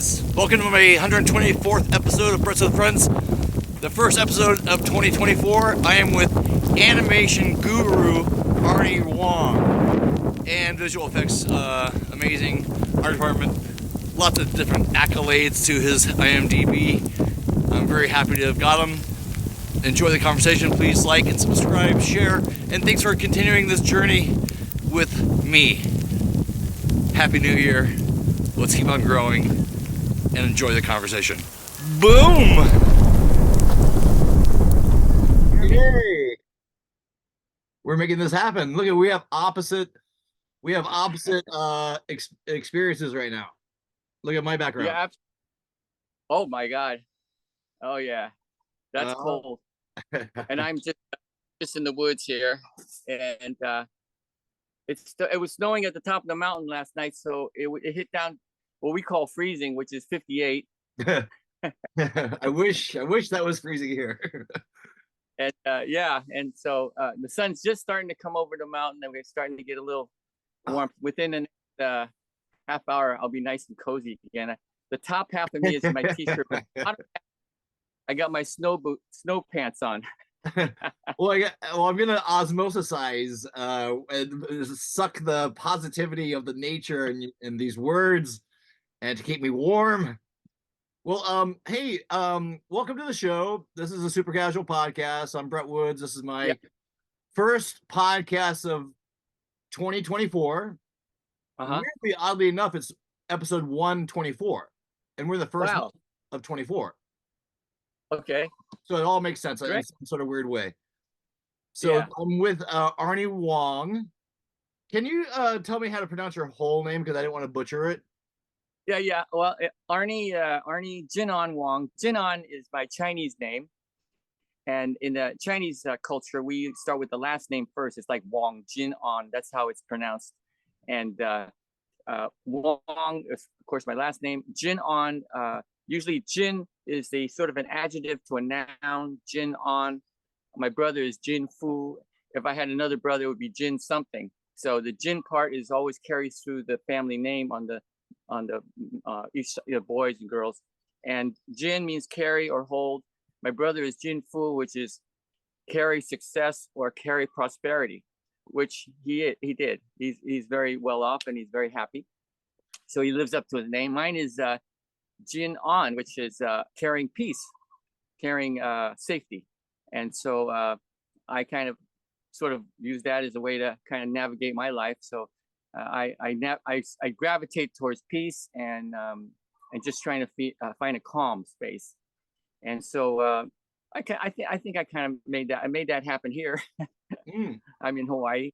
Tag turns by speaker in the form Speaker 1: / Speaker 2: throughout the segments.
Speaker 1: guys. Welcome to my 124th episode of Friends with Friends. The first episode of 2024. I am with animation guru Arne Wong. And visual effects, amazing. Art department. Lots of different accolades to his IMDb. I'm very happy to have got him. Enjoy the conversation. Please like and subscribe, share, and thanks for continuing this journey with me. Happy New Year. Let's keep on growing and enjoy the conversation. Boom! Yay! We're making this happen. Look at we have opposite experiences right now. Look at my background.
Speaker 2: Yeah. Oh my God. Oh yeah. That's cold. And I'm just in the woods here, and it was snowing at the top of the mountain last night, so it hit down what we call freezing, which is 58.
Speaker 1: I wish that was freezing here.
Speaker 2: And yeah, and so the sun's just starting to come over the mountain, and we're starting to get a little warmth. Within the next half hour, I'll be nice and cozy again. The top half of me is my t-shirt, but I got my snow pants on.
Speaker 1: Well, I'm gonna osmosisize and suck the positivity of the nature and these words, and to keep me warm. Well, hey, welcome to the show. This is a super casual podcast. I'm Brett Woods. This is my first podcast of 2024. Weirdly, oddly enough, it's episode 124, and we're the first of 24.
Speaker 2: Okay.
Speaker 1: So it all makes sense in some sort of weird way. So I'm with Arne Wong. Can you tell me how to pronounce your whole name, because I didn't want to butcher it?
Speaker 2: Yeah. Well, Arne Jinan Wong. Jinan is my Chinese name, and in the Chinese culture, we start with the last name first. It's like Wong Jinan. That's how it's pronounced. And Wong is, of course, my last name. Jinan. Usually, Jin is the sort of an adjective to a noun. Jinan. My brother is Jin Fu. If I had another brother, it would be Jin something. So the Jin part is always carries through the family name on the each boys and girls. And Jin means carry or hold. My brother is Jin Fu, which is carry success or carry prosperity, which he did. He's very well off and he's very happy. So he lives up to his name. Mine is Jin On, which is carrying peace, carrying safety. And so I kind of sort of use that as a way to kind of navigate my life. So I gravitate towards peace and just trying to find a calm space. And so I think I kind of made that happen here. I'm in Hawaii.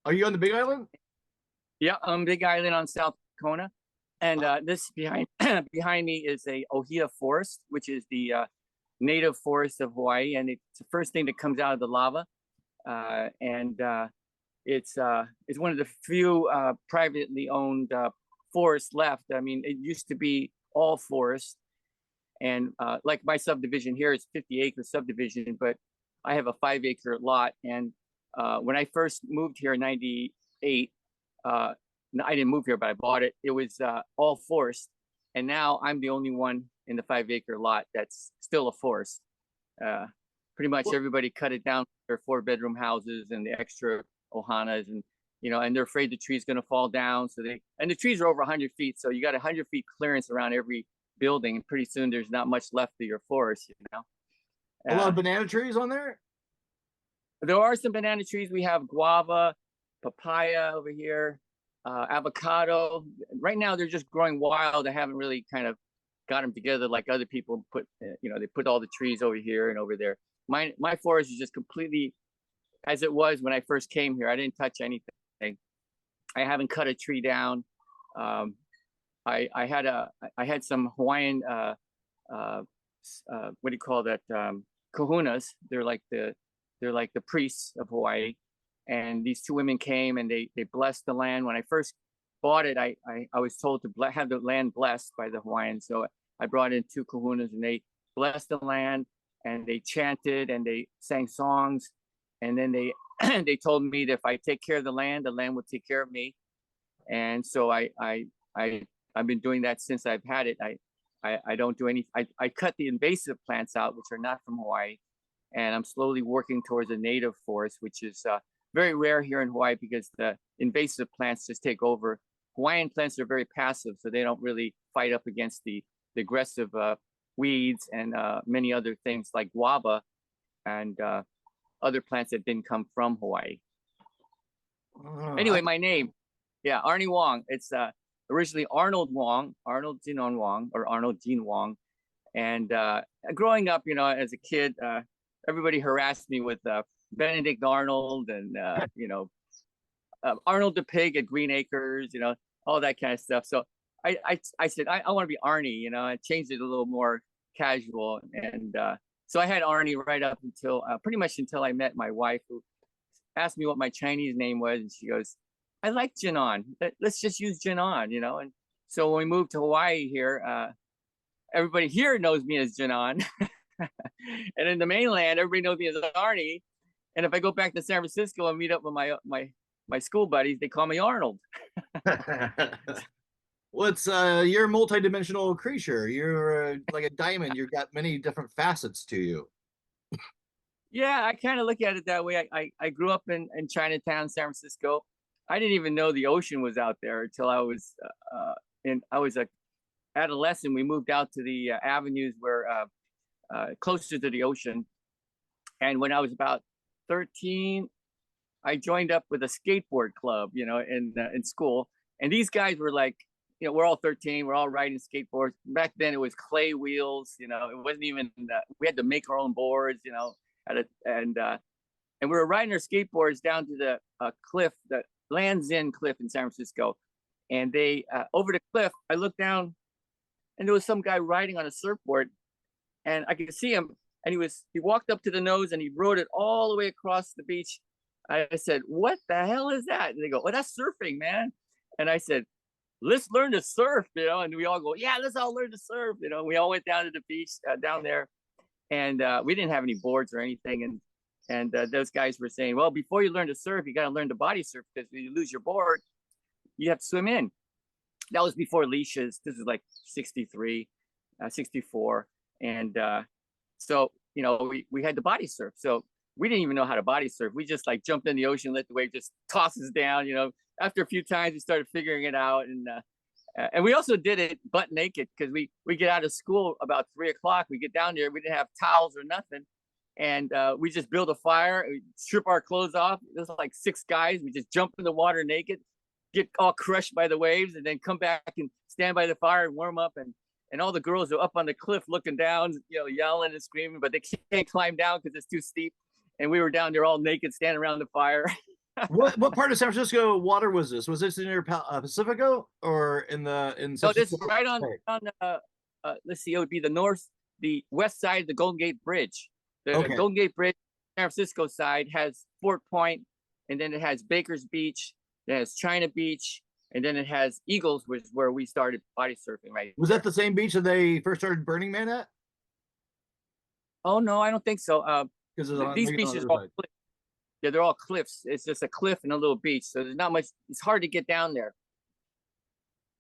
Speaker 1: Are you on the Big Island?
Speaker 2: Yeah, Big Island on South Kona. And this behind me is a ohia forest, which is the native forest of Hawaii, and it's the first thing that comes out of the lava. It's one of the few privately owned forests left. I mean, it used to be all forest, and like my subdivision here is 50-acre subdivision, but I have a 5-acre lot. And when I first moved here in '98, I didn't move here, but I bought it. It was all forest, and now I'm the only one in the 5-acre lot that's still a forest. Pretty much everybody cut it down for 4-bedroom houses and the extra ohanas, and and they're afraid the tree's going to fall down. So the trees are over 100 feet, so you got 100 feet clearance around every building, and pretty soon there's not much left of your forest.
Speaker 1: A lot of banana trees on there.
Speaker 2: There are some banana trees. We have guava, papaya over here, avocado. Right now they're just growing wild. I haven't really kind of got them together like other people put. They put all the trees over here and over there. My forest is just completely as it was when I first came here. I didn't touch anything. I haven't cut a tree down. I had some Hawaiian what do you call that, kahunas. They're like the priests of Hawaii, and these two women came and they blessed the land. When I first bought it, I was told to have the land blessed by the Hawaiians. So I brought in 2 kahunas and they blessed the land, and they chanted and they sang songs, and then they they told me that if I take care of the land will take care of me. And so I I've been doing that since I've had it. I don't do any. I cut the invasive plants out, which are not from Hawaii, and I'm slowly working towards a native forest, which is very rare here in Hawaii because the invasive plants just take over. Hawaiian plants are very passive, so they don't really fight up against the aggressive weeds and many other things like guava and other plants that didn't come from Hawaii. Anyway, my name, yeah, Arne Wong. It's originally Arnold Wong, Arnold Jinon Wong, or Arnold Jean Wong. And growing up, as a kid, everybody harassed me with Benedict Arnold and Arnold the pig at Green Acres, all that kind of stuff. So I said I want to be Arnie. I changed it a little more casual, and so I had Arnie right up until pretty much until I met my wife, who asked me what my Chinese name was, and she goes, "I like Jinon. Let's just use Jinon," And so when we moved to Hawaii here, everybody here knows me as Jinon, and in the mainland, everybody knows me as Arnie. And if I go back to San Francisco and meet up with my school buddies, they call me Arnold.
Speaker 1: Well, you're a multi-dimensional creature. You're like a diamond. You've got many different facets to you.
Speaker 2: Yeah, I kind of look at it that way. I grew up in Chinatown, San Francisco. I didn't even know the ocean was out there until I was a adolescent. We moved out to the avenues where closer to the ocean. And when I was about 13, I joined up with a skateboard club, in school. And these guys were like, we're all 13, we're all riding skateboards. Back then it was clay wheels, it wasn't even, we had to make our own boards, and we were riding our skateboards down to the cliff, the Land's End Cliff in San Francisco. And they, over the cliff, I looked down and there was some guy riding on a surfboard, and I could see him, and he walked up to the nose and he rode it all the way across the beach. I said, "What the hell is that?" And they go, "Oh, that's surfing, man." And I said, "Let's learn to surf," and we all go, "Yeah, let's all learn to surf." We all went down to the beach down there, and we didn't have any boards or anything. And those guys were saying, "Well, before you learn to surf, you got to learn to body surf, because when you lose your board, you have to swim in." That was before leashes. This is like 63, 64. And so, we had to body surf. So we didn't even know how to body surf. We just like jumped in the ocean, let the wave just toss us down. After a few times, we started figuring it out. And we also did it butt naked, because we get out of school about 3 o'clock. We get down there. We didn't have towels or nothing. And we just build a fire, we strip our clothes off. There's like 6 guys. We just jump in the water naked, get all crushed by the waves, and then come back and stand by the fire and warm up. And all the girls are up on the cliff looking down, yelling and screaming, but they can't climb down because it's too steep. And we were down there all naked, standing around the fire.
Speaker 1: What part of San Francisco water was this? Was this near Pacifico or in San
Speaker 2: So this
Speaker 1: Francisco?
Speaker 2: is right on let's see, it would be the west side of the Golden Gate Bridge. The Golden Gate Bridge, San Francisco side, has Fort Point, and then it has Baker's Beach, it has China Beach, and then it has Eagles, which is where we started body surfing. Right?
Speaker 1: Was that the same beach that they first started Burning Man at?
Speaker 2: Oh no, I don't think so.
Speaker 1: Because
Speaker 2: these beaches are all cliffs. Yeah, they're all cliffs. It's just a cliff and a little beach, so there's not much. It's hard to get down there.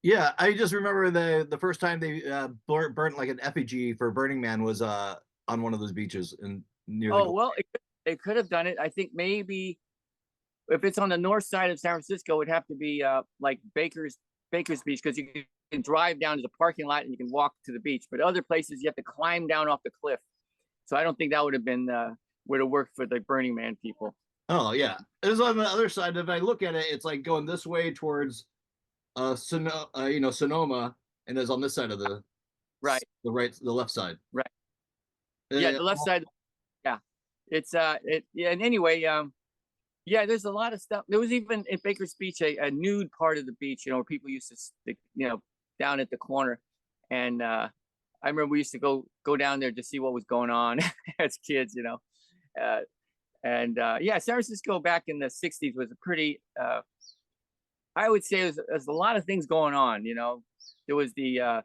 Speaker 1: Yeah, I just remember the first time they burnt like an effigy for Burning Man was on one of those beaches in near.
Speaker 2: Oh well, it could have done it. I think maybe if it's on the north side of San Francisco, it would have to be like Baker's Beach, because you can drive down to the parking lot and you can walk to the beach. But other places you have to climb down off the cliff. So I don't think that would have worked for the Burning Man people.
Speaker 1: Oh yeah, it was on the other side. If I look at it, it's like going this way towards Sonoma, and it's on this side of the left side.
Speaker 2: Right. Yeah, the left side. Yeah, it's yeah. And anyway, yeah, there's a lot of stuff. There was even in Baker's Beach a nude part of the beach, where people used to stick, down at the corner, and I remember we used to go down there to see what was going on as kids, yeah, San Francisco back in the 60s was a pretty, I would say there's a lot of things going on. There was the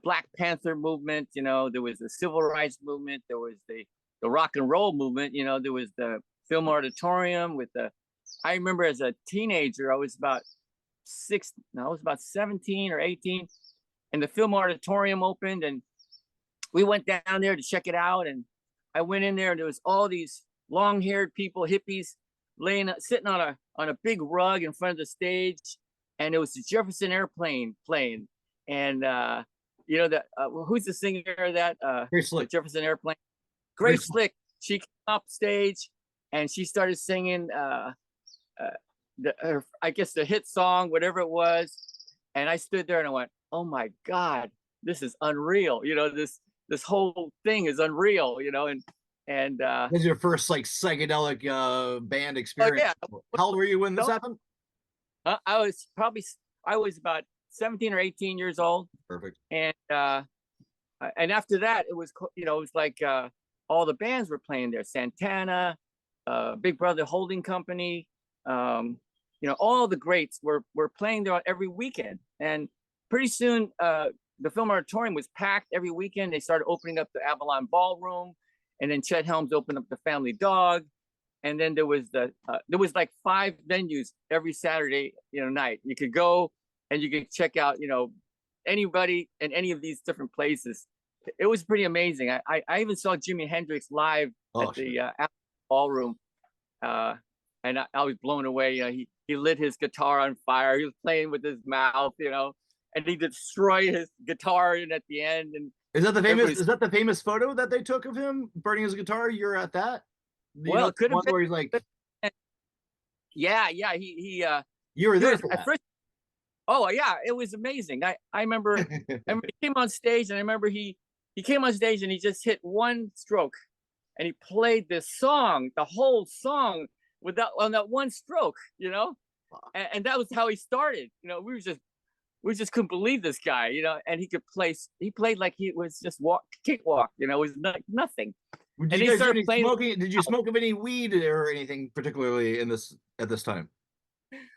Speaker 2: Black Panther movement, there was the civil rights movement, there was the rock and roll movement, there was the film auditorium with I remember as a teenager, I was about I was about 17 or 18, and the film auditorium opened, and we went down there to check it out. And I went in there, and there was all these long-haired people, hippies, sitting on a big rug in front of the stage, and it was the Jefferson Airplane playing. And who's the singer of that? The Jefferson Airplane. Grace Slick. She came up stage, and she started singing I guess the hit song, whatever it was. And I stood there and I went, "Oh my God, this is unreal!" This whole thing is unreal. This
Speaker 1: is your first like psychedelic band experience. Oh, yeah. How old were you when this happened?
Speaker 2: I was about 17 or 18 years old.
Speaker 1: Perfect.
Speaker 2: And after that, it was like all the bands were playing there. Santana, Big Brother Holding Company, all the greats were playing there every weekend. And pretty soon, the film auditorium was packed every weekend. They started opening up the Avalon Ballroom, and then Chet Helms opened up the Family Dog. And then there was like 5 venues every Saturday, night. You could go and you could check out, anybody in any of these different places. It was pretty amazing. I even saw Jimi Hendrix live at the Ballroom, and I was blown away. He lit his guitar on fire. He was playing with his mouth, and he destroyed his guitar. And at the end, and
Speaker 1: is that the famous photo that they took of him burning his guitar? You're at that?
Speaker 2: It could have been.
Speaker 1: Where he's like,
Speaker 2: yeah. He
Speaker 1: you were there for that.
Speaker 2: First, oh yeah, it was amazing. I remember, he came on stage, and I remember he came on stage and he just hit one stroke, and he played this song, the whole song, on that one stroke, and that was how he started. We just couldn't believe this guy, and he played like he was just cakewalk, it was nothing.
Speaker 1: Did you start smoking? Did you smoke any weed or anything particularly at this time?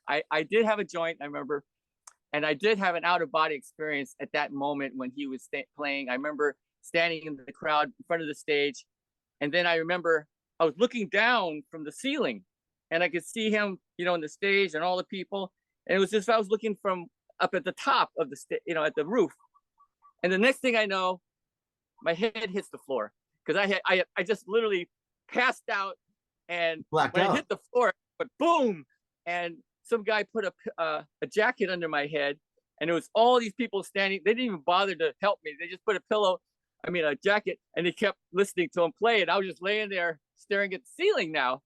Speaker 2: I did have a joint, I remember, and I did have an out-of-body experience at that moment when he was playing. I remember standing in the crowd in front of the stage, and then I remember I was looking down from the ceiling, and I could see him, on the stage and all the people, and it was just I was looking from up at the top of the at the roof, and the next thing I know, my head hits the floor because I just literally passed out, and
Speaker 1: blacked
Speaker 2: when
Speaker 1: out.
Speaker 2: I hit the floor, but boom, and some guy put a jacket under my head, and it was all these people standing. They didn't even bother to help me. They just put a jacket, and they kept listening to him play. And I was just laying there staring at the ceiling now.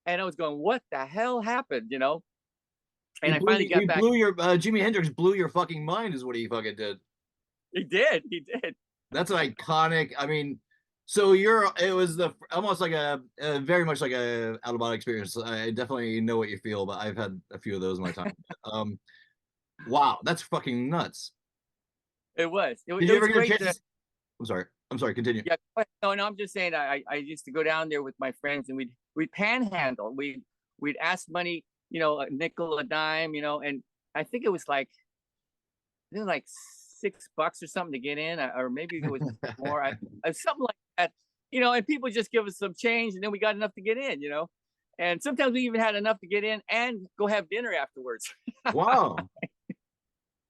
Speaker 2: And I was going, what the hell happened, And I finally got back.
Speaker 1: Jimi Hendrix blew your fucking mind is what he fucking did.
Speaker 2: He did.
Speaker 1: That's iconic. I mean, so it was almost like very much like a out of body experience. I definitely know what you feel, but I've had a few of those in my time. Wow, that's fucking nuts.
Speaker 2: It was.
Speaker 1: Did you ever get a chance? I'm sorry. Continue.
Speaker 2: Yeah. No. I'm just saying. I used to go down there with my friends, and we'd panhandle. We'd ask money, a nickel, a dime, and I think it was like $6 or something to get in, or maybe it was more. Something like that, and people just give us some change, and then we got enough to get in, and sometimes we even had enough to get in and go have dinner afterwards.
Speaker 1: Wow.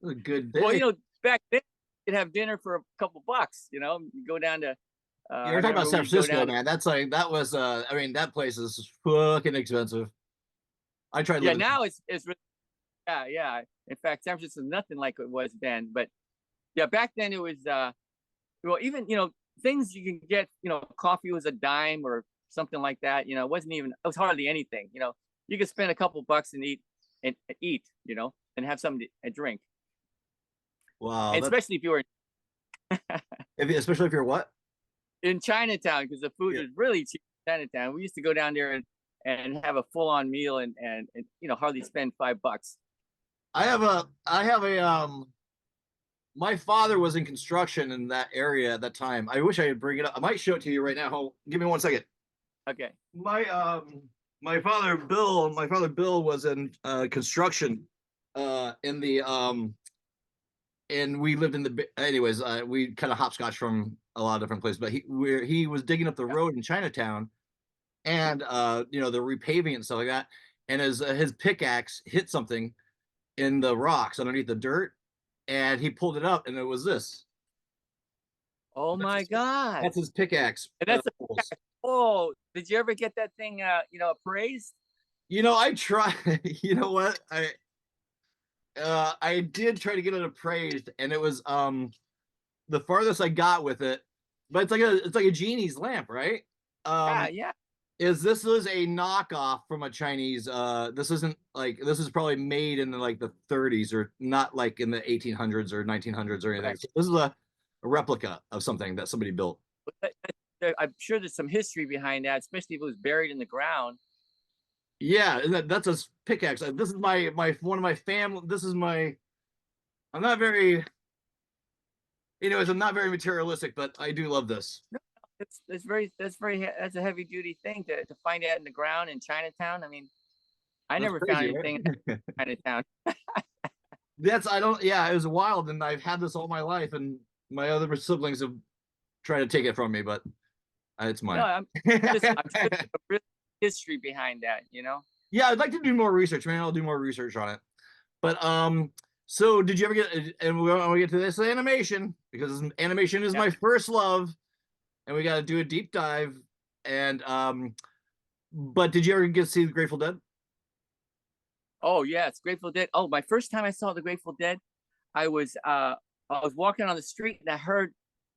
Speaker 1: A good day.
Speaker 2: Well, back then you'd have dinner for a couple bucks, you go down to
Speaker 1: you're talking about San Francisco, man. That's that was that place is fucking expensive. I tried.
Speaker 2: Yeah, now it's really, yeah. In fact, San Francisco is nothing like it was then. But yeah, back then it was even things you can get, coffee was a dime or something like that. It was hardly anything. You could spend a couple bucks and eat, and have something to drink.
Speaker 1: Wow.
Speaker 2: And especially if you were
Speaker 1: especially if you're what?
Speaker 2: In Chinatown, because the food is really cheap in Chinatown. We used to go down there and have a full-on meal and hardly spend $5.
Speaker 1: I have a my father was in construction in that area at that time. I wish I could bring it up. I might show it to you right now. Give me 1 second.
Speaker 2: Okay.
Speaker 1: My father Bill was in construction in the and we lived in we kind of hopscotch from a lot of different places, but he was digging up the road in Chinatown, and the repaving and stuff like that, and his pickaxe hit something, in the rocks underneath the dirt, and he pulled it up, and it was this.
Speaker 2: Oh
Speaker 1: That's
Speaker 2: my
Speaker 1: his,
Speaker 2: God.
Speaker 1: that's his pickaxe.
Speaker 2: And that's
Speaker 1: Holes.
Speaker 2: oh, did you ever get that thing appraised?
Speaker 1: I try. You know what? I did try to get it appraised, and it was the farthest I got with it. But it's like a genie's lamp, right?
Speaker 2: Yeah,
Speaker 1: Um,
Speaker 2: yeah.
Speaker 1: this is a knockoff from a Chinese. This isn't like this is probably made in like the 30s or not like in the 1800s or 1900s or anything.
Speaker 2: Right.
Speaker 1: So this is a replica of something that somebody built.
Speaker 2: I'm sure there's some history behind that, especially if it was buried in the ground.
Speaker 1: Yeah, that's a pickaxe. This is my one of my family. This is my. I'm not very. Anyways, I'm not very materialistic, but I do love this.
Speaker 2: That's a heavy duty thing to find that in the ground in Chinatown. I mean, I
Speaker 1: That's
Speaker 2: never found
Speaker 1: crazy, right?
Speaker 2: anything in Chinatown.
Speaker 1: That's I don't. Yeah, it was wild, and I've had this all my life, and my other siblings have tried to take it from me, but it's
Speaker 2: No,
Speaker 1: mine.
Speaker 2: I'm sure there's a real history behind that.
Speaker 1: Yeah, I'd like to do more research, man. I'll do more research on it. But so did you ever get? And we want to get to this animation because animation is
Speaker 2: Yeah.
Speaker 1: my first love, and we got to do a deep dive. And but did you ever get to see the Grateful Dead?
Speaker 2: Oh yes, Grateful Dead. Oh, my first time I saw the Grateful Dead, I was uh I was walking on the street and I heard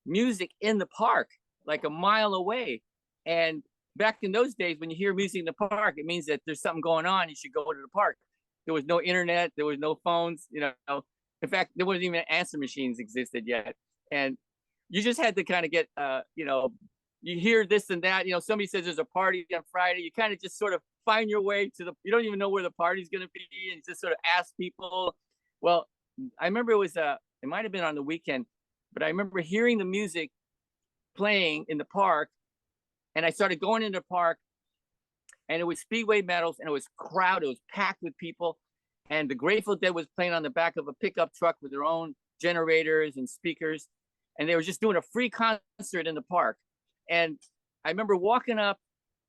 Speaker 2: music in the park, like a mile away. And back in those days, when you hear music in the park, it means that there's something going on. You should go to the park. There was no internet, there was no phones. In fact, there wasn't even answer machines existed yet, and you just had to kind of get you hear this and that. Somebody says there's a party on Friday. You kind of just sort of find your way to the. You don't even know where the party's going to be, and just sort of ask people. Well, I remember it might have been on the weekend, but I remember hearing the music playing in the park, and I started going into the park, and it was Speedway Metals, and it was crowded. It was packed with people, and the Grateful Dead was playing on the back of a pickup truck with their own generators and speakers, and they were just doing a free concert in the park. And I remember walking up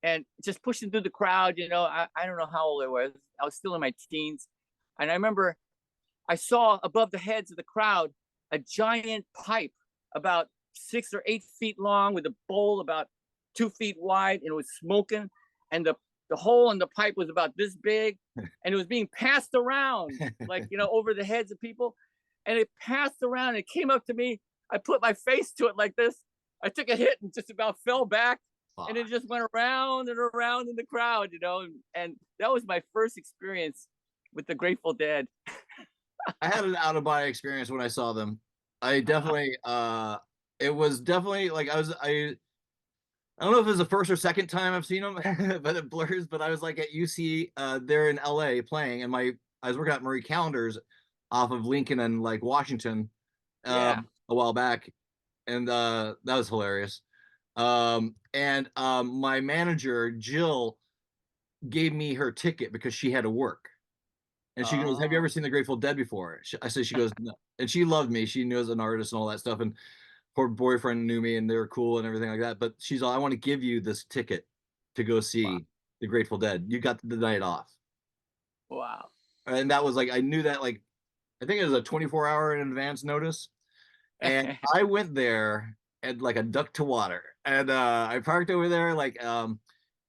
Speaker 2: and just pushing through the crowd. I don't know how old I was. I was still in my teens, and I remember I saw above the heads of the crowd a giant pipe about 6 or 8 feet long with a bowl about 2 feet wide, and it was smoking, and the hole in the pipe was about this big, and it was being passed around like over the heads of people, and it passed around. And it came up to me. I put my face to it like this. I took a hit and just about fell back, and it just went around and around in the crowd, and that was my first experience with the Grateful Dead.
Speaker 1: I had an out of body experience when I saw them. I definitely it was definitely like I don't know if it was the first or second time I've seen them, but it blurs. But I was like at UC, there in LA playing, and I was working at Marie Callender's off of Lincoln and like Washington
Speaker 2: Yeah.
Speaker 1: a while back, and that was hilarious. And my manager Jill gave me her ticket because she had to work. And she goes, "Have you
Speaker 2: Oh,
Speaker 1: ever seen the Grateful Dead before?" I said, "She goes, no." And she loved me. She knew as an artist and all that stuff. And her boyfriend knew me, and they were cool and everything like that. But she's all, "I want to give you this ticket to go
Speaker 2: wow.
Speaker 1: see the Grateful Dead. You got the night off."
Speaker 2: Wow.
Speaker 1: And that was like I knew that like I think it was a 24-hour in advance notice. And I went there and like a duck to water. And I parked over there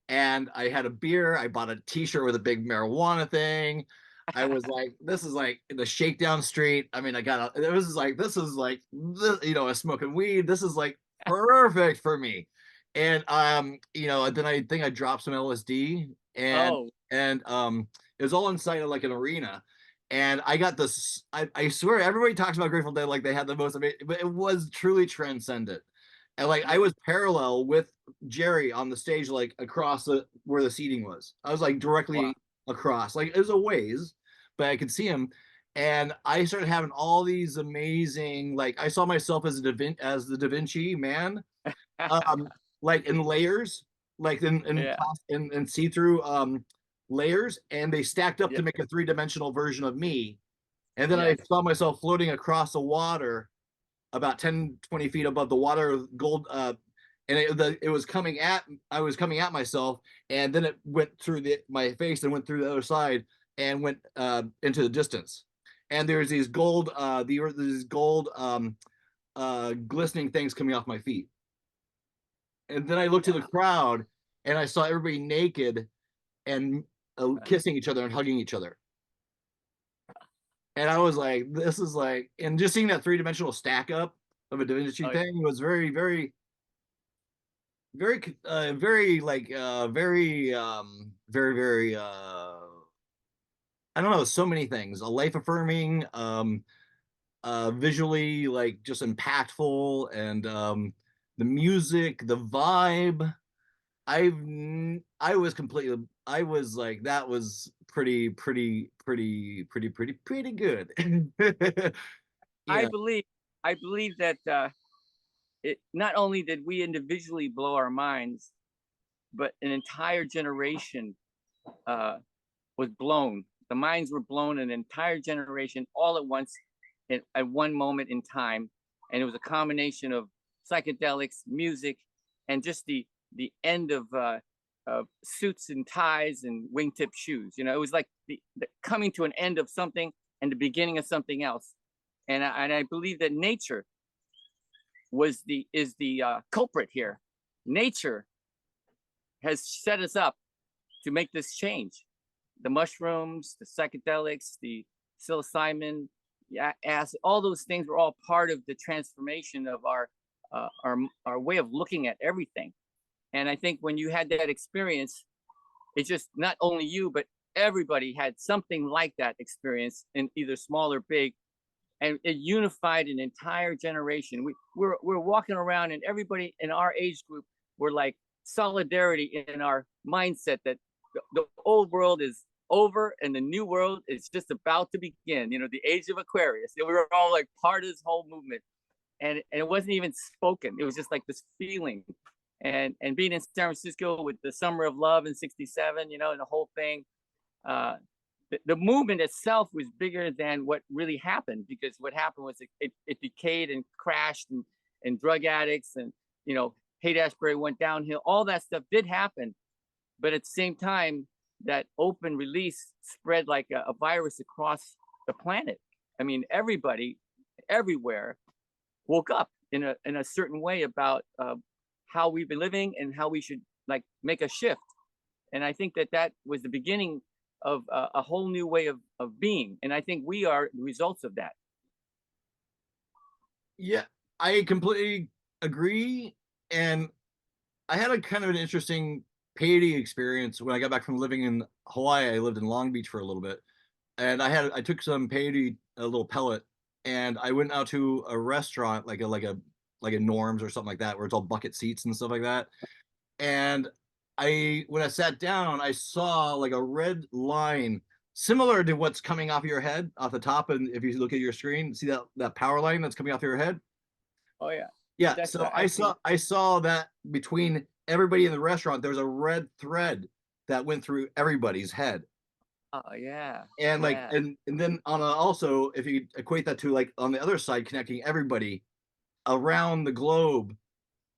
Speaker 1: and I had a beer. I bought a t-shirt with a big marijuana thing. I was like, this is like the shakedown street. I mean, this is like a smoking weed. This is like perfect for me. And then I think I dropped some LSD
Speaker 2: Oh,
Speaker 1: and it was all inside of like an arena. And I got this, I swear everybody talks about Grateful Dead like they had the most amazing, but it was truly transcendent. And like I
Speaker 2: yeah.
Speaker 1: was parallel with Jerry on the stage, like across where the seating was. I was like
Speaker 2: Wow.
Speaker 1: directly across, like it was a ways, but I could see him. And I started having all these amazing, like I saw myself as as the Da Vinci man, um, like in layers, like
Speaker 2: Yeah.
Speaker 1: in see through layers, and they stacked up
Speaker 2: Yeah.
Speaker 1: to make a three-dimensional version of me. And then I
Speaker 2: Yes.
Speaker 1: saw myself floating across the water about 10, 20 feet above the water, gold and it was coming at I was coming at myself, and then it went through my face and went through the other side and went into the distance. and there's these gold glistening things coming off my feet. And then I looked to the crowd and I saw everybody naked and kissing each other and hugging each other. And I was like, this is like, and just seeing that three-dimensional stack up of a Da Vinci thing was very, very, very like, very, very, I don't know, so many things. A life affirming, visually like just impactful, and the music, the vibe. I was completely, I was like, that was pretty good.
Speaker 2: I
Speaker 1: Yeah.
Speaker 2: believe I believe that it not only did we individually blow our minds, but an entire generation uh, was blown. The minds were blown, an entire generation all at once, at one moment in time, and it was a combination of psychedelics, music, and just the end of suits and ties and wingtip shoes. You know, it was like the coming to an end of something and the beginning of something else. And I believe that nature is the culprit here. Nature has set us up to make this change. The mushrooms, the psychedelics, the psilocybin, acid, all those things were all part of the transformation of our way of looking at everything. And I think when you had that experience, it's just not only you, but everybody had something like that experience, in either small or big, and it unified an entire generation. We're walking around, and everybody in our age group were like solidarity in our mindset that the old world is over and the new world is just about to begin. You know, the age of Aquarius. We were all like part of this whole movement, and it wasn't even spoken. It was just like this feeling. And being in San Francisco with the Summer of Love in '67, you know, and the whole thing. The movement itself was bigger than what really happened, because what happened was it decayed and crashed, and drug addicts, and, you know, Haight-Ashbury went downhill. All that stuff did happen. But at the same time, that open release spread like a virus across the planet. I mean, everybody, everywhere, woke up in a certain way about how we've been living and how we should like make a shift. And I think that was the beginning of a whole new way of being. And I think we are the results of that.
Speaker 1: Yeah, I completely agree. And I had a kind of an interesting peyote experience when I got back from living in Hawaii. I lived in Long Beach for a little bit, and I took some peyote, a little pellet, and I went out to a restaurant, like a Norms or something like that, where it's all bucket seats and stuff like that. And when I sat down, I saw like a red line similar to what's coming off your head off the top. And if you look at your screen, see that power line that's coming off your head?
Speaker 2: Oh yeah.
Speaker 1: Yeah.
Speaker 2: That's
Speaker 1: So I saw that between everybody in the restaurant, there was a red thread that went through everybody's head.
Speaker 2: Oh yeah.
Speaker 1: And like,
Speaker 2: Yeah.
Speaker 1: and then also, if you equate that to like on the other side, connecting everybody around the globe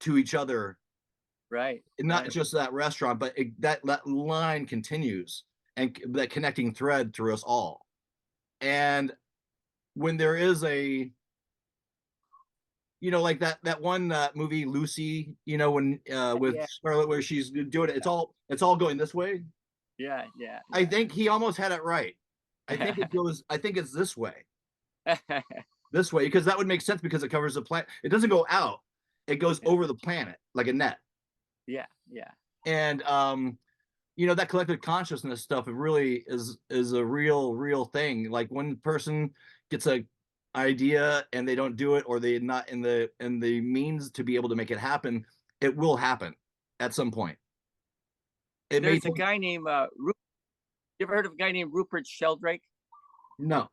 Speaker 1: to each other,
Speaker 2: Right.
Speaker 1: and not
Speaker 2: Right.
Speaker 1: just that restaurant, but that line continues, and that connecting thread through us all. And when there is a, like that one movie Lucy, when with
Speaker 2: Yeah.
Speaker 1: Scarlett, where she's doing it, it's all going this way.
Speaker 2: Yeah. Yeah.
Speaker 1: I think he almost had it right. I think it's this way,
Speaker 2: Yeah.
Speaker 1: because that would make sense, because it covers the planet. It doesn't go out; it goes over the planet like a net.
Speaker 2: Yeah. Yeah.
Speaker 1: And that collective consciousness stuff, it really is a real thing. Like, one person gets a idea and they don't do it, or they not in the means to be able to make it happen, it will happen at some point. It may
Speaker 2: There's a
Speaker 1: take,
Speaker 2: guy named you ever heard of a guy named Rupert Sheldrake?
Speaker 1: no,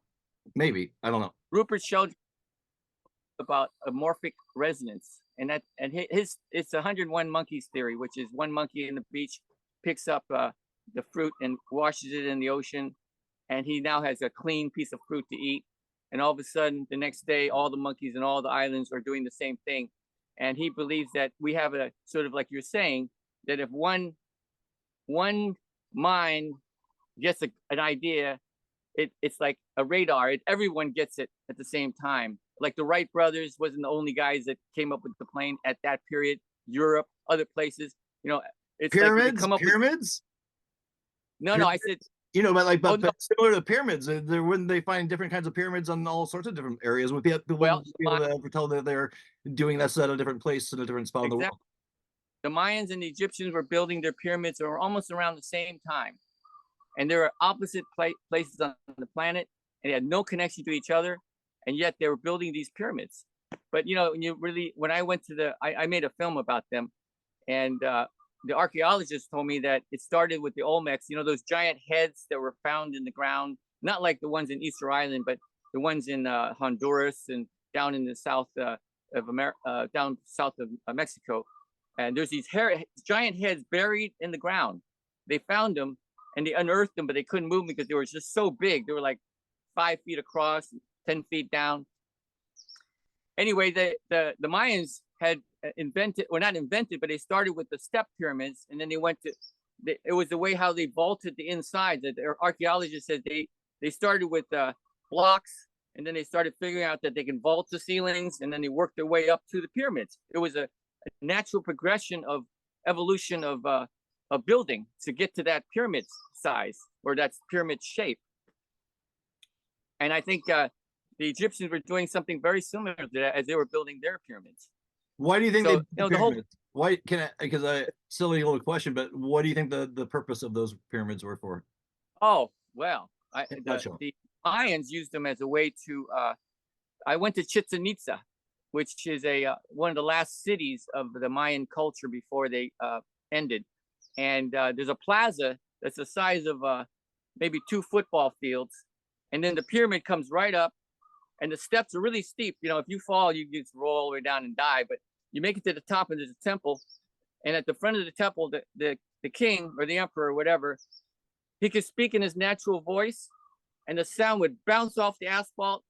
Speaker 1: maybe, I don't know.
Speaker 2: Rupert Sheldrake, about amorphic resonance, and his it's 101 monkeys theory, which is one monkey in the beach picks up the fruit and washes it in the ocean, and he now has a clean piece of fruit to eat. And all of a sudden, the next day, all the monkeys in all the islands are doing the same thing. And he believes that we have a sort of, like you're saying, that if one mind gets an idea, it's like a radar. Everyone gets it at the same time. Like the Wright brothers wasn't the only guys that came up with the plane at that period. Europe, other places, it's like you come up
Speaker 1: pyramids.
Speaker 2: No, no, I said,
Speaker 1: But similar to pyramids, there wouldn't they find different kinds of pyramids on all sorts of different areas? Would people be able to ever tell that they're doing this at a different place in a different spot of the world?
Speaker 2: The Mayans and the Egyptians were building their pyramids almost around the same time, and they were opposite places on the planet, and they had no connection to each other, and yet they were building these pyramids. But when I went to I made a film about them, and the archaeologists told me that it started with the Olmecs, those giant heads that were found in the ground, not like the ones in Easter Island, but the ones in Honduras and down in the south of America, down south of Mexico. And there's these giant heads buried in the ground. They found them and they unearthed them, but they couldn't move them because they were just so big. They were like 5 feet across, 10 feet down. Anyway, the Mayans had invented, or not invented, but they started with the step pyramids, and then they went to, it was the way how they vaulted the inside. The archaeologists said they started with blocks, and then they started figuring out that they can vault the ceilings, and then they worked their way up to the pyramids. It was a natural progression of evolution of building to get to that pyramid size or that pyramid shape. And I think the Egyptians were doing something very similar to that as they were building their pyramids.
Speaker 1: Why do you think why because a silly little question, but what do you think the purpose of those pyramids were for?
Speaker 2: Oh, well, the Mayans used them as a way to I went to Chichen Itza, which is one of the last cities of the Mayan culture before they ended. And there's a plaza that's the size of maybe 2 football fields. And then the pyramid comes right up, and the steps are really steep. If you fall, you just roll all the way down and die. But you make it to the top, and there's a temple. And at the front of the temple, the king or the emperor or whatever, he could speak in his natural voice, and the sound would bounce off the asphalt,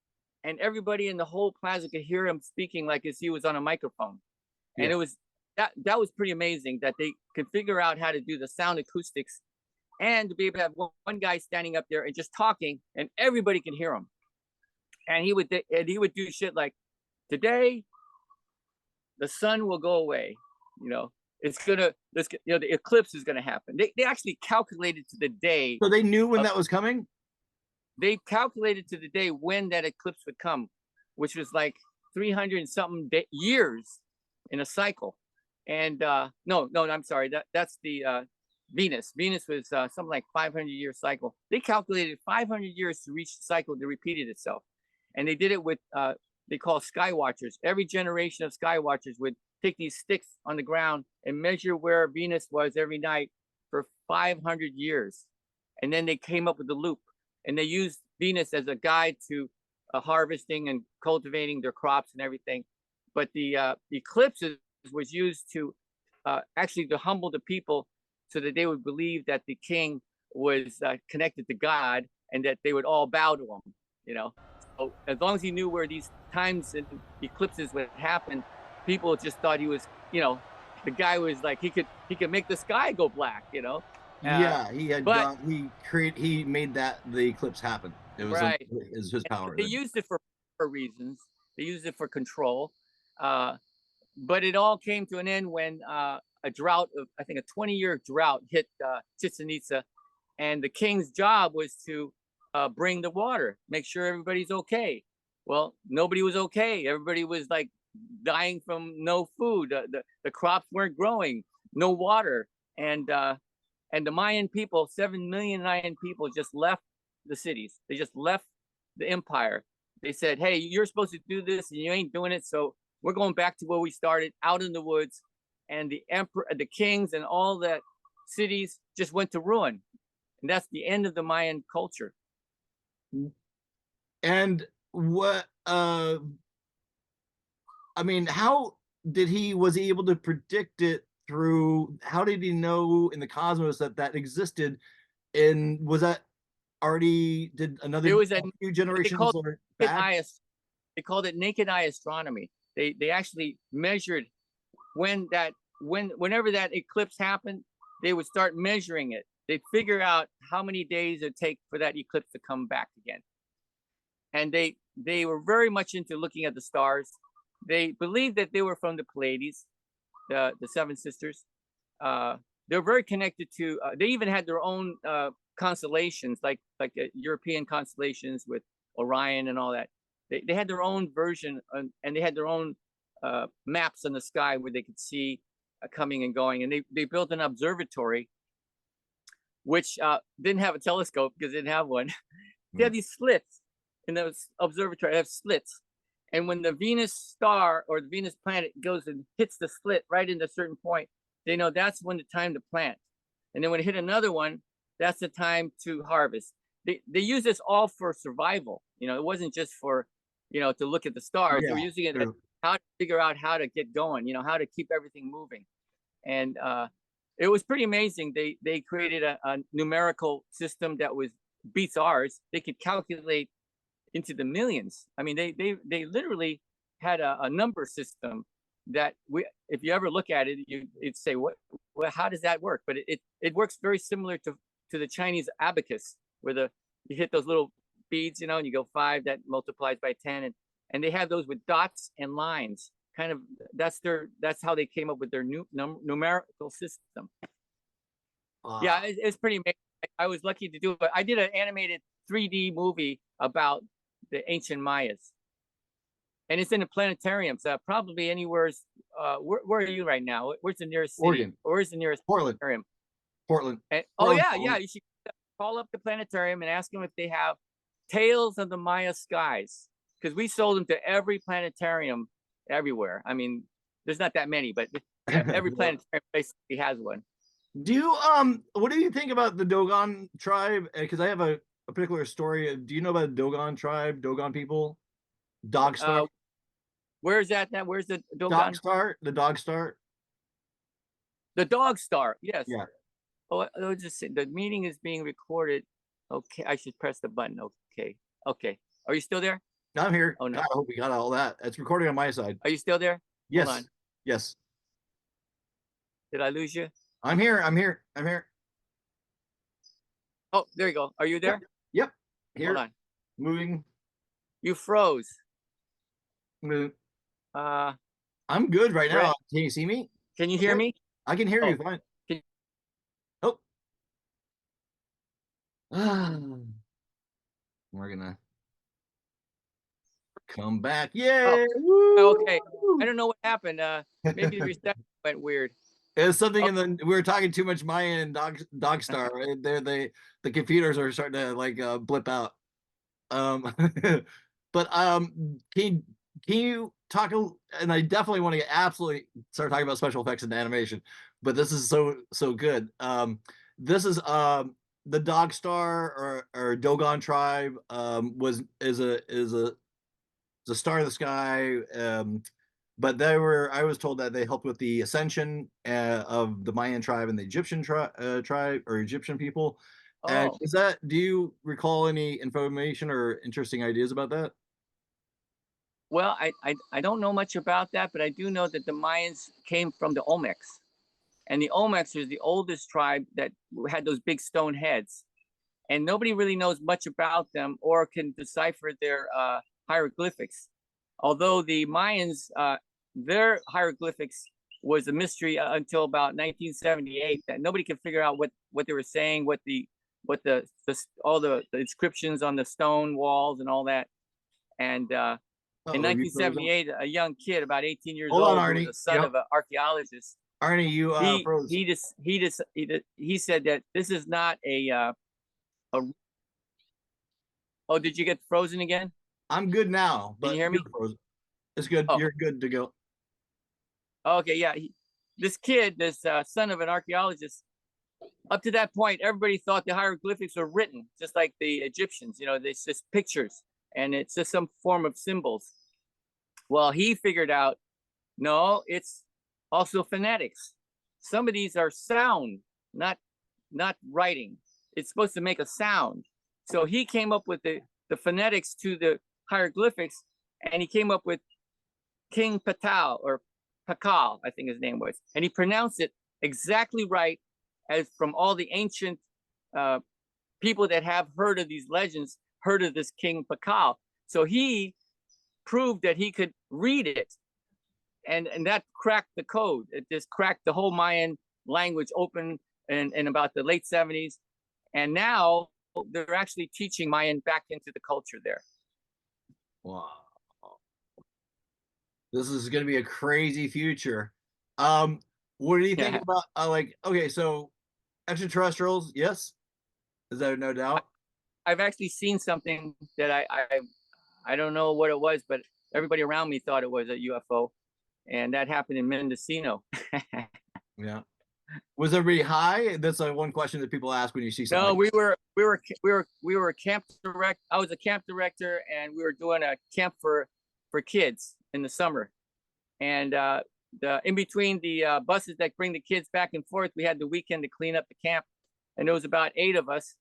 Speaker 2: and everybody in the whole plaza could hear him speaking like as he was on a microphone. And it was that was pretty amazing that they could figure out how to do the sound acoustics, and to be able to have one guy standing up there and just talking, and everybody can hear him. And he would do shit like, today the sun will go away. The eclipse is gonna happen. They actually calculated to the day.
Speaker 1: So they knew when that was coming?
Speaker 2: They calculated to the day when that eclipse would come, which was like 300 and something years in a cycle. And no, I'm sorry. That's the Venus. Venus was something like 500-year cycle. They calculated 500 years to reach the cycle that repeated itself. And they did it with, they call sky watchers. Every generation of sky watchers would take these sticks on the ground and measure where Venus was every night for 500 years. And then they came up with the loop. And they used Venus as a guide to harvesting and cultivating their crops and everything. But the eclipses was used to actually to humble the people so that they would believe that the king was connected to God and that they would all bow to him, So as long as he knew where these times and eclipses would happen, people just thought he was, the guy was like, he could make the sky go black, he
Speaker 1: made the eclipse happen. It was
Speaker 2: right.
Speaker 1: Is his power.
Speaker 2: They used it for reasons. They used it for control. But it all came to an end when a drought of, I think, a 20-year drought hit Chichen Itza, and the king's job was to bring the water, make sure everybody's okay. Well, nobody was okay. Everybody was like dying from no food. The crops weren't growing, no water, and the Mayan people, 7 million Mayan people, just left the cities. They just left the empire. They said, "Hey, you're supposed to do this, and you ain't doing it, so we're going back to where we started, out in the woods." And the emperor, the kings, and all that cities just went to ruin. And that's the end of the Mayan culture.
Speaker 1: And what? How was he able to predict it through? How did he know in the cosmos that existed? And was that already? Did another few generations?
Speaker 2: They called it naked eye astronomy. They actually measured whenever that eclipse happened, they would start measuring it. they'd figure out how many days it take for that eclipse to come back again. And they were very much into looking at the stars. They believed that they were from the Pleiades, the Seven Sisters. They're very connected to. They even had their own constellations, like European constellations with Orion and all that. They had their own version, and they had their own maps in the sky where they could see coming and going. And they built an observatory, which didn't have a telescope because they didn't have one. They have these slits in those observatory. They have slits, and when the Venus star or the Venus planet goes and hits the slit right into a certain point, they know that's when the time to plant. And then when it hit another one, that's the time to harvest. They use this all for survival. It wasn't just for, to look at the stars.
Speaker 1: Yeah,
Speaker 2: they were using it as how to figure out how to get going, how to keep everything moving. And it was pretty amazing. They created a numerical system that beats ours. They could calculate into the millions. I mean, they literally had a number system that if you ever look at it, you'd say, how does that work? But it works very similar to the Chinese abacus, where you hit those little beads, and you go 5, that multiplies by 10, and they have those with dots and lines. Kind of that's how they came up with their new numerical system. Wow. Yeah, it's pretty amazing. I was lucky to do it. I did an animated 3D movie about the ancient Mayas, and it's in a planetarium. So probably anywhere. Where are you right now? Where's the nearest city?
Speaker 1: Oregon.
Speaker 2: Where's the nearest
Speaker 1: Portland?
Speaker 2: Planetarium?
Speaker 1: Portland.
Speaker 2: And,
Speaker 1: Portland.
Speaker 2: Yeah. You should call up the planetarium and ask them if they have Tales of the Maya Skies, because we sold them to every planetarium everywhere. I mean, there's not that many, but every planetarium basically has one.
Speaker 1: Do you what do you think about the Dogon tribe? Because I have a particular story. Do you know about the Dogon tribe, Dogon people? Dog Star.
Speaker 2: Where's that now? Where's the Dogon?
Speaker 1: Dog Star? The Dog Star?
Speaker 2: The Dog Star, yes.
Speaker 1: Yeah.
Speaker 2: Oh, I'll just say the meeting is being recorded. Okay, I should press the button. Okay. Are you still there?
Speaker 1: I'm here.
Speaker 2: Oh no.
Speaker 1: God, I hope we got all that. It's recording on my side.
Speaker 2: Are you still there?
Speaker 1: Yes.
Speaker 2: Hold on.
Speaker 1: Yes.
Speaker 2: Did I lose you?
Speaker 1: I'm here.
Speaker 2: Oh, there you go. Are you there?
Speaker 1: Yep. Here.
Speaker 2: Hold on.
Speaker 1: Moving.
Speaker 2: You froze.
Speaker 1: Moving.
Speaker 2: I'm
Speaker 1: good right now. Can you see me?
Speaker 2: Can you hear me?
Speaker 1: I can hear you fine. We're gonna come back. Yay!
Speaker 2: Okay. I don't know what happened. Maybe the reception went weird.
Speaker 1: It's something we were talking too much Mayan and Dog Star. Right? The computers are starting to blip out. But can you talk? And I definitely want to absolutely start talking about special effects and animation. But this is so good. This is the Dog Star or Dogon tribe is a star in the sky. But I was told that they helped with the ascension of the Mayan tribe and the Egyptian tribe or Egyptian people. And do you recall any information or interesting ideas about that?
Speaker 2: Well, I don't know much about that, but I do know that the Mayans came from the Olmecs. And the Olmecs is the oldest tribe that had those big stone heads. And nobody really knows much about them or can decipher their hieroglyphics. Although the Mayans, their hieroglyphics was a mystery until about 1978, that nobody could figure out what they were saying, what all the inscriptions on the stone walls and all that. And in 1978, a young kid, about 18 years old,
Speaker 1: Arne.
Speaker 2: who was the son of an archaeologist.
Speaker 1: Arne, you froze.
Speaker 2: He said that this is not a. Oh, did you get frozen again?
Speaker 1: I'm good now. But
Speaker 2: can you hear me?
Speaker 1: Frozen. It's good. Oh. You're good to go.
Speaker 2: Okay, yeah. This kid, this son of an archaeologist, up to that point, everybody thought the hieroglyphics were written, just like the Egyptians. It's just pictures, and it's just some form of symbols. Well, he figured out, no, it's also phonetics. Some of these are sound, not writing. It's supposed to make a sound. So he came up with the phonetics to the hieroglyphics, and he came up with King Patal, or Pakal, I think his name was. And he pronounced it exactly right as from all the ancient people that have heard of these legends heard of this King Pakal. So he proved that he could read it, and that cracked the code. It just cracked the whole Mayan language open in about the late 70s, and now they're actually teaching Mayan back into the culture there.
Speaker 1: Wow. This is going to be a crazy future. What do you think about like, okay, so extraterrestrials, yes? Is there no doubt?
Speaker 2: I've actually seen something that I don't know what it was, but everybody around me thought it was a UFO, and that happened in Mendocino.
Speaker 1: Yeah. Was everybody high? That's like one question that people ask when you see something.
Speaker 2: No,
Speaker 1: like
Speaker 2: we were a camp direct. I was a camp director, and we were doing a camp for kids in the summer. And the in between the buses that bring the kids back and forth, we had the weekend to clean up the camp, and there was about 8 of us,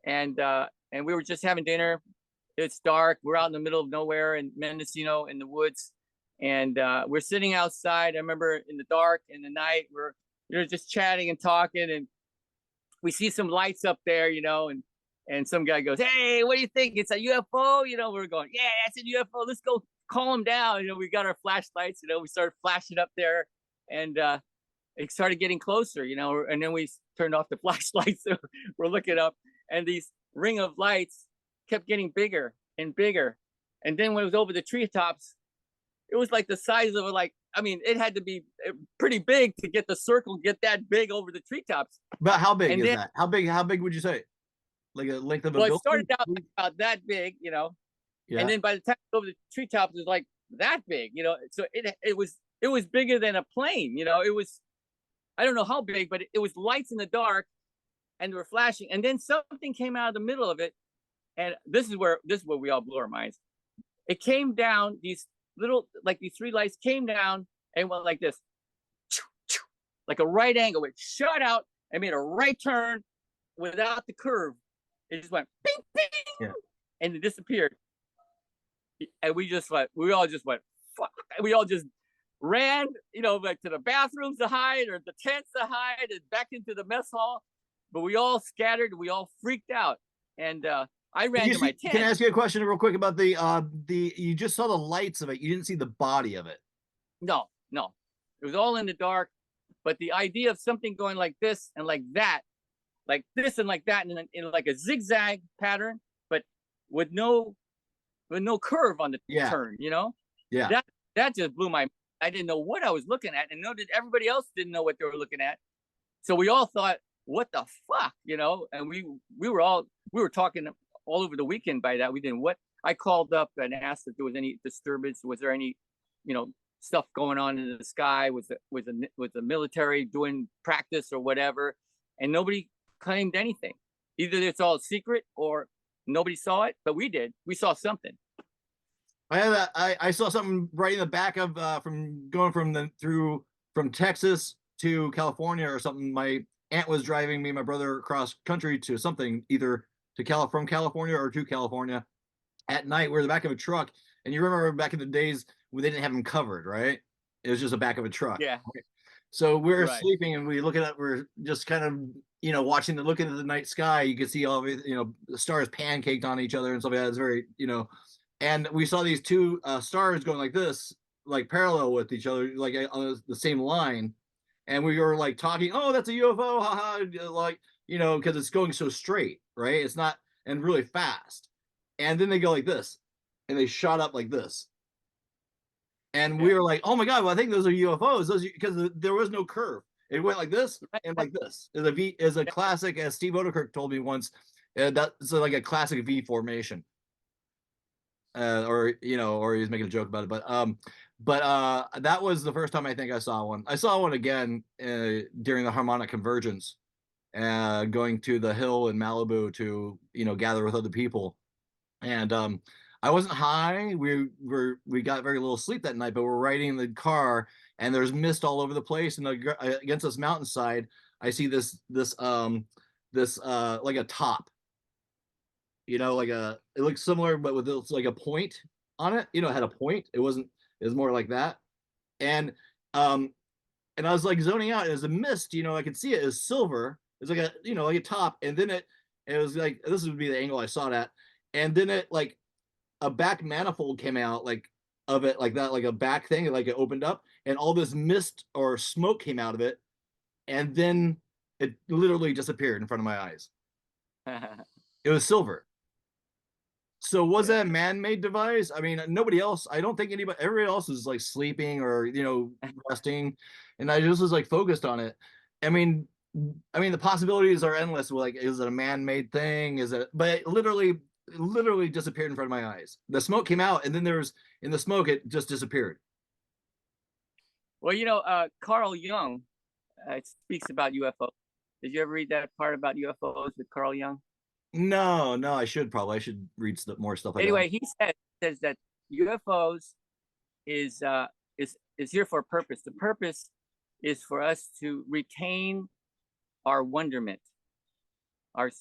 Speaker 2: and we were just having dinner. It's dark. We're out in the middle of nowhere in Mendocino in the woods, and we're sitting outside. I remember in the dark, in the night, we're just chatting and talking, and we see some lights up there, and some guy goes, "Hey, what do you think? It's a UFO?" We're going, "Yeah, that's a UFO. Let's go calm them down." We got our flashlights, we started flashing up there, and it started getting closer, and then we turned off the flashlights. So we're looking up, and these ring of lights kept getting bigger and bigger. And then when it was over the treetops, it was like the size of it had to be pretty big to get the circle, get that big over the treetops.
Speaker 1: But how big is that? How big would you say? Like a length of a building?
Speaker 2: It started out about that big, Yeah. And then by the time it was over the treetops, it was like that big, So it was bigger than a plane, It was, I don't know how big, but it was lights in the dark, and they were flashing. And then something came out of the middle of it, and this is where we all blew our minds. It came down, these 3 lights came down and went like this, like a right angle. It shot out and made a right turn without the curve. It just went bing, bing, and it disappeared. And we all just went, fuck. We all just ran, like to the bathrooms to hide, or the tents to hide, and back into the mess hall. But we all scattered. We all freaked out. And I ran to my tent.
Speaker 1: Can I ask you a question real quick about the you just saw the lights of it. You didn't see the body of it.
Speaker 2: No. It was all in the dark. But the idea of something going like this and like that, like this and like that, and in like a zigzag pattern, but with no curve on the turn,
Speaker 1: Yeah.
Speaker 2: That just blew my. I didn't know what I was looking at, and everybody else didn't know what they were looking at. So we all thought, what the fuck, And we were talking all over the weekend by that. We didn't. I called up and asked if there was any disturbance. Was there any, stuff going on in the sky? Was the military doing practice or whatever? And nobody claimed anything. Either it's all secret or nobody saw it, but we did. We saw something.
Speaker 1: I saw something right in the back of from going from Texas to California or something. My aunt was driving me and my brother across country to something, either from California or to California. At night, we're in the back of a truck, and you remember back in the days when they didn't have them covered, right? It was just the back of a truck.
Speaker 2: Yeah.
Speaker 1: So we're sleeping, and we look at it. We're just kind of, looking at the night sky. You can see all of it, the stars pancaked on each other and stuff like that. It's very, and we saw these 2 stars going like this, like parallel with each other, like on the same line. And we were like talking, oh, that's a UFO, haha, like, because it's going so straight, right? It's not, and really fast. And then they go like this, and they shot up like this. And we were like, oh my God, well, I think those are UFOs, because there was no curve. It went like this and like this. Is a classic, as Steve Odekirk told me once, that's like a classic V formation. Or he's making a joke about it, but that was the first time I think I saw one. I saw one again during the harmonic convergence, going to the hill in Malibu to gather with other people, and I wasn't high. We got very little sleep that night, but we're riding in the car, and there's mist all over the place, and against this mountainside, I see this like a top. It looks similar, but with like a point on it. It had a point. It was more like that. And I was like zoning out. It was a mist, I could see it as silver. It's like a, like a top. And then And it was like, this would be the angle I saw it at. And then it like a back manifold came out like of it like that, like a back thing, like it opened up and all this mist or smoke came out of it. And then it literally disappeared in front of my eyes. It was silver. So was that a man-made device? I mean, nobody else, I don't think anybody, everybody else is like sleeping or, resting. And I just was like focused on it. I mean, the possibilities are endless. Like, is it a man-made thing? Is it, but it literally disappeared in front of my eyes. The smoke came out and then in the smoke, it just disappeared.
Speaker 2: Well, Carl Jung speaks about UFOs. Did you ever read that part about UFOs with Carl Jung?
Speaker 1: No, I should read more stuff like that.
Speaker 2: Anyway, he says that UFOs is here for a purpose. The purpose is for us to retain our wonderment. Our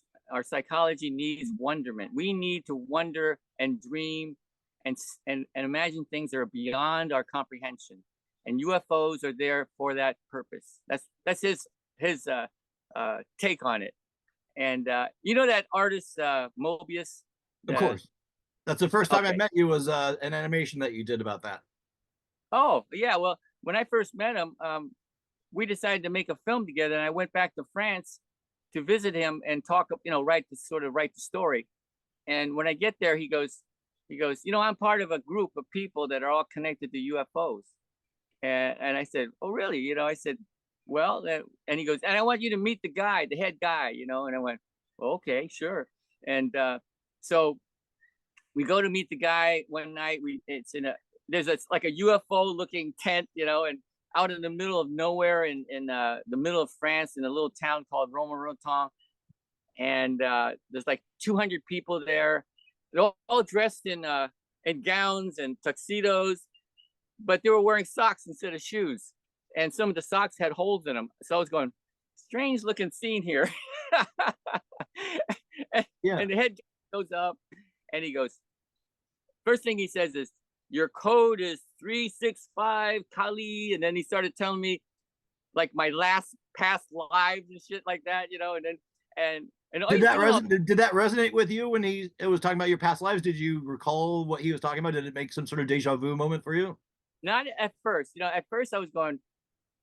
Speaker 2: psychology needs wonderment. We need to wonder and dream and imagine things that are beyond our comprehension. And UFOs are there for that purpose. That's his take on it. And you know that artist Mobius?
Speaker 1: Of course. That's the first time I met you was an animation that you did about that.
Speaker 2: Oh, yeah. Well, when I first met him, we decided to make a film together, and I went back to France to visit him and talk, write the story. And when I get there, he goes, I'm part of a group of people that are all connected to UFOs. And I said, oh, really? I said, well, and he goes, and I want you to meet the head guy, and I went, well, okay, sure. And so we go to meet the guy one night. There's like a UFO looking tent, and out in the middle of nowhere in the middle of France in a little town called Romorantin. And there's like 200 people there. They're all dressed in gowns and tuxedos, but they were wearing socks instead of shoes. And some of the socks had holes in them. So I was going, strange looking scene here. And the head goes up and he goes, first thing he says is, your code is 365 Kali. And then he started telling me like my past lives and shit like that, and did
Speaker 1: that resonate with you when it was talking about your past lives? Did you recall what he was talking about? Did it make some sort of deja vu moment for you?
Speaker 2: Not at first. At first I was going,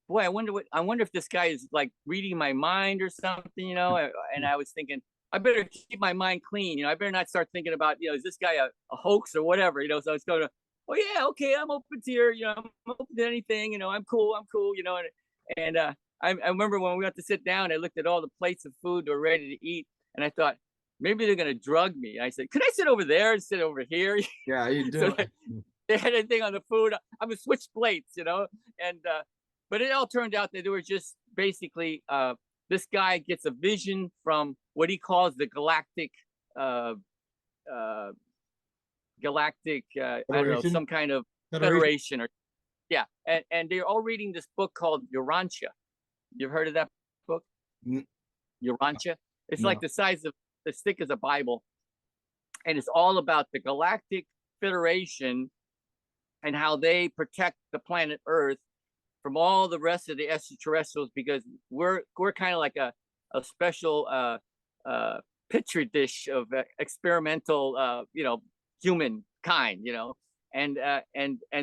Speaker 2: boy, I wonder if this guy is like reading my mind or something, and I was thinking, I better keep my mind clean. I better not start thinking about, is this guy a hoax or whatever, so I was going to, oh yeah, okay, I'm open to I'm open to anything, I'm cool, and I remember when we got to sit down, I looked at all the plates of food that were ready to eat, and I thought, maybe they're going to drug me. I said, could I sit over there and sit over here?
Speaker 1: Yeah, you do.
Speaker 2: So they had anything on the food. I'm going to switch plates, and but it all turned out that they were just basically this guy gets a vision from what he calls the galactic I don't know, some kind of federation or and they're all reading this book called Urantia. You've heard of that book? Urantia? It's like the size of as thick as a Bible, and it's all about the galactic federation and how they protect the planet Earth from all the rest of the extraterrestrials, because we're kind of like a special petri dish of experimental humankind, and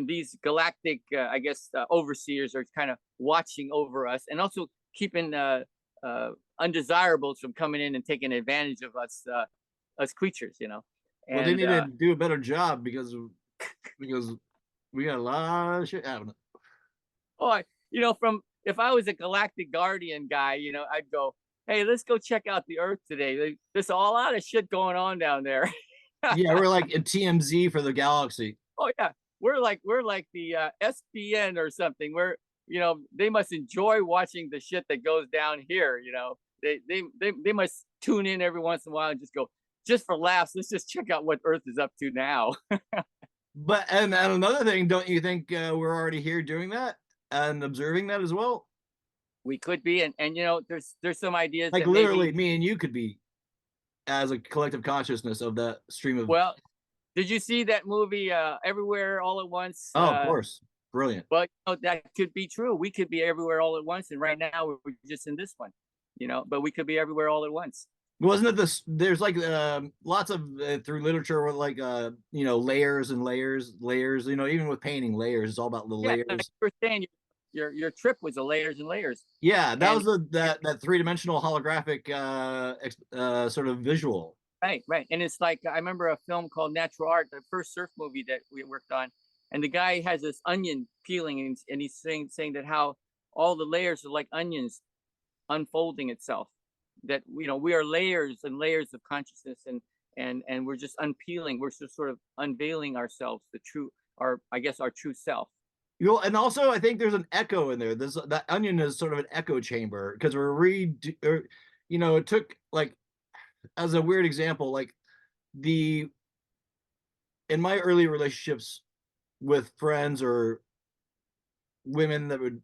Speaker 2: these galactic I guess overseers are kind of watching over us and also keeping undesirables from coming in and taking advantage of us creatures, And,
Speaker 1: well, they need to do a better job because we got a lot of shit happening.
Speaker 2: Oh, if I was a galactic guardian guy, I'd go, hey, let's go check out the Earth today. There's a lot of shit going on down there.
Speaker 1: Yeah, we're like a TMZ for the galaxy.
Speaker 2: Oh yeah, we're like the SPN or something. They must enjoy watching the shit that goes down here. They must tune in every once in a while and just go, just for laughs, let's just check out what Earth is up to now.
Speaker 1: But and another thing, don't you think we're already here doing that and observing that as well?
Speaker 2: We could be, and there's some ideas
Speaker 1: like that literally me and you could be as a collective consciousness of that stream of.
Speaker 2: Well, did you see that movie Everywhere All at Once?
Speaker 1: Oh, of course, brilliant.
Speaker 2: But that could be true. We could be everywhere all at once, and right now we're just in this one, but we could be everywhere all at once.
Speaker 1: Wasn't it this? There's like lots of through literature with like layers and layers. Even with painting, layers. It's all about the
Speaker 2: Yeah, like
Speaker 1: layers.
Speaker 2: you were saying, your trip was the layers and layers.
Speaker 1: Yeah, that
Speaker 2: And
Speaker 1: was that three-dimensional holographic sort of visual.
Speaker 2: right. And it's like I remember a film called Natural Art, the first surf movie that we worked on, and the guy has this onion peeling, and he's saying that how all the layers are like onions unfolding itself. That we are layers and layers of consciousness, and we're just unpeeling. We're just sort of unveiling ourselves, the true, I guess our true self.
Speaker 1: And also I think there's an echo in there. That onion is sort of an echo chamber because it took like as a weird example, like the in my early relationships with friends or women that would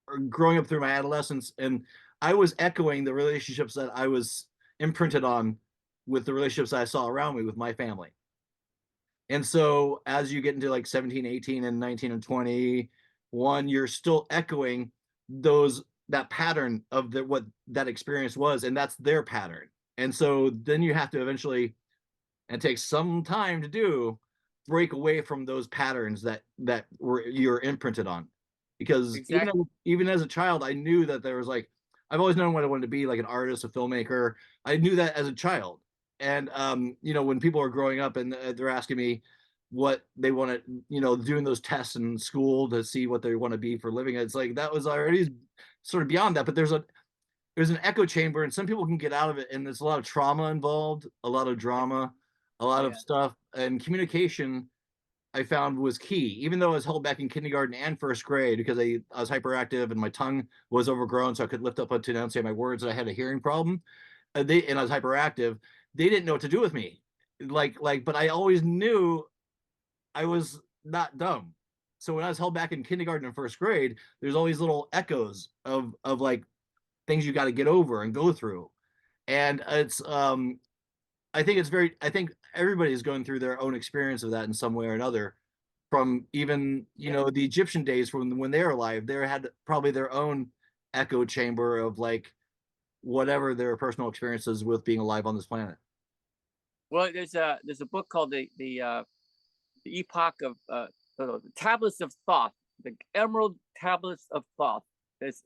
Speaker 1: or growing up through my adolescence, and I was echoing the relationships that I was imprinted on with the relationships I saw around me with my family. And so as you get into like 17, 18, and 19 and 21, you're still echoing that pattern of what that experience was, and that's their pattern. And so then you have to eventually, and it takes some time to do, break away from those patterns that you're imprinted on. Because
Speaker 2: Exactly.
Speaker 1: even as a child, I knew that there was like I've always known what I wanted to be, like an artist, a filmmaker. I knew that as a child. And when people are growing up and they're asking me what they want to, doing those tests in school to see what they want to be for a living, it's like that was already sort of beyond that. But there's an echo chamber, and some people can get out of it, and there's a lot of trauma involved, a lot of drama, a lot of
Speaker 2: Yeah.
Speaker 1: stuff, and communication I found was key. Even though I was held back in kindergarten and first grade because I was hyperactive and my tongue was overgrown, so I could lift up to enunciate my words, and I had a hearing problem. And I was hyperactive. They didn't know what to do with me, but I always knew I was not dumb. So when I was held back in kindergarten and first grade, there's always little echoes of like things you got to get over and go through. And I think everybody is going through their own experience of that in some way or another. From even,
Speaker 2: Yeah.
Speaker 1: the Egyptian days from when they were alive, they had probably their own echo chamber of like whatever their personal experiences with being alive on this planet.
Speaker 2: Well, there's a book called the Epoch of the Tablets of Thoth, the Emerald Tablets of Thoth. This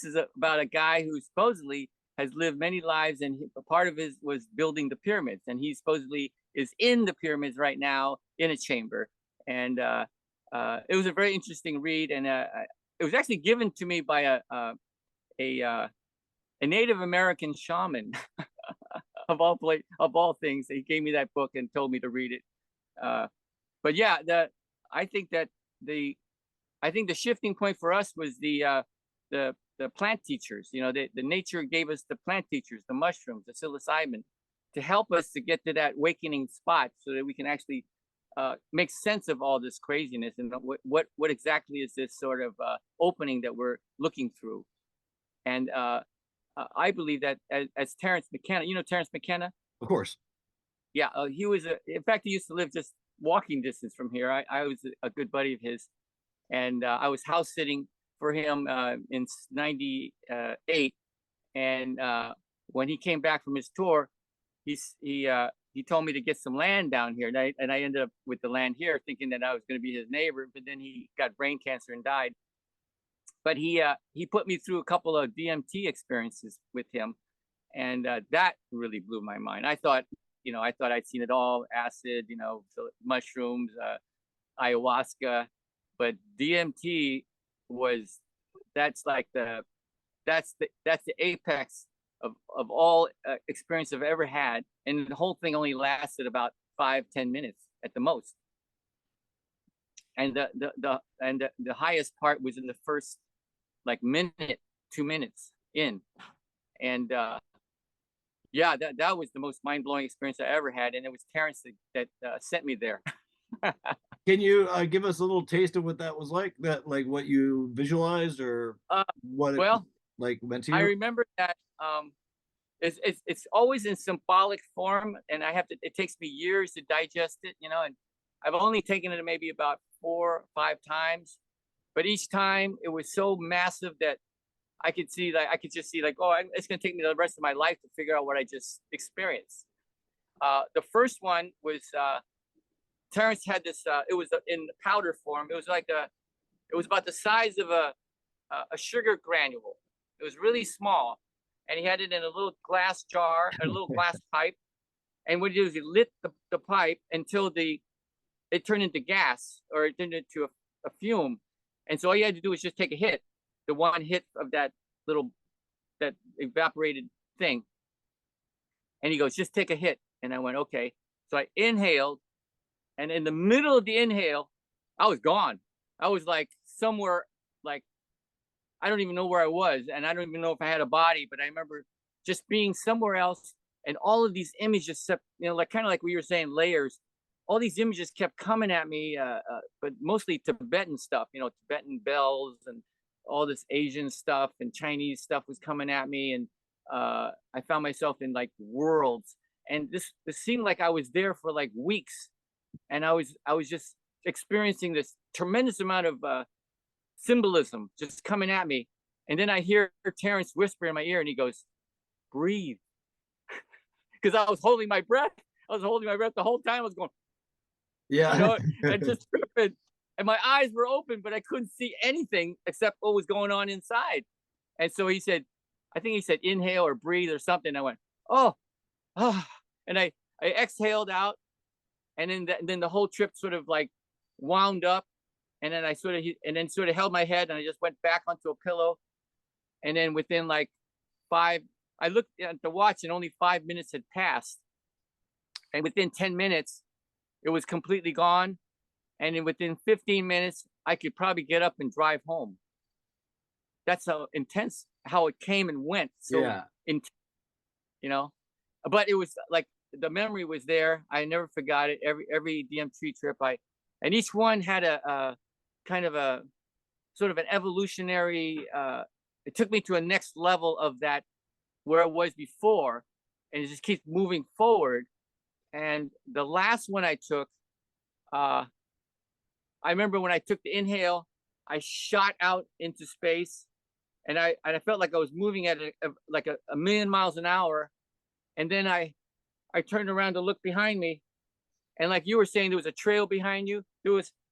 Speaker 2: is about a guy who supposedly has lived many lives, and part of his was building the pyramids, and he supposedly is in the pyramids right now in a chamber. And it was a very interesting read, and it was actually given to me by a Native American shaman of all things. He gave me that book and told me to read it. But yeah, I think that the I think the shifting point for us was the plant teachers. The nature gave us the plant teachers, the mushrooms, the psilocybin, to help us to get to that awakening spot, so that we can actually make sense of all this craziness, and what exactly is this sort of opening that we're looking through. And I believe that as Terence McKenna, Terence McKenna.
Speaker 1: Of course.
Speaker 2: Yeah, he was in fact, he used to live just walking distance from here. I was a good buddy of his, and I was house sitting for him in '98. And when he came back from his tour, he told me to get some land down here, and I ended up with the land here, thinking that I was going to be his neighbor. But then he got brain cancer and died. But he put me through a couple of DMT experiences with him, and that really blew my mind. I thought I'd seen it all: acid, mushrooms, ayahuasca, but DMT was that's the apex of all experience I've ever had, and the whole thing only lasted about 5-10 minutes at the most. And the highest part was in the first like minute, 2 minutes in, and yeah, that was the most mind-blowing experience I ever had, and it was Terence that sent me there.
Speaker 1: Can you give us a little taste of what that was like? That like what you visualized or what it
Speaker 2: Well,
Speaker 1: like meant to
Speaker 2: I
Speaker 1: you?
Speaker 2: remember that it's always in symbolic form, and it takes me years to digest it, and I've only taken it maybe about 4 or 5 times, but each time it was so massive that I could see like I could just see like, it's gonna take me the rest of my life to figure out what I just experienced. The first one was Terrence had this. It was in powder form. It was like it was about the size of a sugar granule. It was really small, and he had it in a little glass jar, a little glass pipe. And what he did was he lit the pipe until it turned into gas, or it turned into a fume. And so all you had to do was just take a hit, the one hit of that evaporated thing. And he goes, just take a hit. And I went, okay. So I inhaled, and in the middle of the inhale, I was gone. I was like somewhere, like, I don't even know where I was. And I don't even know if I had a body, but I remember just being somewhere else. And all of these images, like kind of like we were saying, layers, all these images kept coming at me, but mostly Tibetan stuff, Tibetan bells and all this Asian stuff and Chinese stuff was coming at me. And I found myself in like worlds. And this seemed like I was there for like weeks. And I was just experiencing this tremendous amount of symbolism just coming at me. And then I hear Terrence whisper in my ear, and he goes, breathe. Because I was holding my breath. I was holding my breath the whole time. I was going,
Speaker 3: yeah,
Speaker 2: and just tripping. And my eyes were open, but I couldn't see anything except what was going on inside. And so he said, I think he said inhale or breathe or something. I went, oh, and I exhaled out, and then the whole trip sort of like wound up, and then I sort of held my head, and I just went back onto a pillow, and then within like I looked at the watch, and only 5 minutes had passed, and within 10 minutes, it was completely gone, and then within 15 minutes, I could probably get up and drive home. That's how intense how it came and went. So
Speaker 3: yeah.
Speaker 2: But it was like the memory was there. I never forgot it. Every DMT trip, and each one had a kind of a sort of an evolutionary. It took me to a next level of that where I was before, and it just keeps moving forward. And the last one I took, I remember when I took the inhale, I shot out into space, and I felt like I was moving at like a million miles an hour. And then I turned around to look behind me, and like you were saying, there was a trail behind you.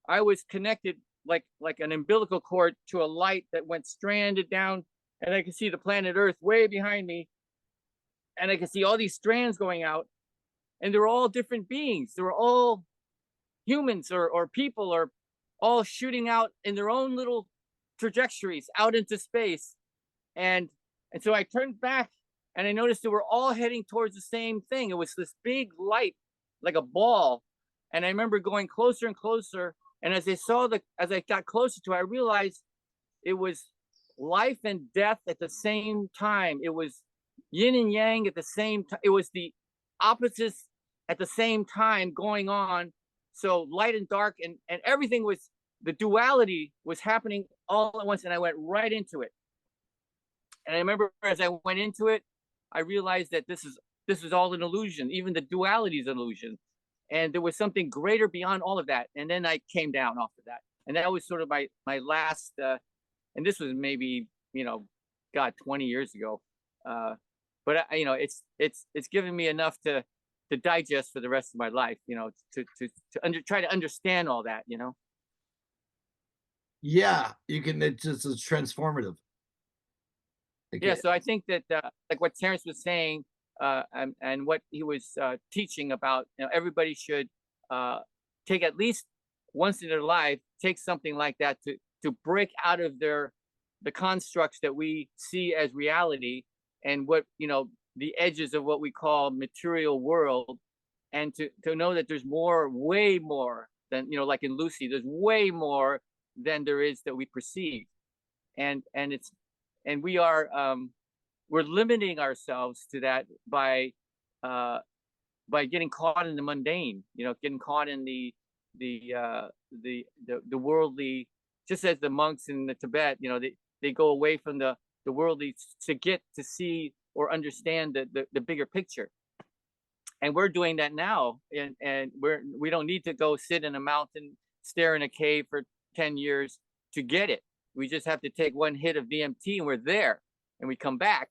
Speaker 2: I was connected like an umbilical cord to a light that went stranded down, and I could see the planet Earth way behind me, and I could see all these strands going out, and they were all different beings. They were all humans or people, or all shooting out in their own little trajectories out into space. And so I turned back, and I noticed they were all heading towards the same thing. It was this big light, like a ball. And I remember going closer and closer. And as I got closer to it, I realized it was life and death at the same time. It was yin and yang at the same time. It was the opposites at the same time going on. So light and dark, and everything was, the duality was happening all at once. And I went right into it. And I remember as I went into it, I realized that this is all an illusion. Even the duality is an illusion. And there was something greater beyond all of that. And then I came down off of that. And that was sort of my last, and this was maybe, 20 years ago. But it's given me enough to digest for the rest of my life, to try to understand all that,
Speaker 3: Yeah, it's transformative.
Speaker 2: Yeah, so I think that like what Terrence was saying, and what he was teaching about, everybody should take at least once in their life, take something like that to break out of the constructs that we see as reality, and what the edges of what we call material world, and to know that there's way more than, like in Lucy, there's way more than there is that we perceive, and we are we're limiting ourselves to that by getting caught in the mundane, getting caught in the worldly, just as the monks in the Tibet, they go away from the worldly to get to see or understand the bigger picture. And we're doing that now, and we don't need to go sit in a mountain, stare in a cave for 10 years to get it. We just have to take one hit of DMT and we're there, and we come back.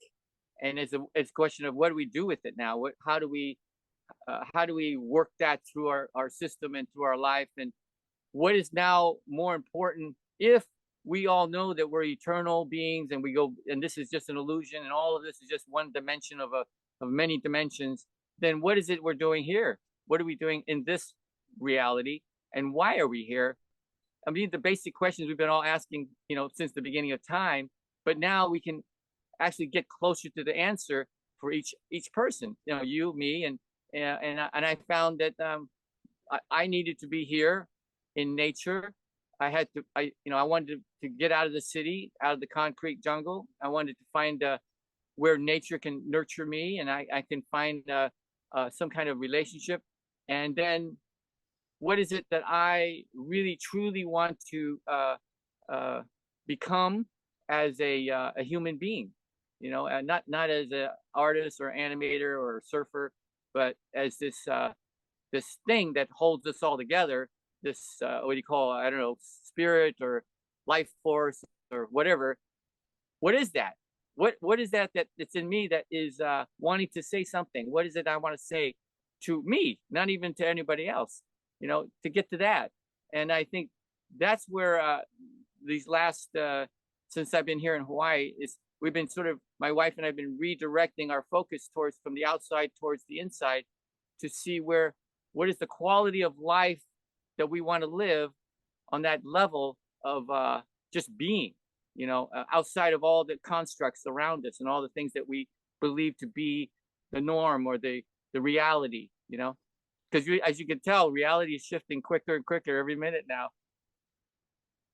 Speaker 2: And it's a question of what do we do with it now? How do we work that through our system and through our life? And what is now more important, if we all know that we're eternal beings and we go, and this is just an illusion, and all of this is just one dimension of many dimensions, then what is it we're doing here? What are we doing in this reality? And why are we here? I mean, the basic questions we've been all asking, since the beginning of time, but now we can actually get closer to the answer for each person, you, me, and I found that I needed to be here in nature. I wanted to get out of the city, out of the concrete jungle. I wanted to find where nature can nurture me, and I can find some kind of relationship. And then what is it that I really truly want to become as a human being? Not as an artist or animator or surfer, but as this thing that holds us all together. This what do you call, I don't know, spirit or life force or whatever. What is that? What is that that's in me that is wanting to say something? What is it I want to say to me, not even to anybody else? To get to that. And I think that's where these last since I've been here in Hawaii, we've been my wife and I've been redirecting our focus from the outside towards the inside, to see what is the quality of life that we want to live on that level of just being, outside of all the constructs around us and all the things that we believe to be the norm or the reality, because as you can tell, reality is shifting quicker and quicker every minute now.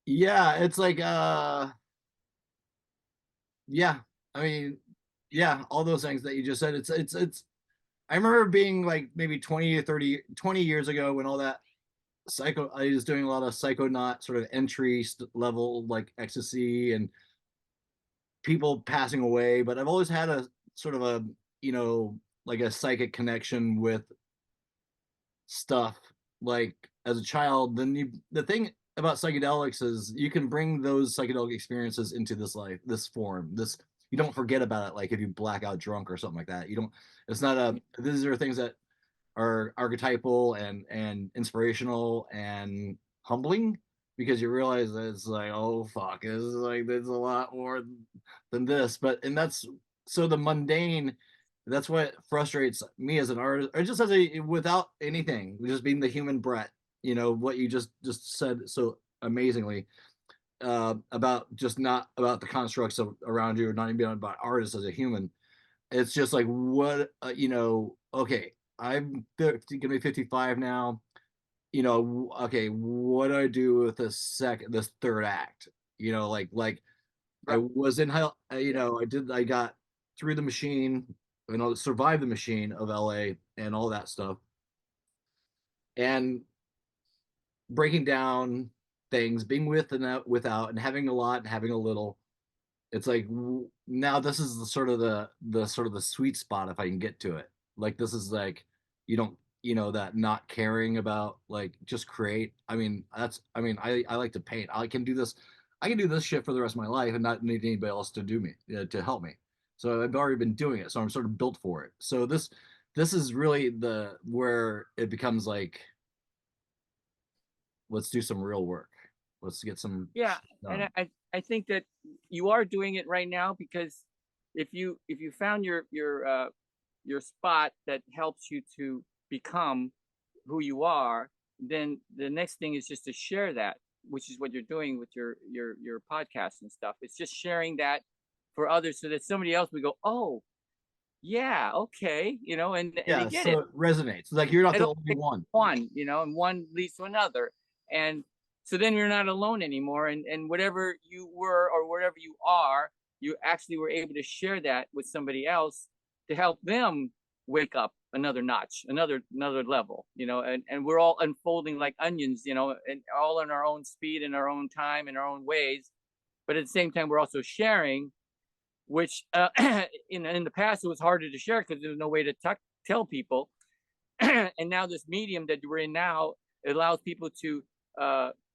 Speaker 3: Yeah, it's like yeah, I mean, yeah, all those things that you just said. It's I remember being like maybe 20 years ago when all that I was doing a lot of psychonaut sort of entry level, like ecstasy and people passing away, but I've always had a sort of a, like a psychic connection with stuff. Like as a child, the thing about psychedelics is you can bring those psychedelic experiences into this life, this form, you don't forget about it. Like if you black out drunk or something like that, it's not these are things that are archetypal and inspirational and humbling, because you realize that it's like, oh fuck, there's a lot more than this. And that's so the mundane. That's what frustrates me as an artist, or just without anything, just being the human brat. What you just said so amazingly about just not about the constructs around you, or not even about artists as a human. It's just like what okay, I'm gonna be 55 now. Okay, what do I do with this third act? Like I was in hell. I got through the machine, and I survived the machine of LA and all that stuff, and breaking down things, being with and without, and having a lot and having a little. It's like now this is the sort of the sweet spot, if I can get to it. Like this is like you don't that not caring about, like, just create. I mean I like to paint. I can do this shit for the rest of my life and not need anybody else to do me to help me. So I've already been doing it, so I'm sort of built for it. So this is really where it becomes like, let's do some real work. Let's get some.
Speaker 2: And I think that you are doing it right now, because if you found your spot that helps you to become who you are, then the next thing is just to share that, which is what you're doing with your podcast and stuff. It's just sharing that for others, so that somebody else would go, oh yeah, okay, and they get
Speaker 3: so it resonates. Like you're not the only one.
Speaker 2: And one leads to another, and so then you're not alone anymore. And whatever you were or whatever you are, you actually were able to share that with somebody else to help them wake up another notch, another level, and we're all unfolding like onions, and all in our own speed, in our own time, in our own ways. But at the same time, we're also sharing, which in the past it was harder to share because there was no way to tell people. And now this medium that we're in now, it allows people to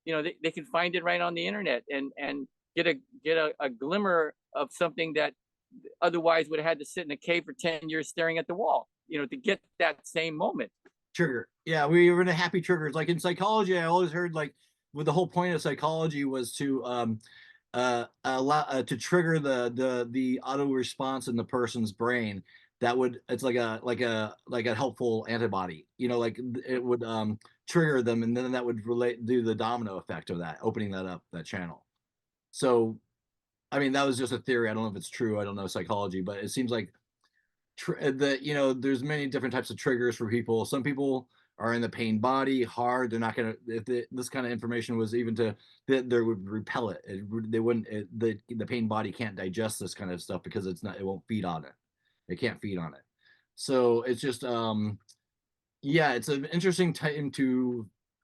Speaker 2: they can find it right on the internet, and get a glimmer of something that otherwise would have had to sit in a cave for 10 years staring at the wall, to get that same moment.
Speaker 3: Trigger. Yeah, we were in a happy triggers. Like in psychology, I always heard like with the whole point of psychology was to allow to trigger the auto response in the person's brain that would it's like a helpful antibody, like it would trigger them, and then that would do the domino effect of that, opening that channel. So I mean, that was just a theory. I don't know if it's true. I don't know psychology, but it seems like there's many different types of triggers for people. Some people are in the pain body hard. They're not gonna, if this kind of information was even they would repel it. They wouldn't. The pain body can't digest this kind of stuff because it won't feed on it. It can't feed on it. So it's just yeah, it's an interesting time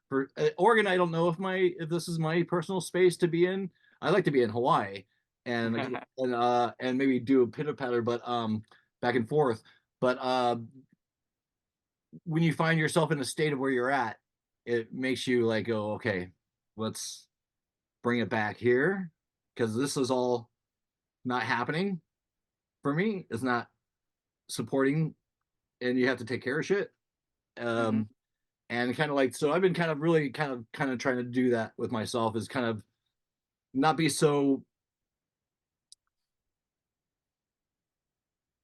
Speaker 3: for Oregon. I don't know if this is my personal space to be in. I like to be in Hawaii and maybe do a pitter patter, but back and forth. But when you find yourself in a state of where you're at, it makes you like go, okay, let's bring it back here, because this is all not happening for me. It's not supporting, and you have to take care of shit. And kind of like, so I've been kind of really kind of trying to do that with myself, is kind of not be so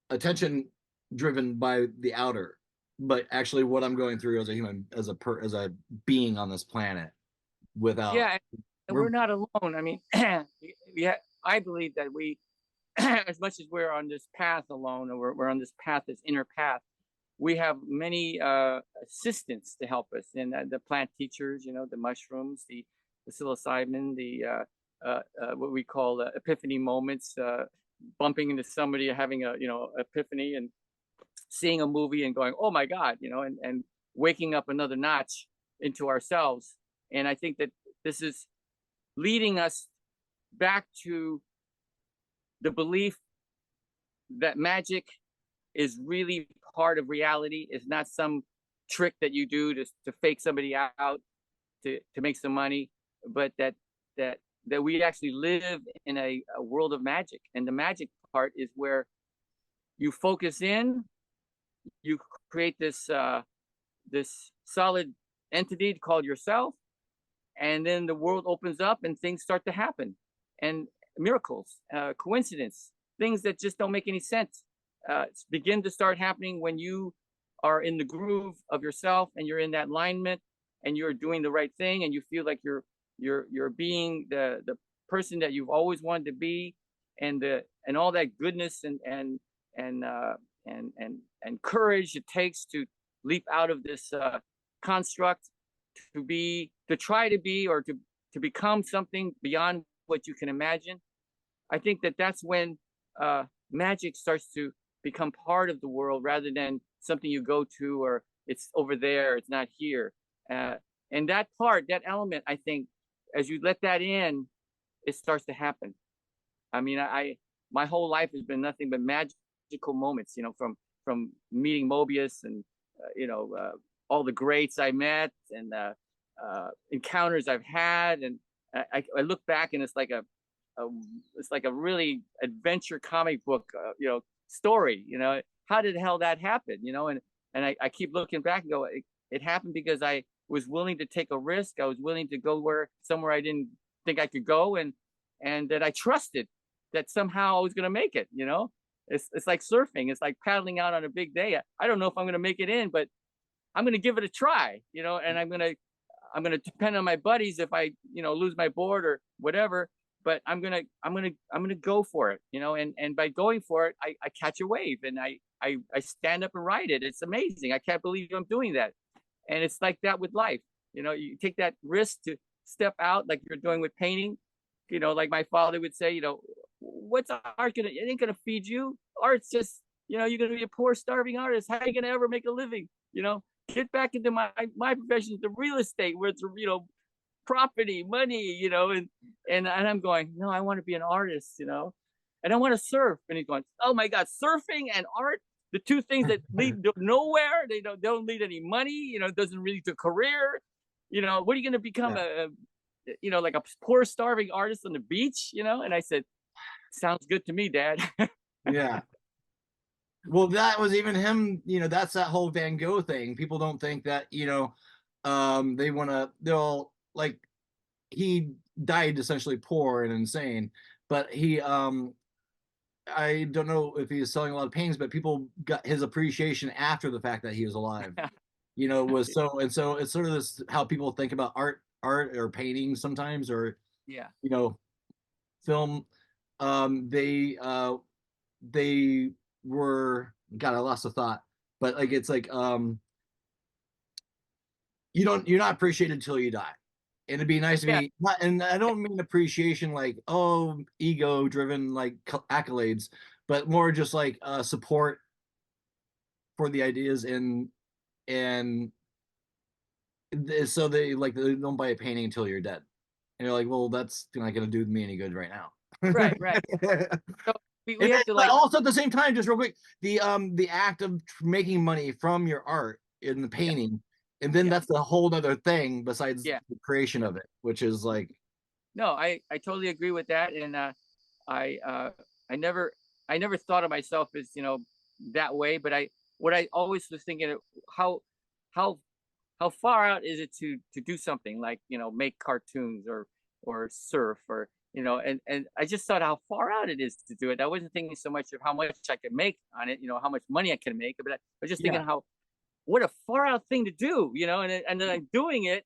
Speaker 3: attention driven by the outer, but actually what I'm going through as a human, as a being on this planet. Without,
Speaker 2: yeah, and we're not alone. I mean, I believe that we, as much as we're on this path alone, or we're on this path, this inner path, we have many assistants to help us, and the plant teachers, the mushrooms, the psilocybin, the what we call epiphany moments, bumping into somebody, having a epiphany, and seeing a movie and going, oh my God, and waking up another notch into ourselves. And I think that this is leading us back to the belief that magic is really part of reality. It's not some trick that you do to fake somebody out to make some money, but that we actually live in a world of magic. And the magic part is where you focus in, you create this this solid entity called yourself, and then the world opens up and things start to happen, and miracles, coincidence, things that just don't make any sense begin to start happening when you are in the groove of yourself, and you're in that alignment, and you're doing the right thing, and you feel like you're being the person that you've always wanted to be, and all that goodness and courage it takes to leap out of this construct to try to be, or to become something beyond what you can imagine. I think that that's when magic starts to become part of the world, rather than something you go to, or it's over there, it's not here. And that element, I think, as you let that in, it starts to happen. I mean, my whole life has been nothing but magical moments, from meeting Mobius, and all the greats I met, and encounters I've had, and I look back, and it's like a really adventure comic book, story. How did the hell that happen? And I keep looking back and go, it happened because I was willing to take a risk. I was willing to go somewhere I didn't think I could go, and that I trusted that somehow I was going to make it. It's like surfing. It's like paddling out on a big day. I don't know if I'm going to make it in, but I'm going to give it a try. And I'm going to depend on my buddies if I lose my board or whatever. But I'm gonna go for it. And by going for it, I catch a wave, and I stand up and ride it. It's amazing. I can't believe I'm doing that. And it's like that with life. You take that risk to step out, like you're doing with painting. Like my father would say, what's art gonna? It ain't gonna feed you. Art's just, you're gonna be a poor, starving artist. How are you gonna ever make a living? Get back into my profession, the real estate, where it's property, money, and I'm going, no, I want to be an artist, and I want to surf. And he's going, oh my God, surfing and art, the two things that lead to nowhere. They don't lead any money, it doesn't lead to a career. What are you going to become, you know, like a poor starving artist on the beach, you know? And I said, sounds good to me, Dad.
Speaker 3: Yeah. Well, that was even him, you know, that's that whole Van Gogh thing. People don't think that, you know, they'll like, he died essentially poor and insane, but I don't know if he was selling a lot of paintings, but people got his appreciation after the fact that he was alive. You know, was so, and so it's sort of this how people think about art or painting sometimes, or
Speaker 2: Yeah.
Speaker 3: you know, film. They were, God, I lost a thought, but like it's like you're not appreciated until you die. And it'd be nice to
Speaker 2: Yeah.
Speaker 3: be not, and I don't mean appreciation like, oh, ego driven like accolades, but more just like support for the ideas, and so they don't buy a painting until you're dead. And you're like, well, that's not gonna do me any good right now.
Speaker 2: Right, right. So we
Speaker 3: And then,
Speaker 2: have to
Speaker 3: but
Speaker 2: like,
Speaker 3: also at the same time, just real quick, the act of making money from your art in the
Speaker 2: yeah,
Speaker 3: painting, and then
Speaker 2: yeah,
Speaker 3: that's a whole other thing besides
Speaker 2: yeah.
Speaker 3: the creation of it, which is like,
Speaker 2: No, I totally agree with that. And I uh I never I never thought of myself as, you know, that way, but what I always was thinking of how how how far out is it to do something like, you know, make cartoons or surf, or you know, and I just thought how far out it is to do it. I wasn't thinking so much of how much I could make on it, you know, how much money I can make, but I was just
Speaker 3: yeah,
Speaker 2: thinking how what a far out thing to do, you know. And then I'm doing it,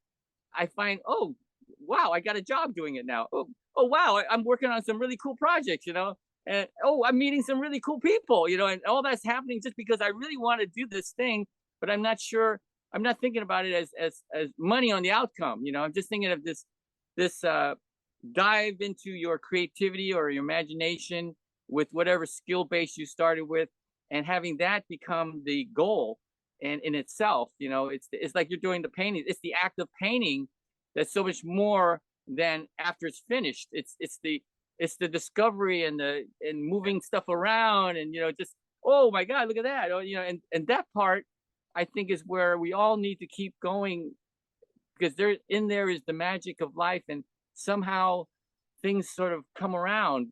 Speaker 2: I find, oh wow, I got a job doing it now. Oh wow, I'm working on some really cool projects, you know. And oh, I'm meeting some really cool people, you know, and all that's happening just because I really want to do this thing, but I'm not sure. I'm not thinking about it as money on the outcome, you know. I'm just thinking of this dive into your creativity or your imagination with whatever skill base you started with, and having that become the goal. And in itself, you know, it's like you're doing the painting. It's the act of painting that's so much more than after it's finished. It's the discovery and the and moving stuff around, and you know, just oh my God, look at that. Oh, you know, and that part I think is where we all need to keep going, because there is the magic of life, and somehow things sort of come around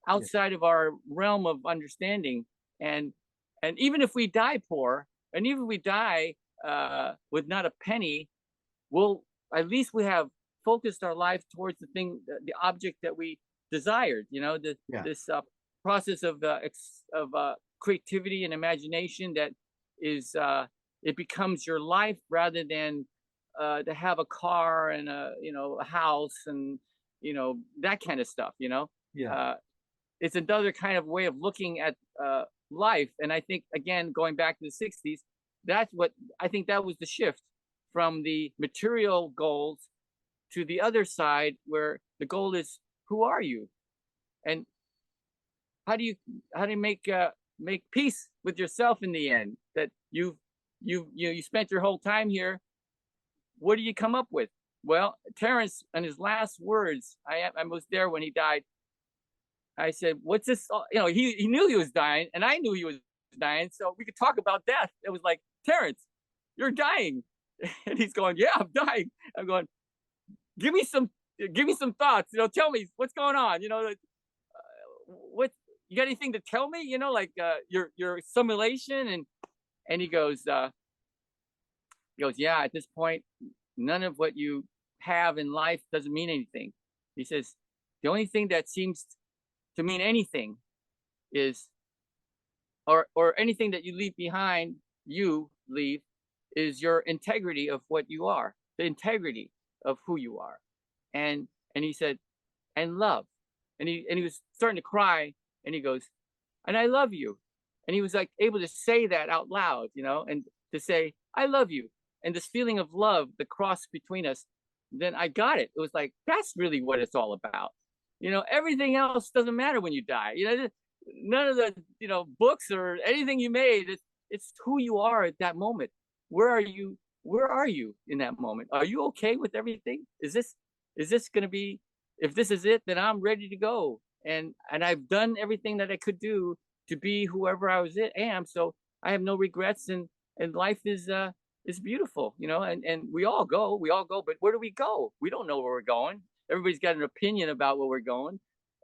Speaker 3: yeah,
Speaker 2: outside of our realm of understanding. and and even if we die poor, and even if we die with not a penny, we'll at least we have focused our life towards the thing, the object that we desired, you know,
Speaker 3: yeah,
Speaker 2: this process of creativity and imagination that is it becomes your life, rather than to have a car and a, you know, a house and, you know, that kind of stuff, you know.
Speaker 3: yeah,
Speaker 2: uh, it's another kind of way of looking at life. And I think, again, going back to the 60s, that's what I think that was the shift from the material goals to the other side, where the goal is, who are you? And how do you make peace with yourself in the end, that you spent your whole time here. What do you come up with? Well, Terrence, in his last words, I was there when he died. I said, "What's this?" You know, he knew he was dying, and I knew he was dying, so we could talk about death. It was like, Terrence, you're dying, and he's going, "Yeah, I'm dying." I'm going, "Give me some thoughts. You know, tell me what's going on. You know, what you got anything to tell me? You know, like your simulation." And he goes, "Yeah, at this point, none of what you have in life doesn't mean anything." He says, "The only thing that seems to mean anything is, or anything that you leave behind, is your integrity of what you are, the integrity of who you are." And he said, "And love." And he was starting to cry, and he goes, "And I love you." And he was like able to say that out loud, you know, and to say, "I love you." And this feeling of love, the cross between us, then I got it. It was like, that's really what it's all about. You know, everything else doesn't matter when you die. You know, none of the, you know, books or anything you made. It's who you are at that moment. Where are you? Where are you in that moment? Are you okay with everything? Is this going to be? If this is it, then I'm ready to go. And I've done everything that I could do to be whoever I am. So I have no regrets, and life is it's beautiful, you know, and we all go, but where do we go? We don't know where we're going. Everybody's got an opinion about where we're going.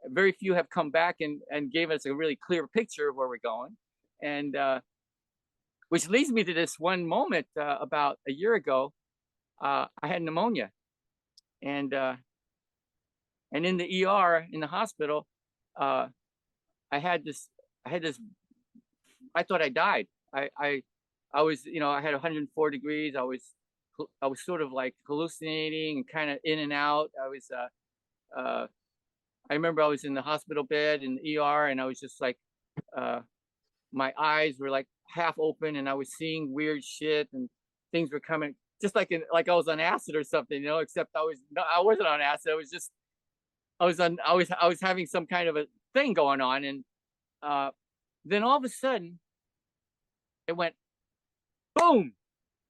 Speaker 2: Very few have come back and gave us a really clear picture of where we're going. And which leads me to this one moment about a year ago. I had pneumonia, and in the ER in the hospital, I had this. I thought I died. I was, you know, I had 104 degrees. I was sort of like hallucinating and kind of in and out. I remember I was in the hospital bed in the ER, and I was just like, my eyes were like half open, and I was seeing weird shit, and things were coming, just like like I was on acid or something, you know. Except I wasn't on acid. I was having some kind of a thing going on, and then all of a sudden, it went boom,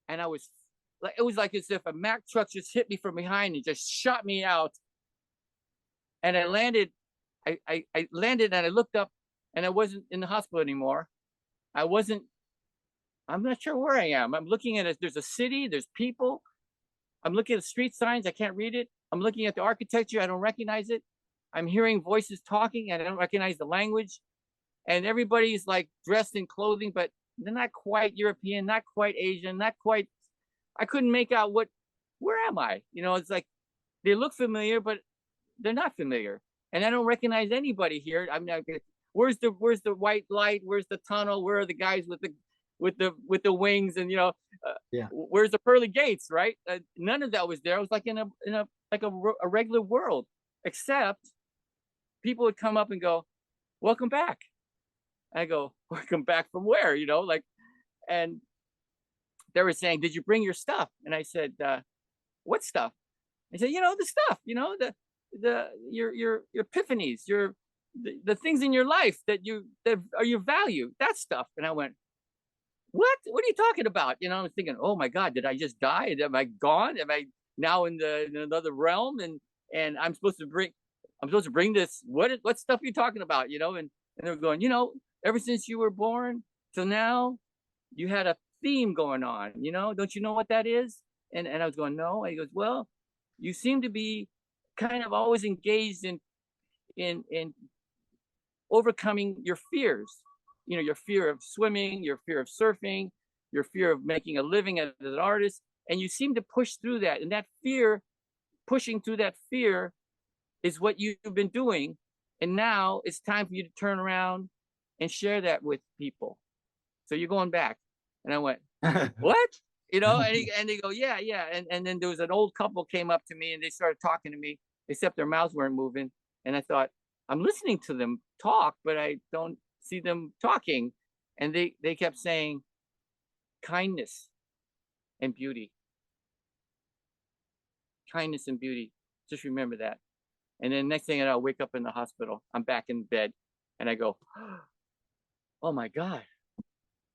Speaker 2: and it was like as if a Mack truck just hit me from behind and just shot me out. And I landed, I landed, and I looked up, and I wasn't in the hospital anymore. I'm not sure where I am. I'm looking at it. There's a city, there's people. I'm looking at the street signs. I can't read it. I'm looking at the architecture. I don't recognize it. I'm hearing voices talking, and I don't recognize the language. And everybody's like dressed in clothing, but they're not quite European, not quite Asian, not quite. I couldn't make out where am I? You know, it's like they look familiar, but they're not familiar, and I don't recognize anybody here. I'm not. Where's the white light? Where's the tunnel? Where are the guys with the wings? And you know,
Speaker 3: Yeah.
Speaker 2: where's the pearly gates? Right? None of that was there. I was like in a regular world, except people would come up and go, "Welcome back." I go, "Welcome back from where?" You know, like, and they were saying, "Did you bring your stuff?" And I said, "What stuff?" I said, "You know, the stuff. You know, your epiphanies, the things in your life that are your value, that stuff." And I went, what are you talking about? You know, I was thinking, oh my God, did I just die? Am I gone? Am I now in another realm? And I'm supposed to bring this. What stuff are you talking about? You know, and they're going, you know, ever since you were born till now, you had a theme going on, you know, don't you know what that is? And I was going, no. And he goes, well, you seem to be kind of always engaged in overcoming your fears, you know, your fear of swimming, your fear of surfing, your fear of making a living as an artist. And you seem to push through that. And that fear, pushing through that fear is what you've been doing. And now it's time for you to turn around and share that with people. So you're going back. And I went, what? You know, and they go, yeah. And then there was an old couple came up to me and they started talking to me, except their mouths weren't moving. And I thought, I'm listening to them talk, but I don't see them talking. And they kept saying kindness and beauty. Kindness and beauty. Just remember that. And then next thing I know, I wake up in the hospital. I'm back in bed and I go, oh my God,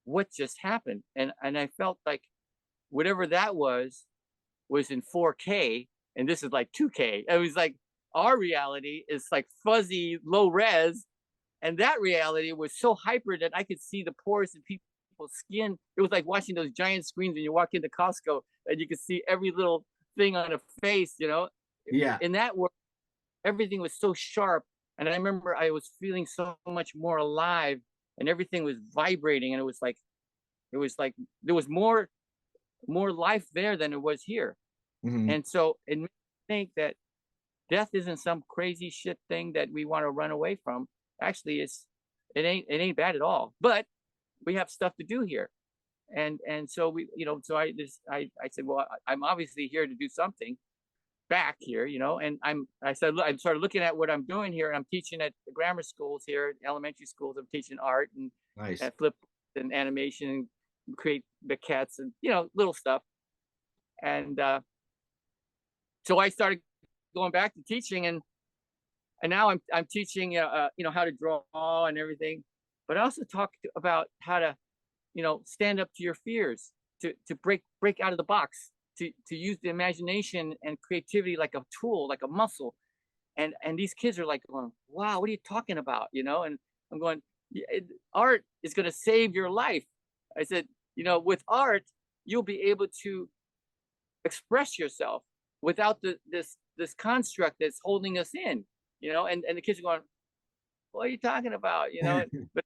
Speaker 2: what just happened? And I felt like whatever that was in 4K and this is like 2K. It was like our reality is like fuzzy, low res. And that reality was so hyper that I could see the pores in people's skin. It was like watching those giant screens when you walk into Costco and you could see every little thing on a face, you know?
Speaker 3: Yeah.
Speaker 2: In that world, everything was so sharp. And I remember I was feeling so much more alive and everything was vibrating. And it was like there was more life there than it was here.
Speaker 3: Mm-hmm.
Speaker 2: And so it made me think that death isn't some crazy shit thing that we want to run away from. Actually, it ain't bad at all. But we have stuff to do here. And so we, you know, so I said, well, I'm obviously here to do something back here, you know, and I started looking at what I'm doing here. And I'm teaching at the grammar schools here, elementary schools. I'm teaching art and
Speaker 3: Nice.
Speaker 2: flip and animation and create maquettes and, you know, little stuff. And so I started going back to teaching and now I'm teaching, you know, how to draw and everything, but I also talk about how to, you know, stand up to your fears, to break out of the box, to use the imagination and creativity like a tool, like a muscle. And these kids are like going, wow, what are you talking about? You know, and I'm going, art is going to save your life. I said, you know, with art, you'll be able to express yourself without this construct that's holding us in, and the kids are going, what are you talking about? But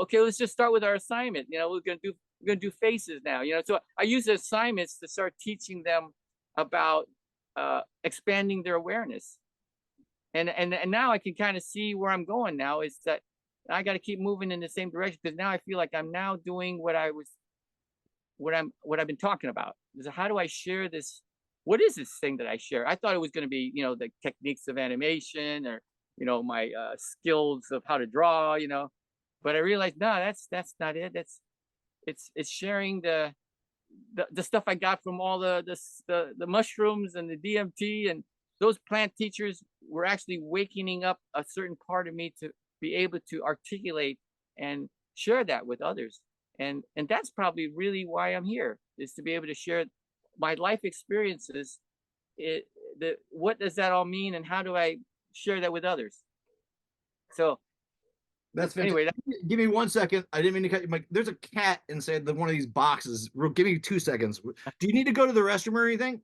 Speaker 2: okay, let's just start with our assignment. We're gonna do faces now. So I use the assignments to start teaching them about expanding their awareness. And now I can kind of see where I'm going now, is that I got to keep moving in the same direction, because now I feel like I'm now doing what I've been talking about. Is how do I share this? What is this thing that I share? I thought it was going to be, the techniques of animation, or, my skills of how to draw, but I realized, no, that's not it. It's sharing the stuff I got from all the mushrooms and the DMT, and those plant teachers were actually waking up a certain part of me to be able to articulate and share that with others. And that's probably really why I'm here, is to be able to share my life experiences. What does that all mean, and how do I share that with others? So
Speaker 3: that's fantastic. Anyway, give me 1 second. I didn't mean to cut you. There's a cat inside one of these boxes. Give me 2 seconds. Do you need to go to the restroom or anything?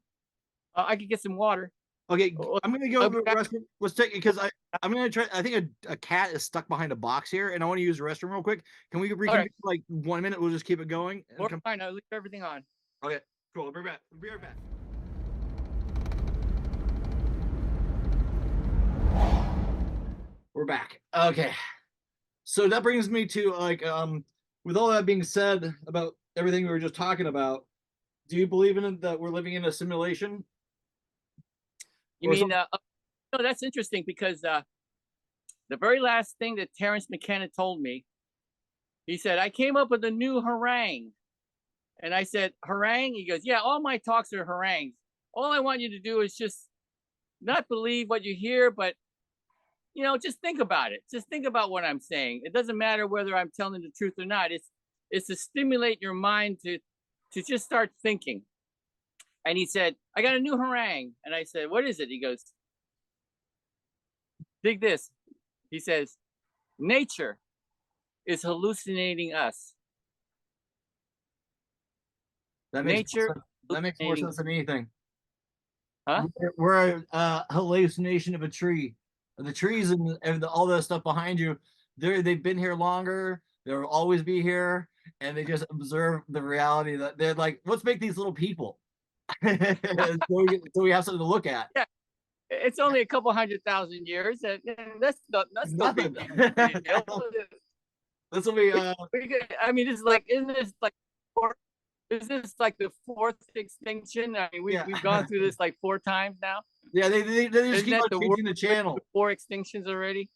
Speaker 2: I could get some water.
Speaker 3: Okay, I'm gonna go to the restroom. Let's take it, because I'm gonna try. I think a cat is stuck behind a box here, and I want to use the restroom real quick. Can we reconvene for like 1 minute? We'll just keep it going.
Speaker 2: We're fine. I'll leave everything on.
Speaker 3: Okay, cool. We'll be right back. We'll be right back. We're back. Okay. So that brings me to with all that being said about everything we were just talking about, do you believe in it, that we're living in a simulation?
Speaker 2: You mean, that's interesting, because the very last thing that Terence McKenna told me, he said, I came up with a new harangue. And I said, harangue? He goes, yeah, all my talks are harangues. All I want you to do is just not believe what you hear, but, just think about it. Just think about what I'm saying. It doesn't matter whether I'm telling the truth or not. It's to stimulate your mind to just start thinking. And he said, I got a new harangue. And I said, what is it? He goes, dig this. He says, nature is hallucinating us.
Speaker 3: That makes more sense than anything. Huh? We're a hallucination of a tree. The trees and all that stuff behind you, they've been here longer. They'll always be here, and they just observe the reality that they're like, let's make these little people. so we have something to look at.
Speaker 2: Yeah, it's only a couple 100,000 years. That's nothing.
Speaker 3: This will be.
Speaker 2: I mean, this is like, isn't this like? Is this like the fourth extinction? I mean, we've gone through this like 4 times now.
Speaker 3: Yeah, they just keep on changing the channel.
Speaker 2: 4 extinctions already.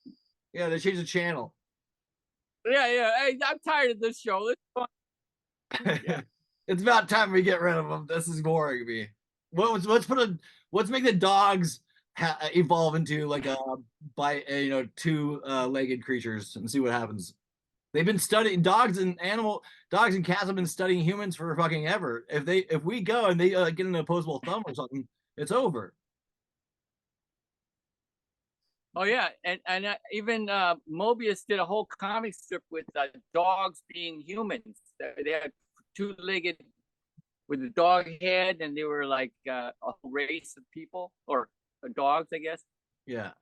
Speaker 3: Yeah, they changed the channel.
Speaker 2: Yeah. Hey, I'm tired of this show.
Speaker 3: Yeah. It's about time we get rid of them. This is boring me. Let's make the dogs evolve into like two-legged creatures and see what happens. They've been studying dogs and cats have been studying humans for fucking ever. If we go and they get an opposable thumb or something, it's over.
Speaker 2: Oh yeah, and even Mobius did a whole comic strip with dogs being humans. They had 2-legged with a dog head, and they were like a race of people or dogs, I guess.
Speaker 3: Yeah.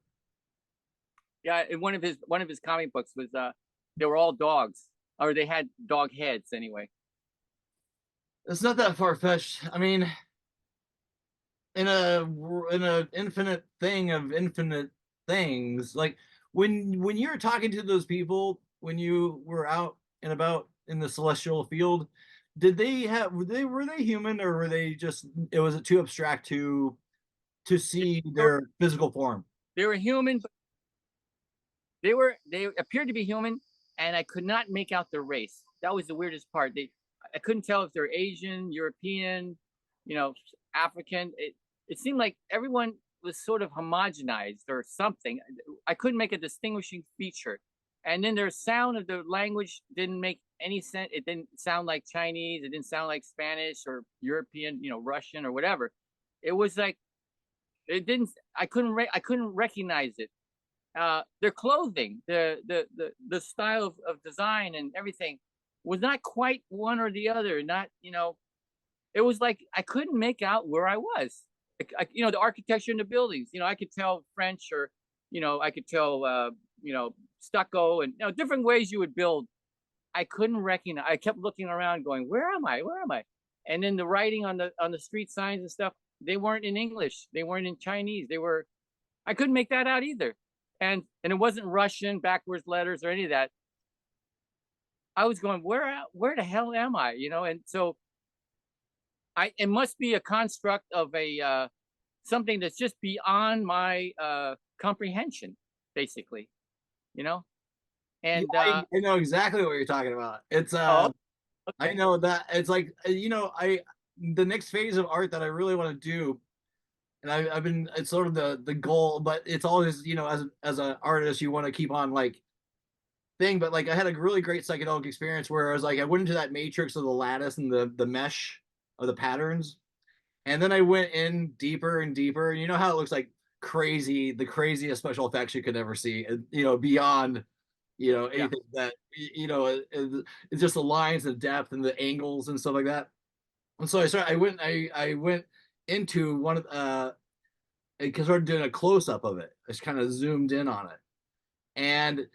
Speaker 2: Yeah, in one of his comic books was they were all dogs, or they had dog heads anyway.
Speaker 3: It's not that far-fetched. I mean, in a infinite thing of infinite things, like when you're talking to those people, when you were out and about in the celestial field, were they human, or were they just, was it too abstract to see their physical form?
Speaker 2: They were human, but they appeared to be human, and I could not make out their race. That was the weirdest part. I couldn't tell if they're Asian, European, African. It seemed like everyone was sort of homogenized or something. I couldn't make a distinguishing feature. And then their sound of the language didn't make any sense. It didn't sound like Chinese. It didn't sound like Spanish or European, Russian or whatever. It was like, I couldn't recognize it. Their clothing, the style of design and everything was not quite one or the other. Not, it was like I couldn't make out where I was. You know, the architecture in the buildings. You know, I could tell French, or I could tell stucco, and different ways you would build. I couldn't recognize. I kept looking around, going, "Where am I? Where am I?" And then the writing on the street signs and stuff, they weren't in English. They weren't in Chinese. They were. I couldn't make that out either. And it wasn't Russian backwards letters or any of that. I was going, where the hell am I? And so it must be a construct of a something that's just beyond my comprehension, basically. And
Speaker 3: I know exactly what you're talking about. It's
Speaker 2: okay.
Speaker 3: I know that it's like the next phase of art that I really want to do, and I've been, it's sort of the goal, but it's always, as an artist you want to keep on like thing, but like I had a really great psychedelic experience where I was like, I went into that matrix of the lattice and the mesh of the patterns, and then I went in deeper and deeper, and you know how it looks like crazy, the craziest special effects you could ever see, beyond anything that it's just the lines and depth and the angles and stuff like that. And so I went into one of because I started doing a close-up of it. I just kind of zoomed in on it, and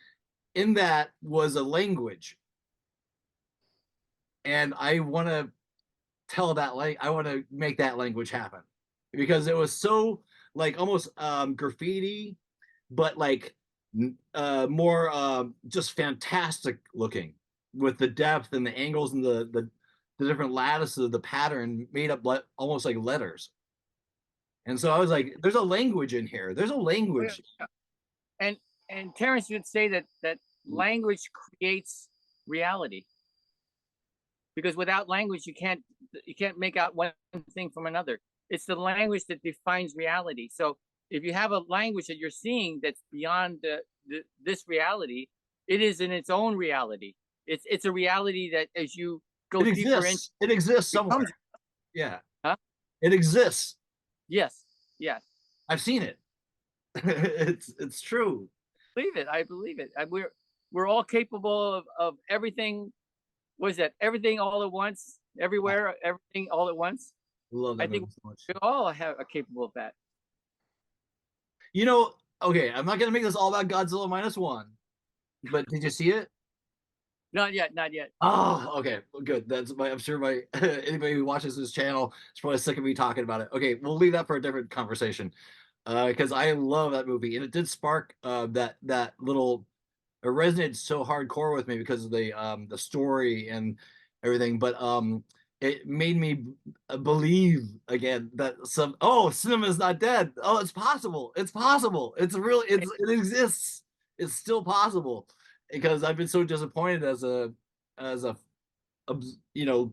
Speaker 3: in that was a language, and I want to tell that, like, I want to make that language happen, because it was so like almost graffiti, but like more just fantastic looking, with the depth and the angles and the different lattices of the pattern made up almost like letters. And so I was like, there's a language in here. There's a language.
Speaker 2: And Terrence would say that language creates reality, because without language you can't make out one thing from another. It's the language that defines reality. So if you have a language that you're seeing that's beyond this reality, it is in its own reality. It's a reality that as you go deeper in,
Speaker 3: it exists somewhere. Yeah.
Speaker 2: Huh?
Speaker 3: It exists.
Speaker 2: Yes.
Speaker 3: I've seen it. It's true.
Speaker 2: I believe it. We're all capable of everything. What is that? Everything all at once, everywhere, everything all at once.
Speaker 3: Love that.
Speaker 2: I think
Speaker 3: so much.
Speaker 2: we all are capable of that.
Speaker 3: Okay, I'm not gonna make this all about Godzilla -1, but did you see it?
Speaker 2: Not yet.
Speaker 3: Oh, okay, good. I'm sure anybody who watches this channel is probably sick of me talking about it. Okay, we'll leave that for a different conversation, because I love that movie, and it did spark that little. It resonated so hardcore with me because of the story and everything, but it made me believe again that cinema is not dead. Oh, it's possible. It's it exists. It's still possible, because I've been so disappointed as a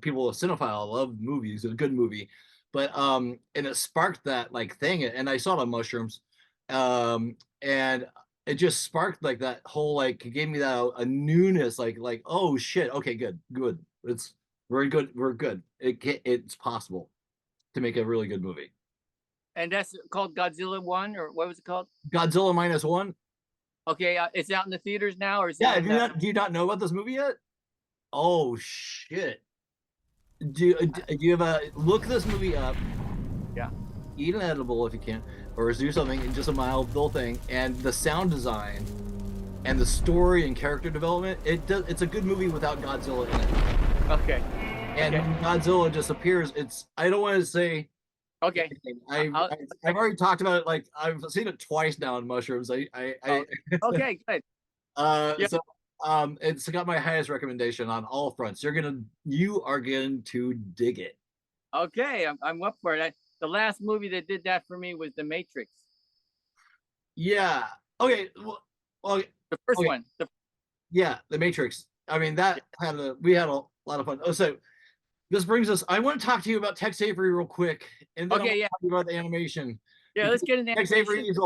Speaker 3: people, a cinephile. I love movies, a good movie, but and it sparked that like thing, and I saw it on mushrooms, and it just sparked like that whole, like, it gave me that a newness, like oh shit, okay, good, it's very good, we're good. It's possible to make a really good movie.
Speaker 2: And that's called Godzilla 1, or what was it called?
Speaker 3: Godzilla -1.
Speaker 2: Okay, it's out in the theaters now, or is
Speaker 3: Yeah,
Speaker 2: it
Speaker 3: do you not know about this movie yet? Oh shit. Do you have look this movie up?
Speaker 2: Yeah.
Speaker 3: Eat an edible if you can, or do something, just a mild little thing, and the sound design and the story and character development, it's a good movie without Godzilla in it.
Speaker 2: Okay.
Speaker 3: And Godzilla just appears. I don't want to say.
Speaker 2: Okay.
Speaker 3: I've already talked about it. Like, I've seen it twice now in mushrooms.
Speaker 2: Okay, good.
Speaker 3: So it's got my highest recommendation on all fronts. You are going to dig it.
Speaker 2: Okay, I'm up for it. The last movie that did that for me was The Matrix.
Speaker 3: Yeah. Okay. Well,
Speaker 2: the first one.
Speaker 3: Yeah, The Matrix. I mean, we had a lot of fun. Oh, so this brings us. I want to talk to you about Tex Avery real quick, and then talk about the animation.
Speaker 2: Yeah, let's get into
Speaker 3: Tex Avery is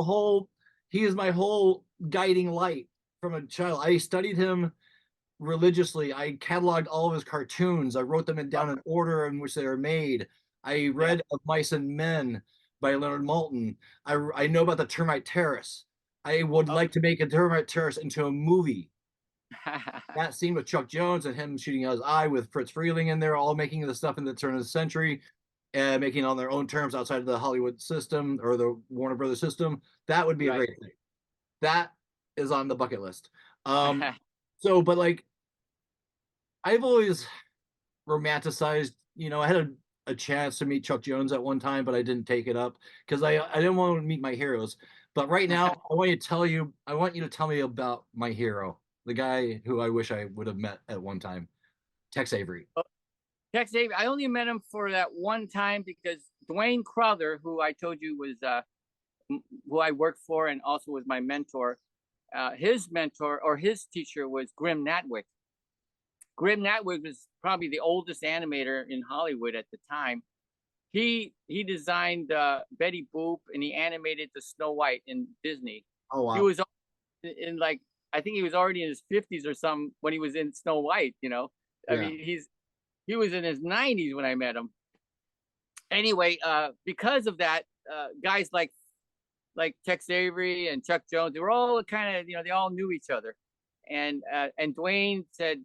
Speaker 3: he is my whole guiding light from a child. I studied him religiously. I cataloged all of his cartoons. I wrote them down in order in which they were made. I read Of Mice and Men by Leonard Maltin. I know about the Termite Terrace. I would like to make a Termite Terrace into a movie. That scene with Chuck Jones and him shooting out his eye with Fritz Freeling in there, all making the stuff in the turn of the century and making it on their own terms outside of the Hollywood system or the Warner Brothers system. That would be a
Speaker 2: Right.
Speaker 3: great thing. That is on the bucket list. So, but like, I've always romanticized, I had a chance to meet Chuck Jones at one time, but I didn't take it up because I didn't want to meet my heroes. But right now, I want you to tell me about my hero, the guy who I wish I would have met at one time, Tex Avery.
Speaker 2: Tex Avery, I only met him for that one time because Dwayne Crowther, who I told you was who I worked for and also was my mentor, his mentor or his teacher was Grim Natwick. Grim Natwick was probably the oldest animator in Hollywood at the time. He designed Betty Boop and he animated the Snow White in Disney.
Speaker 3: Oh wow!
Speaker 2: He was in like I think he was already in his 50s or something when he was in Snow White. I mean he was in his 90s when I met him. Anyway, because of that, guys like Tex Avery and Chuck Jones, they were all kind of they all knew each other, and Dwayne said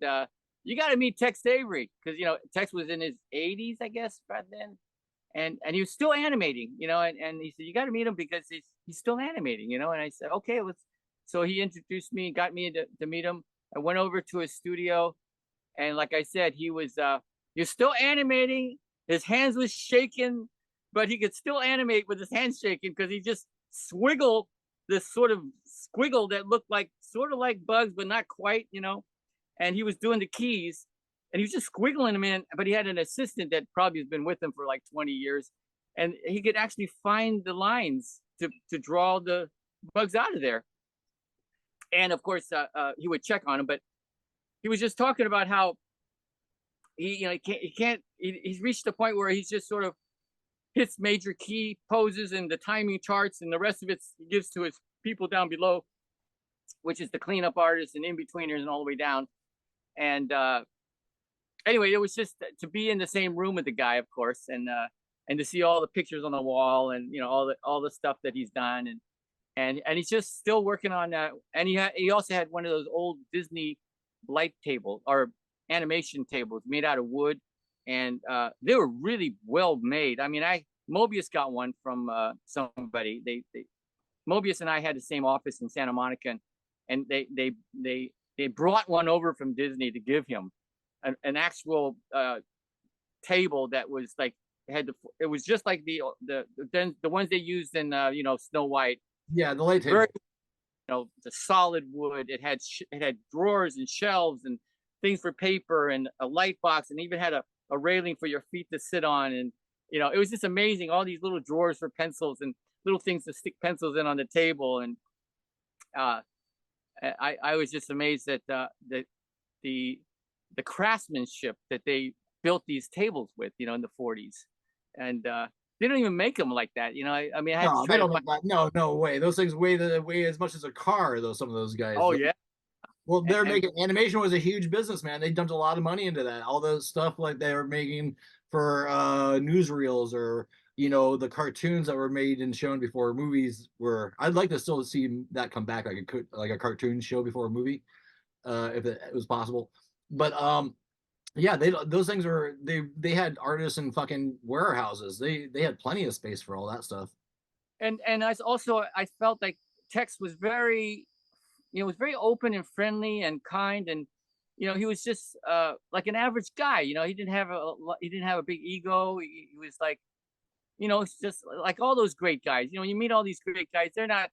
Speaker 2: you got to meet Tex Avery because Tex was in his 80s, I guess, back then, and he was still animating, and he said you got to meet him because he's still animating, and I said okay, let's. So he introduced me, got me to meet him. I went over to his studio, and like I said, he was still animating. His hands was shaking, but he could still animate with his hands shaking because he just swiggled this sort of squiggle that looked like sort of like bugs, but not quite, And he was doing the keys, and he was just squiggling them in. But he had an assistant that probably has been with him for like 20 years, and he could actually find the lines to draw the bugs out of there. And of course, he would check on him, but he was just talking about how he's reached the point where he's just sort of hits major key poses and the timing charts, and the rest of it he gives to his people down below, which is the cleanup artists and in-betweeners and all the way down. And anyway, it was just to be in the same room with the guy, of course, and to see all the pictures on the wall and all the stuff that he's done, and he's just still working on that. And he also had one of those old Disney light tables or animation tables made out of wood, and they were really well made. I mean, Mobius got one from somebody. They Mobius and I had the same office in Santa Monica, and they brought one over from Disney to give him an actual table that was like it was just like the ones they used in Snow White.
Speaker 3: Yeah, the light table.
Speaker 2: Very, the solid wood. It had drawers and shelves and things for paper and a light box, and even had a railing for your feet to sit on. And it was just amazing. All these little drawers for pencils and little things to stick pencils in on the table. And I was just amazed at the craftsmanship that they built these tables with, in the 40s. And they don't even make them like that. I mean, I had
Speaker 3: no,
Speaker 2: to try
Speaker 3: they don't
Speaker 2: to
Speaker 3: make that. No way. Those things weigh as much as a car, though, some of those guys.
Speaker 2: Oh, yeah.
Speaker 3: Well, animation was a huge business, man. They dumped a lot of money into that. All the stuff like they were making for newsreels or the cartoons that were made and shown before movies were. I'd like to still see that come back like a cartoon show before a movie, if it was possible. But yeah, those things were they had artists in fucking warehouses. They had plenty of space for all that stuff.
Speaker 2: And I felt like Tex was very was very open and friendly and kind, and he was just like an average guy. He didn't have a big ego. He was like, it's just like all those great guys. You meet all these great guys. They're not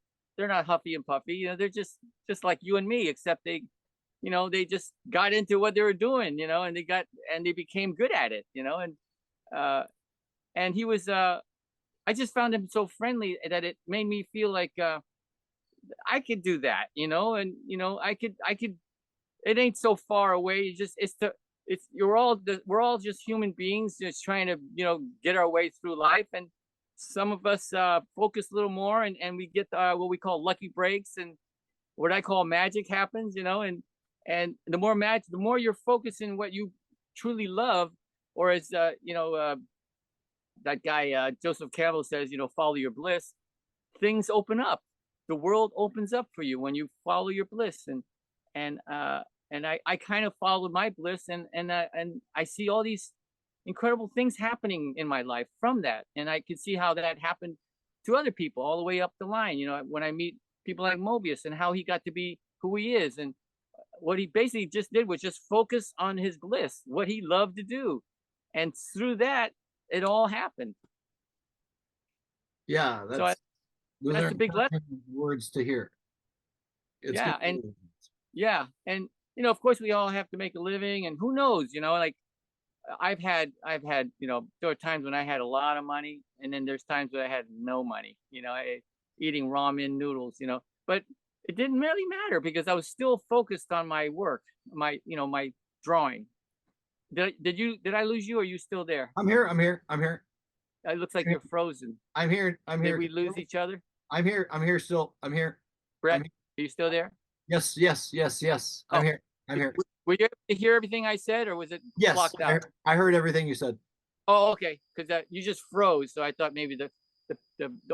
Speaker 2: huffy and puffy. They're just like you and me, except they just got into what they were doing. And they became good at it. And he was. I just found him so friendly that it made me feel like I could do that, and I could. It ain't so far away. We're all just human beings, just trying to get our way through life, and some of us focus a little more, and we get what we call lucky breaks, and what I call magic happens, and the more you're focusing what you truly love, or as that guy Joseph Campbell says, follow your bliss, things open up. The world opens up for you when you follow your bliss, and and I kind of followed my bliss, and I see all these incredible things happening in my life from that, and I could see how that happened to other people all the way up the line. When I meet people like Mobius and how he got to be who he is, and what he basically just did was just focus on his bliss, what he loved to do, and through that, it all happened.
Speaker 3: Yeah,
Speaker 2: So
Speaker 3: those
Speaker 2: that's
Speaker 3: are
Speaker 2: the big lesson.
Speaker 3: encouraging words to hear. It's
Speaker 2: Yeah,
Speaker 3: good.
Speaker 2: and yeah, and of course, we all have to make a living, and who knows, like I've had, there are times when I had a lot of money, and then there's times when I had no money, eating ramen noodles, but it didn't really matter because I was still focused on my work, my drawing. Did I lose you? Or are you still there?
Speaker 3: I'm here. I'm here. I'm here.
Speaker 2: It looks like you're frozen.
Speaker 3: I'm here. I'm
Speaker 2: Did
Speaker 3: here.
Speaker 2: we lose each other?
Speaker 3: I'm here. I'm here still. I'm here.
Speaker 2: Brett,
Speaker 3: I'm here.
Speaker 2: are you still there?
Speaker 3: Yes, yes, yes, yes. I'm
Speaker 2: Oh,
Speaker 3: here. I'm here.
Speaker 2: were you able to hear everything I said, or was it
Speaker 3: Yes,
Speaker 2: blocked out?
Speaker 3: I heard everything you said.
Speaker 2: Oh, okay, because you just froze, so I thought maybe the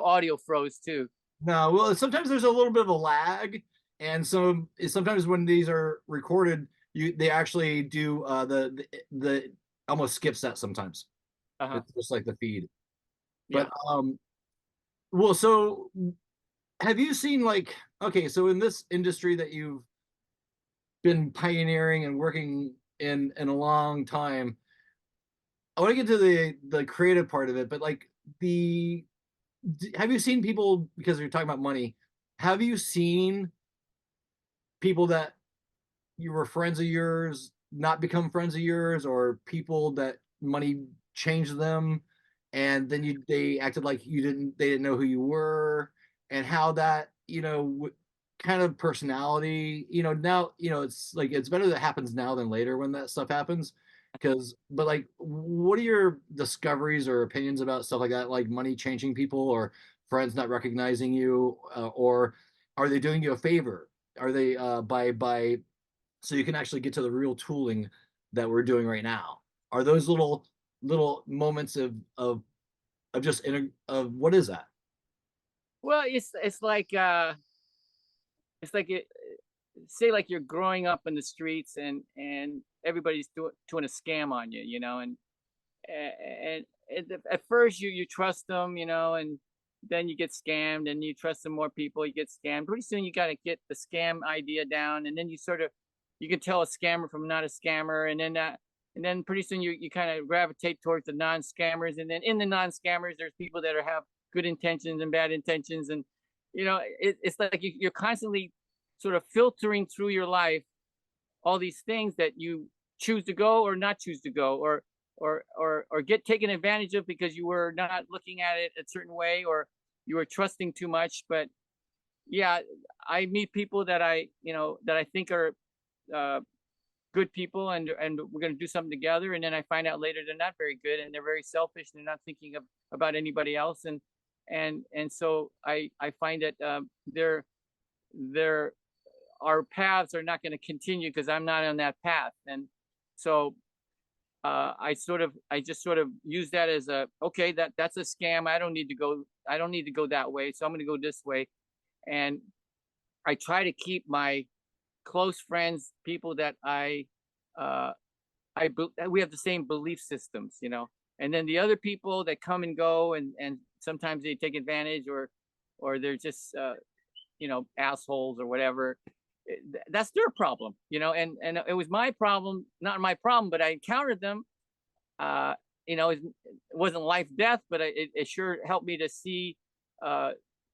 Speaker 2: audio froze too.
Speaker 3: No, well, sometimes there's a little bit of a lag, and so sometimes when these are recorded, they actually do the almost skips that sometimes.
Speaker 2: Uh-huh.
Speaker 3: It's just like the feed.
Speaker 2: Yeah.
Speaker 3: But well, so have you seen like, okay, so in this industry that you've been pioneering and working in a long time, I want to get to the creative part of it, but like have you seen people, because you're talking about money, have you seen people that you were friends of yours not become friends of yours, or people that money changed them and then they acted like they didn't know who you were, and how that, kind of personality, now, it's like it's better that happens now than later when that stuff happens. But like, what are your discoveries or opinions about stuff like that, like money changing people, or friends not recognizing you, or are they doing you a favor? Are they by so you can actually get to the real tooling that we're doing right now? Are those little moments of just of what is that?
Speaker 2: Well, it's like say like you're growing up in the streets, and everybody's doing a scam on you, and at first you trust them, and then you get scammed, and you trust some more people, you get scammed. Pretty soon you got to get the scam idea down, and then you can tell a scammer from not a scammer, and then pretty soon you kind of gravitate towards the non-scammers, and then in the non-scammers there's people that have good intentions and bad intentions, and it's like you're constantly sort of filtering through your life all these things that you choose to go or not choose to go, or get taken advantage of because you were not looking at it a certain way, or you were trusting too much. But yeah, I meet people that I think are good people, and we're going to do something together, and then I find out later they're not very good, and they're very selfish, and they're not thinking about anybody else, and so I find that they're our paths are not going to continue because I'm not on that path. And so I just sort of use that as okay, that's a scam. I don't need to go that way, so I'm going to go this way. And I try to keep my close friends, people that we have the same belief systems, and then the other people that come and go, and sometimes they take advantage, or they're just assholes or whatever. That's their problem, and it was my problem, not my problem, but I encountered them. It wasn't life death, but it sure helped me to see,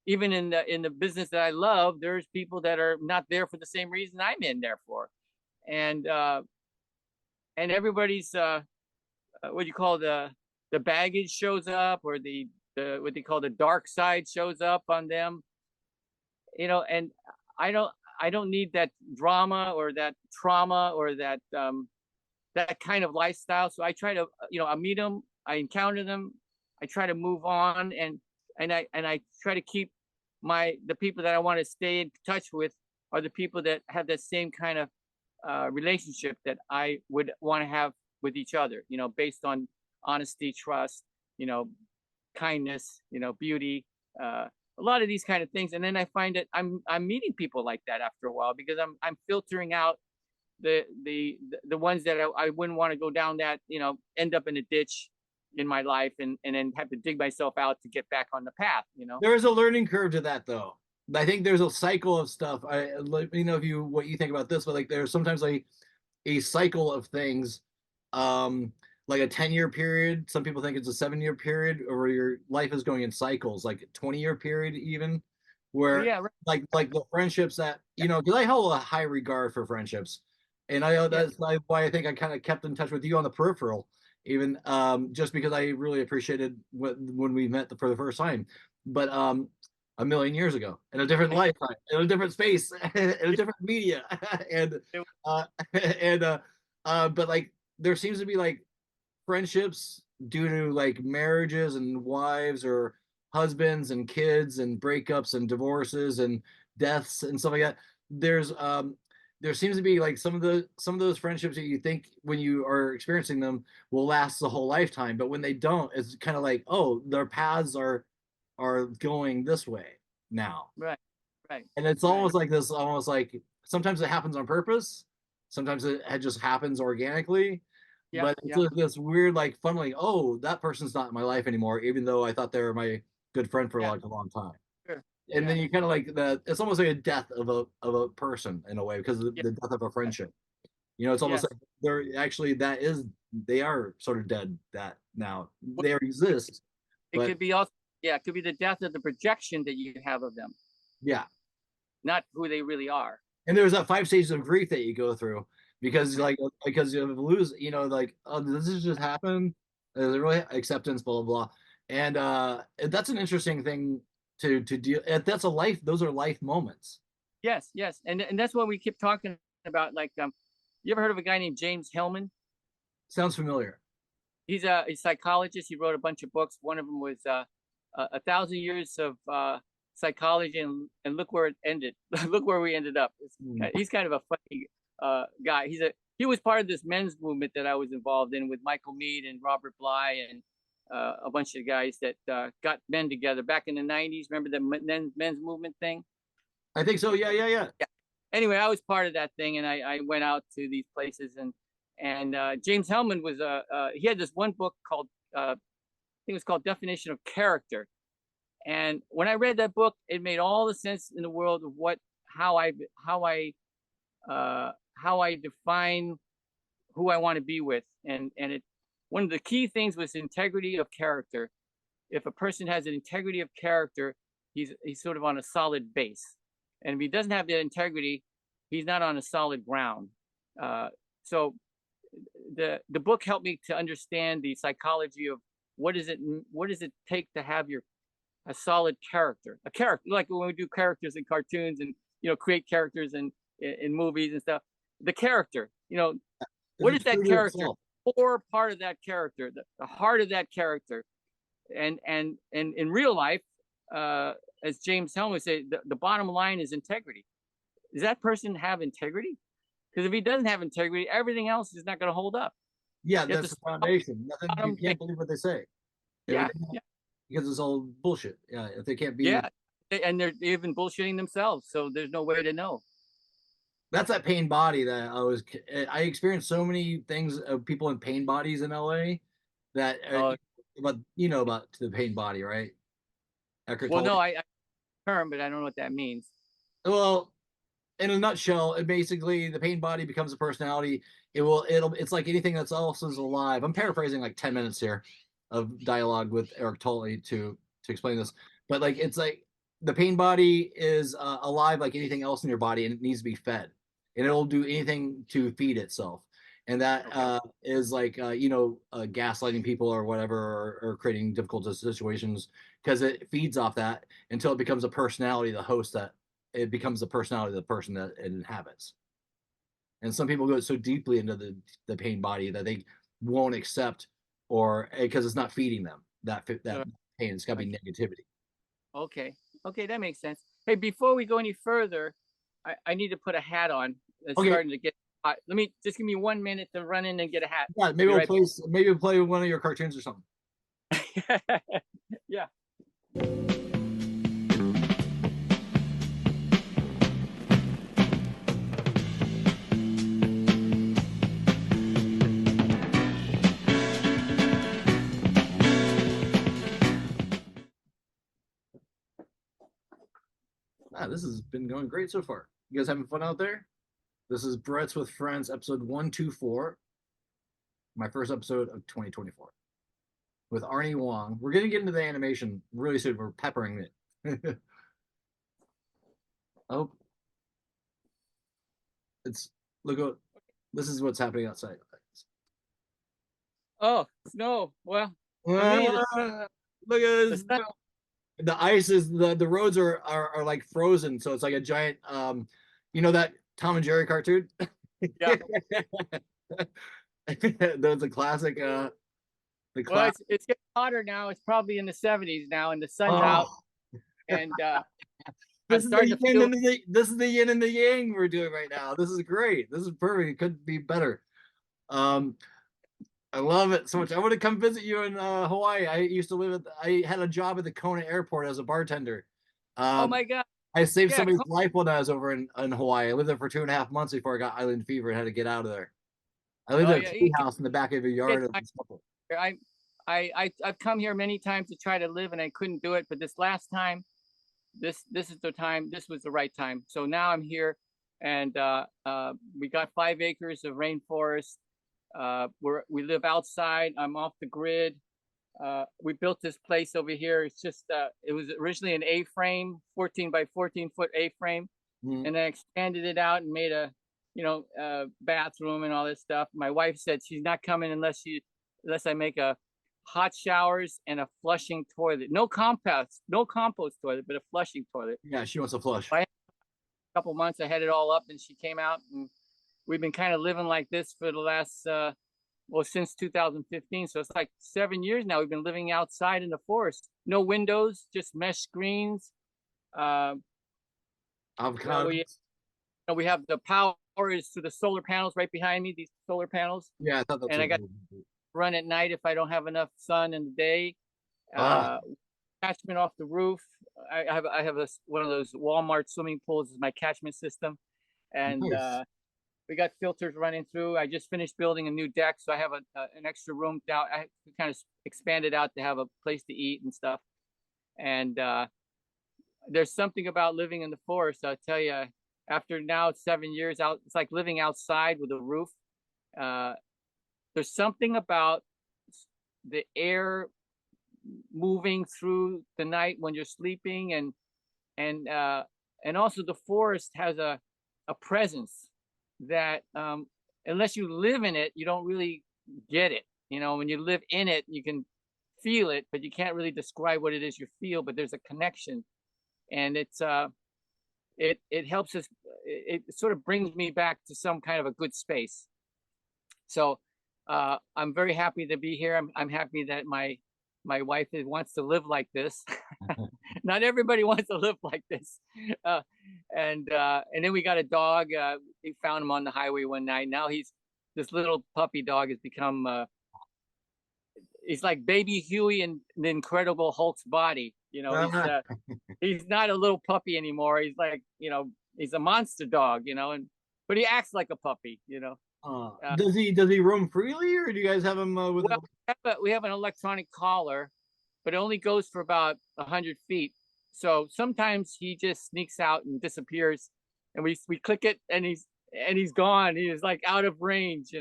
Speaker 2: even in the business that I love, there's people that are not there for the same reason I'm in there for, and everybody's what do you call the baggage shows up, or the what they call the dark side shows up on them, and I don't need that drama or that trauma or that kind of lifestyle. So I try to, I meet them, I encounter them, I try to move on, and I try to keep the people that I want to stay in touch with are the people that have that same kind of relationship that I would want to have with each other, based on honesty, trust, kindness, beauty, a lot of these kind of things. And then I find that I'm meeting people like that after a while, because I'm filtering out the ones that I wouldn't want to go down that, end up in a ditch in my life and then have to dig myself out to get back on the path.
Speaker 3: There is a learning curve to that, though. I think there's a cycle of stuff. Let me know what you think about this, but like there's sometimes like a cycle of things, like a 10-year period. Some people think it's a 7-year period, or your life is going in cycles, like a 20-year period even, where
Speaker 2: Yeah, right.
Speaker 3: like the friendships that because I hold a high regard for friendships, and I that's why I think I kind of kept in touch with you on the peripheral, even just because I really appreciated when we met for the first time, but a million years ago in a different lifetime, in a different space, in a different media, and and but like there seems to be like friendships due to like marriages and wives or husbands and kids and breakups and divorces and deaths and stuff like that. There seems to be like some of those friendships that you think when you are experiencing them will last the whole lifetime, but when they don't, it's kind of like, oh, their paths are going this way now.
Speaker 2: Right.
Speaker 3: And it's almost like this, almost like sometimes it happens on purpose, sometimes it just happens organically. But it's like this weird like funneling, oh, that person's not in my life anymore, even though I thought they were my good friend for like a long time.
Speaker 2: Sure.
Speaker 3: And then you kind of like that, it's almost like a death of a person in a way, because of the death of a friendship. It's almost like they're actually they are sort of dead that now. They exist.
Speaker 2: It could be also it could be the death of the projection that you have of them.
Speaker 3: Yeah.
Speaker 2: Not who they really are.
Speaker 3: And there's that 5 stages of grief that you go through because you lose, like, oh, does this just happen? Is it really acceptance, blah, blah, blah. And that's an interesting thing to deal. That's a life. Those are life moments.
Speaker 2: Yes. And that's what we keep talking about. Like, you ever heard of a guy named James Hillman?
Speaker 3: Sounds familiar.
Speaker 2: He's a psychologist. He wrote a bunch of books. One of them was 1,000 Years of Psychology, and look where it ended. Look where we ended up. He's kind of a funny guy. He was part of this men's movement that I was involved in with Michael Mead and Robert Bly and a bunch of guys that got men together back in the 90s. Remember the men's movement thing?
Speaker 3: I think so. Yeah.
Speaker 2: Anyway, I was part of that thing, and I went out to these places, and James Hellman was he had this one book called I think it was called Definition of Character. And when I read that book, it made all the sense in the world of how I define who I want to be with. And one of the key things was integrity of character. If a person has an integrity of character, he's sort of on a solid base. And if he doesn't have that integrity, he's not on a solid ground. So the book helped me to understand the psychology of what does it take to have a solid character, like when we do characters in cartoons and create characters in movies and stuff. The character, what is that character? Core part of that character, the heart of that character, and in real life, as James Hellman would say, the bottom line is integrity. Does that person have integrity? Because if he doesn't have integrity, everything else is not going to hold up.
Speaker 3: Yeah, that's the foundation. Nothing. You can't believe what they say.
Speaker 2: Yeah.
Speaker 3: Because it's all bullshit. Yeah, if they can't be.
Speaker 2: Yeah, and they're even bullshitting themselves, so there's no way to know.
Speaker 3: That's that pain body that I experienced so many things of people in pain bodies in LA that about the pain body, right?
Speaker 2: Well, no, I term, but I don't know what that means.
Speaker 3: Well, in a nutshell, it basically the pain body becomes a personality. It's like anything that's else is alive. I'm paraphrasing like 10 minutes here of dialogue with Eric Tolley to explain this, but like it's like the pain body is alive like anything else in your body, and it needs to be fed, and it'll do anything to feed itself. And that is like gaslighting people or whatever, or creating difficult situations, because it feeds off that until it becomes a personality, the host, that it becomes the personality of the person that it inhabits. And some people go so deeply into the pain body that they won't accept, or because it's not feeding them that pain. It's got to be negativity. Okay,
Speaker 2: that makes sense. Hey, before we go any further, I need to put a hat on. It's starting to get hot. Let me just give me 1 minute to run in and get a hat.
Speaker 3: Yeah, maybe we'll play one of your cartoons or something.
Speaker 2: Yeah.
Speaker 3: This has been going great so far. You guys having fun out there? This is Brett's with Friends, episode 124, my first episode of 2024 with Arne Wong. We're going to get into the animation really soon. We're peppering it. Oh, this is what's happening outside.
Speaker 2: Oh, snow. Well, for me,
Speaker 3: Look at this.
Speaker 2: sun,
Speaker 3: The ice is the roads are like frozen, so it's like a giant you know that Tom and Jerry cartoon?
Speaker 2: yeah.
Speaker 3: There's a classic the
Speaker 2: Well,
Speaker 3: class.
Speaker 2: it's getting hotter now. It's probably in the 70s now, and the sun's
Speaker 3: Oh,
Speaker 2: out. And I'm
Speaker 3: this is
Speaker 2: starting
Speaker 3: the
Speaker 2: to
Speaker 3: yin
Speaker 2: feel.
Speaker 3: and this is the yin and the yang we're doing right now. This is great. This is perfect. It couldn't be better. I love it so much. I want to come visit you in Hawaii. I used to live I had a job at the Kona airport as a bartender.
Speaker 2: Oh
Speaker 3: Um,
Speaker 2: my God.
Speaker 3: I saved
Speaker 2: Yeah.
Speaker 3: somebody's life when I was over in Hawaii. I lived there for 2.5 months before I got island fever and had to get out of there. I lived
Speaker 2: Oh
Speaker 3: in a
Speaker 2: yeah.
Speaker 3: tree house in the back of a yard.
Speaker 2: I've come here many times to try to live, and I couldn't do it. But this last time, this is the time. This was the right time. So now I'm here, and we got 5 acres of rainforest. We live outside. I'm off the grid. We built this place over here. It's just it was originally an A-frame, 14 by 14 foot A-frame, and I expanded it out and made a bathroom and all this stuff. My wife said she's not coming unless I make a hot showers and a flushing toilet. No compost toilet, but a flushing toilet.
Speaker 3: Yeah, she wants a flush.
Speaker 2: A couple months I had it all up, and she came out, and we've been kind of living like this for the last since 2015. So it's like 7 years now. We've been living outside in the forest. No windows, just mesh screens. We have the power is to the solar panels right behind me. These solar panels.
Speaker 3: Yeah, I thought that's.
Speaker 2: And I got run at night if I don't have enough sun in the day. Catchment off the roof. I have one of those Walmart swimming pools as my catchment system, and
Speaker 3: nice.
Speaker 2: we got filters running through. I just finished building a new deck, so I have an extra room down. I kind of expanded out to have a place to eat and stuff. And there's something about living in the forest. I'll tell you. After now 7 years out, it's like living outside with a roof. There's something about the air moving through the night when you're sleeping, and also the forest has a presence that unless you live in it, you don't really get it. You know, when you live in it, you can feel it, but you can't really describe what it is you feel. But there's a connection, and it helps us. It sort of brings me back to some kind of a good space. So I'm very happy to be here. I'm happy that my wife wants to live like this. Not everybody wants to live like this. And then we got a dog. We found him on the highway one night. Now this little puppy dog has become he's like baby Huey in the Incredible Hulk's body. You know, he's not a little puppy anymore. He's like, he's a monster dog, but he acts like a puppy,
Speaker 3: Does he roam freely, or do you guys have him with?
Speaker 2: Well, we have an electronic collar, but it only goes for about 100 feet. So sometimes he just sneaks out and disappears, and we click it, and he's gone. He's like out of range,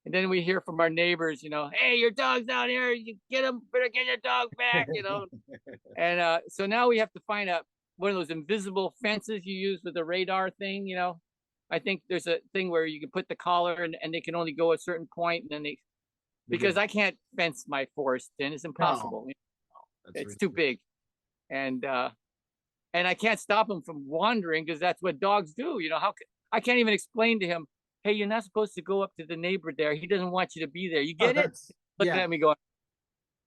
Speaker 2: and then we hear from our neighbors, hey, your dog's out here. You better get your dog back, And so now we have to find one of those invisible fences you use with the radar thing, I think there's a thing where you can put the collar and they can only go a certain point, and then because I can't fence my forest in, it's impossible. It's too big, and I can't stop him from wandering because that's what dogs do. I can't even explain to him, hey, you're not supposed to go up to the neighbor there. He doesn't want you to be there. You get it? Looking at me going,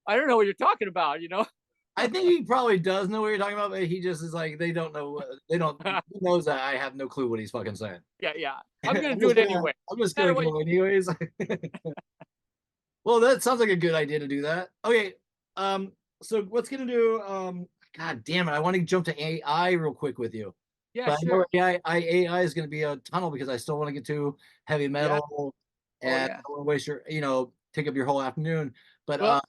Speaker 2: I don't know what you're talking about,
Speaker 3: I think he probably does know what you're talking about, but he just is like, they don't know. He knows that I have no clue what he's fucking saying.
Speaker 2: Yeah. I'm going to do it anyway.
Speaker 3: I'm just going to go anyways. Well, that sounds like a good idea to do that. Okay. So what's going to do, God damn it. I want to jump to AI real quick with you.
Speaker 2: Yeah,
Speaker 3: but
Speaker 2: sure.
Speaker 3: AI is going to be a tunnel because I still want to get to heavy metal and I don't want to waste your, take up your whole afternoon. But,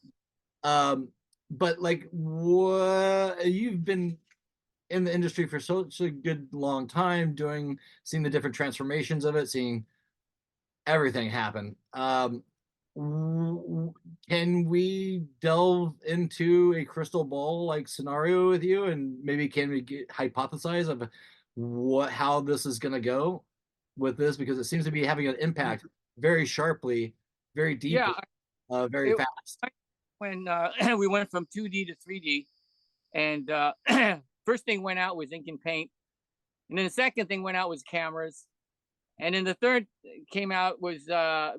Speaker 3: but like, what you've been in the industry for such a good long time, seeing the different transformations of it, seeing everything happen. Can we delve into a crystal ball like scenario with you, and maybe can we hypothesize of how this is going to go with this, because it seems to be having an impact very sharply, very deeply,
Speaker 2: Yeah,
Speaker 3: very fast.
Speaker 2: when we went from 2D to 3D, and first thing went out was ink and paint, and then the second thing went out was cameras, and then the third came out was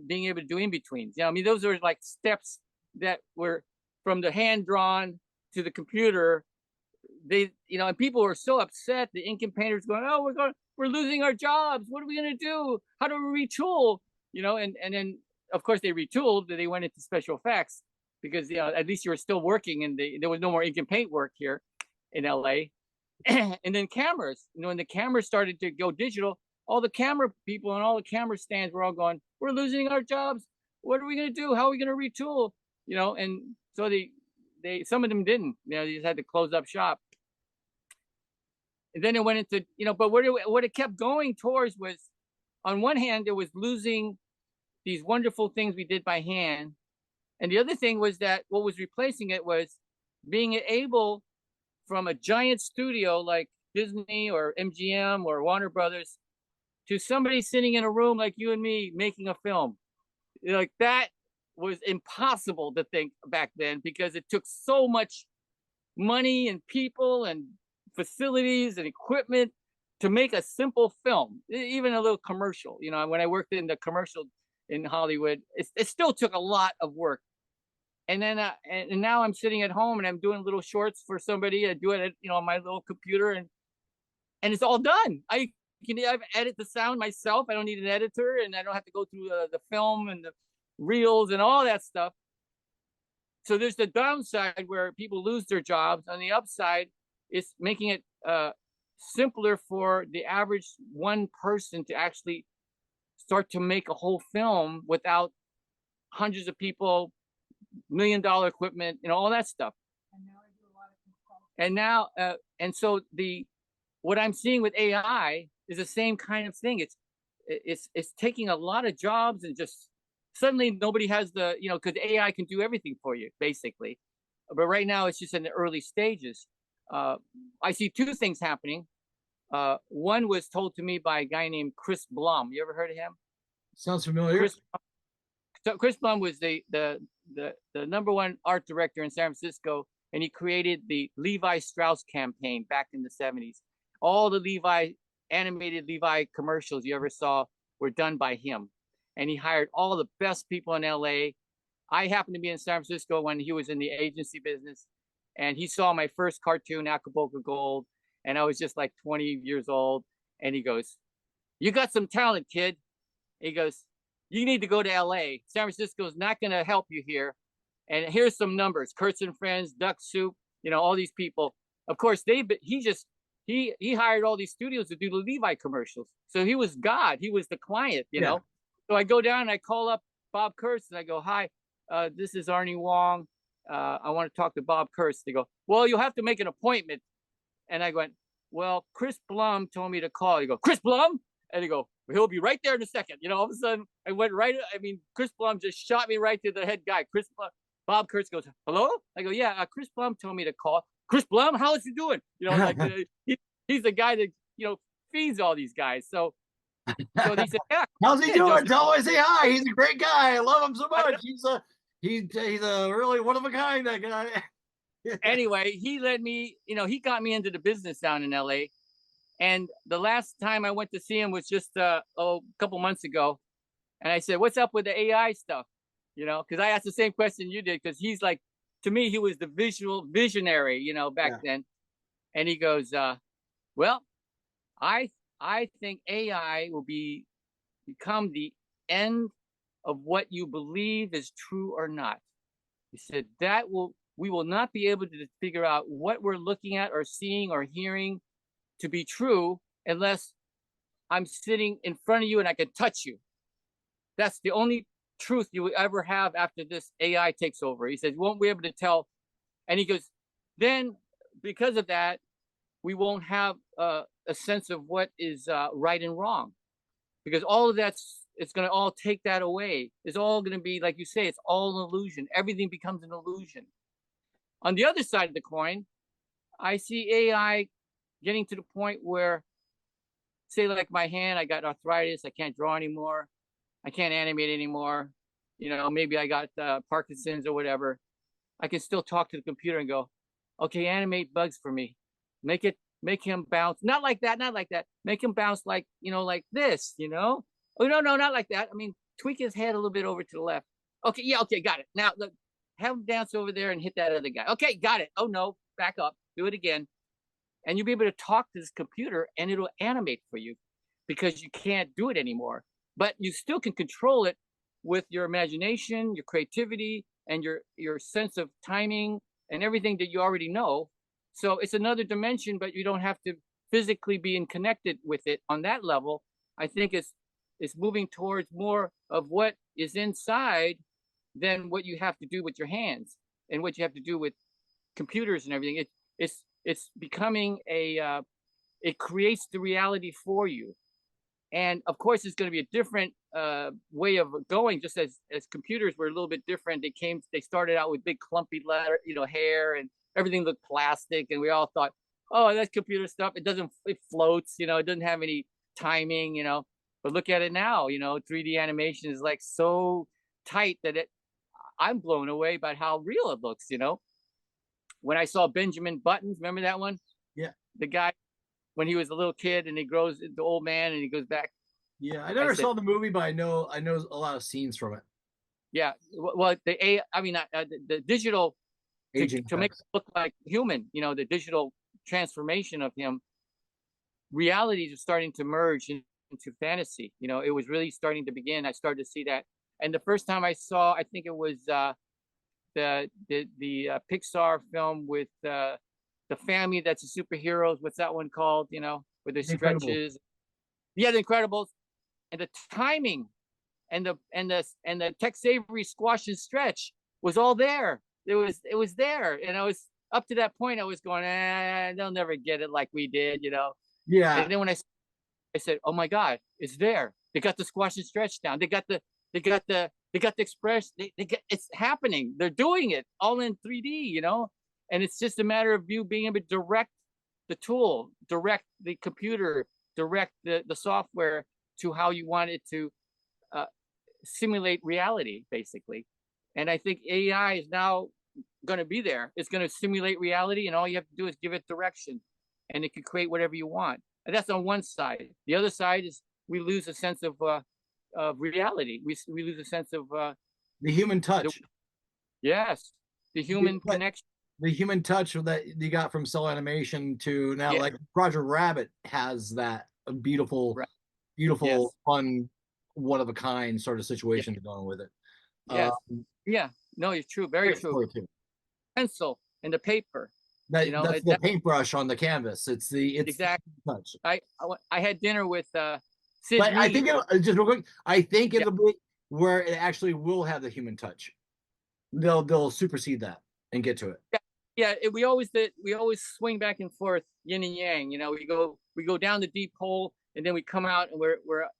Speaker 2: being able to do in betweens. I mean, those are like steps that were from the hand drawn to the computer. And people were so upset. The ink and painters going, "Oh, we're losing our jobs. What are we gonna do? How do we retool?" And then of course they retooled. They went into special effects because at least you were still working, and there was no more ink and paint work here in LA. And then cameras, when the cameras started to go digital, all the camera people and all the camera stands were all going, "We're losing our jobs. What are we going to do? How are we going to retool?" And so they some of them didn't. They just had to close up shop. And then it went into, but what it kept going towards was, on one hand, it was losing these wonderful things we did by hand, and the other thing was that what was replacing it was being able, from a giant studio like Disney or MGM or Warner Brothers, to somebody sitting in a room like you and me making a film. Like, that was impossible to think back then, because it took so much money and people and facilities and equipment to make a simple film, even a little commercial. When I worked in the commercial in Hollywood, it still took a lot of work. And then and now I'm sitting at home and I'm doing little shorts for somebody. I do it on my little computer, and it's all done. I edit the sound myself. I don't need an editor, and I don't have to go through the film and the reels and all that stuff. So there's the downside where people lose their jobs. On the upside, it's making it simpler for the average one person to actually start to make a whole film without hundreds of people, $1 million equipment, all that stuff. And now, and so what I'm seeing with AI is the same kind of thing. It's taking a lot of jobs, and just suddenly nobody has because AI can do everything for you, basically. But right now it's just in the early stages. I see two things happening. One was told to me by a guy named Chris Blum. You ever heard of him?
Speaker 3: Sounds familiar.
Speaker 2: Chris Blum was the number one art director in San Francisco, and he created the Levi Strauss campaign back in the 70s. All the animated Levi commercials you ever saw were done by him, and he hired all the best people in LA. I happened to be in San Francisco when he was in the agency business, and he saw my first cartoon, Acapulco Gold, and I was just like 20 years old, and he goes, "You got some talent, kid." He goes, "You need to go to LA. San Francisco is not going to help you here. And here's some numbers: Kurtz and Friends, Duck Soup, all these people. Of course, he hired all these studios to do the Levi commercials. So he was God. He was the client, know. So I go down and I call up Bob Kurtz and I go, "Hi, this is Arne Wong. I want to talk to Bob Kurtz." They go, "Well, you'll have to make an appointment." And I went, "Well, Chris Blum told me to call." You go, "Chris Blum?" And they go, "Well, he'll be right there in a second." All of a sudden I went right. Chris Blum just shot me right to the head guy. Chris Blum. Bob Kurtz goes, "Hello?" I go, "Yeah, Chris Blum told me to call." "Chris Blum, how is he doing?" He's the guy that feeds all these guys. So they said, "Yeah,
Speaker 3: how's he doing? Tell him I say hi. He's a great guy. I love him so much. He's a really one of a kind, that guy."
Speaker 2: Anyway, he led me. He got me into the business down in LA. And the last time I went to see him was just a couple months ago. And I said, "What's up with the AI stuff?" Because I asked the same question you did, because he's like, to me, he was the visionary, back then. And he goes, "Well, I think AI will become the end of what you believe is true or not." He said we will not be able to figure out what we're looking at or seeing or hearing to be true unless I'm sitting in front of you and I can touch you. That's the only truth you will ever have after this AI takes over. He says, "You won't be able to tell." And he goes, "Then because of that, we won't have a sense of what is right and wrong, because all of it's going to all take that away. It's all going to be, like you say, it's all an illusion. Everything becomes an illusion. On the other side of the coin, I see AI getting to the point where, say, like my hand, I got arthritis, I can't draw anymore, I can't animate anymore. You know, maybe I got Parkinson's or whatever. I can still talk to the computer and go, okay, animate Bugs for me. Make him bounce. Not like that, not like that. Make him bounce like, you know, like this, you know? Oh, no, not like that. I mean, tweak his head a little bit over to the left. Okay, yeah, okay, got it. Now, look, have him dance over there and hit that other guy. Okay, got it. Oh, no, back up. Do it again. And you'll be able to talk to this computer and it'll animate for you, because you can't do it anymore. But you still can control it with your imagination, your creativity, and your sense of timing and everything that you already know. So it's another dimension, but you don't have to physically be connected with it on that level. I think it's moving towards more of what is inside than what you have to do with your hands and what you have to do with computers and everything. It's becoming it creates the reality for you. And of course, it's going to be a different way of going. Just as computers were a little bit different, they started out with big clumpy letter, you know, hair, and everything looked plastic, and we all thought, oh, that's computer stuff. It floats, you know, it doesn't have any timing, you know. But look at it now, you know, 3D animation is like so tight that I'm blown away by how real it looks, you know. When I saw Benjamin Buttons, remember that one?
Speaker 3: Yeah.
Speaker 2: The guy, when he was a little kid and he grows into old man and he goes back.
Speaker 3: Yeah, I never saw the movie, but I know a lot of scenes from it.
Speaker 2: Yeah, well, the digital to make it look like human, you know, the digital transformation of him. Realities are starting to merge into fantasy. You know, it was really starting to begin. I started to see that, and the first time I saw, I think it was the Pixar film with the family that's the superheroes. What's that one called? You know, where the stretches. Yeah, The Incredibles, and the timing, and the Tex Avery squash and stretch was all there. It was there, and I was up to that point. I was going, they'll never get it like we did, you know.
Speaker 3: Yeah.
Speaker 2: And then when I said, oh my God, it's there. They got the squash and stretch down. They got the express. It's happening. They're doing it all in 3D, you know. And it's just a matter of you being able to direct the tool, direct the computer, direct the software to how you want it to simulate reality, basically. And I think AI is now going to be there. It's going to simulate reality, and all you have to do is give it direction, and it can create whatever you want. And that's on one side. The other side is we lose a sense of reality. We lose a sense of
Speaker 3: the human touch.
Speaker 2: Yes, the human connection.
Speaker 3: The human touch that you got from cell animation to now, like Roger Rabbit has that beautiful, beautiful, fun, one of a kind sort of situation going with it.
Speaker 2: Yes. No, it's true. Very true. Pencil and the paper.
Speaker 3: You know, that's the paintbrush on the canvas. It's
Speaker 2: exactly
Speaker 3: touch.
Speaker 2: I had dinner with Sid.
Speaker 3: But I think just real quick. I think it'll be where it actually will have the human touch. They'll supersede that and get to it.
Speaker 2: Yeah, we always swing back and forth, yin and yang. You know, we go down the deep hole, and then we come out, and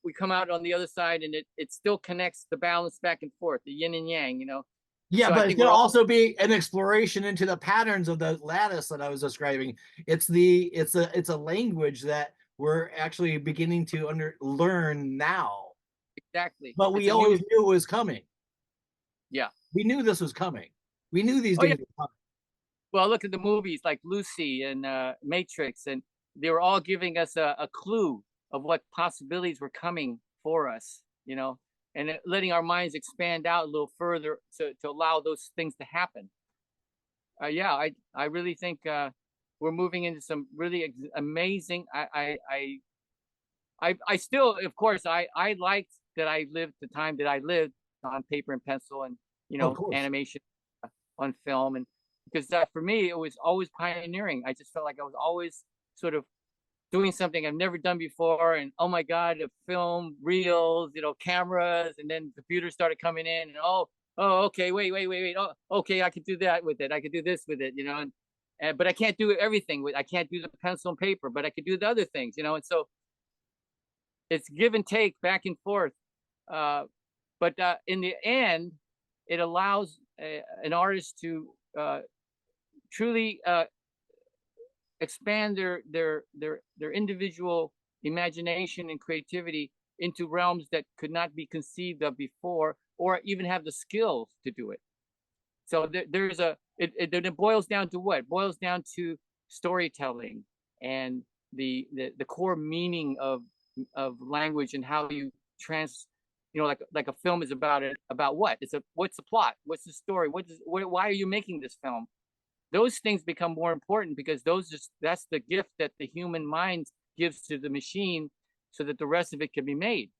Speaker 2: we come out on the other side, and it still connects the balance back and forth, the yin and yang. You know.
Speaker 3: Yeah, so but it could also be an exploration into the patterns of the lattice that I was describing. It's a language that we're actually beginning to learn now.
Speaker 2: Exactly.
Speaker 3: But we always knew it was coming.
Speaker 2: Yeah.
Speaker 3: We knew this was coming. We knew these days were coming.
Speaker 2: Well, look at the movies like Lucy and Matrix, and they were all giving us a clue of what possibilities were coming for us, you know, and letting our minds expand out a little further to allow those things to happen. I really think we're moving into some really amazing. I still, of course, I liked that I lived the time that I lived on paper and pencil, and you know, animation on film, and because for me it was always pioneering. I just felt like I was always sort of doing something I've never done before, and oh my God, the film reels, you know, cameras, and then computers started coming in, and oh okay, wait, oh okay, I could do that with it, I could do this with it, you know, but I can't do everything. I can't do the pencil and paper, but I could do the other things, you know. And so it's give and take, back and forth. But in the end, it allows an artist to truly expand their individual imagination and creativity into realms that could not be conceived of before, or even have the skills to do it. So there's it boils down to what? It boils down to storytelling and the core meaning of language, and how you you know, like a film is about what? What's the plot? What's the story? Why are you making this film? Those things become more important, because that's the gift that the human mind gives to the machine, so that the rest of it can be made.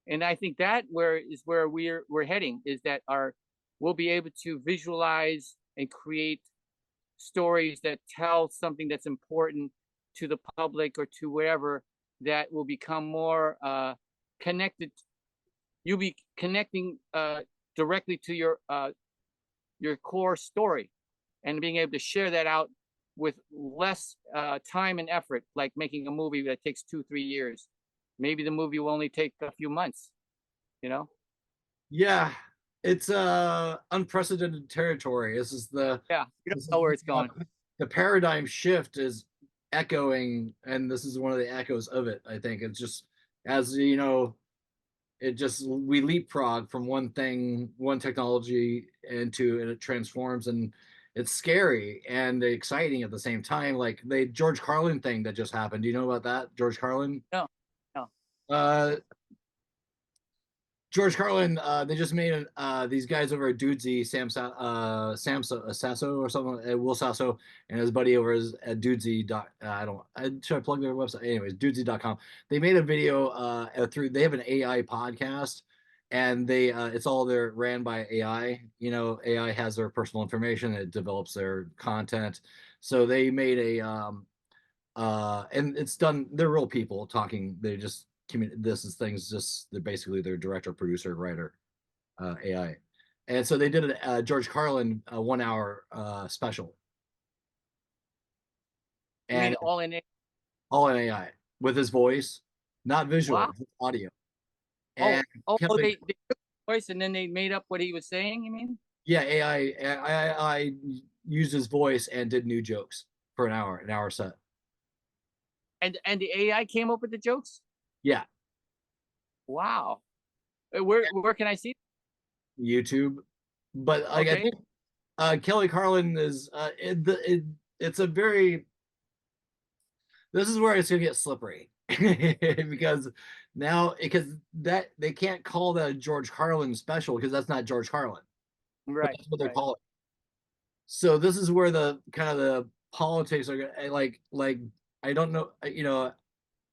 Speaker 2: And I think that where we're heading, is that we'll be able to visualize and create stories that tell something that's important to the public or to wherever, that will become more connected. You'll be connecting directly to your core story, and being able to share that out with less time and effort, like making a movie that takes 2-3 years. Maybe the movie will only take a few months, you know?
Speaker 3: Yeah, it's unprecedented territory.
Speaker 2: Yeah, you don't know where it's going.
Speaker 3: The paradigm shift is echoing, and this is one of the echoes of it. I think it's just, as you know, we leapfrog from one technology into, and it transforms, and it's scary and exciting at the same time. Like the George Carlin thing that just happened. Do you know about that, George Carlin?
Speaker 2: No, no.
Speaker 3: George Carlin, they just made these guys over at Dudesy, Sasso or something, Will Sasso and his buddy over at Dudesy. Should I plug their website? Anyways, Dudesy.com. They made a video they have an AI podcast, and it's all ran by AI. You know, AI has their personal information, it develops their content. So they made and it's done, they're real people talking. They just they're basically their director, producer, writer, AI. And so they did a George Carlin 1 hour special,
Speaker 2: I mean,
Speaker 3: and
Speaker 2: all in
Speaker 3: AI with his voice, not visual,
Speaker 2: wow.
Speaker 3: just audio.
Speaker 2: And
Speaker 3: Kelly,
Speaker 2: they took the voice and then they made up what he was saying, you mean?
Speaker 3: yeah, AI used his voice and did new jokes for an hour set.
Speaker 2: And the AI came up with the jokes?
Speaker 3: Yeah.
Speaker 2: Wow. Where can I see?
Speaker 3: YouTube. But like, okay. I think Kelly Carlin is it's a very, this is where it's gonna get slippery. because that they can't call that a George Carlin special, because that's not George Carlin.
Speaker 2: Right.
Speaker 3: That's what they call it. So this is where the kind of the politics are like I don't know, you know,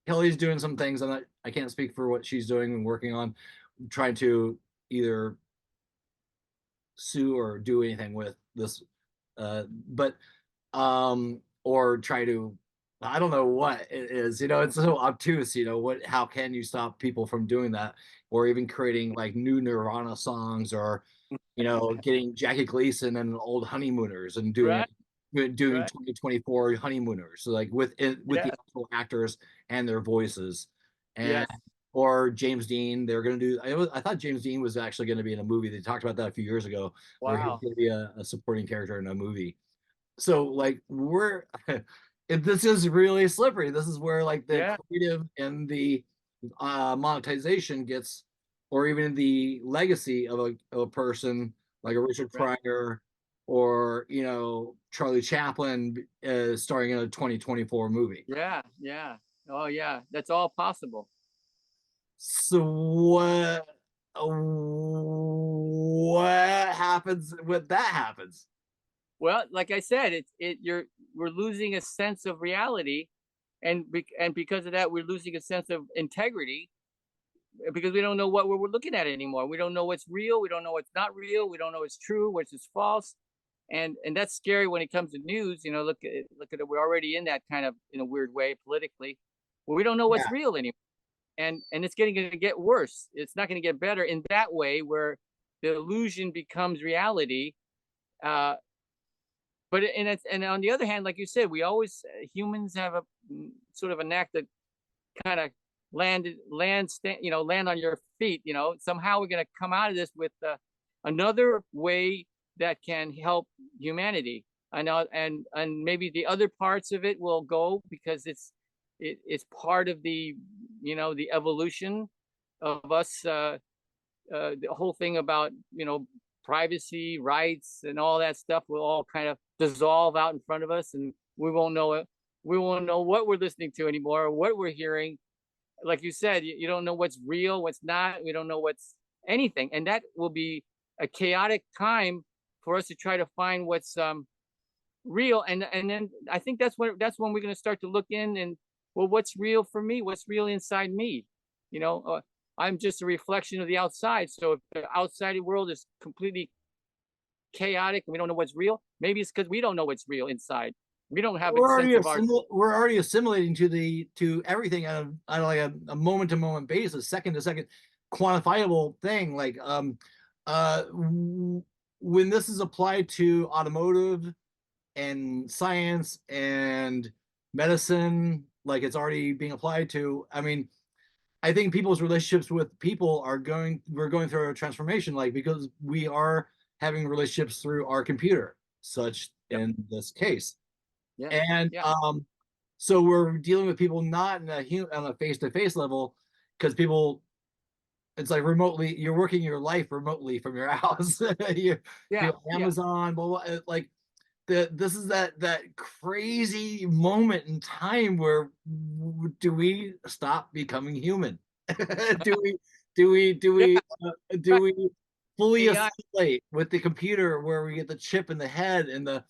Speaker 3: Kelly's doing some things. I can't speak for what she's doing and working on, trying to either sue or do anything with this, but or try to, I don't know what it is. You know, it's so obtuse. You know, how can you stop people from doing that, or even creating like new Nirvana songs, or you know, getting Jackie Gleason and old Honeymooners and doing 2024 Honeymooners, so like with the actual actors and their voices, and or James Dean. They're going to do. I thought James Dean was actually going to be in a movie. They talked about that a few years ago.
Speaker 2: Wow.
Speaker 3: Where he was going to be a supporting character in a movie. So like this is really slippery. This is where like the creative and the monetization gets, or even the legacy of a person like a Richard Pryor, or you know, Charlie Chaplin starring in a 2024 movie.
Speaker 2: Yeah. Oh yeah, that's all possible.
Speaker 3: So what happens when that happens?
Speaker 2: Well, like I said, we're losing a sense of reality, and because of that, we're losing a sense of integrity, because we don't know what we're looking at anymore. We don't know what's real. We don't know what's not real. We don't know what's true, what's is false, and that's scary when it comes to news. You know, look at it. We're already in that kind of, in a weird way, politically, where we don't know what's real anymore, and it's going to get worse. It's not going to get better in that way, where the illusion becomes reality. and on the other hand, like you said, we always humans have a sort of a knack to kind of land on your feet. Somehow we're going to come out of this with another way that can help humanity. I know, and maybe the other parts of it will go because it's part of the evolution of us. The whole thing about privacy rights and all that stuff will all kind of dissolve out in front of us, and we won't know it. We won't know what we're listening to anymore, or what we're hearing. Like you said, you don't know what's real, what's not. We don't know what's anything, and that will be a chaotic time for us to try to find what's real. And then I think that's when we're going to start to look in and, well, what's real for me? What's real inside me? I'm just a reflection of the outside. So if the outside world is completely chaotic and we don't know what's real, maybe it's because we don't know what's real inside. We don't have a sense of our.
Speaker 3: We're already assimilating to everything on like a moment to moment basis, second to second, quantifiable thing. Like when this is applied to automotive and science and medicine, like it's already being applied to. I mean, I think people's relationships with people we're going through a transformation, like because we are having relationships through our computer, such in this case.
Speaker 2: Yeah.
Speaker 3: And
Speaker 2: Yeah.
Speaker 3: so we're dealing with people not on a face-to-face level, because people, it's like remotely, you're working your life remotely from your house. Amazon, blah, blah, like this is that crazy moment in time where do we stop becoming human? do we fully assimilate with the computer, where we get the chip in the head and the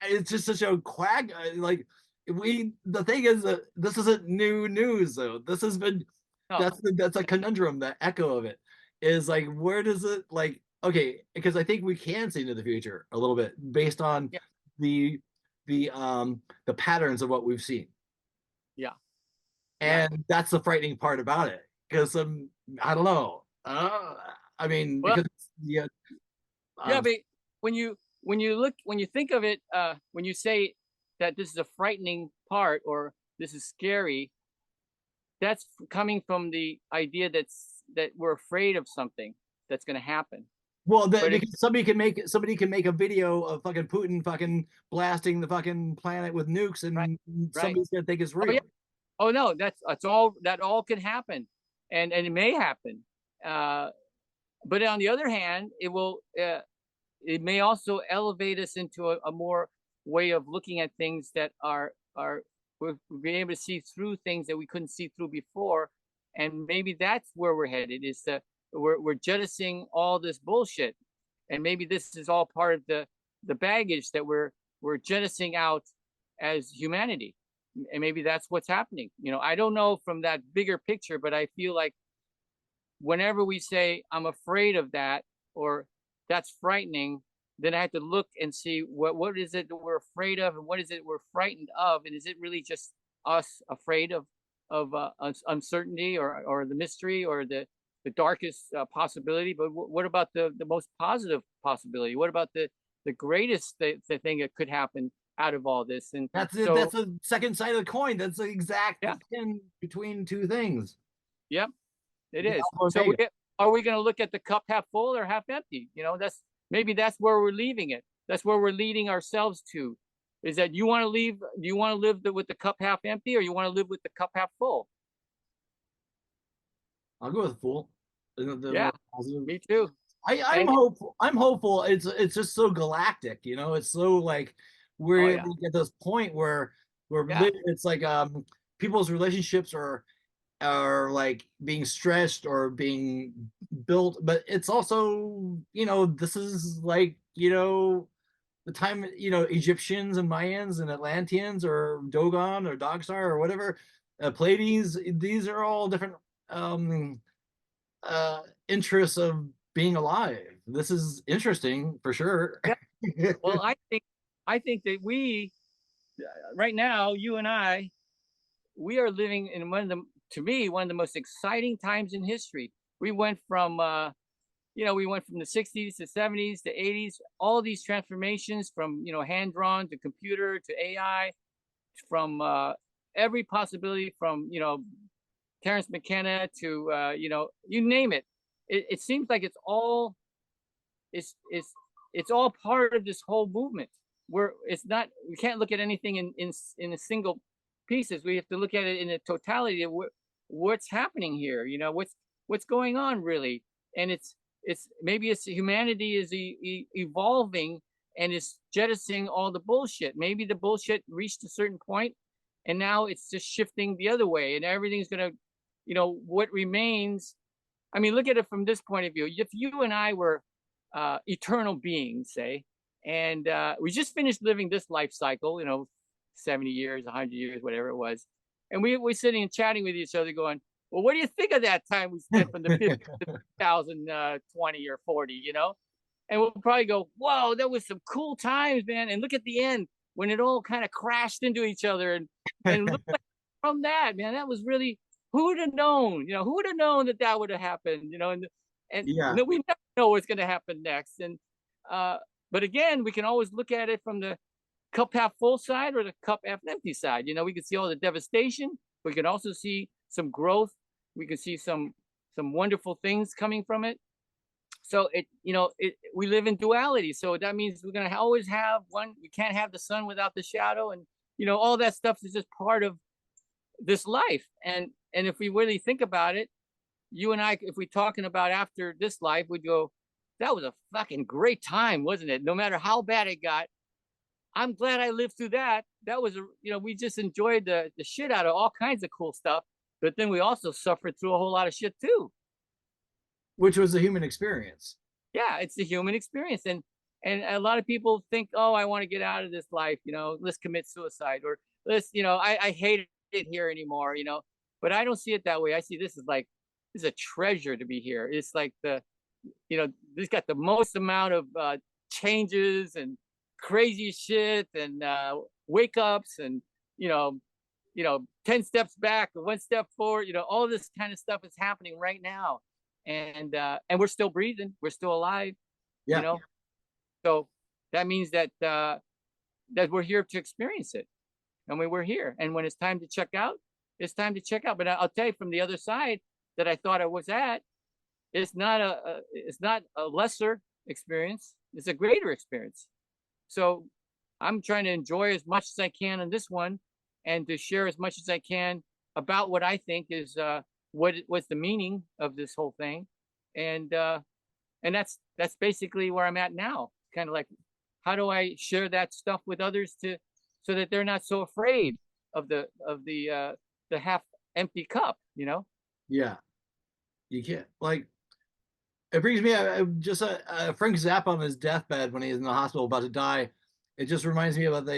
Speaker 3: it's just such a quag. Like the thing is that this isn't new news, though. This has been that's a conundrum. The echo of it is like, where does it, like, okay, because I think we can see into the future a little bit based on the patterns of what we've seen.
Speaker 2: Yeah.
Speaker 3: And that's the frightening part about it, because I don't know. I mean, because
Speaker 2: but when you think of it, when you say that this is a frightening part or this is scary, that's coming from the idea that we're afraid of something that's going to happen.
Speaker 3: Well, because somebody can make a video of fucking Putin fucking blasting the fucking planet with nukes, and somebody's gonna think it's real.
Speaker 2: Oh no, that's all. That all can happen, and it may happen. But on the other hand, it will. It may also elevate us into a more way of looking at things that we'll be able to see through things that we couldn't see through before, and maybe that's where we're headed. Is that we're jettisoning all this bullshit, and maybe this is all part of the baggage that we're jettisoning out as humanity, and maybe that's what's happening. I don't know from that bigger picture, but I feel like whenever we say I'm afraid of that or that's frightening, then I have to look and see what is it that we're afraid of, and what is it we're frightened of, and is it really just us afraid of uncertainty or the mystery or the darkest possibility? But what about the most positive possibility? What about the greatest thing that could happen out of all this? And
Speaker 3: that's it. That's the second side of the coin. That's the exact pin between two things.
Speaker 2: Yep, it is. So are we going to look at the cup half full or half empty? Maybe that's where we're leaving it. That's where we're leading ourselves to. Is that you want to leave? Do you want to live with the cup half empty, or you want to live with the cup half full?
Speaker 3: I'll go with full.
Speaker 2: Yeah, me too.
Speaker 3: I'm hopeful. I'm hopeful. It's just so galactic, It's so like we're at this point where it's like people's relationships are like being stretched or being built, but it's also this is like the time Egyptians and Mayans and Atlanteans or Dogon or Dogstar or whatever, Pleiades. These are all different interests of being alive. This is interesting for sure.
Speaker 2: Well, I think that we right now, you and I, we are living in one of the most exciting times in history. We went from we went from the 60s to 70s to 80s, all these transformations from, hand drawn to computer to AI, from every possibility, from, Terrence McKenna to, you name it. It seems like it's it's all part of this whole movement. We can't look at anything in a single pieces. We have to look at it in a totality of what's happening here. What's going on really, and maybe humanity is evolving and is jettisoning all the bullshit. Maybe the bullshit reached a certain point, and now it's just shifting the other way, and everything's gonna, what remains. I mean, look at it from this point of view. If you and I were eternal beings, say, and we just finished living this life cycle, 70 years, 100 years, whatever it was, and we're sitting and chatting with each other, going, "Well, what do you think of that time we spent from the 50 to 2020 or 40?" And we'll probably go, "Whoa, that was some cool times, man!" And look at the end when it all kind of crashed into each other, and look from that, man, that was really, who would have known? Who would have known that would have happened? And
Speaker 3: Yeah.
Speaker 2: we never know what's going to happen next. And but again, we can always look at it from the cup half full side or the cup half empty side. We can see all the devastation. We can also see some growth. We can see some wonderful things coming from it. So we live in duality. So that means we're going to always have one. We can't have the sun without the shadow, and all that stuff is just part of this life. And if we really think about it, you and I, if we're talking about after this life, we'd go, that was a fucking great time, wasn't it? No matter how bad it got, I'm glad I lived through that. That was we just enjoyed the shit out of all kinds of cool stuff, but then we also suffered through a whole lot of shit too.
Speaker 3: Which was the human experience.
Speaker 2: Yeah, it's the human experience. And a lot of people think, oh, I want to get out of this life, let's commit suicide, or let's, I hate it here anymore, but I don't see it that way. I see this is a treasure to be here. It's like this got the most amount of changes and crazy shit and wake ups and 10 steps back, 1 step forward, all this kind of stuff is happening right now. And we're still breathing, we're still alive.
Speaker 3: Yeah.
Speaker 2: So that means that we're here to experience it. I mean, we're here, and when it's time to check out, it's time to check out. But I'll tell you, from the other side that I thought I was at, it's not a lesser experience, it's a greater experience. So I'm trying to enjoy as much as I can on this one, and to share as much as I can about what I think is what's the meaning of this whole thing. And that's basically where I'm at now. Kind of like, how do I share that stuff with others so that they're not so afraid of the half empty cup,
Speaker 3: Yeah. You can't, like, it brings me just Frank Zappa on his deathbed when he's in the hospital about to die. It just reminds me about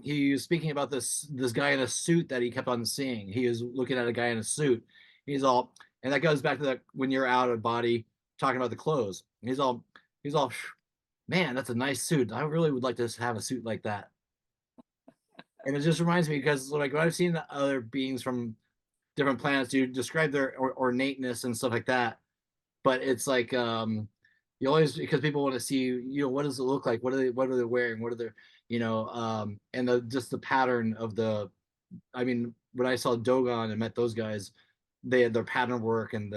Speaker 3: he was speaking about this guy in a suit that he kept on seeing. He was looking at a guy in a suit. And that goes back to that, when you're out of body, talking about the clothes. He's all, man, that's a nice suit. I really would like to have a suit like that. And it just reminds me, because like when I've seen other beings from different planets, you describe their ornateness and stuff like that. But it's like you always, because people want to see, what does it look like? What are they wearing? What are their, and just the pattern of I mean, when I saw Dogon and met those guys, they had their pattern work and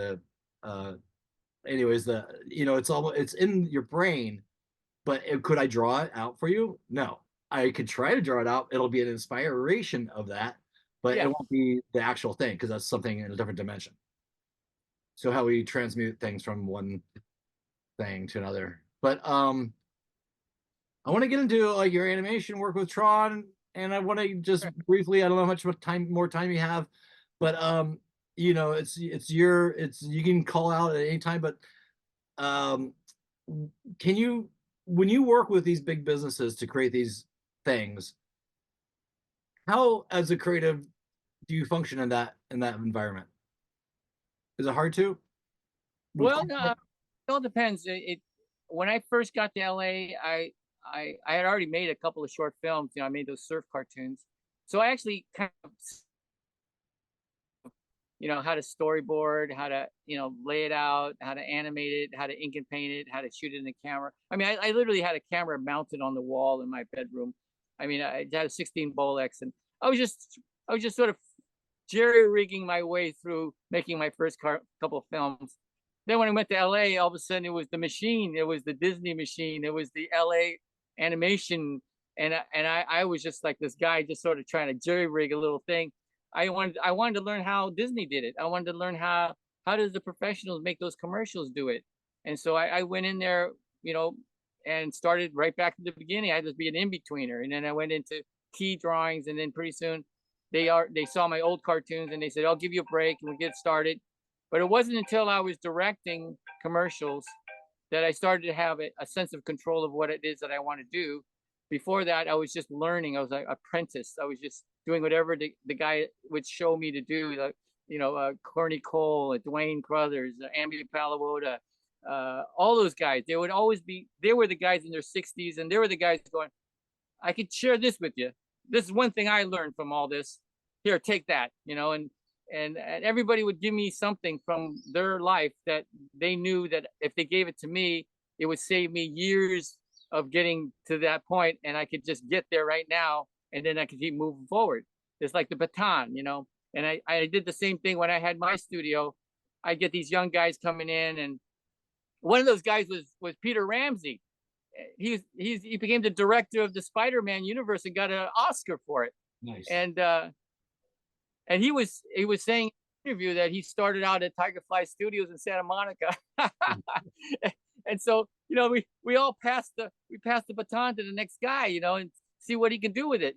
Speaker 3: it's in your brain, but could I draw it out for you? No. I could try to draw it out. It'll be an inspiration of that, but it won't be the actual thing, because that's something in a different dimension. So how we transmute things from one thing to another. But I want to get into like your animation work with Tron, and I want to just briefly, I don't know how much more time you have, but it's you can call out at any time, but can you, when you work with these big businesses to create these things, how as a creative do you function in that environment? Is it hard to?
Speaker 2: Well, no, it all depends. When I first got to LA, I had already made a couple of short films. I made those surf cartoons. So I actually kind of how to storyboard, how to, lay it out, how to animate it, how to ink and paint it, how to shoot it in the camera. I mean, I literally had a camera mounted on the wall in my bedroom. I mean, I had a 16 Bolex, and I was just sort of jerry rigging my way through making my first couple of films. Then when I went to LA, all of a sudden it was the machine, it was the Disney machine, it was the LA animation, and I was just like this guy, just sort of trying to jerry rig a little thing. I wanted to learn how Disney did it. I wanted to learn how does the professionals make those commercials do it. And so I went in there, and started right back at the beginning. I had to be an in-betweener, and then I went into key drawings, and then pretty soon they saw my old cartoons, and they said, I'll give you a break and we'll get started. But it wasn't until I was directing commercials that I started to have a sense of control of what it is that I want to do. Before that, I was just learning. I was an apprentice. I was just doing whatever the guy would show me to do. Like, Corny Cole, Dwayne Crothers, Ambi Palawota, all those guys. They were the guys in their 60s, and they were the guys going, I could share this with you. This is one thing I learned from all this. Here, take that, and everybody would give me something from their life that they knew that if they gave it to me, it would save me years of getting to that point, and I could just get there right now, and then I could keep moving forward. It's like the baton, and I did the same thing when I had my studio. I get these young guys coming in, and one of those guys was Peter Ramsey. He became the director of the Spider-Man universe and got an Oscar for it.
Speaker 3: Nice.
Speaker 2: And he was saying in an interview that he started out at Tigerfly Studios in Santa Monica. And so, we all passed the baton to the next guy, and see what he can do with it.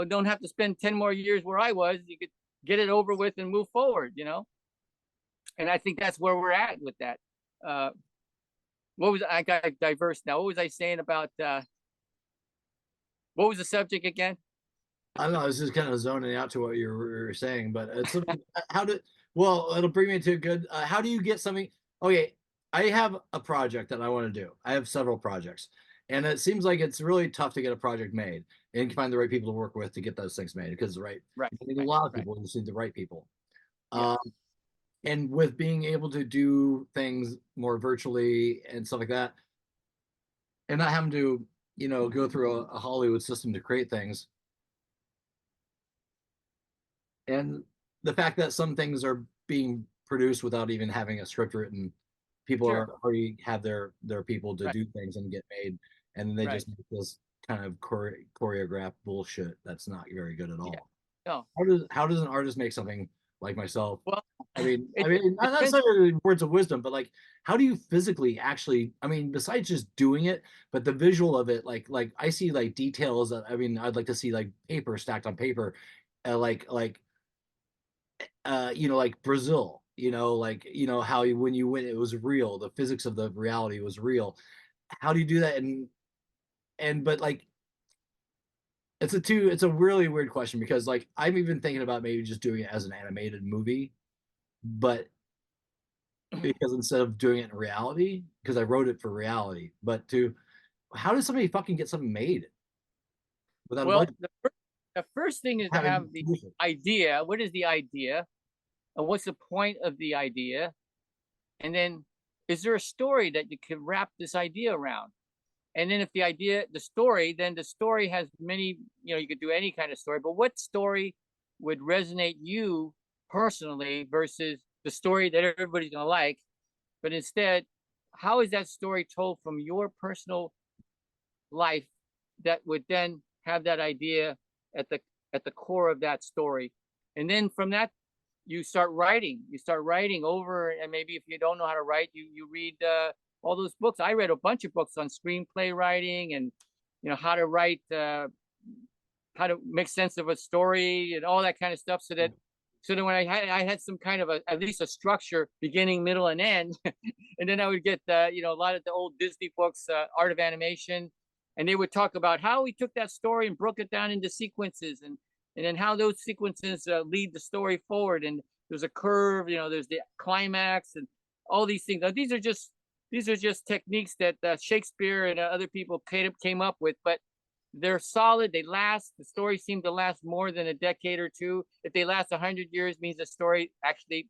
Speaker 2: Don't have to spend 10 more years where I was. You could get it over with and move forward, And I think that's where we're at with that. I got diverse now. What was I saying about what was the subject again?
Speaker 3: I don't know. I was just kind of zoning out to what you were saying, but it's it'll bring me to a good. How do you get something? Okay, I have a project that I want to do. I have several projects, and it seems like it's really tough to get a project made and find the right people to work with to get those things made, because right, I need a lot of people. You just need the right people. Yeah. And with being able to do things more virtually and stuff like that, and not having to, go through a Hollywood system to create things. And the fact that some things are being produced without even having a script written, people already have their people to do things and get made, and then they just make this kind of choreographed bullshit that's not very good at all.
Speaker 2: Yeah. No.
Speaker 3: How does an artist make something like myself?
Speaker 2: Well,
Speaker 3: I mean, not necessarily words of wisdom, but like, how do you physically actually? I mean, besides just doing it, but the visual of it, like I see like details that I'd like to see like paper stacked on paper, like Brazil, how when you win it was real, the physics of the reality was real. How do you do that? But like, it's a really weird question, because like I'm even thinking about maybe just doing it as an animated movie, but because instead of doing it in reality, because I wrote it for reality, but how does somebody fucking get something made without a budget?
Speaker 2: The first thing is to have the idea. What is the idea? And what's the point of the idea? And then, is there a story that you can wrap this idea around? And then if the story has many, you could do any kind of story, but what story would resonate you personally versus the story that everybody's going to like? But instead, how is that story told from your personal life that would then have that idea at the core of that story? And then from that, you start writing over, and maybe if you don't know how to write, you read all those books. I read a bunch of books on screenplay writing and how to write, how to make sense of a story and all that kind of stuff, so that when I had some kind of at least a structure, beginning, middle, and end. And then I would get a lot of the old Disney books, Art of Animation, and they would talk about how we took that story and broke it down into sequences, and then how those sequences lead the story forward. And there's a curve, there's the climax and all these things. Now, these are just techniques that Shakespeare and other people came up with. But they're solid. They last. The story seemed to last more than a decade or two. If they last 100 years, means the story actually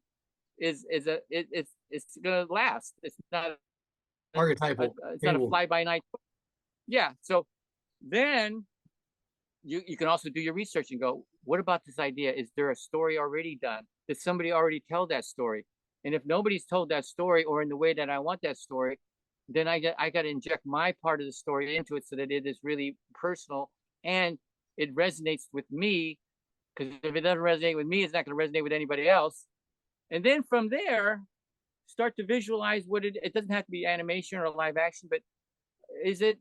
Speaker 2: it's gonna last. It's not
Speaker 3: Archetypal.
Speaker 2: it's not a fly by night. Yeah. So then you can also do your research and go, what about this idea? Is there a story already done? Did somebody already tell that story? And if nobody's told that story or in the way that I want that story, then I got to inject my part of the story into it so that it is really personal and it resonates with me. Because if it doesn't resonate with me, it's not going to resonate with anybody else. And then from there, start to visualize what it doesn't have to be animation or live action, but is it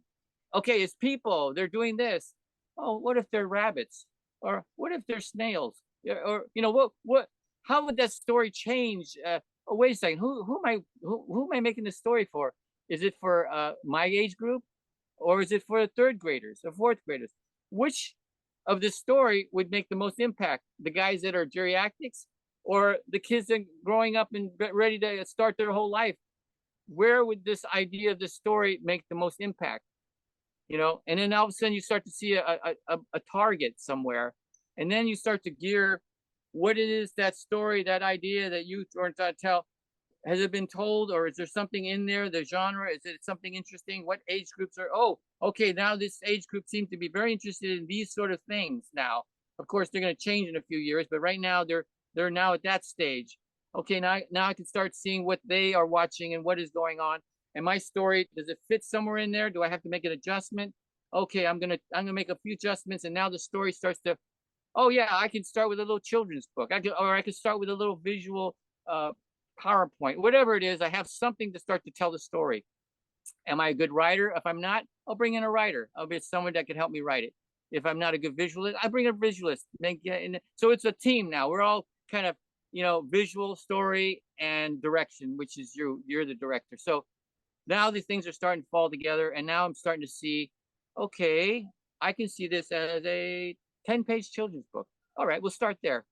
Speaker 2: okay? It's people. They're doing this. Oh, what if they're rabbits? Or what if they're snails? Or what? How would that story change? Oh, wait a second. Who am I making this story for? Is it for my age group, or is it for third graders or fourth graders? Which of this story would make the most impact? The guys that are geriatrics, or the kids that are growing up and ready to start their whole life? Where would this idea of the story make the most impact? And then all of a sudden you start to see a target somewhere, and then you start to gear what it is, that story, that idea that you are trying to tell. Has it been told, or is there something in there? The genre, is it something interesting? What age groups are? Oh, okay, now this age group seems to be very interested in these sort of things now. Of course, they're going to change in a few years, but right now they're now at that stage. Okay, now I can start seeing what they are watching and what is going on. And my story, does it fit somewhere in there? Do I have to make an adjustment? Okay, I'm gonna make a few adjustments, and now the story starts to. Oh yeah, I can start with a little children's book. I could start with a little visual PowerPoint, whatever it is. I have something to start to tell the story. Am I a good writer? If I'm not, I'll bring in a writer. I'll be someone that can help me write it. If I'm not a good visualist, I bring a visualist. So it's a team now. We're all kind of visual, story, and direction, which is you're the director. So now these things are starting to fall together, and now I'm starting to see, okay, I can see this as a 10-page children's book. All right, we'll start there,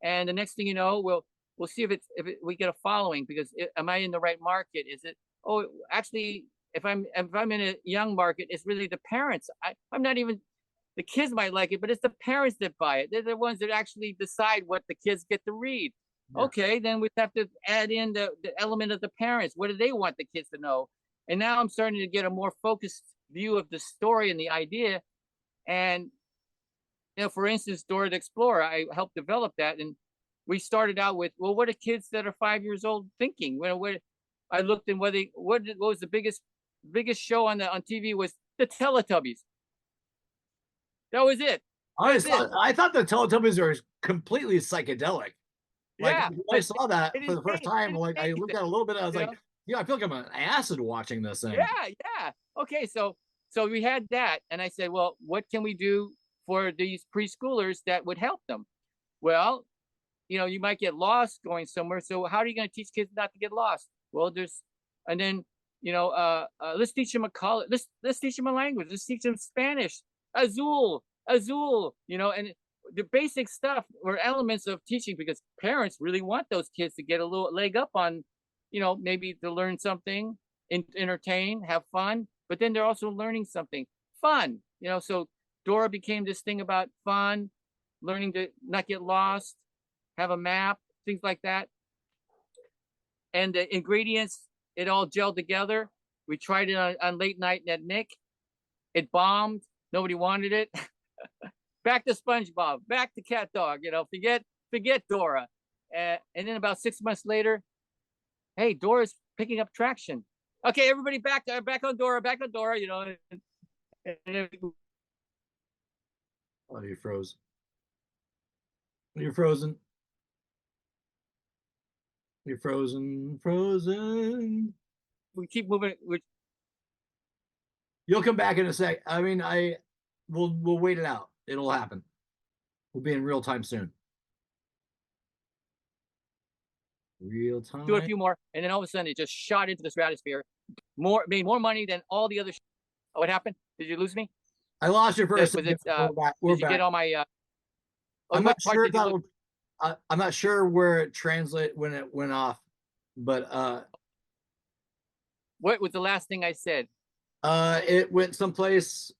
Speaker 2: and the next thing you know, we'll see if we get a following, because am I in the right market? Is it? Oh, actually, if I'm in a young market, it's really the parents. I'm not even. The kids might like it, but it's the parents that buy it. They're the ones that actually decide what the kids get to read. Yeah. Okay, then we have to add in the element of the parents. What do they want the kids to know? And now I'm starting to get a more focused view of the story and the idea. And for instance, Dora the Explorer, I helped develop that, and we started out with, well, what are kids that are 5 years old thinking? What I looked and what was the biggest show on TV was the Teletubbies. That was it.
Speaker 3: I thought the Teletubbies are completely psychedelic. Like,
Speaker 2: yeah,
Speaker 3: I saw that for the first time. Like, I looked at a little bit. I was like, yeah, I feel like I'm on acid watching this thing.
Speaker 2: Yeah. Okay, so we had that, and I said, well, what can we do for these preschoolers that would help them? Well, you might get lost going somewhere. So how are you going to teach kids not to get lost? Well, and then let's teach them a color. Let's teach them a language. Let's teach them Spanish. Azul, and the basic stuff were elements of teaching, because parents really want those kids to get a little leg up on, maybe to learn something, entertain, have fun, but then they're also learning something fun, so Dora became this thing about fun, learning to not get lost, have a map, things like that. And the ingredients, it all gelled together. We tried it on late night at Nick. It bombed. Nobody wanted it. Back to SpongeBob, back to Cat Dog, forget Dora. And then about 6 months later, hey, Dora's picking up traction. Okay, everybody back on Dora,
Speaker 3: Oh, you froze. You're frozen. You're frozen.
Speaker 2: We keep moving.
Speaker 3: You'll come back in a sec. I mean, we'll wait it out. It'll happen. We'll be in real time soon. Real time.
Speaker 2: Do a few more, and then all of a sudden it just shot into the stratosphere. Made more money than all the other. Oh, what happened? Did you lose me?
Speaker 3: I lost you for a second.
Speaker 2: Did you get all my?
Speaker 3: I'm not sure. I'm not sure where it when it went off, but
Speaker 2: what was the last thing I said?
Speaker 3: It went someplace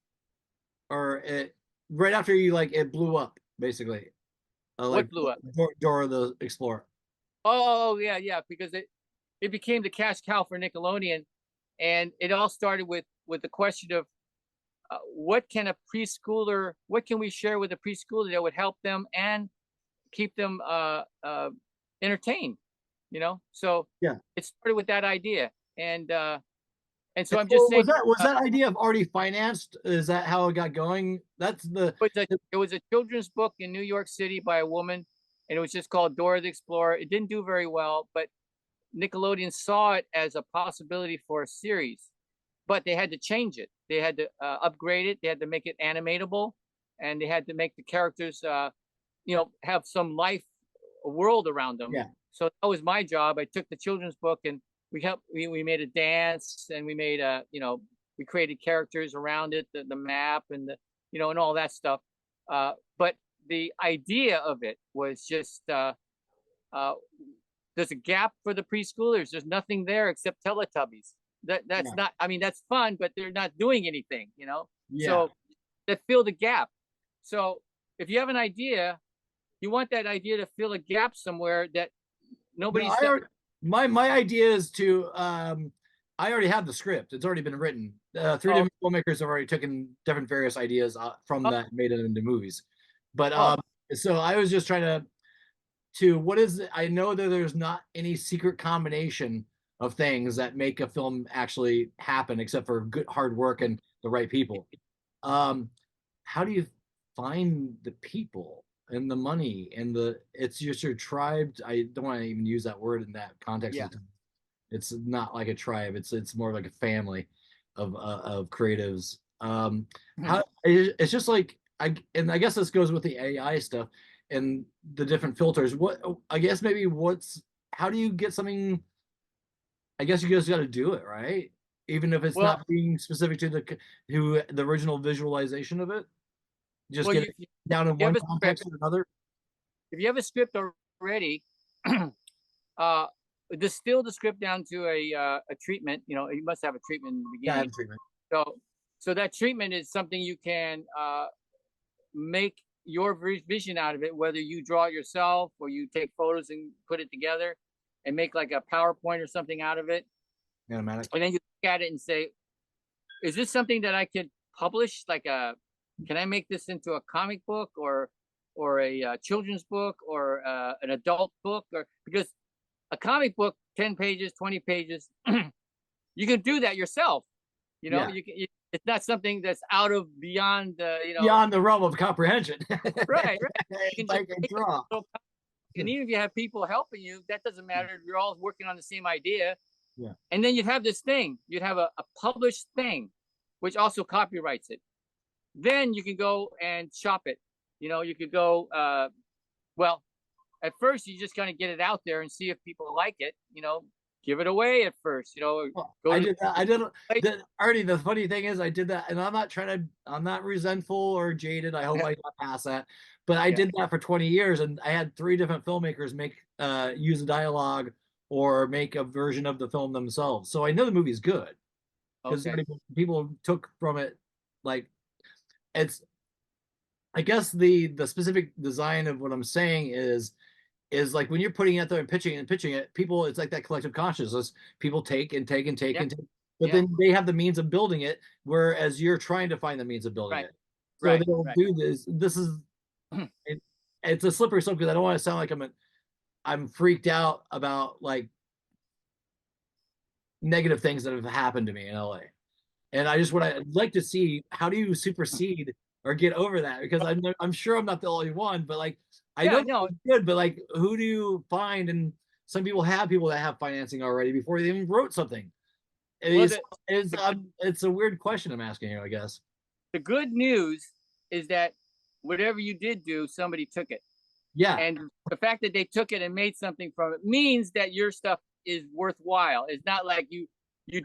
Speaker 3: or it right after you like it blew up basically. Like
Speaker 2: What blew up?
Speaker 3: Dora the Explorer.
Speaker 2: Oh yeah, because it became the cash cow for Nickelodeon, and it all started with the question of what can a preschooler, what can we share with a preschooler that would help them and keep them entertained, you know? So
Speaker 3: Yeah.
Speaker 2: it started with that idea, and so I'm just
Speaker 3: Well,
Speaker 2: saying,
Speaker 3: was that idea of already financed? Is that how it got going? That's the
Speaker 2: it was a children's book in New York City by a woman, and it was just called Dora the Explorer. It didn't do very well, but Nickelodeon saw it as a possibility for a series, but they had to change it. They had to upgrade it. They had to make it animatable, and they had to make the characters, have some life, a world around them.
Speaker 3: yeah.
Speaker 2: So that was my job. I took the children's book and we made a dance, and we made we created characters around it, the map and and all that stuff. But the idea of it was just there's a gap for the preschoolers. There's nothing there except Teletubbies. That's
Speaker 3: Yeah.
Speaker 2: not. I mean, that's fun, but they're not doing anything.
Speaker 3: Yeah.
Speaker 2: So that fill the gap. So if you have an idea, you want that idea to fill a gap somewhere that nobody's.
Speaker 3: No, my idea is to I already have the script. It's already been written. Three different filmmakers have already taken different various ideas from that, made it into movies. But so I was just trying to what is it? I know that there's not any secret combination of things that make a film actually happen, except for good hard work and the right people. How do you find the people and the money and it's just your tribe? I don't want to even use that word in that context.
Speaker 2: Yeah.
Speaker 3: It's not like a tribe. It's more like a family of creatives. How it's just like I guess this goes with the AI stuff and the different filters. What I guess maybe how do you get something? I guess you guys got to do it, right? Even if it's not being specific to the original visualization of it. Just get it down in one context or another.
Speaker 2: If you have a script already, distill the script down to a treatment. You must have a treatment in the beginning.
Speaker 3: Yeah, I have a treatment.
Speaker 2: So that treatment is something you can make your vision out of it, whether you draw it yourself or you take photos and put it together and make like a PowerPoint or something out of it.
Speaker 3: Animatic.
Speaker 2: And then you look at it and say, is this something that I could publish? Can I make this into a comic book or a children's book or an adult book? Or because a comic book, 10 pages, 20 pages, you can do that yourself. It's not something that's beyond
Speaker 3: beyond the realm of comprehension.
Speaker 2: Right. You
Speaker 3: can draw.
Speaker 2: And even if you have people helping you, that doesn't matter. You're all working on the same idea.
Speaker 3: Yeah.
Speaker 2: And then you'd have this thing. You'd have a published thing, which also copyrights it. Then you can go and shop it. You could go, at first you just kind of get it out there and see if people like it, give it away at first,
Speaker 3: I did that. Already, the funny thing is I did that, and I'm not resentful or jaded. I hope I got past that. But I did that for 20 years, and I had 3 different filmmakers use a dialogue or make a version of the film themselves. So I know the movie's good. Because people took from it, like, I guess the specific design of what I'm saying is like when you're putting it out there and pitching it, people, it's like that collective consciousness. People take and take and take and take, but then they have the means of building it, whereas you're trying to find the means of building it. So they'll do this. This is it's a slippery slope because I don't want to sound like I'm freaked out about like negative things that have happened to me in LA. And I'd like to see, how do you supersede or get over that? Because I'm sure I'm not the only one, but like I know it's good, but like who do you find? And some people that have financing already before they even wrote something. It's a weird question I'm asking you, I guess.
Speaker 2: The good news is that whatever you did do, somebody took it.
Speaker 3: Yeah.
Speaker 2: And the fact that they took it and made something from it means that your stuff is worthwhile. It's not like you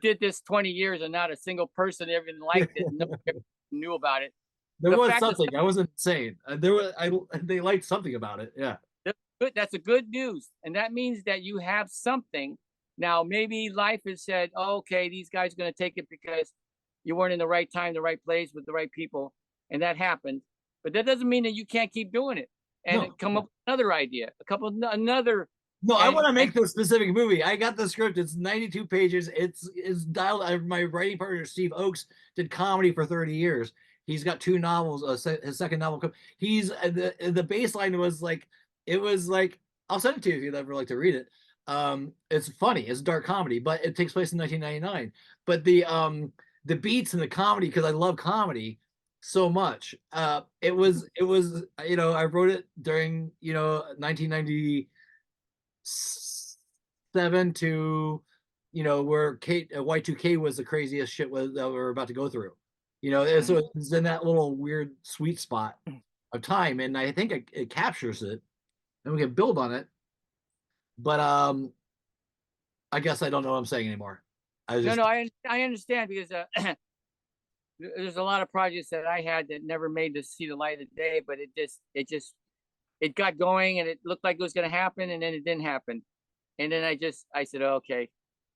Speaker 2: did this 20 years and not a single person ever liked it. Nobody knew about it.
Speaker 3: There was something. I wasn't saying. They liked something about it. Yeah.
Speaker 2: That's a good news. And that means that you have something. Now, maybe life has said, okay, these guys are going to take it because you weren't in the right time, the right place with the right people. and that happened. But that doesn't mean that you can't keep doing it and
Speaker 3: No.
Speaker 2: come up with another idea, another.
Speaker 3: No, I want to make
Speaker 2: and
Speaker 3: this specific movie. I got the script. It's 92 pages. It's dialed. My writing partner Steve Oakes did comedy for 30 years. He's got 2 novels. His second novel. He's the baseline was like it was like I'll send it to you if you'd ever like to read it. It's funny. It's dark comedy, but it takes place in 1999. But the beats and the comedy, because I love comedy so much. It was I wrote it during 1990 7 to where Y2K was the craziest shit that we were about to go through. So it's in that little weird sweet spot of time, and I think it captures it, and we can build on it. But I guess I don't know what I'm saying anymore.
Speaker 2: No, I understand, because there's a lot of projects that I had that never made to see the light of day, but it got going, and it looked like it was going to happen, and then it didn't happen. And then I said, okay,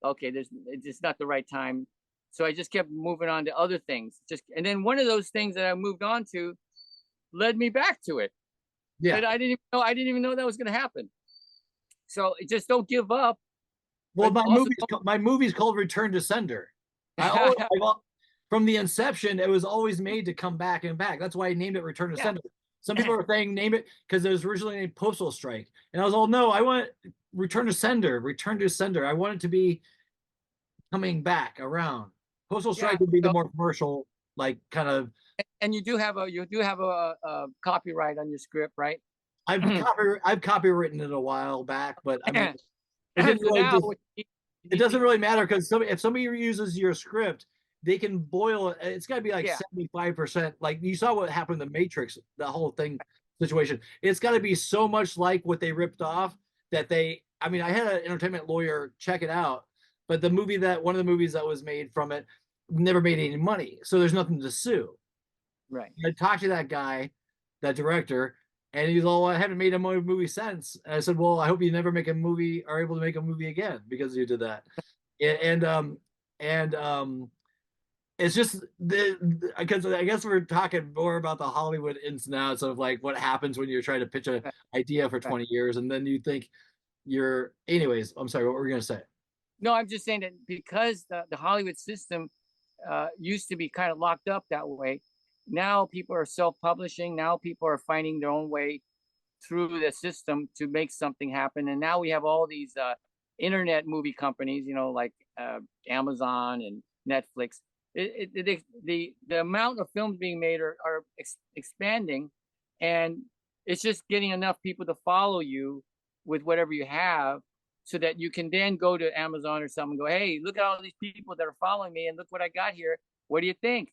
Speaker 2: it's just not the right time. So I just kept moving on to other things. And then one of those things that I moved on to led me back to it.
Speaker 3: Yeah.
Speaker 2: But I didn't even know that was going to happen. So just don't give up.
Speaker 3: Well, my movie's called Return to Sender. From the inception, it was always made to come back and back. That's why I named it Return to Sender. Some people are saying name it because it was originally named Postal Strike. And I was all, no, I want Return to Sender. Return to Sender. I want it to be coming back around. Postal Strike would be the more commercial, like kind of.
Speaker 2: And you do have a copyright on your script, right?
Speaker 3: I've copywritten it a while back, but I mean, it doesn't really matter, because if somebody uses your script, they can boil it. It's got to be like 75%. Like you saw what happened in The Matrix, the whole thing situation. It's got to be so much like what they ripped off that I had an entertainment lawyer check it out, but one of the movies that was made from it never made any money. So there's nothing to sue.
Speaker 2: Right.
Speaker 3: I talked to that guy, that director, and he's all, I haven't made a movie since. And I said, well, I hope you never make a movie or able to make a movie again because you did that. And it's just because I guess we're talking more about the Hollywood ins and outs of like what happens when you're trying to pitch an idea for 20 years, and then you think anyways, I'm sorry, what were you going to say?
Speaker 2: No, I'm just saying that because the Hollywood system used to be kind of locked up that way. Now people are self-publishing. Now people are finding their own way through the system to make something happen. And now we have all these internet movie companies, like Amazon and Netflix. The amount of films being made are expanding, and it's just getting enough people to follow you with whatever you have, so that you can then go to Amazon or something and go, hey, look at all these people that are following me, and look what I got here. What do you think?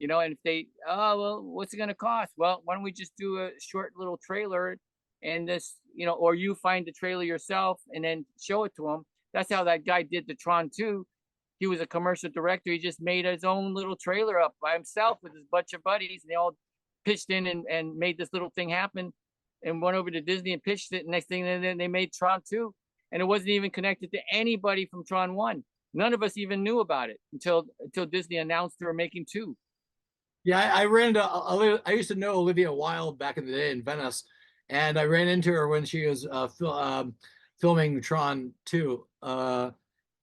Speaker 2: And if they, well, what's it going to cost? Well, why don't we just do a short little trailer, and this, or you find the trailer yourself and then show it to them. That's how that guy did the Tron 2. He was a commercial director. He just made his own little trailer up by himself with his bunch of buddies, and they all pitched in and made this little thing happen, and went over to Disney and pitched it. Next thing, then they made Tron 2, and it wasn't even connected to anybody from Tron 1. None of us even knew about it until Disney announced they were making 2.
Speaker 3: Yeah, I used to know Olivia Wilde back in the day in Venice, and I ran into her when she was filming Tron 2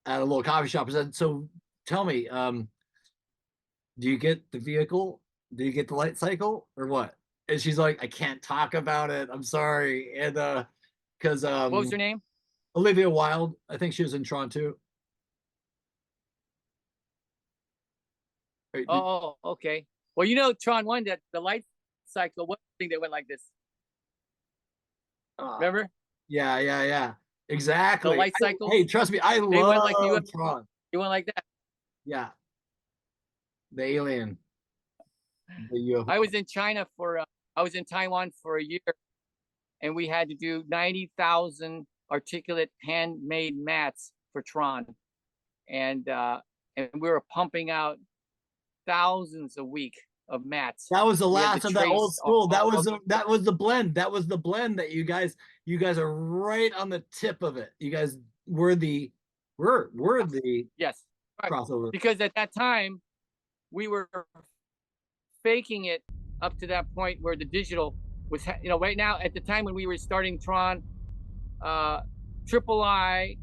Speaker 3: at a little coffee shop. I said, so tell me, do you get the vehicle? Do you get the light cycle or what? And she's like, I can't talk about it. I'm sorry. And because
Speaker 2: what was her name?
Speaker 3: Olivia Wilde. I think she was in Tron 2.
Speaker 2: Oh, okay. Well, Tron 1, that the light cycle, one thing that went like this. Remember?
Speaker 3: Yeah. Exactly.
Speaker 2: The light cycle.
Speaker 3: Hey, trust me, I love Tron.
Speaker 2: You went like that.
Speaker 3: Yeah. The alien. The UFO.
Speaker 2: I was in China I was in Taiwan for a year, and we had to do 90,000 articulate handmade mats for Tron, and we were pumping out thousands a week of mats.
Speaker 3: That was the last of that old school. That was the blend. That was the blend that you guys are right on the tip of it. You guys were the
Speaker 2: yes,
Speaker 3: crossover.
Speaker 2: Because at that time we were faking it up to that point where the digital was, you know, right now at the time when we were starting Tron, Triple I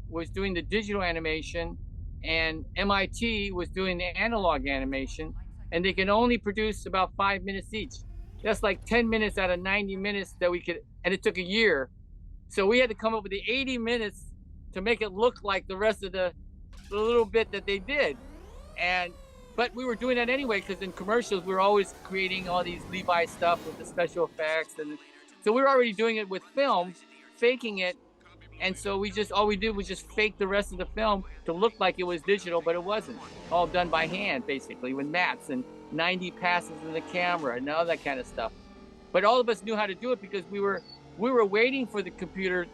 Speaker 2: was doing the digital animation, and MIT was doing the analog animation, and they can only produce about 5 minutes each. That's like 10 minutes out of 90 minutes that we could, and it took a year. So we had to come up with the 80 minutes to make it look like the rest of the little bit that they did. And but we were doing that anyway, because in commercials we were always creating all these Levi stuff with the special effects, and so we were already doing it with film, faking it. And so we just, all we did was just fake the rest of the film to look like it was digital, but it wasn't. All done by hand, basically, with mats and 90 passes in the camera and all that kind of stuff. But all of us knew how to do it because we were waiting for the computer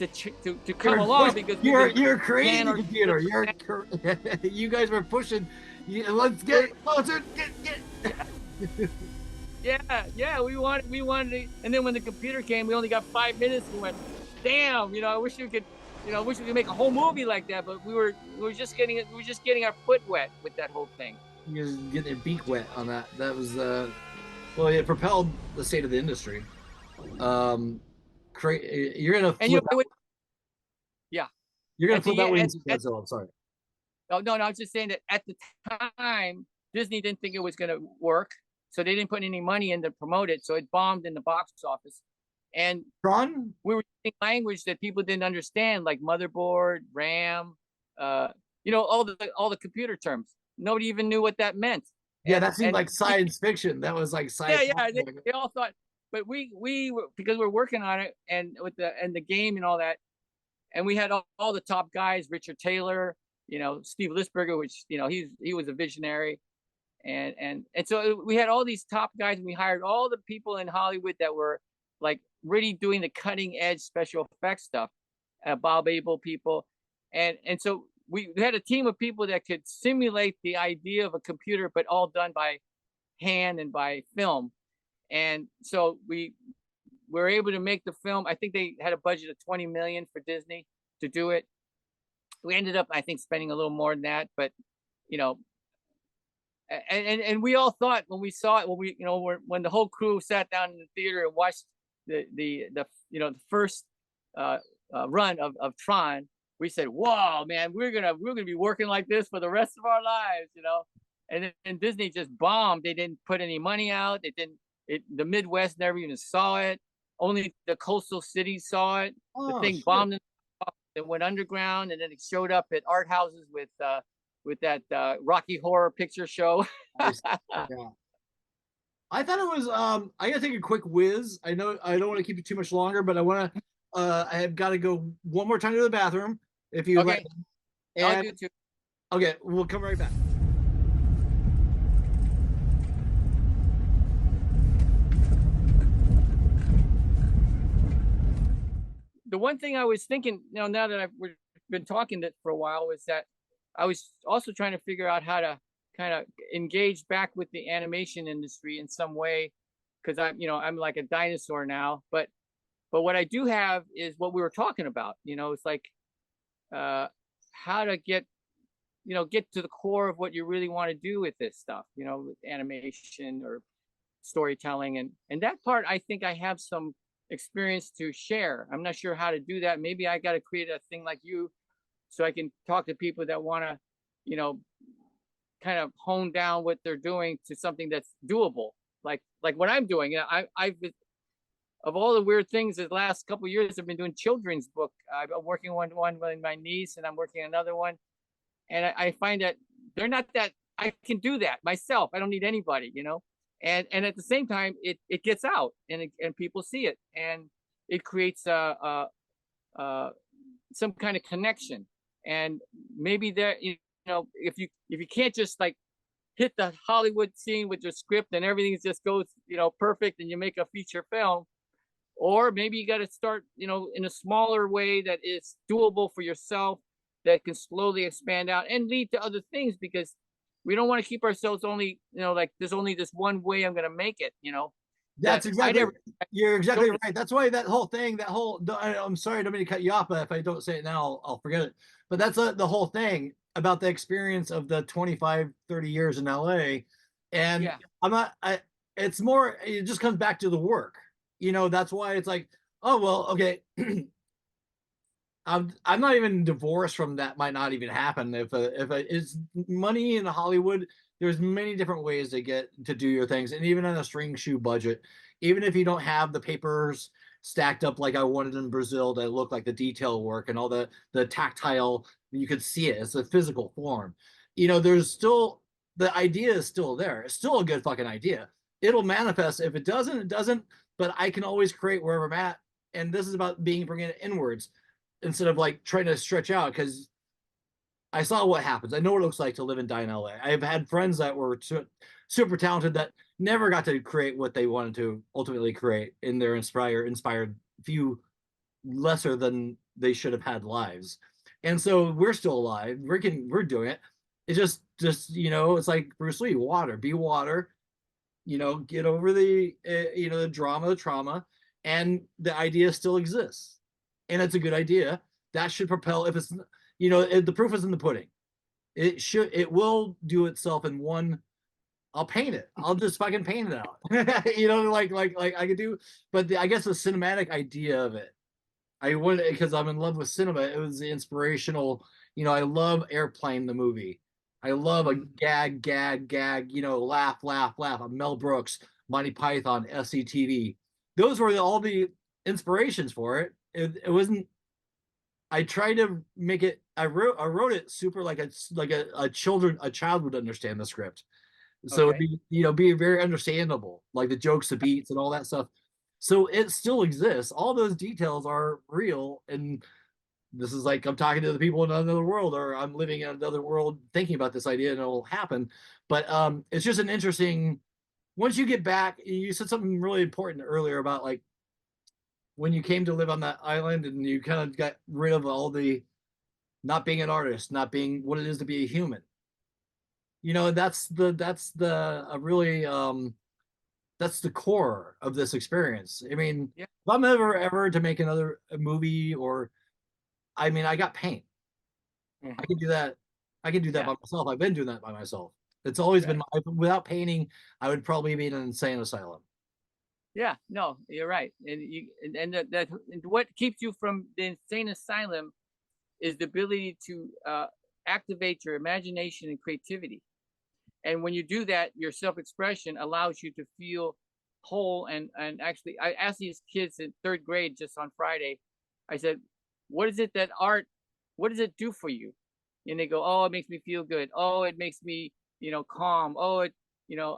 Speaker 2: to come along, because
Speaker 3: you're creating the computer. You guys were pushing. Let's get closer.
Speaker 2: Yeah. We wanted to, and then when the computer came, we only got 5 minutes. And we went, damn, I wish we could, I wish we could make a whole movie like that. But we were just getting our foot wet with that whole thing.
Speaker 3: You guys getting your beak wet on that. That was well, it propelled the state of the industry. You're gonna flip out.
Speaker 2: Yeah,
Speaker 3: you're gonna flip out when you see Godzilla. I'm sorry.
Speaker 2: Oh no, I was just saying that at the time Disney didn't think it was gonna work, so they didn't put any money in to promote it, so it bombed in the box office. And
Speaker 3: Tron,
Speaker 2: we were using language that people didn't understand, like motherboard, RAM, all the computer terms. Nobody even knew what that meant.
Speaker 3: Yeah, that seemed like science fiction. That was like science.
Speaker 2: Yeah. They all thought, but we because we're working on it, and with the game and all that, and we had all the top guys, Richard Taylor, Steve Lisberger, which he was a visionary, and so we had all these top guys, and we hired all the people in Hollywood that were like really doing the cutting edge special effects stuff, Bob Abel people, and so we had a team of people that could simulate the idea of a computer, but all done by hand and by film. And so we were able to make the film. I think they had a budget of $20 million for Disney to do it. We ended up, I think, spending a little more than that, but and we all thought when we saw it, when the whole crew sat down in the theater and watched the first run of Tron, we said, "Whoa, man, we're gonna be working like this for the rest of our lives," And then Disney just bombed. They didn't put any money out. The Midwest never even saw it. Only the coastal cities saw it. The thing bombed. It went underground, and then it showed up at art houses with that Rocky Horror Picture Show.
Speaker 3: Yeah. I thought it was. I gotta take a quick whiz. I know I don't want to keep you too much longer, but I have got to go one more time to the bathroom. If you
Speaker 2: okay, I'll do too.
Speaker 3: Okay, we'll come right back.
Speaker 2: The one thing I was thinking, now that we've been talking for a while, was that I was also trying to figure out how to kind of engage back with the animation industry in some way, because I'm like a dinosaur now. But what I do have is what we were talking about. It's like how to get to the core of what you really want to do with this stuff. With animation or storytelling, and that part, I think I have some experience to share. I'm not sure how to do that. Maybe I got to create a thing like you, so I can talk to people that want to, kind of hone down what they're doing to something that's doable. Like what I'm doing. I've of all the weird things, the last couple of years, I've been doing children's book. I'm working one with my niece, and I'm working another one. And I find that they're not that, I can do that myself. I don't need anybody, And at the same time, it gets out, and people see it, and it creates some kind of connection. And maybe there, if you can't just like hit the Hollywood scene with your script and everything just goes, perfect, and you make a feature film, or maybe you got to start, in a smaller way that is doable for yourself, that can slowly expand out and lead to other things, because we don't want to keep ourselves only, like there's only this one way I'm going to make it,
Speaker 3: That's exactly, you're exactly right. That's why that whole thing, I'm sorry, I don't mean to cut you off, but if I don't say it now, I'll forget it. But that's the whole thing about the experience of the 25, 30 years in LA. And yeah. it's more, it just comes back to the work. That's why it's like, oh well, okay. I'm not even divorced from that. Might not even happen if it's money in Hollywood. There's many different ways to get to do your things, and even on a string shoe budget, even if you don't have the papers stacked up like I wanted in Brazil that look like the detail work and all the tactile, you could see it. It's a physical form. There's still, the idea is still there. It's still a good fucking idea. It'll manifest. If it doesn't, it doesn't. But I can always create wherever I'm at, and this is about bringing it inwards instead of like trying to stretch out, because I saw what happens. I know what it looks like to live and die in LA. I've had friends that were super talented that never got to create what they wanted to ultimately create in their inspired few lesser than they should have had lives. And so we're still alive. We're doing it. It's just it's like Bruce Lee, water, be water, get over the drama, the trauma, and the idea still exists. And it's a good idea. That should propel, if it's, the proof is in the pudding. It will do itself in one. I'll paint it. I'll just fucking paint it out. Like I could do, but I guess the cinematic idea of it, I would, because I'm in love with cinema. It was the inspirational. I love Airplane, the movie. I love a gag, laugh, laugh, laugh. Mel Brooks, Monty Python, SCTV. Those were all the inspirations for it. It wasn't. I tried to make it. I wrote it super like a child would understand the script. So
Speaker 2: Okay.
Speaker 3: it'd be very understandable, like the jokes, the beats, and all that stuff. So it still exists. All those details are real, and this is like I'm talking to the people in another world, or I'm living in another world thinking about this idea, and it'll happen. But it's just an interesting. Once you get back, you said something really important earlier about like when you came to live on that island and you kind of got rid of all the not being an artist, not being what it is to be a human. That's the really that's the core of this experience. I mean,
Speaker 2: Yeah.
Speaker 3: if I'm ever to make another movie, or I mean, I got paint. I can do that. I can do that
Speaker 2: Yeah.
Speaker 3: by myself. I've been doing that by myself. It's always
Speaker 2: Right.
Speaker 3: been without painting, I would probably be in an insane asylum.
Speaker 2: Yeah, no, you're right. And what keeps you from the insane asylum is the ability to activate your imagination and creativity. And when you do that, your self-expression allows you to feel whole. And actually, I asked these kids in third grade just on Friday. I said, "What is it that art? What does it do for you?" And they go, "Oh, it makes me feel good. Oh, it makes me, calm. Oh,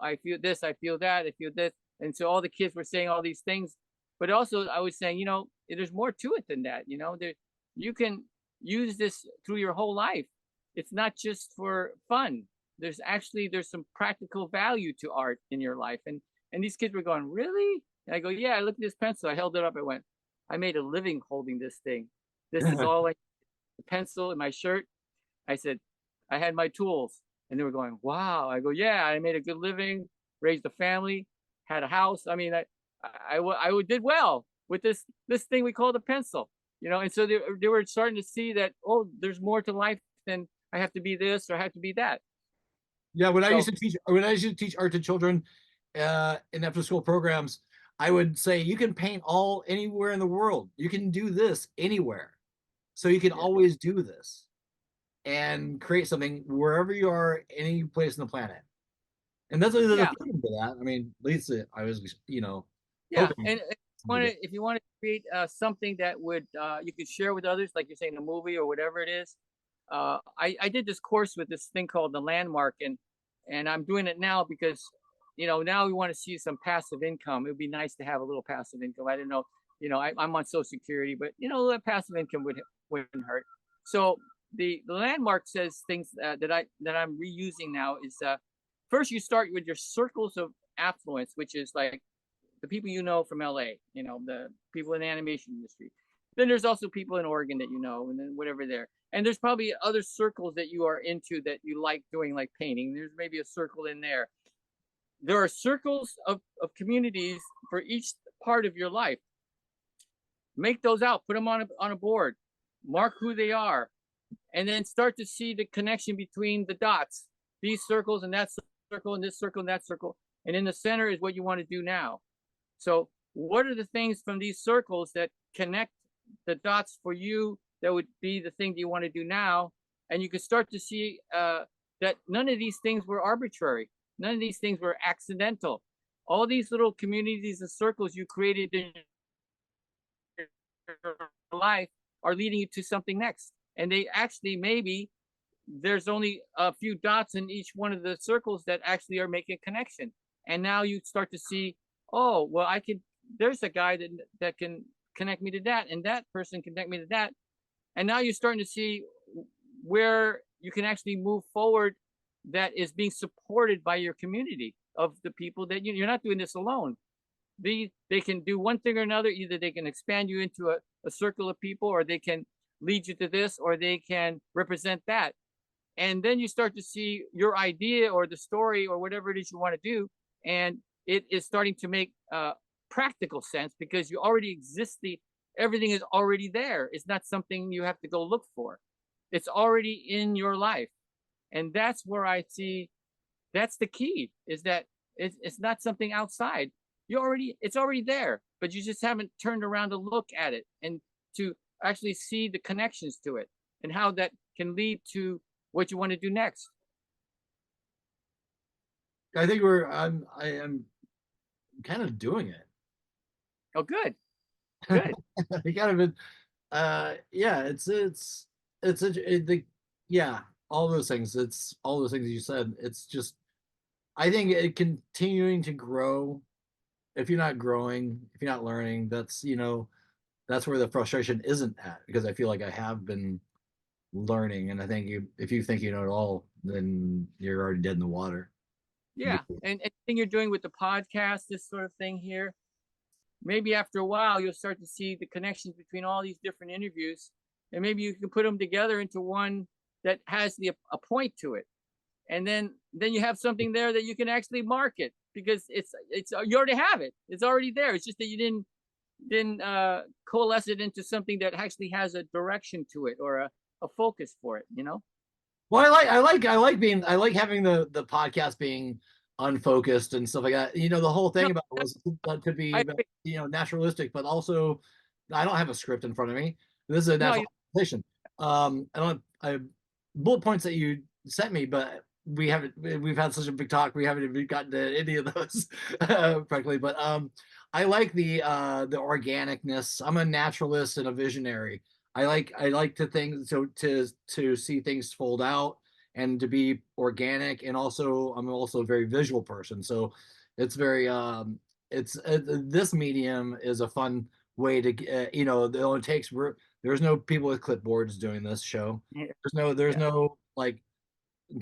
Speaker 2: I feel this. I feel that. I feel this." And so all the kids were saying all these things, but also I was saying, there's more to it than that. You can use this through your whole life. It's not just for fun. There's some practical value to art in your life. And these kids were going, "Really?" And I go, "Yeah, I looked at this pencil. I held it up. I went, I made a living holding this thing. This is all like the pencil in my shirt." I said, "I had my tools." And they were going, "Wow." I go, "Yeah, I made a good living, raised a family, had a house. I mean, I did well with this thing we call the pencil, And so they were starting to see that, oh, there's more to life than I have to be this or I have to be that.
Speaker 3: Yeah,
Speaker 2: So
Speaker 3: when I used to teach art to children in after school programs, I would say you can paint all anywhere in the world. You can do this anywhere. So you can
Speaker 2: yeah,
Speaker 3: always do this and create something wherever you are, any place on the planet. And that's there's a
Speaker 2: yeah,
Speaker 3: freedom to that. I mean, at least I was,
Speaker 2: yeah.
Speaker 3: hoping.
Speaker 2: And if you want to create something that would you could share with others, like you're saying, a movie or whatever it is. I did this course with this thing called the Landmark, and I'm doing it now because now we want to see some passive income. It would be nice to have a little passive income. I didn't know, I'm on Social Security, but that passive income wouldn't hurt. So the Landmark says things that I'm reusing now is first you start with your circles of affluence, which is like the people from LA, the people in the animation industry. Then there's also people in Oregon that and then whatever there. And there's probably other circles that you are into that you like doing, like painting. There's maybe a circle in there. There are circles of communities for each part of your life. Make those out, put them on a board, mark who they are, and then start to see the connection between the dots, these circles and that circle and this circle and that circle. and in the center is what you want to do now. So what are the things from these circles that connect the dots for you that would be the thing that you want to do now? And you can start to see that none of these things were arbitrary. None of these things were accidental. All these little communities and circles you created in your life are leading you to something next. And they actually, maybe there's only a few dots in each one of the circles that actually are making a connection. And now you start to see, oh, well, there's a guy that can connect me to that, and that person can connect me to that. And now you're starting to see where you can actually move forward that is being supported by your community of the people that you're not doing this alone. They can do one thing or another. Either they can expand you into a circle of people, or they can lead you to this, or they can represent that. And then you start to see your idea or the story or whatever it is you want to do, and it is starting to make practical sense because you already exist. Everything is already there. It's not something you have to go look for. It's already in your life. And that's where I see that's the key, is that it's not something outside. It's already there, but you just haven't turned around to look at it and to actually see the connections to it and how that can lead to what you want to do next.
Speaker 3: I think I am kind of doing it.
Speaker 2: Oh, good. Good.
Speaker 3: I kind of been, yeah, yeah, all those things. It's all those things you said. It's just, I think it continuing to grow. If you're not growing, if you're not learning, that's where the frustration isn't at, because I feel like I have been learning, and I think if you think you know it all, then you're already dead in the water.
Speaker 2: Yeah, and anything you're doing with the podcast, this sort of thing here, maybe after a while you'll start to see the connections between all these different interviews, and maybe you can put them together into one that has a point to it, and then you have something there that you can actually market, because it's you already have it. It's already there. It's just that you didn't coalesce it into something that actually has a direction to it, or a focus for it.
Speaker 3: Well, I like having the podcast being unfocused and stuff like that. The whole thing about it was to be naturalistic, but also I don't have a script in front of me. This is a natural conversation. I bullet points that you sent me, but we've had such a big talk. We haven't even gotten to any of those practically. But I like the organicness. I'm a naturalist and a visionary. I like to see things fold out and to be organic, and also I'm also a very visual person, so it's very this medium is a fun way to it only takes there's no people with clipboards doing this show. There's no like,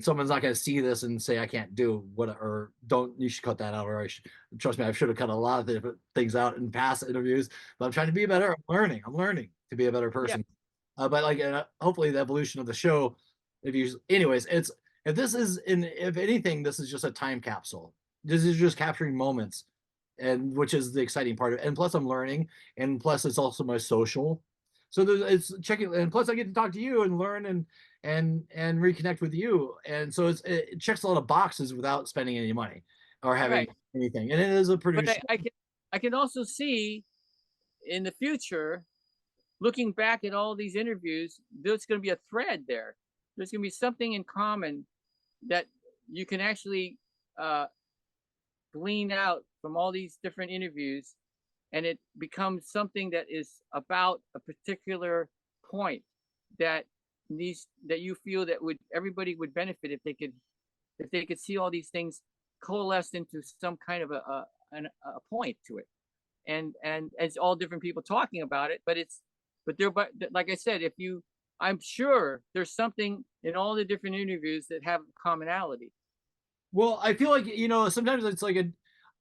Speaker 3: someone's not going to see this and say I can't do what, or don't, you should cut that out, or trust me, I should have cut a lot of different things out in past interviews, but I'm trying to be better. I'm learning to be a better person. But like hopefully the evolution of the show, if anything, this is just a time capsule. This is just capturing moments, and which is the exciting part of it. And plus I'm learning, and plus it's also my social. So it's checking, and plus I get to talk to you and learn and reconnect with you, and so it checks a lot of boxes without spending any money or having anything, and it is a pretty.
Speaker 2: But I can also see in the future, looking back at all these interviews, there's going to be a thread there. There's going to be something in common that you can actually glean out from all these different interviews, and it becomes something that is about a particular point that you feel that everybody would benefit if they could see all these things coalesced into some kind of a point to it, and it's all different people talking about it, but like I said, I'm sure there's something in all the different interviews that have commonality.
Speaker 3: Well, I feel like sometimes it's like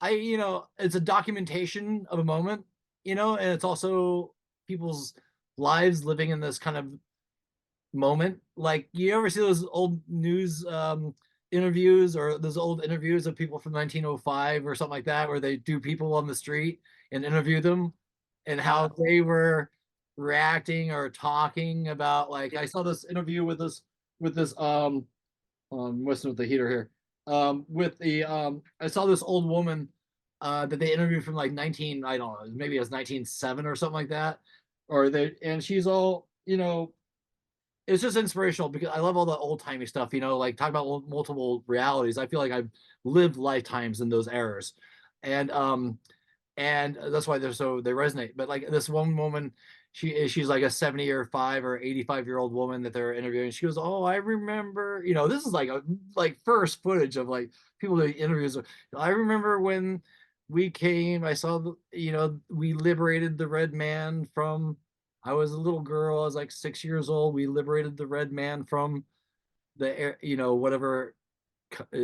Speaker 3: it's a documentation of a moment, and it's also people's lives living in this kind of moment. Like, you ever see those old news interviews, or those old interviews of people from 1905 or something like that, where they do people on the street and interview them, and how they were reacting or talking about, like, I saw this interview with this what's with the heater here, with the I saw this old woman that they interviewed from like 19, I don't know, maybe it was 1907 or something like that. Or they and she's all, it's just inspirational because I love all the old timey stuff, like talk about multiple realities. I feel like I've lived lifetimes in those eras. And that's why they resonate. But like this one woman, she's like a 70 or 85-year-old woman that they're interviewing. She goes, "Oh, I remember, this is like like first footage of like people doing interviews. I remember when we came, I saw we liberated the red man from, I was a little girl, I was like 6 years old. We liberated the red man from the whatever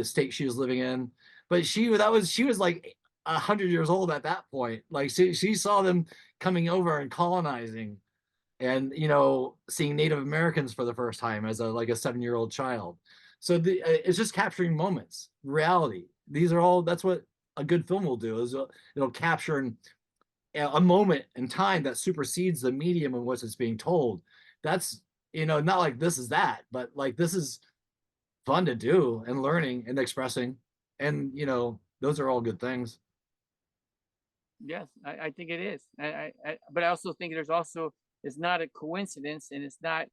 Speaker 3: state she was living in. But she was like 100 years old at that point. Like she saw them coming over and colonizing, and seeing Native Americans for the first time as a 7-year-old child. So it's just capturing moments, reality. That's what a good film will do, is it'll capture a moment in time that supersedes the medium of what it's being told. That's not like this is that, but like this is fun to do and learning and expressing, and those are all good things.
Speaker 2: Yes, I think it is. But I also think it's not a coincidence, and it's not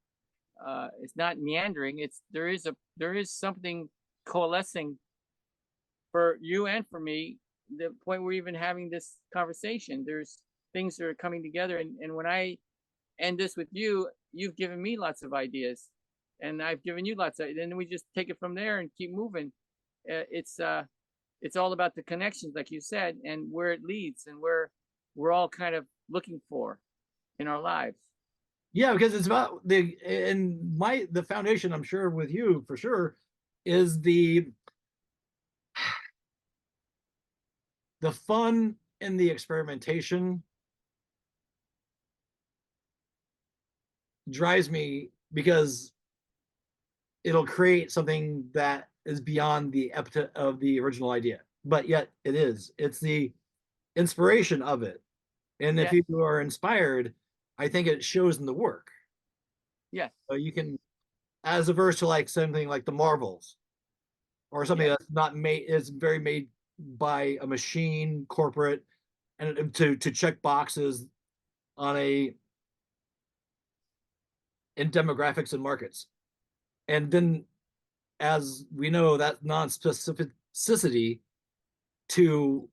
Speaker 2: meandering. There is something coalescing for you and for me. The point we're even having this conversation, there's things that are coming together, and when I end this with you, you've given me lots of ideas, and I've given you lots of, and then we just take it from there and keep moving. It's all about the connections, like you said, and where it leads, and where we're all kind of looking for in our lives.
Speaker 3: Yeah, because it's about the foundation, I'm sure with you for sure, is the fun and the experimentation drives me, because it'll create something that is beyond the epithet of the original idea, but yet it's the inspiration of it. And if
Speaker 2: Yes.
Speaker 3: you are inspired, I think it shows in the work.
Speaker 2: Yes.
Speaker 3: So you can, as opposed to like something like the Marvels, or something
Speaker 2: Yes.
Speaker 3: that's not made, is very made by a machine corporate, and to check boxes on in demographics and markets. And then, as we know, that non-specificity to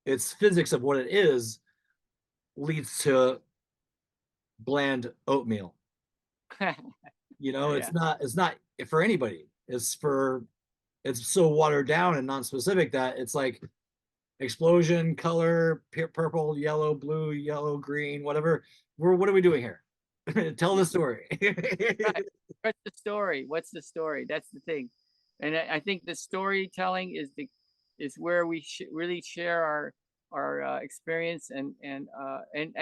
Speaker 3: its physics of what it is leads to bland oatmeal.
Speaker 2: Yeah.
Speaker 3: It's not for anybody. It's so watered down and non-specific that it's like explosion, color, purple, yellow, blue, yellow, green, whatever. What are we doing here? Tell the story.
Speaker 2: Right. What's the story? What's the story? That's the thing. And I think the storytelling is where we really share our experience, and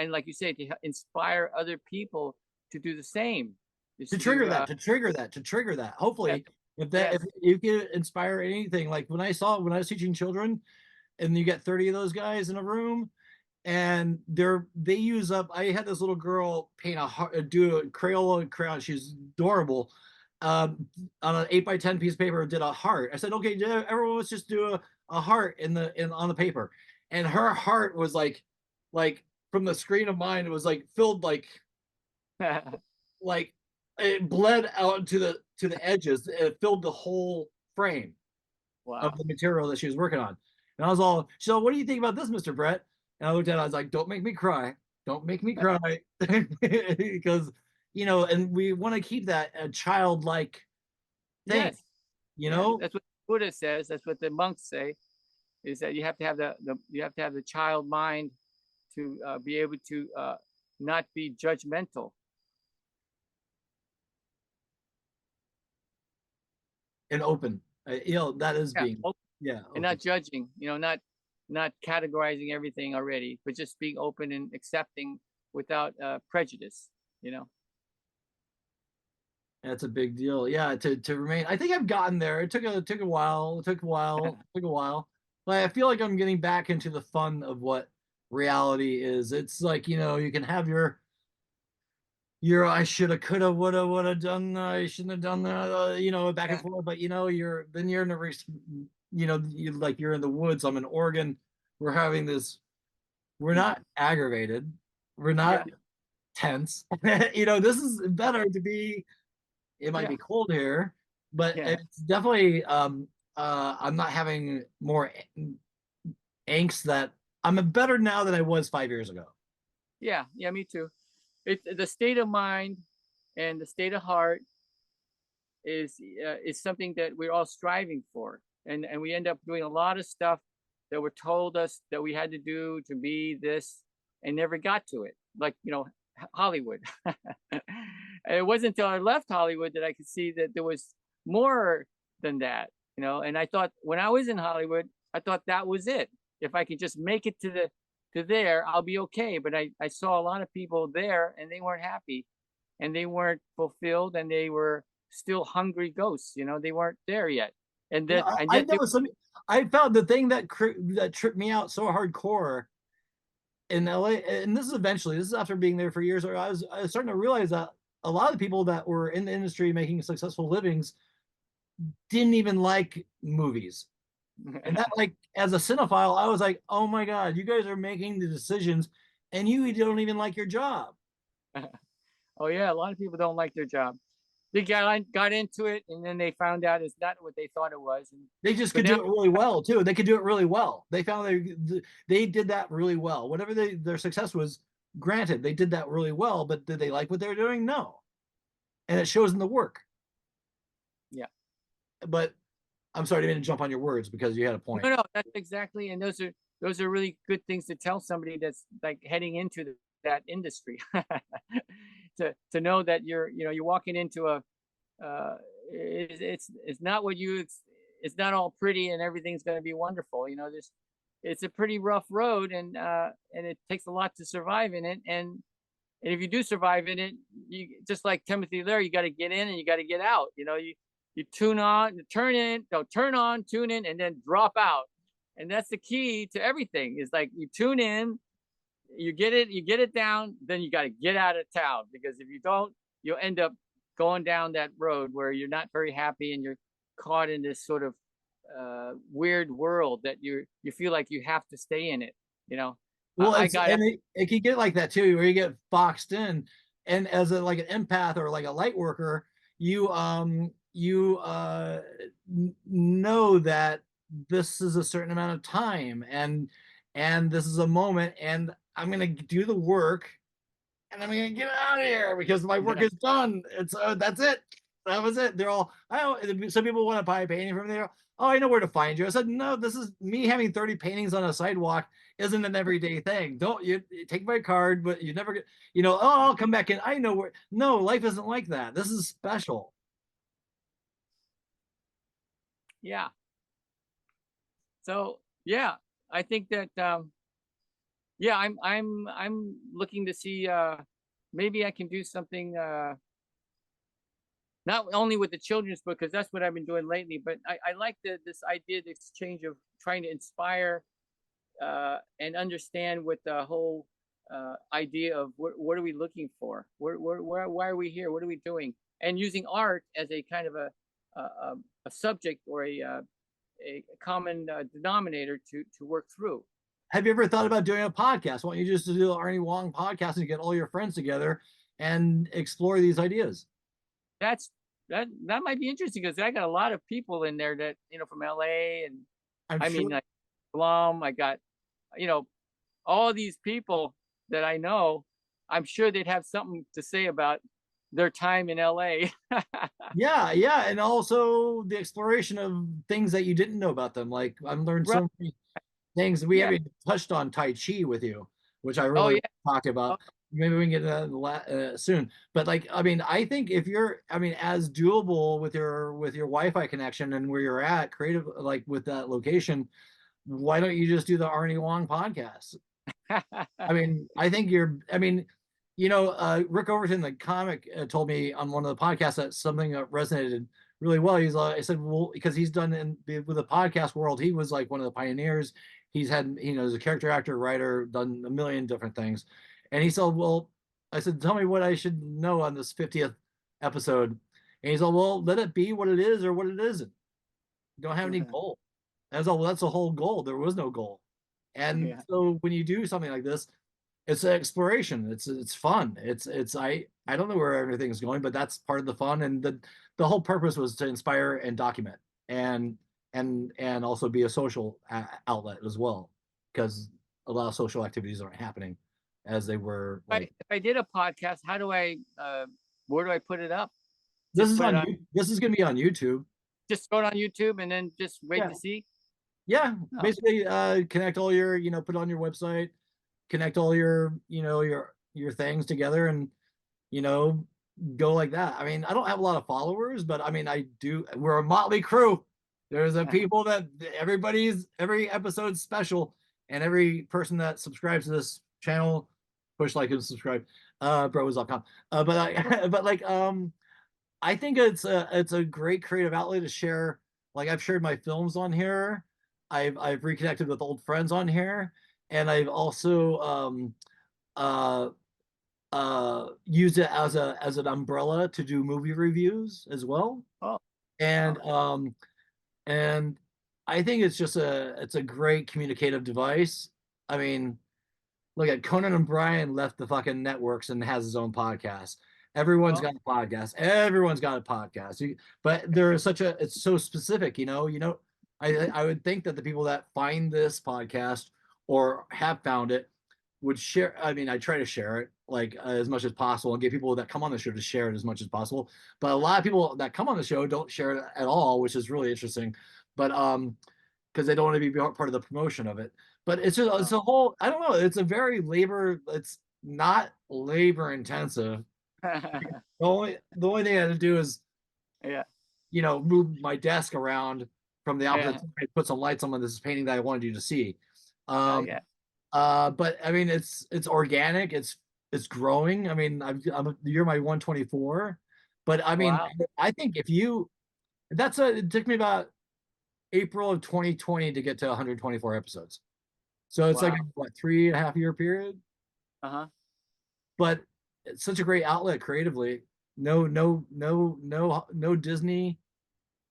Speaker 2: like you say, to inspire other people to do the same.
Speaker 3: to
Speaker 2: Is
Speaker 3: trigger
Speaker 2: to
Speaker 3: that, to trigger that, to trigger that.
Speaker 2: yes,
Speaker 3: Hopefully,
Speaker 2: yes.
Speaker 3: if you can inspire anything, like when I was teaching children, and you get 30 of those guys in a room, and they use up. I had this little girl paint do a Crayola crayon. She's adorable. On an 8x10 piece of paper, did a heart. I said, okay, everyone, let's just do a heart on the paper. And her heart was like from the screen of mine, it was like filled like it bled out to the edges. It filled the whole frame of
Speaker 2: Wow.
Speaker 3: the material that she was working on. And I was all, so what do you think about this, Mr. Brett? And I looked at it, I was like, don't make me cry. Don't make me cry. Because, and we want to keep that a childlike thing,
Speaker 2: Yes. Yeah.
Speaker 3: know?
Speaker 2: That's what Buddha says. That's what the monks say. Is that you have to have you have to have the child mind to be able to not be judgmental.
Speaker 3: And open. That is
Speaker 2: Yeah.
Speaker 3: being, yeah.
Speaker 2: And not judging. Not categorizing everything already, but just being open and accepting without prejudice. You know.
Speaker 3: That's a big deal. Yeah, to remain. I think I've gotten there. It took a while. It took a while. It took a while. But I feel like I'm getting back into the fun of what reality is. It's like, you can have I shoulda, coulda, woulda done. I shouldn't have done that. Back and
Speaker 2: Yeah,
Speaker 3: forth. But you're in a race. You're in the woods. I'm in Oregon. We're having this. We're
Speaker 2: mm,
Speaker 3: not aggravated. We're
Speaker 2: yeah,
Speaker 3: not tense. This is better to be. It might
Speaker 2: yeah,
Speaker 3: be cold here, but
Speaker 2: yeah,
Speaker 3: it's definitely. I'm not having more angst that I'm better now than I was 5 years ago.
Speaker 2: yeah, yeah. Me too. It's the state of mind and the state of heart is something that we're all striving for, and we end up doing a lot of stuff that were told us that we had to do to be this, and never got to it. Like Hollywood. And it wasn't until I left Hollywood that I could see that there was more than that. And I thought when I was in Hollywood, I thought that was it. If I could just make it to there, I'll be okay. But I saw a lot of people there and they weren't happy and they weren't fulfilled and they were still hungry ghosts. They weren't there yet. And
Speaker 3: Yeah,
Speaker 2: that and
Speaker 3: I
Speaker 2: yet
Speaker 3: know some. I found the thing that tripped me out so hardcore in LA, and this is after being there for years. I was starting to realize that a lot of the people that were in the industry making successful livings didn't even like movies. And that, like, as a cinephile, I was like, oh my God, you guys are making the decisions and you don't even like your job.
Speaker 2: Oh yeah, a lot of people don't like their job. They got into it and then they found out it's not what they thought it was. And
Speaker 3: They just
Speaker 2: but
Speaker 3: could
Speaker 2: now
Speaker 3: do it really well too. They could do it really well. They found they did that really well. Whatever their success was, granted, they did that really well, but did they like what they're doing? No. And it shows in the work.
Speaker 2: yeah.
Speaker 3: But I'm sorry, I didn't mean to jump on your words because you had a point.
Speaker 2: No, that's exactly, and those are really good things to tell somebody that's like heading into that industry. To know that you're walking into a it's not what it's not all pretty and everything's going to be wonderful. There's it's a pretty rough road and it takes a lot to survive in it. And if you do survive in it, you just like Timothy Leary, you got to get in and you got to get out. You tune on, turn in, no, turn on, tune in, and then drop out. And that's the key to everything. Is like you tune in, you get it down, then you got to get out of town, because if you don't, you'll end up going down that road where you're not very happy and you're caught in this sort of weird world that you feel like you have to stay in it. You know,
Speaker 3: Well,
Speaker 2: I
Speaker 3: it's
Speaker 2: got
Speaker 3: and it can get like that too, where you get boxed in, and as like an empath or like a light worker, you know that this is a certain amount of time, and this is a moment, and I'm gonna do the work, and I'm gonna get out of here because my work
Speaker 2: yeah,
Speaker 3: is done. It's that's it. That was it. They're all. I don't. Some people want to buy a painting from there. Oh, I know where to find you. I said, no, this is me having 30 paintings on a sidewalk isn't an everyday thing. Don't you take my card, but you never get, oh, I'll come back in. I know where. No, life isn't like that. This is special.
Speaker 2: yeah. So yeah, I think that yeah, I'm looking to see maybe I can do something not only with the children's book, because that's what I've been doing lately, but I like this idea, the exchange of trying to inspire and understand what the whole idea of what are we looking for, why are we here, what are we doing, and using art as a kind of a subject or a common denominator to work through.
Speaker 3: Have you ever thought about doing a podcast? Why don't you just do the Arnie Wong podcast and get all your friends together and explore these ideas?
Speaker 2: That's that might be interesting, because I got a lot of people in there that from LA, and
Speaker 3: I'm
Speaker 2: I
Speaker 3: sure.
Speaker 2: mean, like Blum, I got all these people that I know. I'm sure they'd have something to say about their time in LA.
Speaker 3: Yeah, yeah, and also the exploration of things that you didn't know about them. Like I've learned
Speaker 2: Right.
Speaker 3: so many things. We
Speaker 2: Yeah.
Speaker 3: haven't touched on Tai Chi with you, which I
Speaker 2: Oh
Speaker 3: really
Speaker 2: yeah.
Speaker 3: want to talk
Speaker 2: Oh,
Speaker 3: about. Maybe we can get that soon. But like, I mean, I think if you're, I mean, as doable with your Wi-Fi connection and where you're at, creative, like with that location, why don't you just do the Arnie Wong podcast? I mean, I think you're. I mean, Rick Overton, the comic, told me on one of the podcasts that something that resonated really well. I said, well, because he's done with the podcast world, he was like one of the pioneers. He's had, he's a character actor, writer, done a million different things. And he said, well, I said, tell me what I should know on this 50th episode. And he's all, well, let it be what it is or what it isn't. You don't have any goal. And I was all, well, that's the whole goal. There was no goal. And
Speaker 2: Yeah.
Speaker 3: so when you do something like this, it's an exploration. It's fun. I don't know where everything's going, but that's part of the fun. And the whole purpose was to inspire and document and and also be a social outlet as well, because a lot of social activities aren't happening as they were. Like,
Speaker 2: If I did a podcast, how do I where do I put it up?
Speaker 3: this
Speaker 2: Just
Speaker 3: is
Speaker 2: put it
Speaker 3: on
Speaker 2: on,
Speaker 3: this is going to be on YouTube.
Speaker 2: just go on YouTube and then just wait
Speaker 3: Yeah.
Speaker 2: to see.
Speaker 3: Yeah,
Speaker 2: Oh.
Speaker 3: basically connect all your, put on your website, connect all your, your things together, and you know go like that. I mean, I don't have a lot of followers, but I mean, I do. We're a motley crew. There's a people that every episode's special, and every person that subscribes to this channel, push like and subscribe, bros.com. But I but like I think it's a great creative outlet to share. Like, I've shared my films on here. I've reconnected with old friends on here, and I've also uh used it as an umbrella to do movie reviews as well.
Speaker 2: Oh,
Speaker 3: And
Speaker 2: wow.
Speaker 3: and I think it's a great communicative device. I mean, look at Conan O'Brien left the fucking networks and has his own podcast. Everyone's
Speaker 2: Well,
Speaker 3: got a podcast. Everyone's got a podcast. But there is it's so specific, I would think that the people that find this podcast or have found it would share. I mean, I try to share it like as much as possible and get people that come on the show to share it as much as possible. But a lot of people that come on the show don't share it at all, which is really interesting. But because they don't want to be part of the promotion of it. But it's a whole, I don't know, it's a very it's not labor intensive. The only thing I had to do is
Speaker 2: yeah,
Speaker 3: move my desk around from the opposite
Speaker 2: yeah,
Speaker 3: side, put some lights on this painting that I wanted you to see. Um,
Speaker 2: yeah.
Speaker 3: but I mean, it's organic. It's growing. I mean, you're my 124, but I mean,
Speaker 2: Wow.
Speaker 3: I think it took me about April of 2020 to get to 124 episodes. So it's like
Speaker 2: Wow.
Speaker 3: what, 3.5 year period.
Speaker 2: Uh-huh.
Speaker 3: But it's such a great outlet creatively. No Disney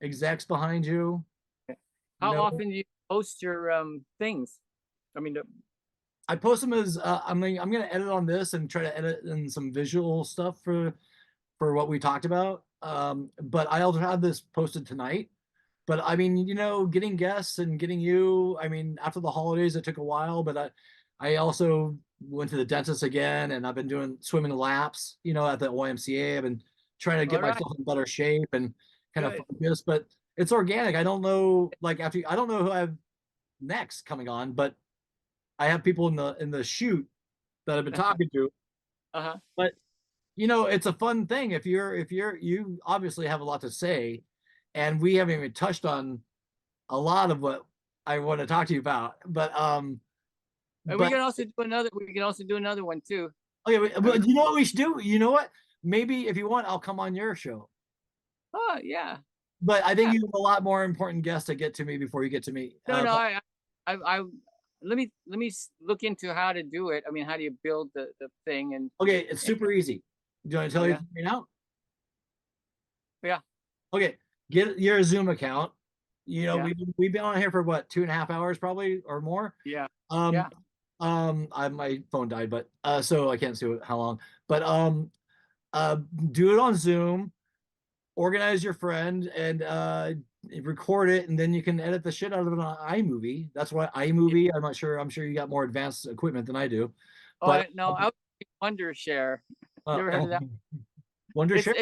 Speaker 3: execs behind you.
Speaker 2: How
Speaker 3: No,
Speaker 2: often do you post your things? I mean,
Speaker 3: I post them as I'm gonna edit on this and try to edit in some visual stuff for what we talked about. But I'll have this posted tonight. But I mean, getting guests and getting you. I mean, after the holidays, it took a while, but I also went to the dentist again, and I've been doing swimming laps, at the YMCA. I've been trying to get
Speaker 2: all right,
Speaker 3: myself in better shape and kind of
Speaker 2: good.
Speaker 3: focus, but it's organic. I don't know, like I don't know who I have next coming on, but I have people in the shoot that I've been talking to.
Speaker 2: Uh-huh.
Speaker 3: But it's a fun thing you obviously have a lot to say, and we haven't even touched on a lot of what I want to talk to you about. But
Speaker 2: And
Speaker 3: but
Speaker 2: we can also do another one too.
Speaker 3: okay,
Speaker 2: I
Speaker 3: but
Speaker 2: mean,
Speaker 3: you know what we should do? You know what? Maybe if you want, I'll come on your show.
Speaker 2: oh yeah.
Speaker 3: But I think
Speaker 2: Yeah.
Speaker 3: you have a lot more important guests to get to me before you get to me.
Speaker 2: No, no, I let me look into how to do it. I mean, how do you build the thing
Speaker 3: Okay, it's super easy. Do you want to tell you
Speaker 2: yeah,
Speaker 3: right now?
Speaker 2: yeah,
Speaker 3: Okay, get your Zoom account.
Speaker 2: yeah,
Speaker 3: We've been on here for what, 2.5 hours probably or more.
Speaker 2: yeah,
Speaker 3: Um,
Speaker 2: yeah.
Speaker 3: my phone died, but so I can't see how long. But uh, do it on Zoom. Organize your friend and record it, and then you can edit the shit out of it on iMovie. That's what iMovie. I'm not sure. I'm sure you got more advanced equipment than I do, but
Speaker 2: No, I would Wondershare. You
Speaker 3: uh,
Speaker 2: ever heard of that?
Speaker 3: Wondershare.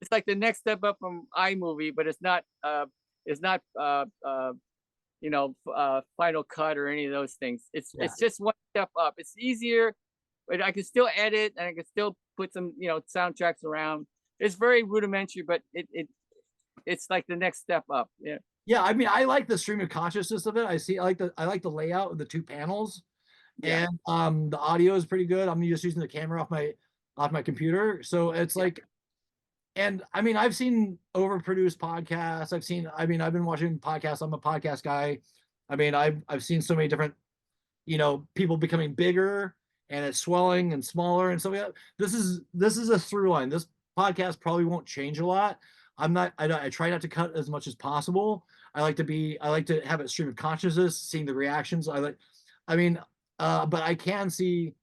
Speaker 2: It's like the next step up from iMovie, but it's not Final Cut or any of those things.
Speaker 3: Yeah.
Speaker 2: It's just one step up. It's easier, but I can still edit and I can still put some soundtracks around. It's very rudimentary, but it's like the next step up. Yeah.
Speaker 3: Yeah, I mean, I like the stream of consciousness of it. I like the layout of the two panels,
Speaker 2: Yeah.
Speaker 3: and the audio is pretty good. I'm just using the camera off my computer, so it's
Speaker 2: Yeah.
Speaker 3: like. And I mean, I've seen overproduced podcasts. I've been watching podcasts. I'm a podcast guy. I mean, I've seen so many different, people becoming bigger and it's swelling and smaller. And so this is a through line. This podcast probably won't change a lot. I try not to cut as much as possible. I like to have a stream of consciousness, seeing the reactions. I mean, but I've seen,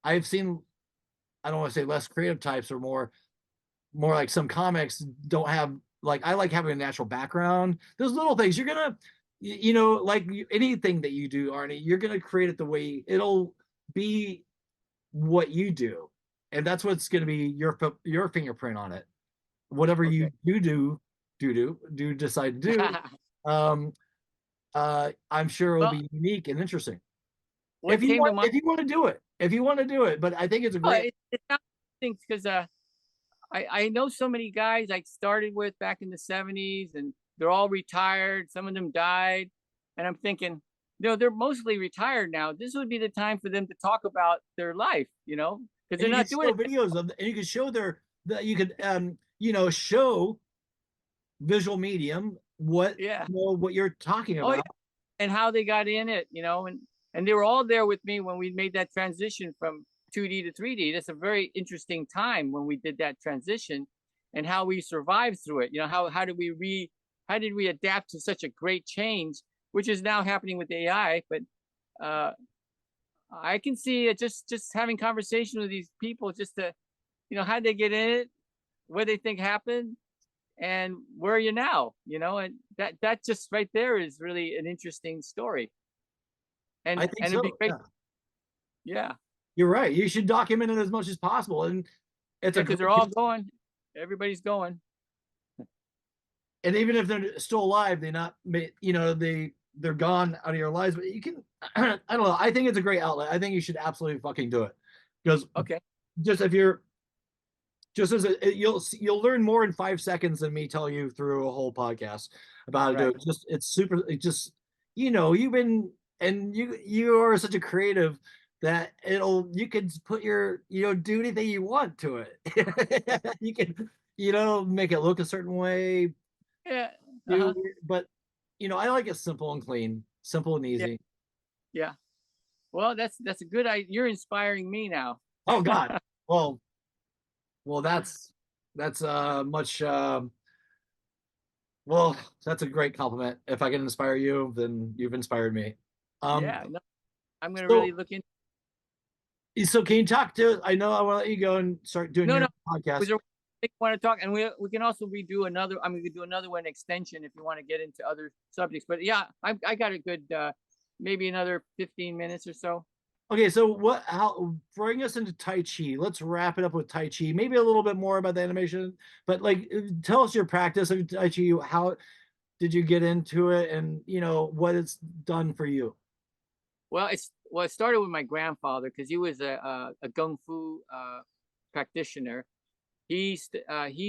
Speaker 3: I don't want to say less creative types, or more like some comics don't have, like, I like having a natural background. Those little things you're gonna, like anything that you do, Arnie, you're gonna create it the way it'll be, what you do, and that's what's gonna be your fingerprint on it. Whatever
Speaker 2: Okay.
Speaker 3: you do decide to do, um, I'm sure it'll
Speaker 2: Well,
Speaker 3: be unique and interesting.
Speaker 2: what came to mind?
Speaker 3: If you want to do it, but I think it's a
Speaker 2: Oh,
Speaker 3: great.
Speaker 2: it's interesting because I know so many guys I started with back in the 70s, and they're all retired. Some of them died, and I'm thinking, they're mostly retired now. This would be the time for them to talk about their life, because
Speaker 3: And
Speaker 2: they're
Speaker 3: you
Speaker 2: not
Speaker 3: could
Speaker 2: doing
Speaker 3: show
Speaker 2: it.
Speaker 3: videos of, and you could show you could show visual medium what,
Speaker 2: Yeah.
Speaker 3: what you're talking
Speaker 2: Oh, yeah.
Speaker 3: about.
Speaker 2: And how they got in it, and they were all there with me when we made that transition from 2D to 3D. That's a very interesting time when we did that transition, and how we survived through it. How did we adapt to such a great change, which is now happening with AI? But uh, I can see it just having conversation with these people, just to, how they get in it, what they think happened, and where are you now? And that just right there is really an interesting story.
Speaker 3: I
Speaker 2: And
Speaker 3: think
Speaker 2: it'd be
Speaker 3: so.
Speaker 2: great.
Speaker 3: Yeah.
Speaker 2: Yeah.
Speaker 3: You're right. You should document it as much as possible, and it's
Speaker 2: Yeah,
Speaker 3: a
Speaker 2: because
Speaker 3: great.
Speaker 2: they're all going. Everybody's going.
Speaker 3: And even if they're still alive, they're gone out of your lives. But you can, I don't know. I think it's a great outlet. I think you should absolutely fucking do it, because
Speaker 2: Okay.
Speaker 3: just if you're just as you'll learn more in 5 seconds than me telling you through a whole podcast about how to do
Speaker 2: Right.
Speaker 3: it. Just it's super. It just you've been, and you are such a creative that you can put your do anything you want to it. You can make it look a certain way.
Speaker 2: Yeah.
Speaker 3: Do
Speaker 2: Uh-huh.
Speaker 3: but I like it simple and clean, simple and
Speaker 2: Yeah.
Speaker 3: easy.
Speaker 2: Yeah. Well, that's a good idea. You're inspiring me now.
Speaker 3: Oh God. Well, that's much well, that's a great compliment. If I can inspire you, then you've inspired me. Um,
Speaker 2: Yeah. No, I'm gonna
Speaker 3: so
Speaker 2: really look into.
Speaker 3: can you talk to? I know I want to let you go and start doing
Speaker 2: No,
Speaker 3: your
Speaker 2: no. Was
Speaker 3: podcast.
Speaker 2: there you want to talk, and we can also redo another. I mean, we could do another one extension if you want to get into other subjects. But yeah, I got a good maybe another 15 minutes or so.
Speaker 3: Okay, so how bring us into Tai Chi. Let's wrap it up with Tai Chi. Maybe a little bit more about the animation, but like tell us your practice of Tai Chi. How did you get into it, and what it's done for you?
Speaker 2: Well, it started with my grandfather because he was a kung fu practitioner. He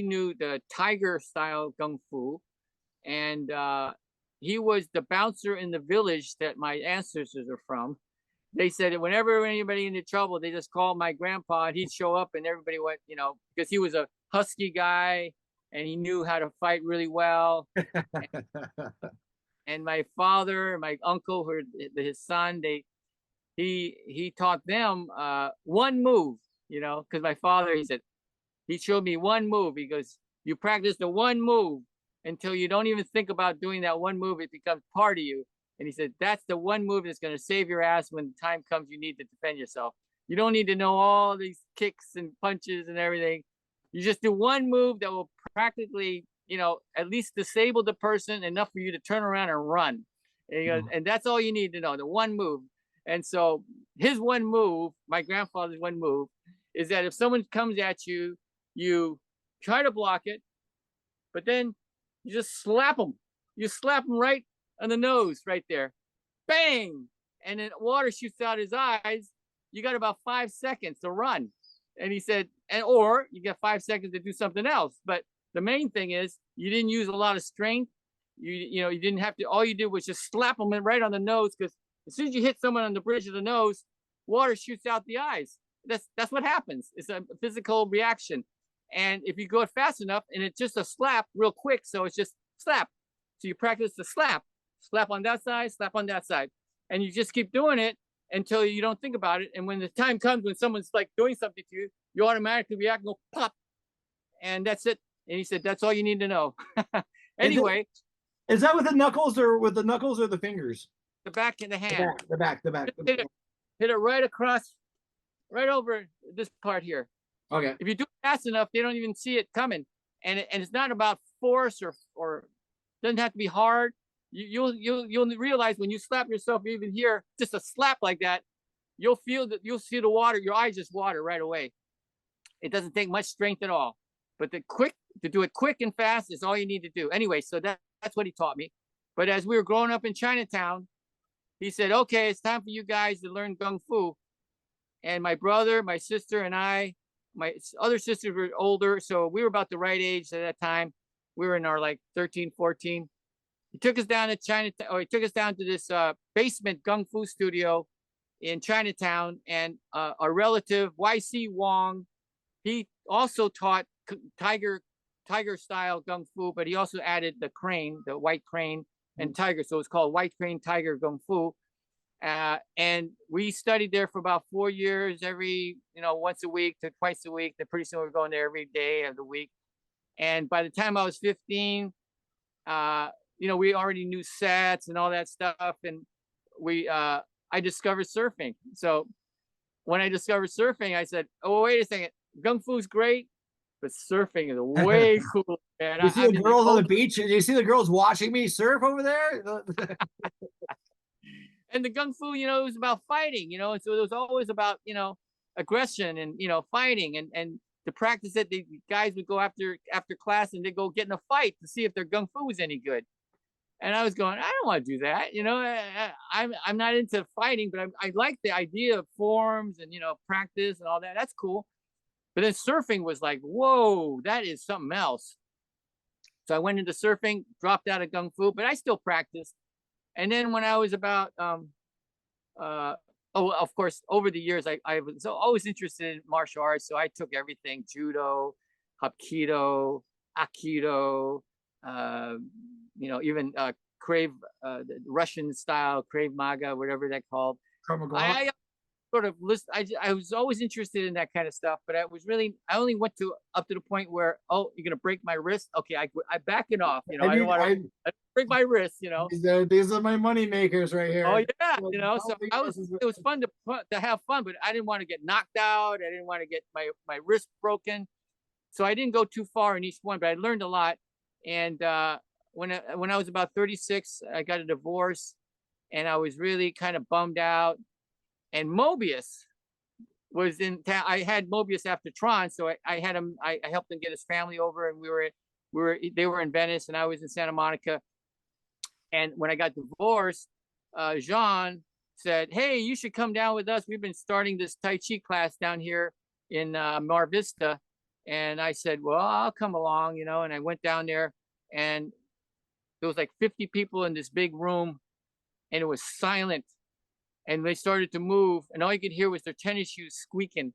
Speaker 2: knew the tiger style kung fu, and he was the bouncer in the village that my ancestors are from. They said that whenever anybody into trouble, they just called my grandpa, and he'd show up, and everybody went, because he was a husky guy and he knew how to fight really well. And my father, my uncle, his son, he taught them one move, because my father, he showed me one move. He goes, you practice the one move until you don't even think about doing that one move. It becomes part of you. And he said, that's the one move that's going to save your ass when the time comes you need to defend yourself. You don't need to know all these kicks and punches and everything. You just do one move that will practically, at least disable the person enough for you to turn around and run. And he goes, and that's all you need to know, the one move. And so his one move, my grandfather's one move, is that if someone comes at you, you try to block it, but then you just slap them. You slap them right on the nose, right there. Bang! And then water shoots out his eyes. You got about 5 seconds to run. And he said, or you got 5 seconds to do something else. But the main thing is you didn't use a lot of strength. You didn't have to, all you did was just slap them right on the nose, because as soon as you hit someone on the bridge of the nose, water shoots out the eyes. That's what happens. It's a physical reaction. And if you go it fast enough, and it's just a slap real quick, so it's just slap. So you practice the slap on that side, slap on that side. And you just keep doing it until you don't think about it. And when the time comes when someone's like doing something to you, you automatically react and go pop, and that's it. And he said, that's all you need to know. Anyway,
Speaker 3: is that with the knuckles or the fingers?
Speaker 2: the back of the hand.
Speaker 3: The back.
Speaker 2: Hit it right across, right over this part here.
Speaker 3: Okay.
Speaker 2: If you do it fast enough, they don't even see it coming. And it's not about force or doesn't have to be hard. You'll realize when you slap yourself, even here, just a slap like that, you'll see the water. Your eyes just water right away. It doesn't take much strength at all. But to do it quick and fast is all you need to do. Anyway, so that's what he taught me. But as we were growing up in Chinatown, he said, okay, it's time for you guys to learn Kung Fu. And my brother, my sister, and my other sisters were older, so we were about the right age at that time. We were in our like 13, 14. He took us down to Chinatown, or he took us down to this basement Kung Fu studio in Chinatown. And our relative, YC Wong, he also taught tiger style Kung Fu, but he also added the white crane and tiger. So it's called white crane tiger Kung Fu. And we studied there for about 4 years, once a week to twice a week. Then pretty soon we were going there every day of the week. And by the time I was 15, we already knew sets and all that stuff. And I discovered surfing. So when I discovered surfing, I said, oh, wait a second. Kung Fu's great, but surfing is way cool, man.
Speaker 3: You see the girls on the beach, and you see the girls watching me surf over there.
Speaker 2: And the Kung Fu, it was about fighting, and so it was always about, aggression and, fighting and to practice it. The guys would go after class and they'd go get in a fight to see if their Kung Fu was any good. And I was going, I don't want to do that. I'm not into fighting, but I like the idea of forms and, practice and all that. That's cool. But then surfing was like, whoa, that is something else. So I went into surfing, dropped out of Kung Fu, but I still practiced. And then when I was about, of course, over the years, I was always interested in martial arts. So I took everything: judo, hapkido, aikido, even Krav, the Russian style, Krav Maga, whatever that's called. I sort of I was always interested in that kind of stuff, but I only went up to the point where, oh, you're gonna break my wrist. Okay, I back it off. I don't want to break my wrist.
Speaker 3: These are my money makers right here.
Speaker 2: Oh yeah, so it was fun to have fun, but I didn't want to get knocked out. I didn't want to get my wrist broken, so I didn't go too far in each one. But I learned a lot. And when I was about 36, I got a divorce, and I was really kind of bummed out. And Mobius was in town. I had Mobius after Tron, so I had him. I helped him get his family over, and they were in Venice, and I was in Santa Monica. And when I got divorced, Jean said, "Hey, you should come down with us. We've been starting this Tai Chi class down here in Mar Vista." And I said, "Well, I'll come along," And I went down there, and there was like 50 people in this big room, and it was silent. And they started to move, and all you could hear was their tennis shoes squeaking.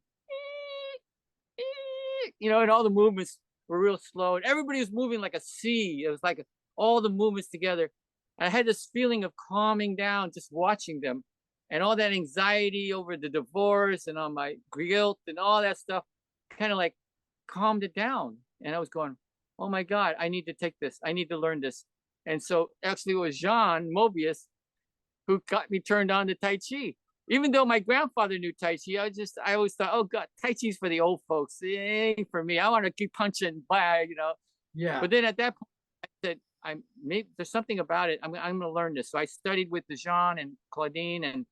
Speaker 2: And all the movements were real slow. And everybody was moving like a sea. It was like all the movements together. And I had this feeling of calming down just watching them. And all that anxiety over the divorce and on my guilt and all that stuff kind of like calmed it down. And I was going, oh my God, I need to take this. I need to learn this. And so actually it was Jean Mobius who got me turned on to Tai Chi. Even though my grandfather knew Tai Chi, I always thought, oh God, Tai Chi's for the old folks. It ain't for me. I want to keep punching by,
Speaker 3: Yeah.
Speaker 2: But then at that point, I said, maybe there's something about it. I'm going to learn this. So I studied with Jean and Claudine, and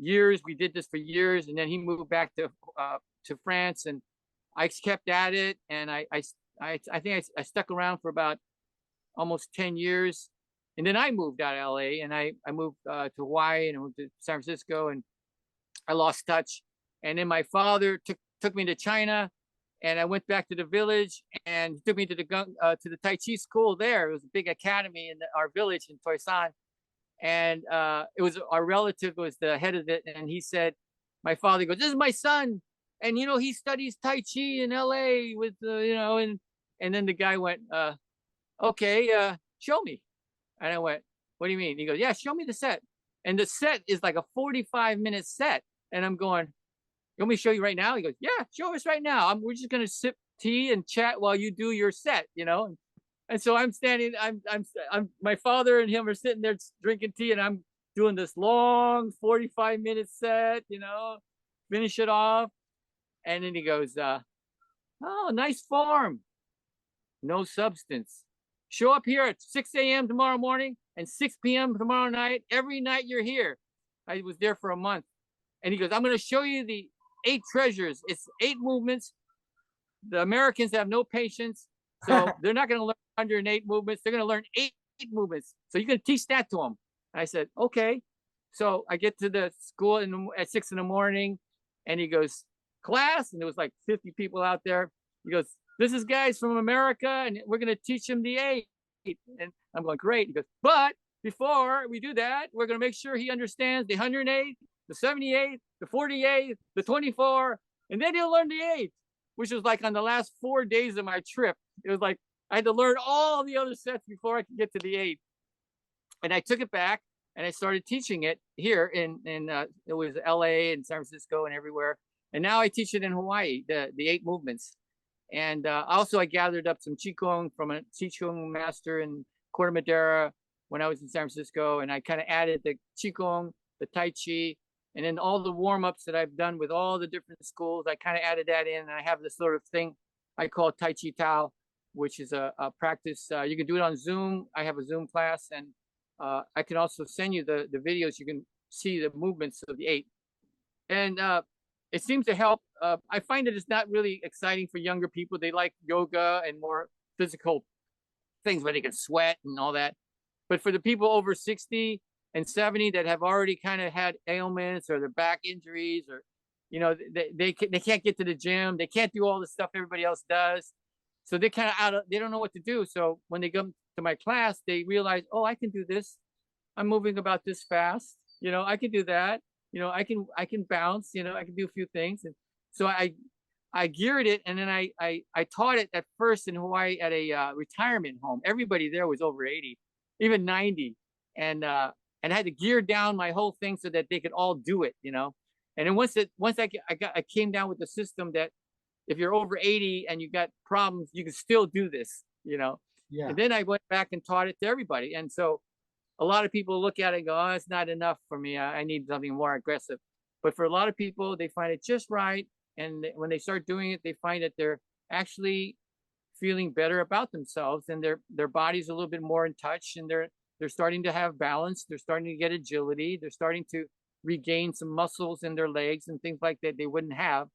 Speaker 2: we did this for years. And then he moved back to France, and I kept at it. And I think I stuck around for about almost 10 years. And then I moved out of LA, and I moved to Hawaii, and I moved to San Francisco, and I lost touch. And then my father took me to China, and I went back to the village, and he took me to the Tai Chi school there. It was a big academy in our village in Toisan. And it was our relative was the head of it, and he said, my father goes, "This is my son, and he studies Tai Chi in LA with and then the guy went, okay, show me." And I went, "What do you mean?" He goes, "Yeah, show me the set." And the set is like a 45-minute set. And I'm going, you want me to show you right now? He goes, yeah, show us right now. We're just going to sip tea and chat while you do your set, you know? And so I'm standing, my father and him are sitting there drinking tea, and I'm doing this long 45-minute set, you know, finish it off. And then he goes, oh, nice form. No substance. Show up here at 6 a.m. tomorrow morning and 6 p.m. tomorrow night. Every night you're here. I was there for a month. And he goes, I'm going to show you the 8 treasures. It's 8 movements. The Americans have no patience. So they're not going to learn 108 movements. They're going to learn 8 movements. So you can teach that to them. And I said, okay. So I get to the school at 6 in the morning, and he goes, class. And there was like 50 people out there. He goes, this is guys from America, and we're going to teach him the 8. And I'm going, great. He goes, but before we do that, we're going to make sure he understands the 108, the 78, the 48, the 24, and then he'll learn the 8, which was like on the last 4 days of my trip. It was like I had to learn all the other sets before I could get to the 8. And I took it back and I started teaching it here in it was LA and San Francisco and everywhere. And now I teach it in Hawaii, the 8 movements. And also I gathered up some Qigong from a Qigong master in Corte Madera when I was in San Francisco. And I kind of added the Qigong, the Tai Chi, and then all the warm-ups that I've done with all the different schools. I kind of added that in. And I have this sort of thing I call Tai Chi Tao, which is a practice. You can do it on Zoom. I have a Zoom class. And I can also send you the videos. You can see the movements of the 8. And it seems to help. I find that it's not really exciting for younger people. They like yoga and more physical things where they can sweat and all that. But for the people over 60 and 70 that have already kind of had ailments or their back injuries, or, you know, they can't get to the gym. They can't do all the stuff everybody else does. So they're kind of they don't know what to do. So when they come to my class, they realize, oh, I can do this. I'm moving about this fast. You know, I can do that. You know, I can bounce, you know, I can do a few things. And so I geared it, and then I taught it at first in Hawaii at a retirement home. Everybody there was over 80, even 90. And I had to gear down my whole thing so that they could all do it, you know. And then once I came down with the system that if you're over 80 and you got problems, you can still do this, you know.
Speaker 3: Yeah.
Speaker 2: And then I went back and taught it to everybody. And so a lot of people look at it and go, oh, it's not enough for me. I need something more aggressive. But for a lot of people, they find it just right. And when they start doing it, they find that they're actually feeling better about themselves, and their body's a little bit more in touch, and they're starting to have balance. They're starting to get agility. They're starting to regain some muscles in their legs and things like that they wouldn't have.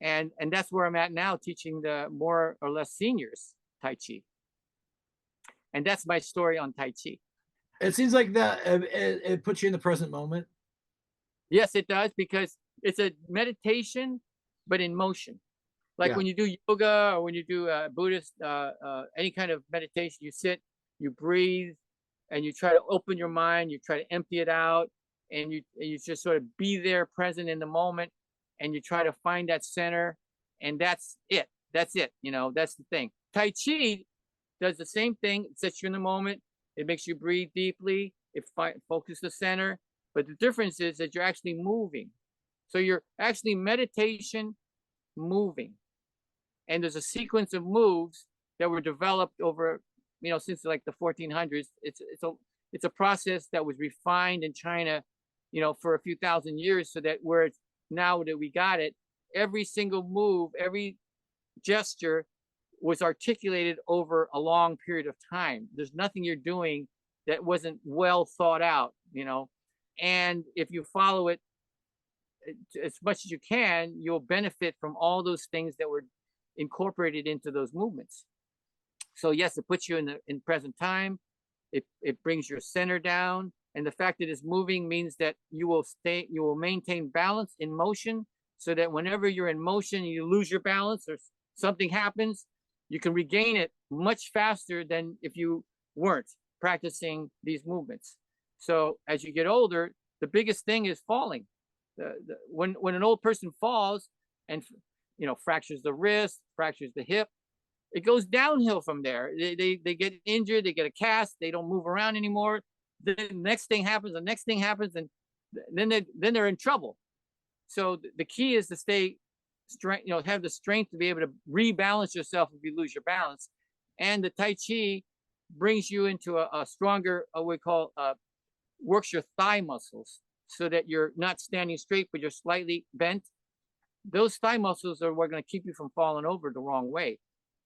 Speaker 2: And that's where I'm at now, teaching the more or less seniors Tai Chi. And that's my story on Tai Chi.
Speaker 3: It seems like that it puts you in the present moment.
Speaker 2: Yes, it does, because it's a meditation, but in motion. Like when you do yoga or when you do Buddhist, any kind of meditation, you sit, you breathe, and you try to open your mind, you try to empty it out, and you just sort of be there present in the moment, and you try to find that center, and that's it. That's it. You know, that's the thing. Tai Chi does the same thing. It sets you in the moment. It makes you breathe deeply. It focuses the center. But the difference is that you're actually moving. So you're actually meditation moving. And there's a sequence of moves that were developed over, you know, since like the 1400s. It's a process that was refined in China, you know, for a few thousand years, so that where it's now that we got it, every single move, every gesture was articulated over a long period of time. There's nothing you're doing that wasn't well thought out, you know. And if you follow it as much as you can, you'll benefit from all those things that were incorporated into those movements. So yes, it puts you in present time. It brings your center down. And the fact that it's moving means that you will maintain balance in motion, so that whenever you're in motion, you lose your balance or something happens, you can regain it much faster than if you weren't practicing these movements. So as you get older, the biggest thing is falling. When an old person falls and, you know, fractures the wrist, fractures the hip, it goes downhill from there. They get injured, they get a cast, they don't move around anymore. the next thing happens, the next thing happens, and then they're in trouble. So the key is to stay strength, have the strength to be able to rebalance yourself if you lose your balance. And the Tai Chi brings you into a stronger, what we call, works your thigh muscles so that you're not standing straight, but you're slightly bent. Those thigh muscles are what are going to keep you from falling over the wrong way.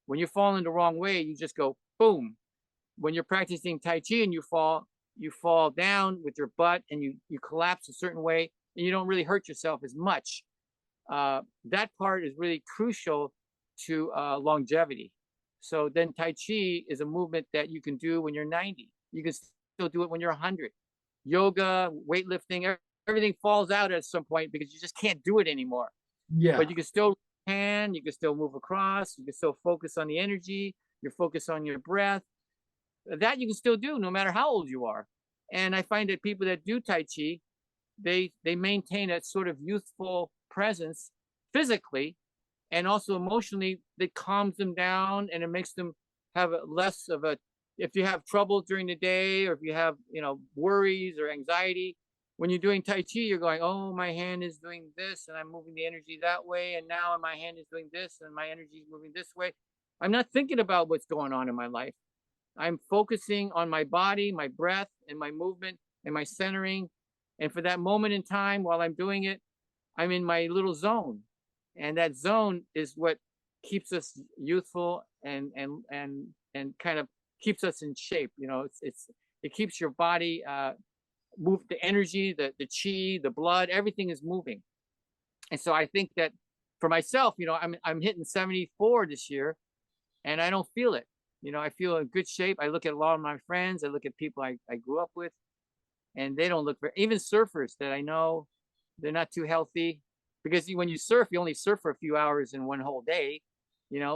Speaker 2: When you're falling the wrong way, you just go boom. When you're practicing Tai Chi and you fall down with your butt and you collapse a certain way and you don't really hurt yourself as much. That part is really crucial to longevity. So then Tai Chi is a movement that you can do when you're 90. You can still do it when you're 100. Yoga, weightlifting, everything falls out at some point because you just can't do it anymore.
Speaker 3: Yeah.
Speaker 2: But you can still you can still move across, you can still focus on the energy, you're focused on your breath. That you can still do no matter how old you are. And I find that people that do Tai Chi, they maintain a sort of youthful presence physically and also emotionally. That calms them down and it makes them have less of a, if you have trouble during the day or if you have worries or anxiety, when you're doing Tai Chi, you're going, oh, my hand is doing this and I'm moving the energy that way, and now my hand is doing this and my energy is moving this way. I'm not thinking about what's going on in my life. I'm focusing on my body, my breath, and my movement and my centering. And for that moment in time while I'm doing it, I'm in my little zone. And that zone is what keeps us youthful and kind of keeps us in shape. It keeps your body move, the energy, the chi, the blood, everything is moving. And so I think that for myself, I'm hitting 74 this year and I don't feel it. I feel in good shape. I look at a lot of my friends. I look at people I grew up with, and they don't look very, even surfers that I know, they're not too healthy because when you surf, you only surf for a few hours in one whole day,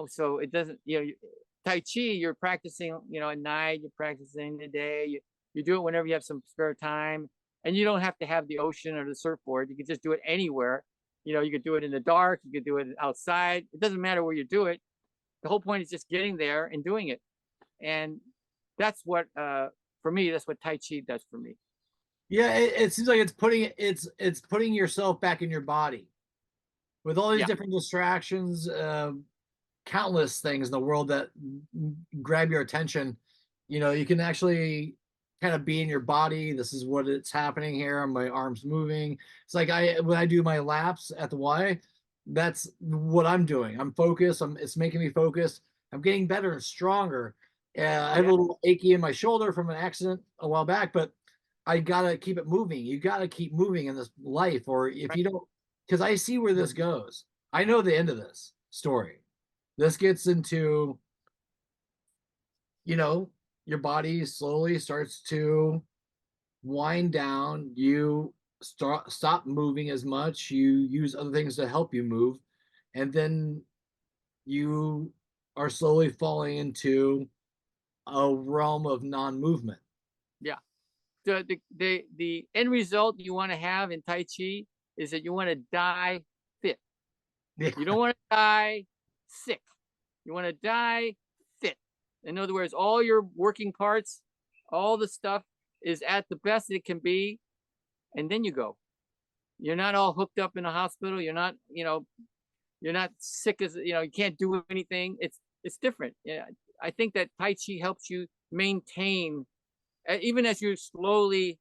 Speaker 2: so it doesn't, Tai Chi, you're practicing, at night, you're practicing the day, you do it whenever you have some spare time, and you don't have to have the ocean or the surfboard. You can just do it anywhere. You could do it in the dark. You could do it outside. It doesn't matter where you do it. The whole point is just getting there and doing it. And that's what, for me, that's what Tai Chi does for me.
Speaker 3: Yeah, it seems like it's putting yourself back in your body with all these different distractions, countless things in the world that grab your attention. You can actually kind of be in your body. This is what it's happening here. My arms moving. It's like when I do my laps at the Y, that's what I'm doing. I'm focused. It's making me focus. I'm getting better and stronger. I have a little achy in my shoulder from an accident a while back, but I gotta keep it moving. You gotta keep moving in this life, or if you don't, because I see where this goes. I know the end of this story. This gets into, your body slowly starts to wind down. You stop moving as much. You use other things to help you move, and then you are slowly falling into a realm of non-movement.
Speaker 2: Yeah. The end result you want to have in Tai Chi is that you want to die fit.
Speaker 3: Yeah.
Speaker 2: You don't want to die sick. You want to die fit. In other words, all your working parts, all the stuff is at the best it can be, and then you go. You're not all hooked up in a hospital. You're not, you're not sick as you can't do anything. It's different. Yeah, I think that Tai Chi helps you maintain, even as you're slowly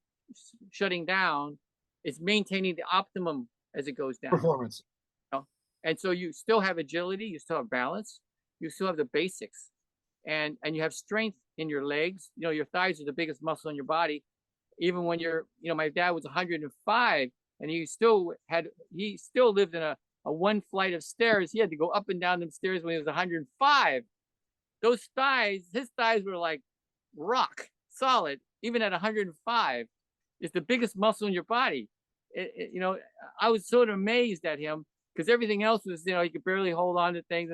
Speaker 2: shutting down, it's maintaining the optimum as it goes down.
Speaker 3: Performance.
Speaker 2: And so you still have agility, you still have balance, you still have the basics, and you have strength in your legs. Your thighs are the biggest muscle in your body. Even when you're, my dad was 105 and he still lived in a one flight of stairs. He had to go up and down them stairs when he was 105. Those thighs, his thighs were like rock solid, even at 105. It's the biggest muscle in your body. I was sort of amazed at him because everything else was, he could barely hold on to things,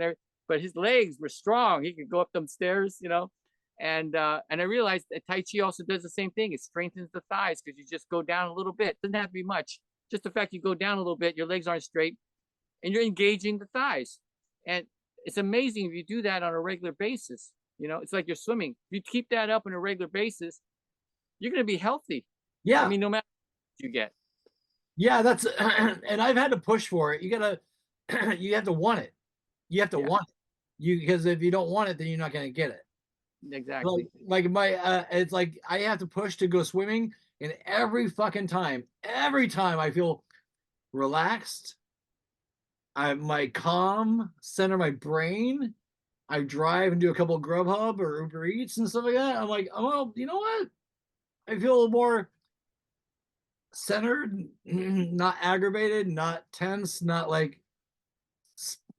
Speaker 2: but his legs were strong. He could go up them stairs, and I realized that Tai Chi also does the same thing. It strengthens the thighs because you just go down a little bit. It doesn't have to be much. Just the fact you go down a little bit, your legs aren't straight, and you're engaging the thighs. And it's amazing if you do that on a regular basis. It's like you're swimming. If you keep that up on a regular basis, you're going to be healthy.
Speaker 3: Yeah.
Speaker 2: I mean, no matter what you get.
Speaker 3: Yeah, that's and I've had to push for it. You gotta you have to want it. You have to
Speaker 2: Yeah.
Speaker 3: want it. Because if you don't want it, then you're not gonna get it.
Speaker 2: Exactly.
Speaker 3: Like my it's like I have to push to go swimming, and every time I feel relaxed, my calm center my brain. I drive and do a couple of Grubhub or Uber Eats and stuff like that. I'm like, oh, well, you know what? I feel a little more centered, not aggravated, not tense, not like,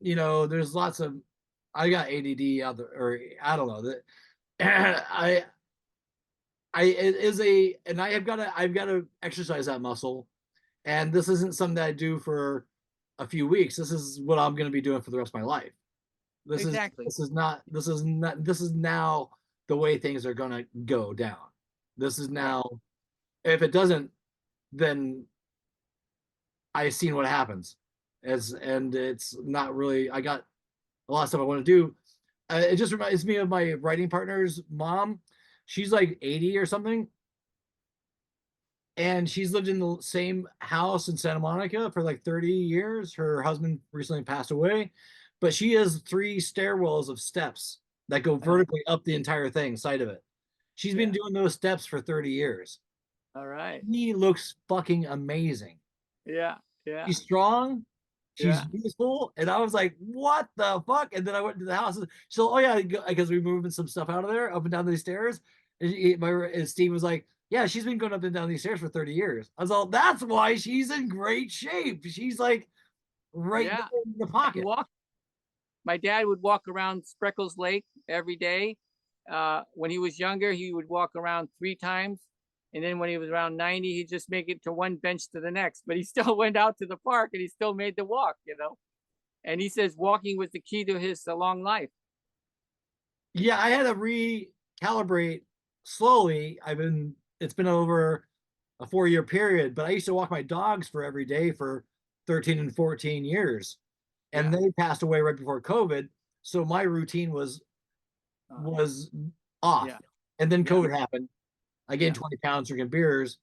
Speaker 3: there's lots of, I got ADD out there, or I don't know that it is and I've got to exercise that muscle. And this isn't something that I do for a few weeks. This is what I'm going to be doing for the rest of my life.
Speaker 2: Exactly.
Speaker 3: This is now the way things are going to go down. This is now, if it doesn't, then I've seen what happens. And it's not really, I got a lot of stuff I want to do. It just reminds me of my writing partner's mom. She's like 80 or something. And she's lived in the same house in Santa Monica for like 30 years. Her husband recently passed away, but she has 3 stairwells of steps that go vertically up the entire side of it. She's been doing those steps for 30 years.
Speaker 2: All right.
Speaker 3: He looks fucking amazing.
Speaker 2: Yeah. Yeah.
Speaker 3: She's strong. She's beautiful. And I was like, what the fuck? And then I went to the house. So, oh yeah, because we moving some stuff out of there, up and down these stairs. And Steve was like, yeah, she's been going up and down these stairs for 30 years. I was like, that's why she's in great shape. She's like right in the pocket.
Speaker 2: My dad would walk around Spreckles Lake every day. When he was younger, he would walk around 3 times. And then when he was around 90, he'd just make it to one bench to the next. But he still went out to the park and he still made the walk, And he says walking was the key to his long life.
Speaker 3: Yeah, I had to recalibrate slowly. It's been over a 4-year period, but I used to walk my dogs for every day for 13 and 14 years. And they passed away right before COVID. So my routine was off.
Speaker 2: Yeah.
Speaker 3: And then COVID happened. I gained 20 pounds drinking beers,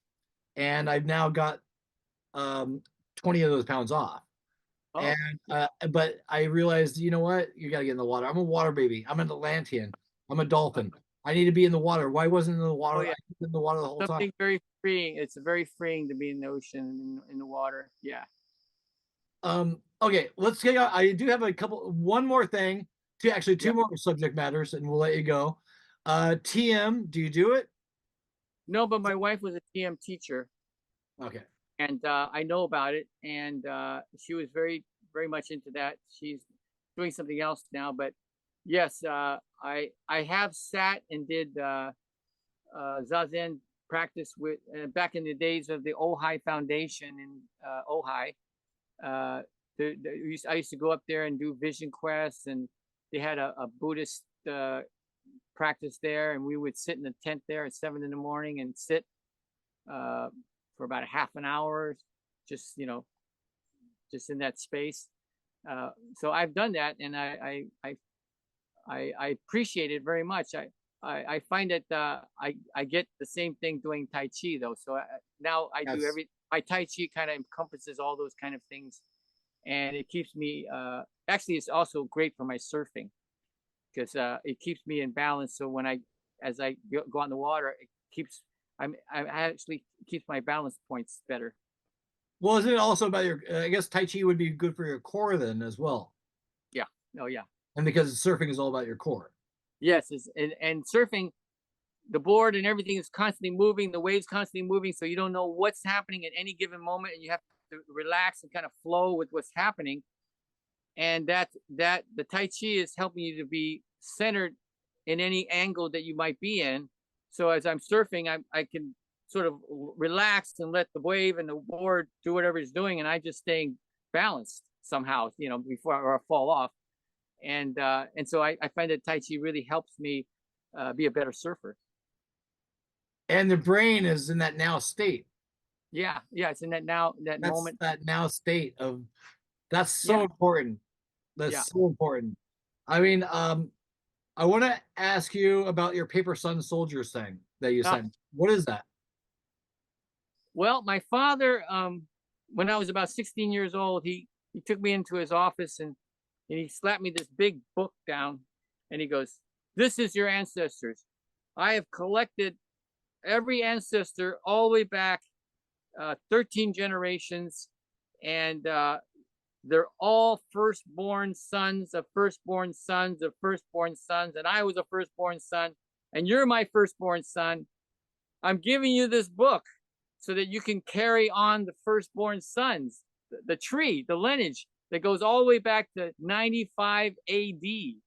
Speaker 3: and I've now got 20 of those pounds off. Oh. And but I realized, you know what? You got to get in the water. I'm a water baby. I'm an Atlantean. I'm a dolphin. I need to be in the water. Why wasn't in the water? I was in the water the whole time.
Speaker 2: Very freeing. It's very freeing to be in the ocean, in the water. Yeah.
Speaker 3: Okay, let's get out. I do have one more thing, two more subject matters, and we'll let you go. TM, do you do it?
Speaker 2: No, but my wife was a TM teacher.
Speaker 3: Okay.
Speaker 2: And I know about it, and she was very, very much into that. She's doing something else now, but yes, I have sat and did Zazen practice with back in the days of the Ojai Foundation in Ojai. I used to go up there and do vision quests, and they had a Buddhist practice there, and we would sit in the tent there at 7 in the morning and sit for about a half an hour, just in that space. So I've done that, and I appreciate it very much. I find that I get the same thing doing Tai Chi though. So now I do my Tai Chi kind of encompasses all those kind of things, and it keeps me. Actually, it's also great for my surfing, because it keeps me in balance. So as I go on the water, I actually keeps my balance points better.
Speaker 3: Well, isn't it also about I guess Tai Chi would be good for your core then as well.
Speaker 2: Yeah. Oh yeah.
Speaker 3: And because surfing is all about your core.
Speaker 2: Yes, and surfing, the board and everything is constantly moving, the waves constantly moving, so you don't know what's happening at any given moment, and you have to relax and kind of flow with what's happening. And that the Tai Chi is helping you to be centered in any angle that you might be in. So as I'm surfing, I can sort of relax and let the wave and the board do whatever it's doing, and I just staying balanced somehow, before I fall off. And so I find that Tai Chi really helps me be a better surfer.
Speaker 3: And the brain is in that now state.
Speaker 2: Yeah, it's in that moment.
Speaker 3: That now state of that's so important. That's so important. I mean, I want to ask you about your Paper Sun Soldiers thing that you sent. What is that?
Speaker 2: Well, my father, when I was about 16 years old, he took me into his office and he slapped me this big book down, and he goes, "This is your ancestors. I have collected every ancestor all the way back 13 generations, and they're all firstborn sons of firstborn sons of firstborn sons, and I was a firstborn son, and you're my firstborn son. I'm giving you this book so that you can carry on the firstborn sons, the tree, the lineage that goes all the way back to 95 AD,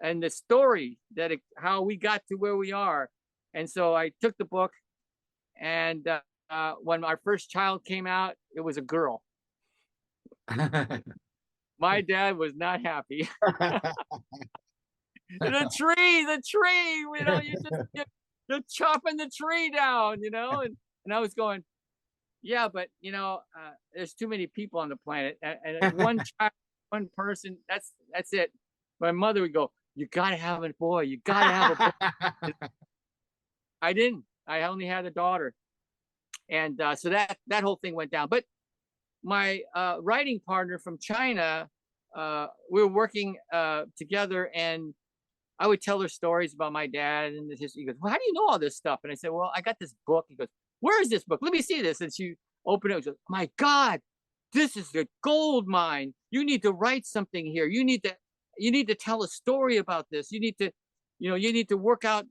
Speaker 2: and the story that how we got to where we are." And so I took the book, and when our first child came out, it was a girl. My dad was not happy. The tree, you know, you're chopping the tree down, you know, and I was going, yeah, but you know, there's too many people on the planet, and one child, one person, that's it. My mother would go, "You gotta have a boy. You gotta have a boy." I didn't. I only had a daughter, and so that whole thing went down. But my writing partner from China, we were working together, and I would tell her stories about my dad and his history. He goes, "Well, how do you know all this stuff?" And I said, "Well, I got this book." He goes, "Where is this book? Let me see this." And she opened it and goes, "My God, this is a gold mine. You need to write something here. You need to tell a story about this. You need to, you need to work out.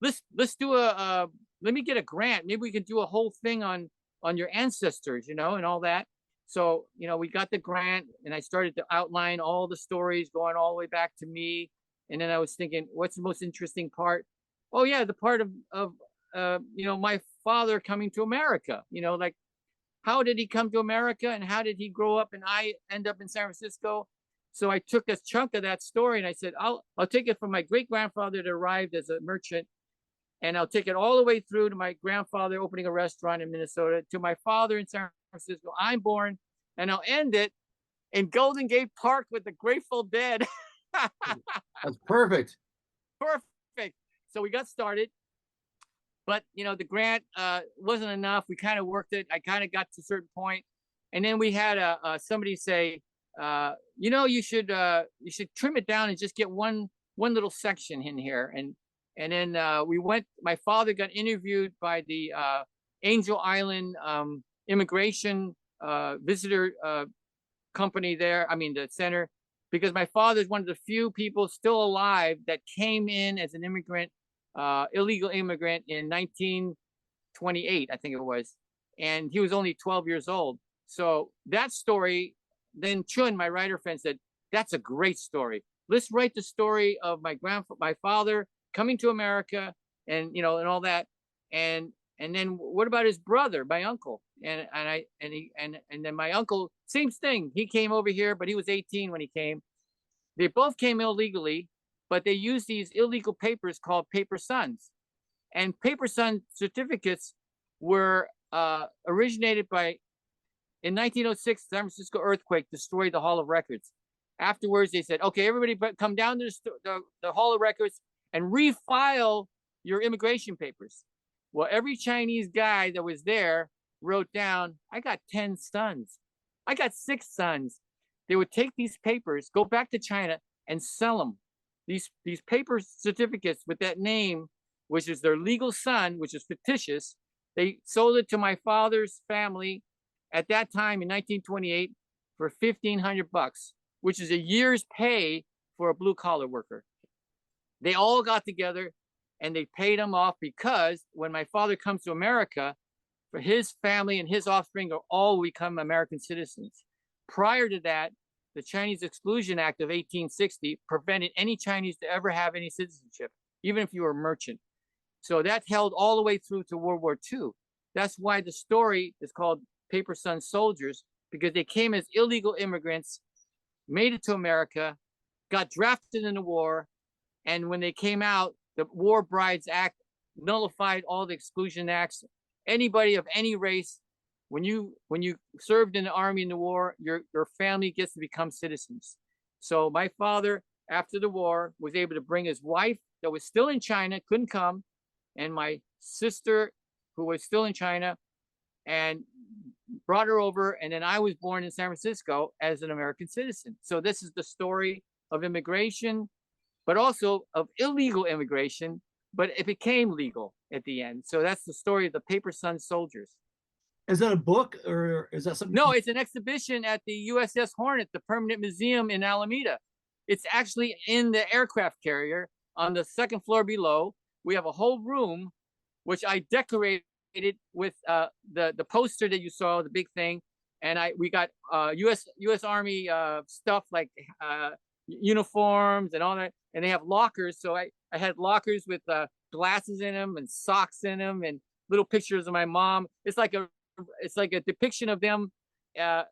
Speaker 2: Let's do let me get a grant. Maybe we can do a whole thing on your ancestors, and all that." So, we got the grant, and I started to outline all the stories going all the way back to me. And then I was thinking, what's the most interesting part? Oh yeah, the part of my father coming to America. Like, how did he come to America, and how did he grow up, and I end up in San Francisco? So I took a chunk of that story, and I said, I'll take it from my great grandfather that arrived as a merchant, and I'll take it all the way through to my grandfather opening a restaurant in Minnesota, to my father in San Francisco. I'm born, and I'll end it in Golden Gate Park with the Grateful Dead.
Speaker 3: That's perfect.
Speaker 2: Perfect. So we got started, but the grant wasn't enough. We kind of worked it. I kind of got to a certain point, and then we had somebody say, you should trim it down and just get one little section in here. And then we went. My father got interviewed by the Angel Island immigration visitor company there. I mean, the center. Because my father is one of the few people still alive that came in as an immigrant, illegal immigrant in 1928, I think it was. And he was only 12 years old. So that story, then Chun, my writer friend, said, "That's a great story. Let's write the story of my father coming to America, and all that. And then what about his brother, my uncle?" And then my uncle, same thing. He came over here, but he was 18 when he came. They both came illegally, but they used these illegal papers called paper sons. And paper son certificates were originated in 1906, San Francisco earthquake destroyed the Hall of Records. Afterwards, they said, "Okay, everybody come down to the Hall of Records and refile your immigration papers." Well, every Chinese guy that was there wrote down, "I got 10 sons. I got 6 sons." They would take these papers, go back to China, and sell them. These paper certificates with that name, which is their legal son, which is fictitious. They sold it to my father's family at that time in 1928 for $1,500, which is a year's pay for a blue collar worker. They all got together and they paid him off, because when my father comes to America, for his family and his offspring are all become American citizens. Prior to that, the Chinese Exclusion Act of 1860 prevented any Chinese to ever have any citizenship, even if you were a merchant. So that held all the way through to World War II. That's why the story is called Paper Son Soldiers, because they came as illegal immigrants, made it to America, got drafted in the war, and when they came out, the War Brides Act nullified all the exclusion acts. Anybody of any race, when you served in the army in the war, your family gets to become citizens. So my father, after the war, was able to bring his wife that was still in China, couldn't come, and my sister, who was still in China, and brought her over. And then I was born in San Francisco as an American citizen. So this is the story of immigration, but also of illegal immigration, but it became legal at the end. So that's the story of the Paper Sun Soldiers.
Speaker 3: Is that a book or is that something?
Speaker 2: No, it's an exhibition at the USS Hornet, the Permanent Museum in Alameda. It's actually in the aircraft carrier on the second floor below. We have a whole room, which I decorated with the poster that you saw, the big thing, and we got U.S. Army stuff like uniforms and all that, and they have lockers. So I had lockers with glasses in them and socks in them and little pictures of my mom. It's like a depiction of them,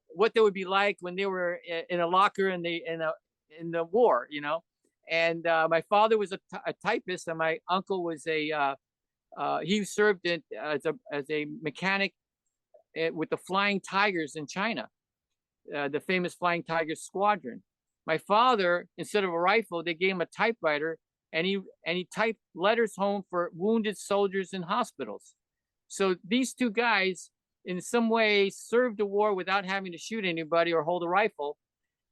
Speaker 2: what they would be like when they were in a locker in the war, you know. And my father was a typist, and my uncle was he served as a mechanic with the Flying Tigers in China, the famous Flying Tigers squadron. My father, instead of a rifle, they gave him a typewriter, and he typed letters home for wounded soldiers in hospitals. So these two guys, in some way, served the war without having to shoot anybody or hold a rifle,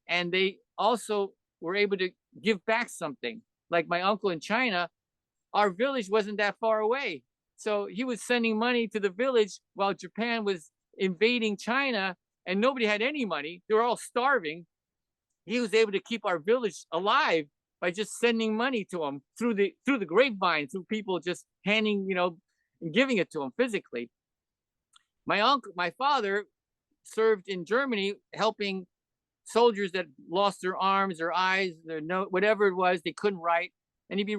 Speaker 2: and they also were able to give back something. Like my uncle in China, our village wasn't that far away, so he was sending money to the village while Japan was invading China, and nobody had any money. They were all starving. He was able to keep our village alive by just sending money to them through the grapevine, through people just handing, and giving it to him physically. My father served in Germany, helping soldiers that lost their arms, their eyes, whatever it was, they couldn't write, and he'd be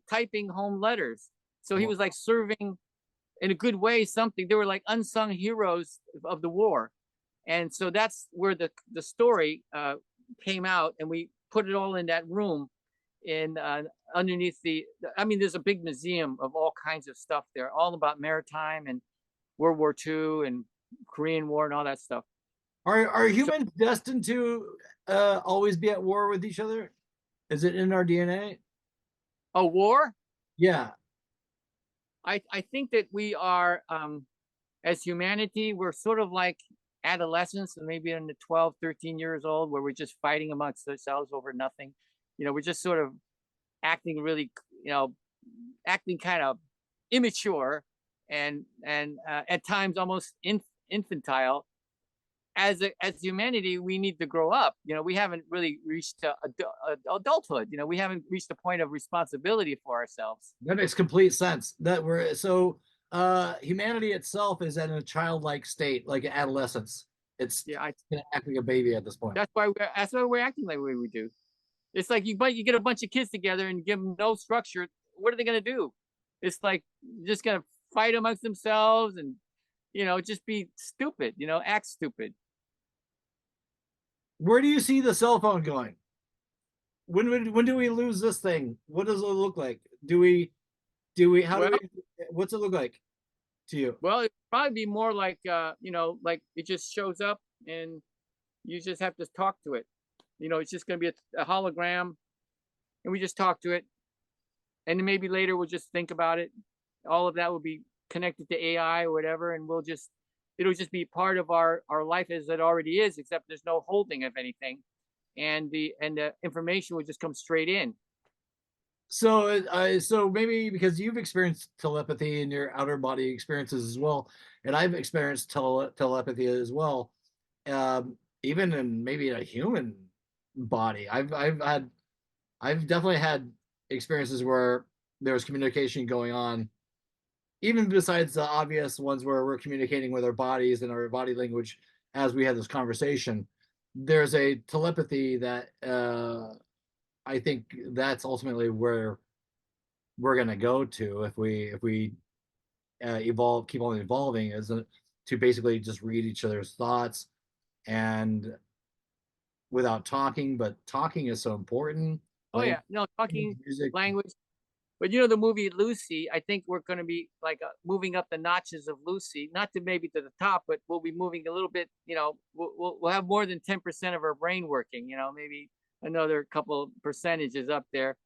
Speaker 2: typing home letters. So he was like serving in a good way something. They were like unsung heroes of the war. And so that's where the story came out, and we put it all in that room underneath there's a big museum of all kinds of stuff there, all about maritime and World War II and Korean War and all that stuff.
Speaker 3: Are humans destined to always be at war with each other? Is it in our DNA?
Speaker 2: A war?
Speaker 3: Yeah.
Speaker 2: I think that we are, as humanity, we're sort of like adolescents, and maybe in the 12, 13 years old, where we're just fighting amongst ourselves over nothing. We're just sort of acting really, acting kind of immature and at times almost infantile. As humanity, we need to grow up. We haven't really reached adulthood. We haven't reached a point of responsibility for ourselves.
Speaker 3: That makes complete sense. Humanity itself is in a childlike state, like adolescence. It's acting like a baby at this point.
Speaker 2: That's why we're acting like we do. It's like you get a bunch of kids together and give them no structure. What are they going to do? It's like just going to fight amongst themselves and just be stupid. Act stupid.
Speaker 3: Where do you see the cell phone going? When do we lose this thing? What does it look like? What's it look like to you?
Speaker 2: Well, it'd probably be more like like it just shows up and you just have to talk to it. It's just going to be a hologram, and we just talk to it, and then maybe later we'll just think about it. All of that will be connected to AI or whatever, and it'll just be part of our life as it already is, except there's no holding of anything, and the information would just come straight in.
Speaker 3: So maybe because you've experienced telepathy in your outer body experiences as well, and I've experienced telepathy as well, even in maybe a human body. I've definitely had experiences where there was communication going on, even besides the obvious ones where we're communicating with our bodies and our body language as we had this conversation. There's a telepathy that I think that's ultimately where we're going to go to if we keep on evolving, is to basically just read each other's thoughts and without talking. But talking is so important.
Speaker 2: Talking, music, language. But the movie Lucy, I think we're going to be like moving up the notches of Lucy, not to maybe to the top, but we'll be moving a little bit. We'll have more than 10% of our brain working. Maybe another couple percentages up there,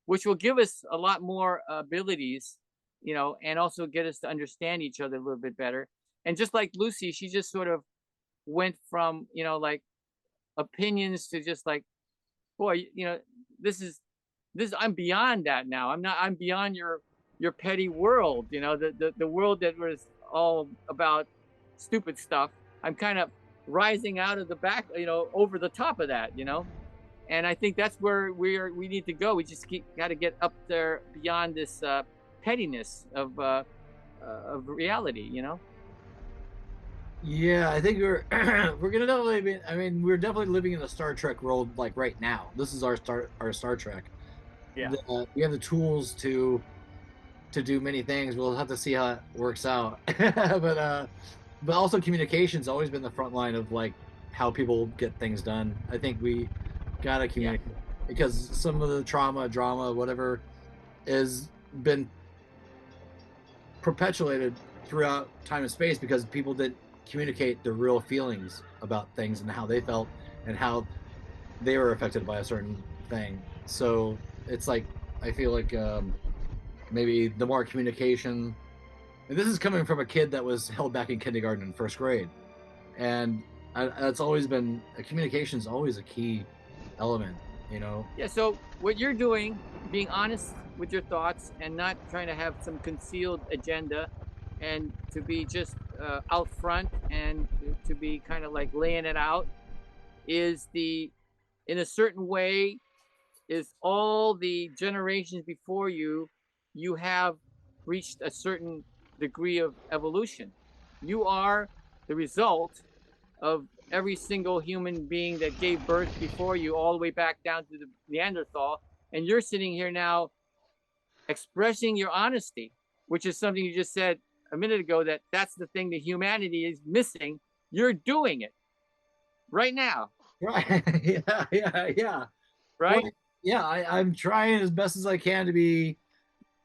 Speaker 2: which will give us a lot more abilities. And also get us to understand each other a little bit better. And just like Lucy, she just sort of went from, like opinions to just like, boy, this is I'm beyond that now. I'm beyond your petty world, the world that was all about stupid stuff. I'm kind of rising out of the back, over the top of that, and I think that's where we need to go. We just got to get up there beyond this pettiness of reality,
Speaker 3: Yeah, I think we're we're gonna definitely be. I mean, we're definitely living in a Star Trek world like right now. This is our Star Trek.
Speaker 2: Yeah.
Speaker 3: We have the tools to do many things. We'll have to see how it works out. But also communication's always been the front line of like how people get things done. I think we gotta communicate because some of the trauma, drama, whatever, has been perpetuated throughout time and space because people didn't communicate their real feelings about things and how they felt and how they were affected by a certain thing. So it's like I feel like maybe the more communication, and this is coming from a kid that was held back in kindergarten and first grade, and that's always been communication is always a key element,
Speaker 2: Yeah. So what you're doing, being honest with your thoughts and not trying to have some concealed agenda, and to be just out front and to be kind of like laying it out, is in a certain way, is all the generations before you have reached a certain degree of evolution. You are the result of every single human being that gave birth before you, all the way back down to the Neanderthal. And you're sitting here now expressing your honesty, which is something you just said a minute ago, that's the thing that humanity is missing. You're doing it right now.
Speaker 3: Right. Yeah. Well,
Speaker 2: Right.
Speaker 3: yeah, I'm trying as best as I can to be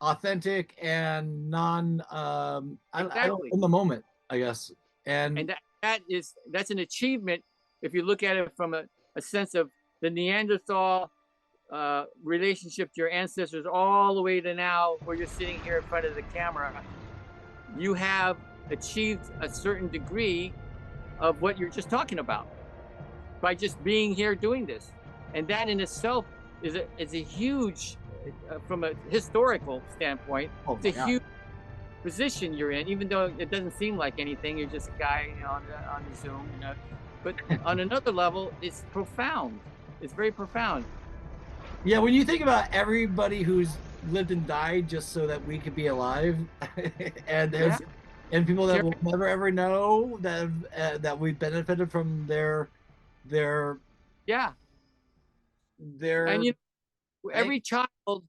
Speaker 3: authentic and non I don't
Speaker 2: Exactly.
Speaker 3: in the moment, I guess. And
Speaker 2: And that's an achievement if you look at it from a sense of the Neanderthal relationship to your ancestors, all the way to now where you're sitting here in front of the camera. You have achieved a certain degree of what you're just talking about by just being here doing this, and that in itself is a huge, from a historical standpoint,
Speaker 3: oh
Speaker 2: it's
Speaker 3: my
Speaker 2: a
Speaker 3: god.
Speaker 2: huge position you're in, even though it doesn't seem like anything. You're just a guy, on the Zoom, But on another level, it's profound. It's very profound.
Speaker 3: Yeah, when you think about everybody who's lived and died just so that we could be alive, and
Speaker 2: Yeah.
Speaker 3: and people that will never ever know that we benefited from their
Speaker 2: Yeah.
Speaker 3: their
Speaker 2: And
Speaker 3: thing.
Speaker 2: every child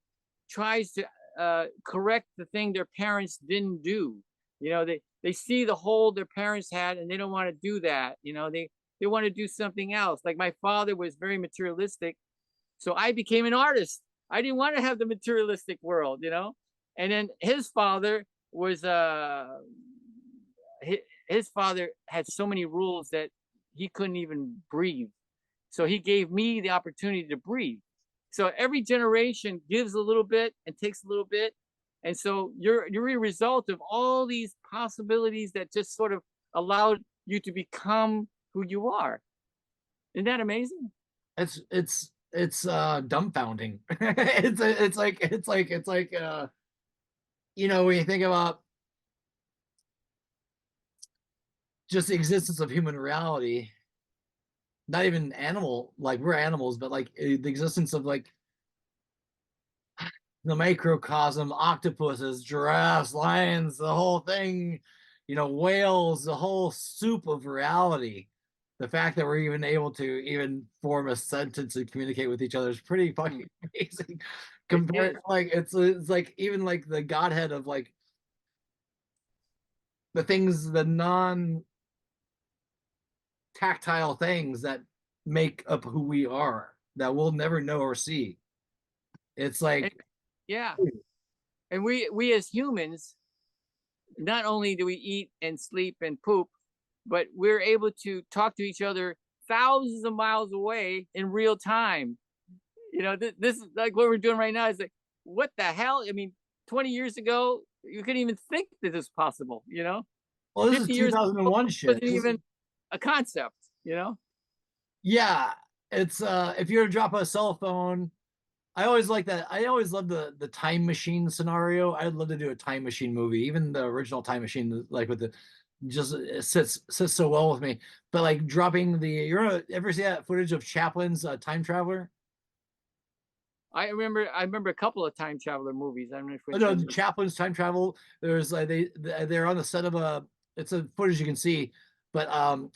Speaker 2: tries to correct the thing their parents didn't do. They see the hole their parents had, and they don't want to do that. They want to do something else. Like my father was very materialistic, so I became an artist. I didn't want to have the materialistic world. And then his father was his father had so many rules that he couldn't even breathe. So he gave me the opportunity to breathe. So every generation gives a little bit and takes a little bit. And so you're a result of all these possibilities that just sort of allowed you to become who you are. Isn't that amazing?
Speaker 3: It's dumbfounding. When you think about just the existence of human reality, not even animal, like we're animals, but like the existence of like the microcosm, octopuses, giraffes, lions, the whole thing, whales, the whole soup of reality. The fact that we're even able to even form a sentence and communicate with each other is pretty fucking amazing. Compared, like it's like even like the godhead of like the things, the non-tactile things that make up who we are that we'll never know or see. It's
Speaker 2: And,
Speaker 3: like,
Speaker 2: yeah. And we as humans, not only do we eat and sleep and poop, but we're able to talk to each other thousands of miles away in real time. This is like what we're doing right now. Is like, what the hell? I mean, 20 years ago, you couldn't even think that this is possible.
Speaker 3: Well, this is
Speaker 2: 50 years
Speaker 3: 2001 shit.
Speaker 2: wasn't even a concept, you know?
Speaker 3: Yeah, it's if you were to drop a cell phone, I always like that. I always love the time machine scenario. I'd love to do a time machine movie, even the original time machine, like with the just it sits so well with me. But like dropping the ever see that footage of Chaplin's Time Traveler?
Speaker 2: I remember a couple of time traveler movies. I don't know
Speaker 3: Oh
Speaker 2: which
Speaker 3: no,
Speaker 2: one.
Speaker 3: Chaplin's Time Travel. There's they're on the set of a it's a footage you can see, but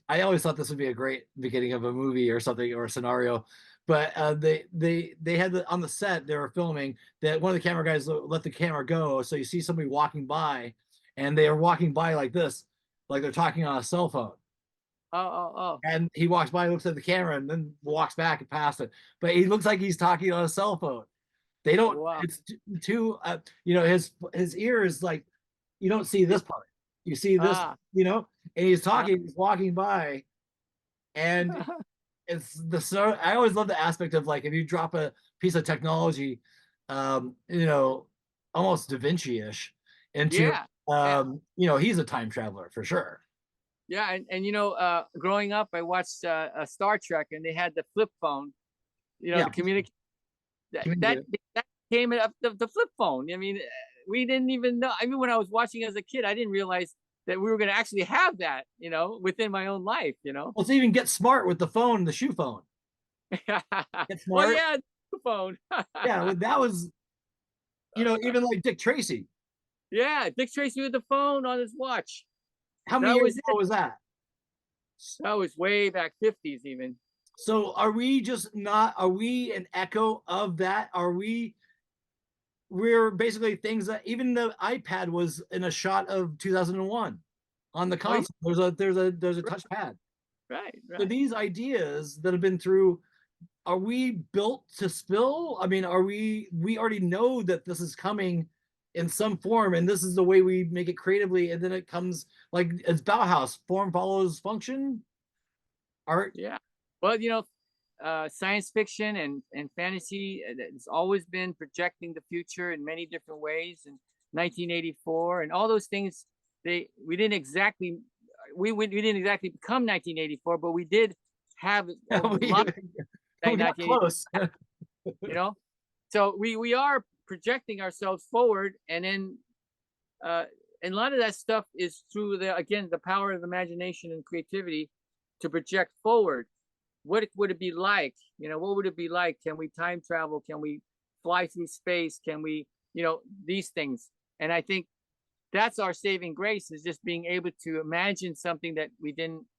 Speaker 3: I always thought this would be a great beginning of a movie or something or a scenario. But they had on the set they were filming that one of the camera guys let the camera go, so you see somebody walking by, and they are walking by like this, like they're talking on a cell phone.
Speaker 2: Oh.
Speaker 3: And he walks by, looks at the camera, and then walks back and past it. But he looks like he's talking on a cell phone. They don't.
Speaker 2: Wow.
Speaker 3: It's too. His ear is like you don't see this part. You see this.
Speaker 2: Ah.
Speaker 3: And he's talking. He's walking by, and it's the so. I always love the aspect of like if you drop a piece of technology, almost Da Vinci-ish into.
Speaker 2: Yeah. Yeah.
Speaker 3: He's a time traveler for sure.
Speaker 2: Yeah, and growing up, I watched Star Trek, and they had the flip phone.
Speaker 3: Yeah.
Speaker 2: The communicate that
Speaker 3: Communicator.
Speaker 2: that came up the flip phone. I mean, we didn't even know. I mean, when I was watching as a kid, I didn't realize that we were going to actually have that. Within my own life.
Speaker 3: Let's even get smart with the phone, the shoe phone. Get
Speaker 2: Well,
Speaker 3: smart.
Speaker 2: yeah, the phone.
Speaker 3: Yeah, that was, even like Dick Tracy.
Speaker 2: Yeah, Dick Tracy with the phone on his watch.
Speaker 3: How many
Speaker 2: That
Speaker 3: years
Speaker 2: was
Speaker 3: ago was that?
Speaker 2: That was way back 50s even.
Speaker 3: So are we an echo of that? We're basically things that even the iPad was in a shot of 2001 on the console. There's a touchpad.
Speaker 2: Right.
Speaker 3: So these ideas that have been through, are we built to spill? I mean, we already know that this is coming in some form, and this is the way we make it creatively, and then it comes like it's Bauhaus, form follows function. Art.
Speaker 2: Yeah. Well, science fiction and fantasy has always been projecting the future in many different ways. And 1984 and all those things, we didn't exactly become 1984, but we did have a lot.
Speaker 3: We got close.
Speaker 2: So we are projecting ourselves forward, and then and a lot of that stuff is through the power of imagination and creativity to project forward. What would it be like? What would it be like? Can we time travel? Can we fly through space? Can we, these things? And I think that's our saving grace, is just being able to imagine something that we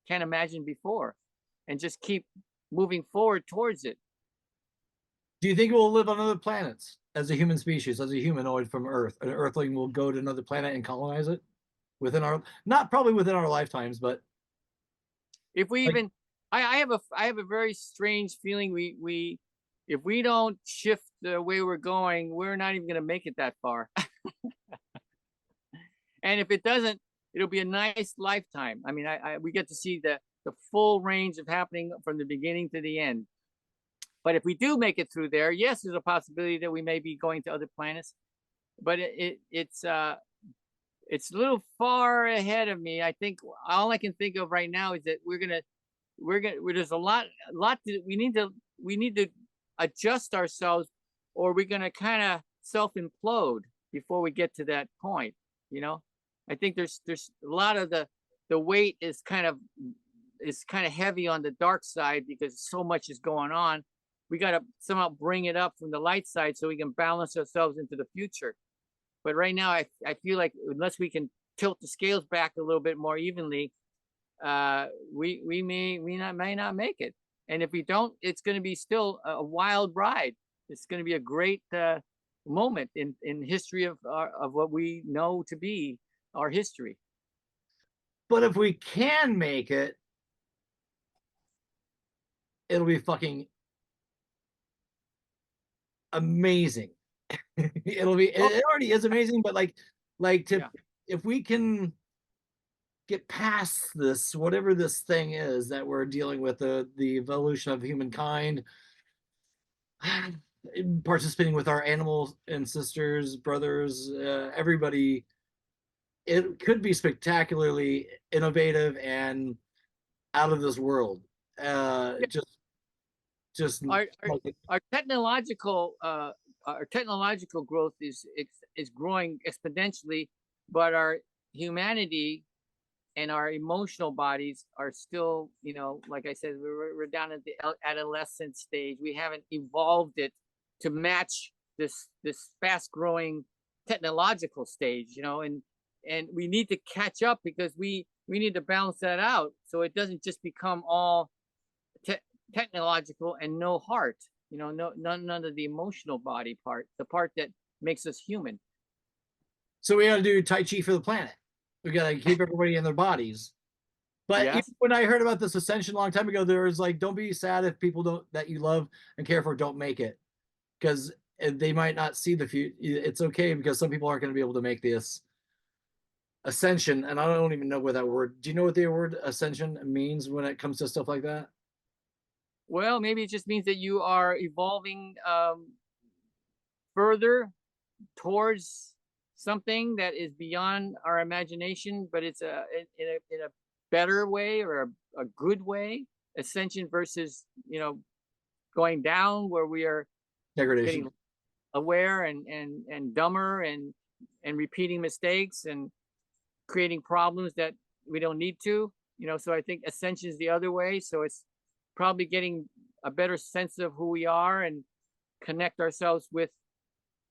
Speaker 2: can't imagine before, and just keep moving forward towards it.
Speaker 3: Do you think we'll live on other planets as a human species, as a humanoid from Earth? An Earthling will go to another planet and colonize it not probably within our lifetimes, but
Speaker 2: if we even, I have a very strange feeling. We if we don't shift the way we're going, we're not even going to make it that far. And if it doesn't, it'll be a nice lifetime. I mean, we get to see the full range of happening from the beginning to the end. But if we do make it through there, yes, there's a possibility that we may be going to other planets. But it's a little far ahead of me. I think all I can think of right now is that there's a lot that we need to adjust ourselves, or we're gonna kind of self-implode before we get to that point. I think there's a lot of the weight is kind of heavy on the dark side because so much is going on. We got to somehow bring it up from the light side so we can balance ourselves into the future. But right now, I feel like unless we can tilt the scales back a little bit more evenly, we may not make it. And if we don't, it's going to be still a wild ride. It's going to be a great moment in history of what we know to be our history.
Speaker 3: But if we can make it, it'll be fucking amazing. It already is amazing, but if we can get past this, whatever this thing is that we're dealing with, the evolution of humankind, participating with our animal ancestors, brothers, everybody, it could be spectacularly innovative and out of this world.
Speaker 2: Yeah.
Speaker 3: Just
Speaker 2: Our
Speaker 3: like,
Speaker 2: our technological growth is growing exponentially, but our humanity and our emotional bodies are still, like I said, we're down at the adolescent stage. We haven't evolved it to match this fast growing technological stage, and we need to catch up because we need to balance that out so it doesn't just become all technological and no heart, none of the emotional body part, the part that makes us human.
Speaker 3: so we got to do Tai Chi for the planet. We got to keep everybody in their bodies. But even
Speaker 2: Yes.
Speaker 3: when I heard about this ascension a long time ago, there was like, don't be sad if people don't that you love and care for don't make it, because they might not see the future. It's okay because some people aren't going to be able to make this ascension. And I don't even know what that word. Do you know what the word ascension means when it comes to stuff like that?
Speaker 2: Well, maybe it just means that you are evolving further towards something that is beyond our imagination, but it's in a better way or a good way. Ascension versus going down, where we are
Speaker 3: Degradation.
Speaker 2: getting aware and dumber and repeating mistakes and creating problems that we don't need to. So I think ascension is the other way. So it's probably getting a better sense of who we are and connect ourselves with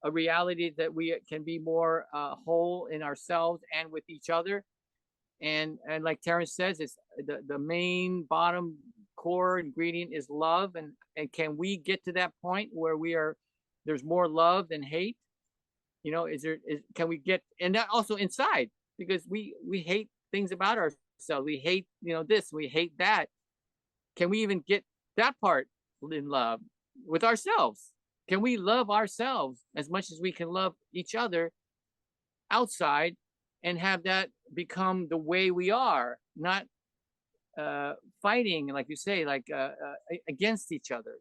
Speaker 2: a reality that we can be more whole in ourselves and with each other. And like Terrence says, it's the main bottom core ingredient is love. And can we get to that point where there's more love than hate? Can we get, and that also inside, because we hate things about ourselves. We hate, this, we hate that. Can we even get that part in love with ourselves? Can we love ourselves as much as we can love each other outside and have that become the way we are, not fighting, like you say, against each other,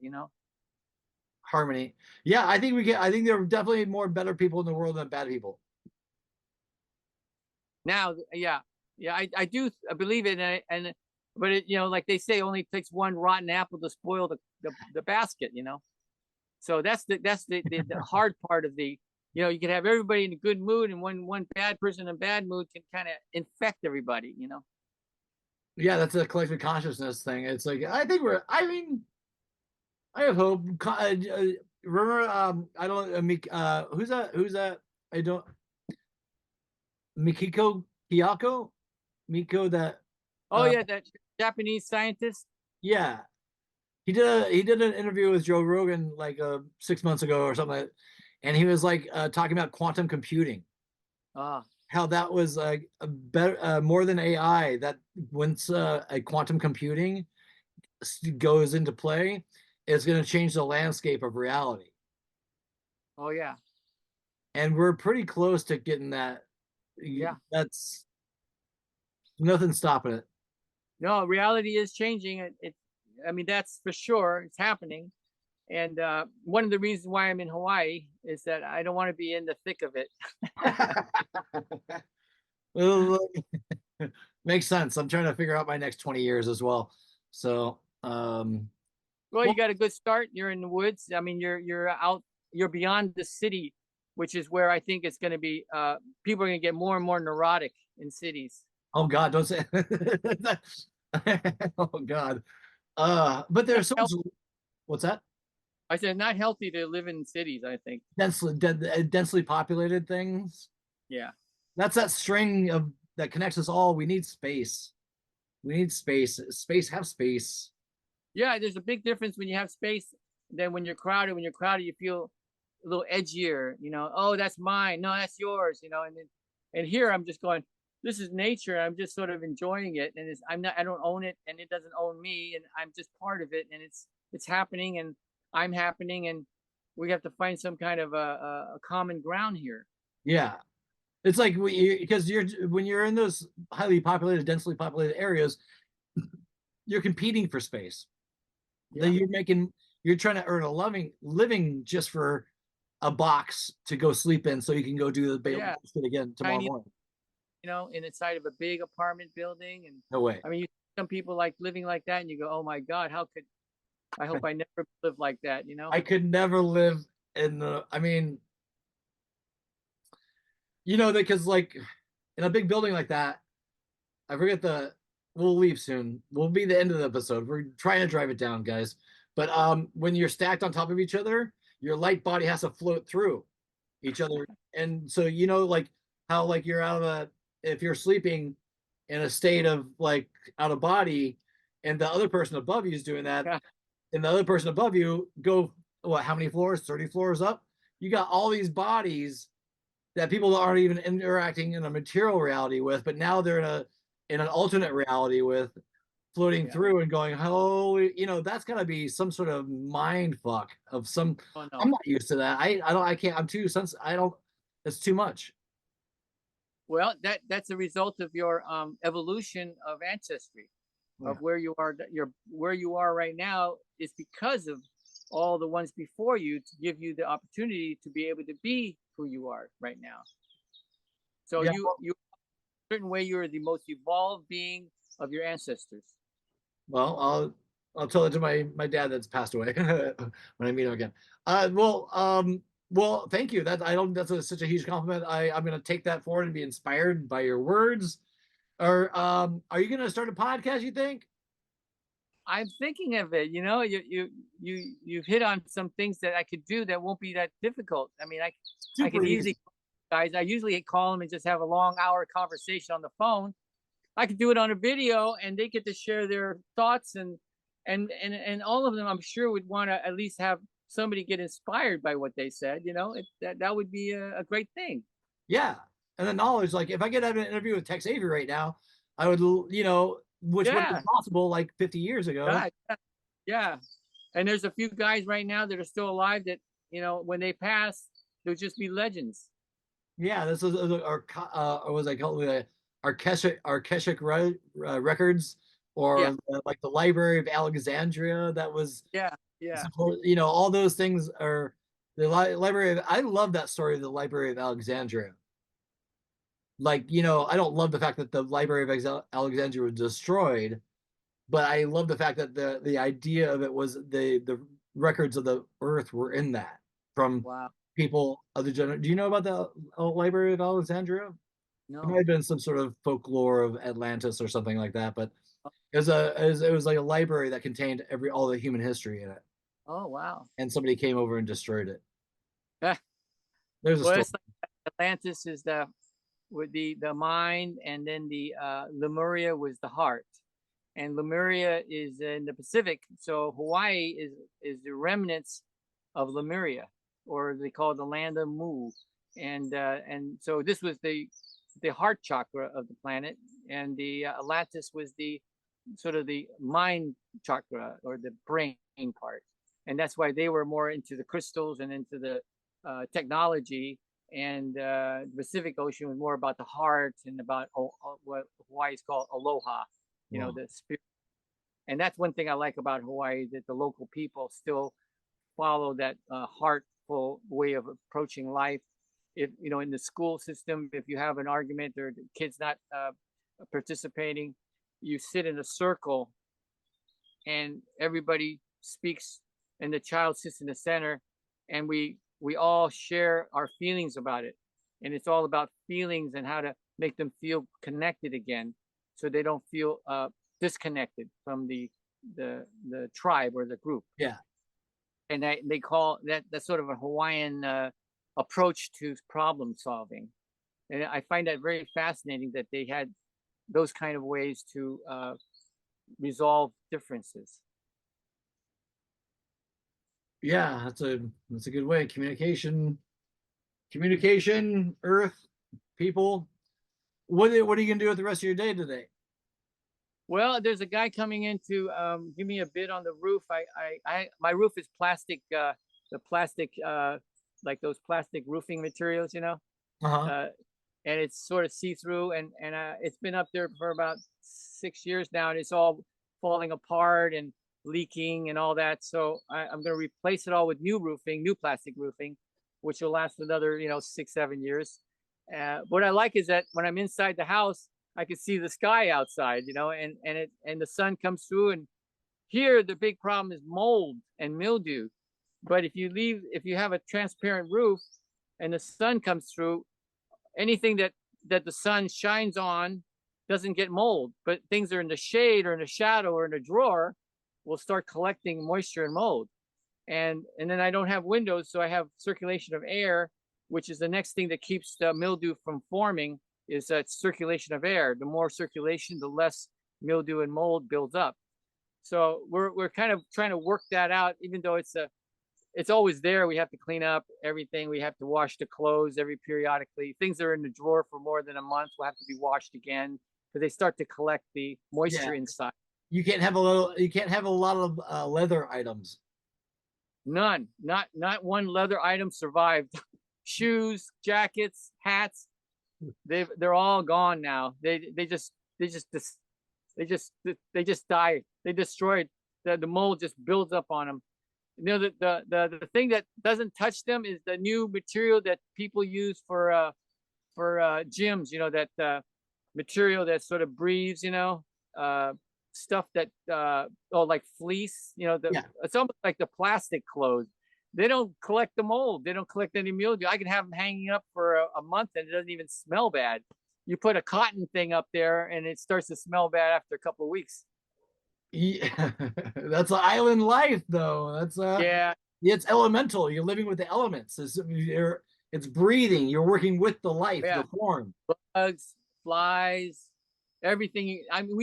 Speaker 3: Harmony. Yeah, I think there are definitely more better people in the world than bad people.
Speaker 2: Now, yeah, I do believe it, but it, like they say, only takes one rotten apple to spoil the basket, So that's the hard part of the, you can have everybody in a good mood, and one bad person in a bad mood can kind of infect everybody,
Speaker 3: Yeah, that's a collective consciousness thing. It's like I have hope. Remember, I don't who's that? I don't Mikiko Kiyako? Miko that
Speaker 2: Oh yeah, that Japanese scientist.
Speaker 3: yeah. He did an interview with Joe Rogan like 6 months ago or something like that, and he was like talking about quantum computing.
Speaker 2: Ah.
Speaker 3: How that was like a better more than AI, that once a quantum computing goes into play, it's going to change the landscape of reality.
Speaker 2: Oh yeah.
Speaker 3: And we're pretty close to getting that.
Speaker 2: Yeah.
Speaker 3: That's nothing stopping it.
Speaker 2: No, reality is changing. I mean, that's for sure. It's happening. And one of the reasons why I'm in Hawaii is that I don't want to be in the thick of it.
Speaker 3: Well, makes sense. I'm trying to figure out my next 20 years as well. So,
Speaker 2: Well, you got a good start. You're in the woods. I mean, you're beyond the city, which is where I think it's going to be. People are going to get more and more neurotic in cities.
Speaker 3: oh God, don't say. Oh God. But there's so much. What's that?
Speaker 2: I said not healthy to live in cities, I think.
Speaker 3: Densely populated things.
Speaker 2: Yeah.
Speaker 3: That's that string of that connects us all. We need space. We need space. Have space.
Speaker 2: Yeah, there's a big difference when you have space than when you're crowded. When you're crowded, you feel a little edgier, oh, that's mine. No, that's yours, and here I'm just going, this is nature. I'm just sort of enjoying it. And I don't own it, and it doesn't own me, and I'm just part of it. And it's happening, and I'm happening, and we have to find some kind of a common ground here.
Speaker 3: Yeah. It's like because when you're in those highly populated, densely populated areas, you're competing for space. Yeah. You're trying to earn a living just for a box to go sleep in, so you can go do the shit again tomorrow morning.
Speaker 2: in inside of a big apartment building. And
Speaker 3: No way.
Speaker 2: I mean, some people like living like that, and you go, "Oh my God, how could I hope I never live like that?"
Speaker 3: I could never live in the. I mean, because like in a big building like that, I forget the. We'll leave soon. We'll be the end of the episode. We're trying to drive it down, guys. But when you're stacked on top of each other, your light body has to float through each other, and so like how like you're out of a if you're sleeping in a state of like out of body, and the other person above you is doing that,
Speaker 2: Yeah.
Speaker 3: and the other person above you go what? How many floors? 30 floors up. You got all these bodies that people aren't even interacting in a material reality with, but now they're in an alternate reality with floating
Speaker 2: Yeah.
Speaker 3: through and going, holy, that's gotta be some sort of mind fuck of some.
Speaker 2: Oh no.
Speaker 3: I'm not used to that. I can't. I'm too sensitive. I don't. It's too much.
Speaker 2: Well, that's a result of your evolution of ancestry,
Speaker 3: Yeah.
Speaker 2: of where you are. Where you are right now is because of all the ones before you to give you the opportunity to be able to be who you are right now. So
Speaker 3: Yeah.
Speaker 2: you a certain way you're the most evolved being of your ancestors.
Speaker 3: Well, I'll tell it to my dad that's passed away when I meet him again. Well, thank you. Such a huge compliment. I'm gonna take that forward and be inspired by your words. Or are you gonna start a podcast, you think?
Speaker 2: I'm thinking of it. You've hit on some things that I could do that won't be that difficult. I mean, I
Speaker 3: Super
Speaker 2: could easily
Speaker 3: easy.
Speaker 2: guys. I usually call them and just have a long hour conversation on the phone. I could do it on a video, and they get to share their thoughts, and all of them, I'm sure, would want to at least have somebody get inspired by what they said. That would be a great thing.
Speaker 3: Yeah. And the knowledge, like if I could have an interview with Tex Avery right now, I would, which wouldn't
Speaker 2: Yeah,
Speaker 3: be possible like 50 years ago.
Speaker 2: God, yeah. And there's a few guys right now that are still alive that when they pass, they'll just be legends.
Speaker 3: Yeah, this is our what was I call it? Arkeshic records,
Speaker 2: Yeah,
Speaker 3: or like the Library of Alexandria. That was,
Speaker 2: yeah, yeah.
Speaker 3: all those things are the Library of. I love that story of the Library of Alexandria. Like, I don't love the fact that the Library of Alexandria was destroyed, but I love the fact that the idea of it was the records of the earth were in that from
Speaker 2: Wow.
Speaker 3: people of the generation. Do you know about the Library of Alexandria? It might
Speaker 2: No.
Speaker 3: have been some sort of folklore of Atlantis or something like that, but it was like a library that contained all the human history in it,
Speaker 2: Oh, wow.
Speaker 3: and somebody came over and destroyed it.
Speaker 2: well,
Speaker 3: There's a story.
Speaker 2: it's like Atlantis is with the mind, and then the Lemuria was the heart, and Lemuria is in the Pacific. So Hawaii is the remnants of Lemuria, or they call it the land of Mu, and so this was the heart chakra of the planet, and the Atlantis was the sort of the mind chakra, or the brain part, and that's why they were more into the crystals and into the technology, and the Pacific Ocean was more about the heart and about what Hawaii is called aloha,
Speaker 3: Wow.
Speaker 2: the spirit. And that's one thing I like about Hawaii, that the local people still follow that heartful way of approaching life. If in the school system, if you have an argument or the kids not participating, you sit in a circle and everybody speaks, and the child sits in the center, and we all share our feelings about it, and it's all about feelings and how to make them feel connected again, so they don't feel disconnected from the tribe or the group.
Speaker 3: Yeah.
Speaker 2: And they call that's sort of a Hawaiian approach to problem solving, and I find that very fascinating that they had those kind of ways to resolve differences.
Speaker 3: Yeah, that's a good way. Communication, earth, people. What are you gonna do with the rest of your day today?
Speaker 2: Well, there's a guy coming in to give me a bid on the roof. My roof is plastic, the plastic, like those plastic roofing materials,
Speaker 3: Uh-huh.
Speaker 2: and it's sort of see-through, and it's been up there for about 6 years now, and it's all falling apart and leaking and all that. So I'm going to replace it all with new plastic roofing, which will last another 6-7 years. What I like is that when I'm inside the house, I can see the sky outside, and the sun comes through. And here the big problem is mold and mildew. But if you have a transparent roof and the sun comes through, anything that the sun shines on doesn't get mold. But things that are in the shade or in the shadow or in a drawer will start collecting moisture and mold. And then I don't have windows, so I have circulation of air, which is the next thing that keeps the mildew from forming, is that circulation of air. The more circulation, the less mildew and mold builds up. So we're kind of trying to work that out, even though it's always there. We have to clean up everything. We have to wash the clothes every periodically. Things that are in the drawer for more than a month will have to be washed again because they start to collect the moisture inside.
Speaker 3: You can't have a lot of leather items.
Speaker 2: None, not one leather item survived. Shoes, jackets, hats, they're all gone now. They just die. They destroyed. The mold just builds up on them. The thing that doesn't touch them is the new material that people use for gyms. That material that sort of breathes. Stuff that like fleece. It's almost like the plastic clothes. They don't collect the mold. They don't collect any mildew. I can have them hanging up for a month and it doesn't even smell bad. You put a cotton thing up there and it starts to smell bad after a couple of weeks.
Speaker 3: Yeah, that's an island life, though. That's it's elemental. You're living with the elements. It's breathing. You're working with the life, the form.
Speaker 2: Bugs, flies, everything. I mean,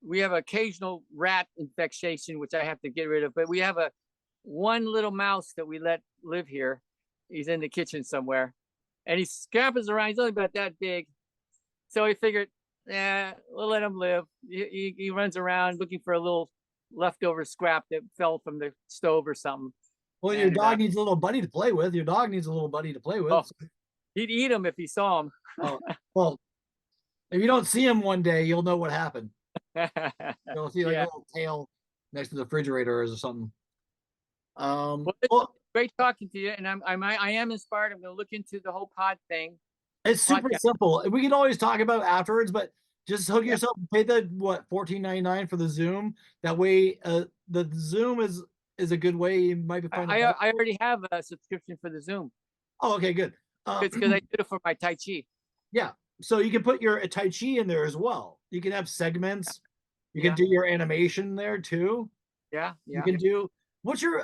Speaker 2: we have occasional rat infestation, which I have to get rid of. But we have one little mouse that we let live here. He's in the kitchen somewhere, and he scampers around. He's only about that big, so we figured, we'll let him live. He runs around looking for a little leftover scrap that fell from the stove or something.
Speaker 3: Well, your dog needs a little buddy to play with. Oh,
Speaker 2: he'd eat him if he saw him.
Speaker 3: Oh, well, if you don't see him one day, you'll know what happened. You'll see like a little tail next to the refrigerator or something.
Speaker 2: Great talking to you, and I am inspired. I'm going to look into the whole pod thing.
Speaker 3: It's super simple. We can always talk about it afterwards, but just hook yourself. Pay the $14.99 for the Zoom. That way, the Zoom is a good way. You might be finding.
Speaker 2: I already have a subscription for the Zoom.
Speaker 3: Oh, okay, good.
Speaker 2: It's because I did it for my Tai Chi.
Speaker 3: Yeah, so you can put your Tai Chi in there as well. You can have segments. You can do your animation there too.
Speaker 2: Yeah.
Speaker 3: You can do. What's your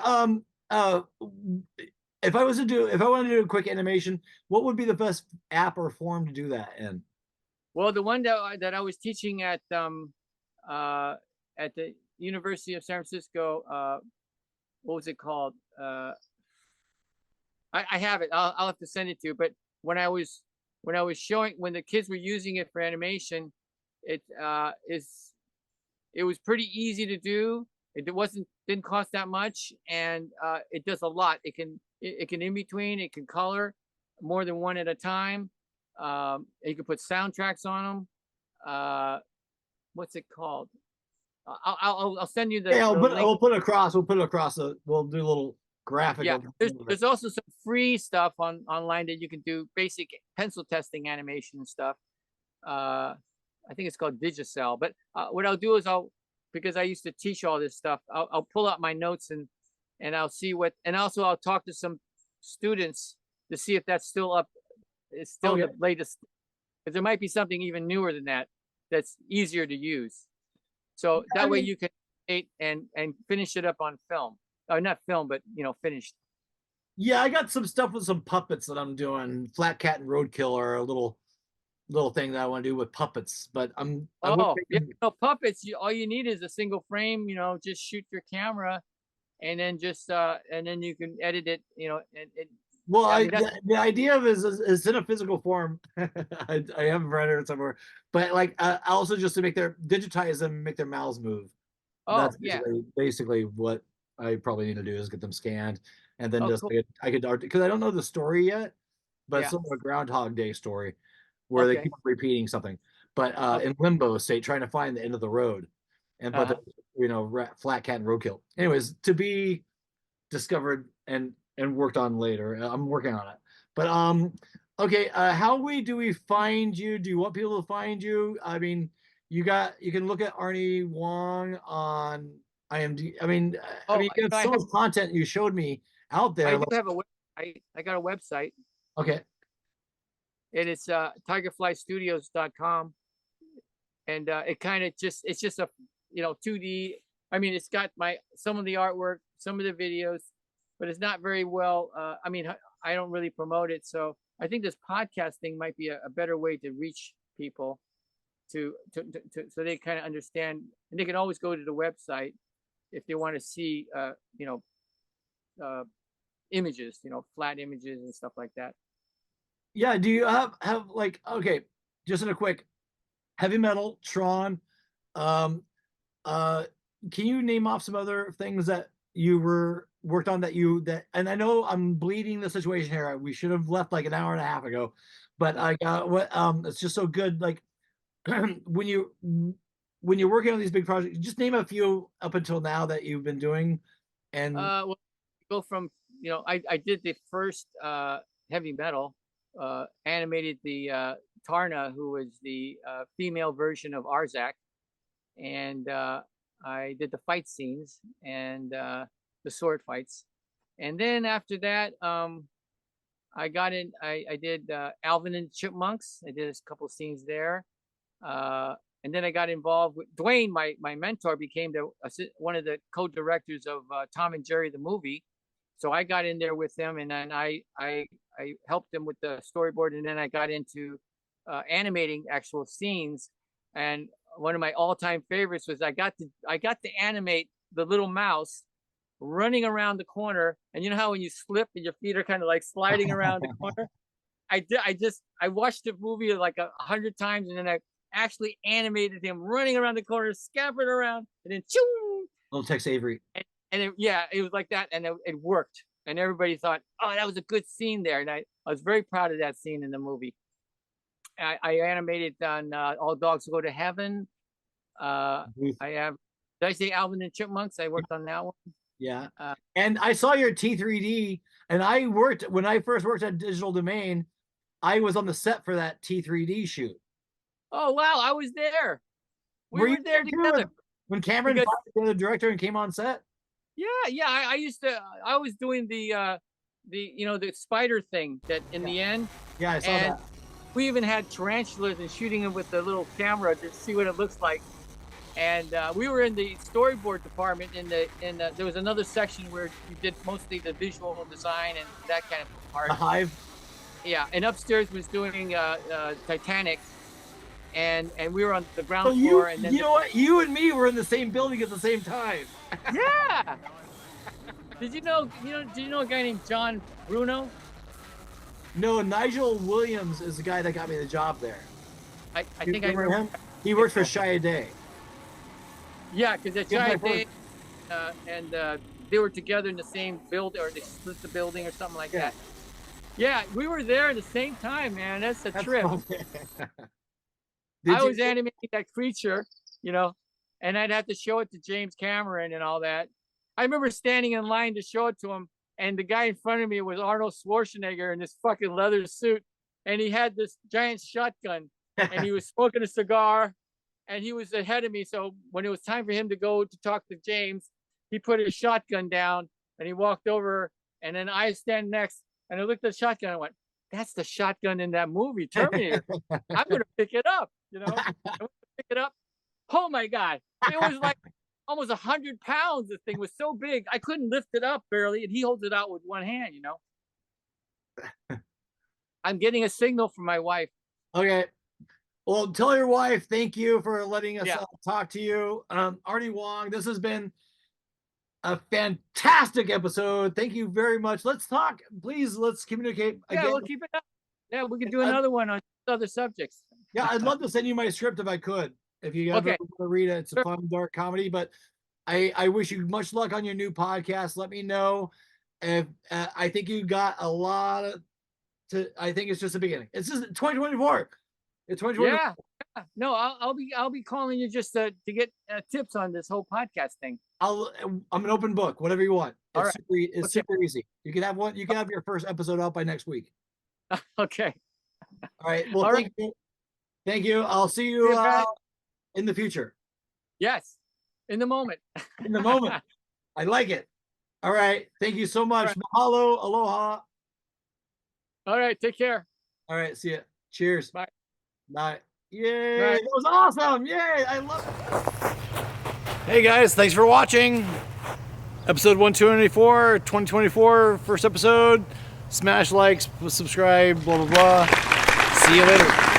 Speaker 3: if I wanted to do a quick animation, what would be the best app or form to do that in?
Speaker 2: Well, the one that I was teaching at the University of San Francisco, what was it called? I have it. I'll have to send it to you. But when the kids were using it for animation, it was pretty easy to do. It didn't cost that much, and it does a lot. It can in between. It can color more than one at a time. You can put soundtracks on them. What's it called? I'll send you the.
Speaker 3: Yeah, we'll put it across. We'll do a little graphic.
Speaker 2: Yeah, there's also some free stuff online that you can do basic pencil testing animation and stuff. I think it's called Digicel. But what I'll do is because I used to teach all this stuff, I'll pull out my notes and I'll see and also I'll talk to some students to see if that's still up. It's still the latest, because there might be something even newer than that's easier to use. So that way you can and finish it up on film. Not film, but finished.
Speaker 3: Yeah, I got some stuff with some puppets that I'm doing. Flat Cat and Roadkill are a little thing that I want to do with puppets, but
Speaker 2: puppets. All you need is a single frame. Just shoot your camera, and then and then you can edit it.
Speaker 3: The idea of it is in a physical form. I haven't read it somewhere, but also just to digitize them, and make their mouths move. That's basically what I probably need to do is get them scanned, and then cool. I could because I don't know the story yet, but it's sort of a Groundhog Day story where they keep repeating something, but in limbo state, trying to find the end of the road, and but Flat Cat and Roadkill. Anyways, to be discovered and worked on later. I'm working on it, but Okay, do we find you? Do you want people to find you? I mean, you can look at Arnie Wong on IMDb.
Speaker 2: Oh,
Speaker 3: you got so much content you showed me out there.
Speaker 2: I do have I got a website.
Speaker 3: Okay.
Speaker 2: And it's tigerflystudios.com. And it kind of it's just a 2D. I mean, it's got some of the artwork, some of the videos, but it's not very well. I don't really promote it, so I think this podcasting might be a better way to reach people to so they kind of understand, and they can always go to the website if they want to see images, flat images and stuff like that.
Speaker 3: Yeah. Do you have like, okay, just in a quick heavy metal, Tron, can you name off some other things that you worked on and I know I'm bleeding the situation here. We should have left like an hour and a half ago, but it's just so good. Like when you're working on these big projects, just name a few up until now that you've been doing. And
Speaker 2: well, go from I did the first heavy metal, animated the Tarna, who was the female version of Arzak, and I did the fight scenes and the sword fights, and then after that, I got in. I did Alvin and the Chipmunks. I did a couple scenes there, and then I got involved with Dwayne. My mentor became one of the co-directors of Tom and Jerry the movie, so I got in there with them, and then I helped them with the storyboard, and then I got into animating actual scenes. And one of my all-time favorites was I got to animate the little mouse running around the corner, and you know how when you slip and your feet are kind of like sliding around the corner. I watched the movie like 100 times, and then I actually animated him running around the corner, scampering around, and then choo!
Speaker 3: Little Tex Avery.
Speaker 2: And it was like that, and it worked. And everybody thought, oh, that was a good scene there. And I was very proud of that scene in the movie. I animated on All Dogs Go to Heaven. Did I say Alvin and Chipmunks? I worked on that one.
Speaker 3: Yeah. And I saw your T3D, and when I first worked at Digital Domain, I was on the set for that T3D shoot.
Speaker 2: Oh, wow. I was there. We were there together.
Speaker 3: When Cameron fired the director and came on set?
Speaker 2: Yeah. I was doing the spider thing that in the end.
Speaker 3: Yeah, I saw that.
Speaker 2: We even had tarantulas and shooting them with the little camera to see what it looks like. And we were in the storyboard department. There was another section where you did mostly the visual design and that kind of part.
Speaker 3: The Hive.
Speaker 2: Yeah, and upstairs was doing Titanic, and we were on the ground floor. And then
Speaker 3: you know what? You and me were in the same building at the same time.
Speaker 2: Yeah. Did you know a guy named John Bruno?
Speaker 3: No, Nigel Williams is the guy that got me the job there.
Speaker 2: I think I remember
Speaker 3: him. He worked for Shia Day.
Speaker 2: Yeah, because at Shia Day, and they were together in the same building, or they split the building or something like that. Yeah, we were there at the same time, man. That's a trip. I was animating that creature, and I'd have to show it to James Cameron and all that. I remember standing in line to show it to him, and the guy in front of me was Arnold Schwarzenegger in this fucking leather suit, and he had this giant shotgun, and he was smoking a cigar, and he was ahead of me. So when it was time for him to go to talk to James, he put his shotgun down, and he walked over, and then I stand next, and I looked at the shotgun, and I went, that's the shotgun in that movie, Terminator. I'm going to pick it up, I went to pick it up. Oh my God. It was like almost 100 pounds. This thing was so big. I couldn't lift it up barely. And he holds it out with one hand, I'm getting a signal from my wife.
Speaker 3: Okay. Well, tell your wife, thank you for letting us talk to you. Arnie Wong, this has been a fantastic episode. Thank you very much. Let's talk. Please, let's communicate again.
Speaker 2: Yeah, we'll keep it up. Yeah, we can do another one on other subjects.
Speaker 3: Yeah, I'd love to send you my script if I could. If you ever want to read it, it's a fun, dark comedy. But I wish you much luck on your new podcast. Let me know if I think you got a lot I think it's just the beginning. It's just 2024. It's 2024.
Speaker 2: Yeah. No, I'll be calling you just to get tips on this whole podcast thing.
Speaker 3: I'm an open book. Whatever you want. It's
Speaker 2: All right.
Speaker 3: super easy. You can have one. You can have your first episode out by next week.
Speaker 2: Okay.
Speaker 3: All right. Well,
Speaker 2: All
Speaker 3: thank you. Thank you. I'll see
Speaker 2: See
Speaker 3: you
Speaker 2: you, Pat.
Speaker 3: in the future.
Speaker 2: Yes, in the moment.
Speaker 3: In the moment. I like it. All right. Thank you so much.
Speaker 2: right.
Speaker 3: Mahalo. Aloha.
Speaker 2: All right, take care.
Speaker 3: All right. See ya. Cheers.
Speaker 2: Bye.
Speaker 3: Bye. Yay.
Speaker 2: Bye.
Speaker 3: That was awesome. Yay. I love it.
Speaker 1: Hey guys, thanks for watching. Episode 124, 2024, first episode. Smash likes, subscribe, blah, blah, blah. See you later.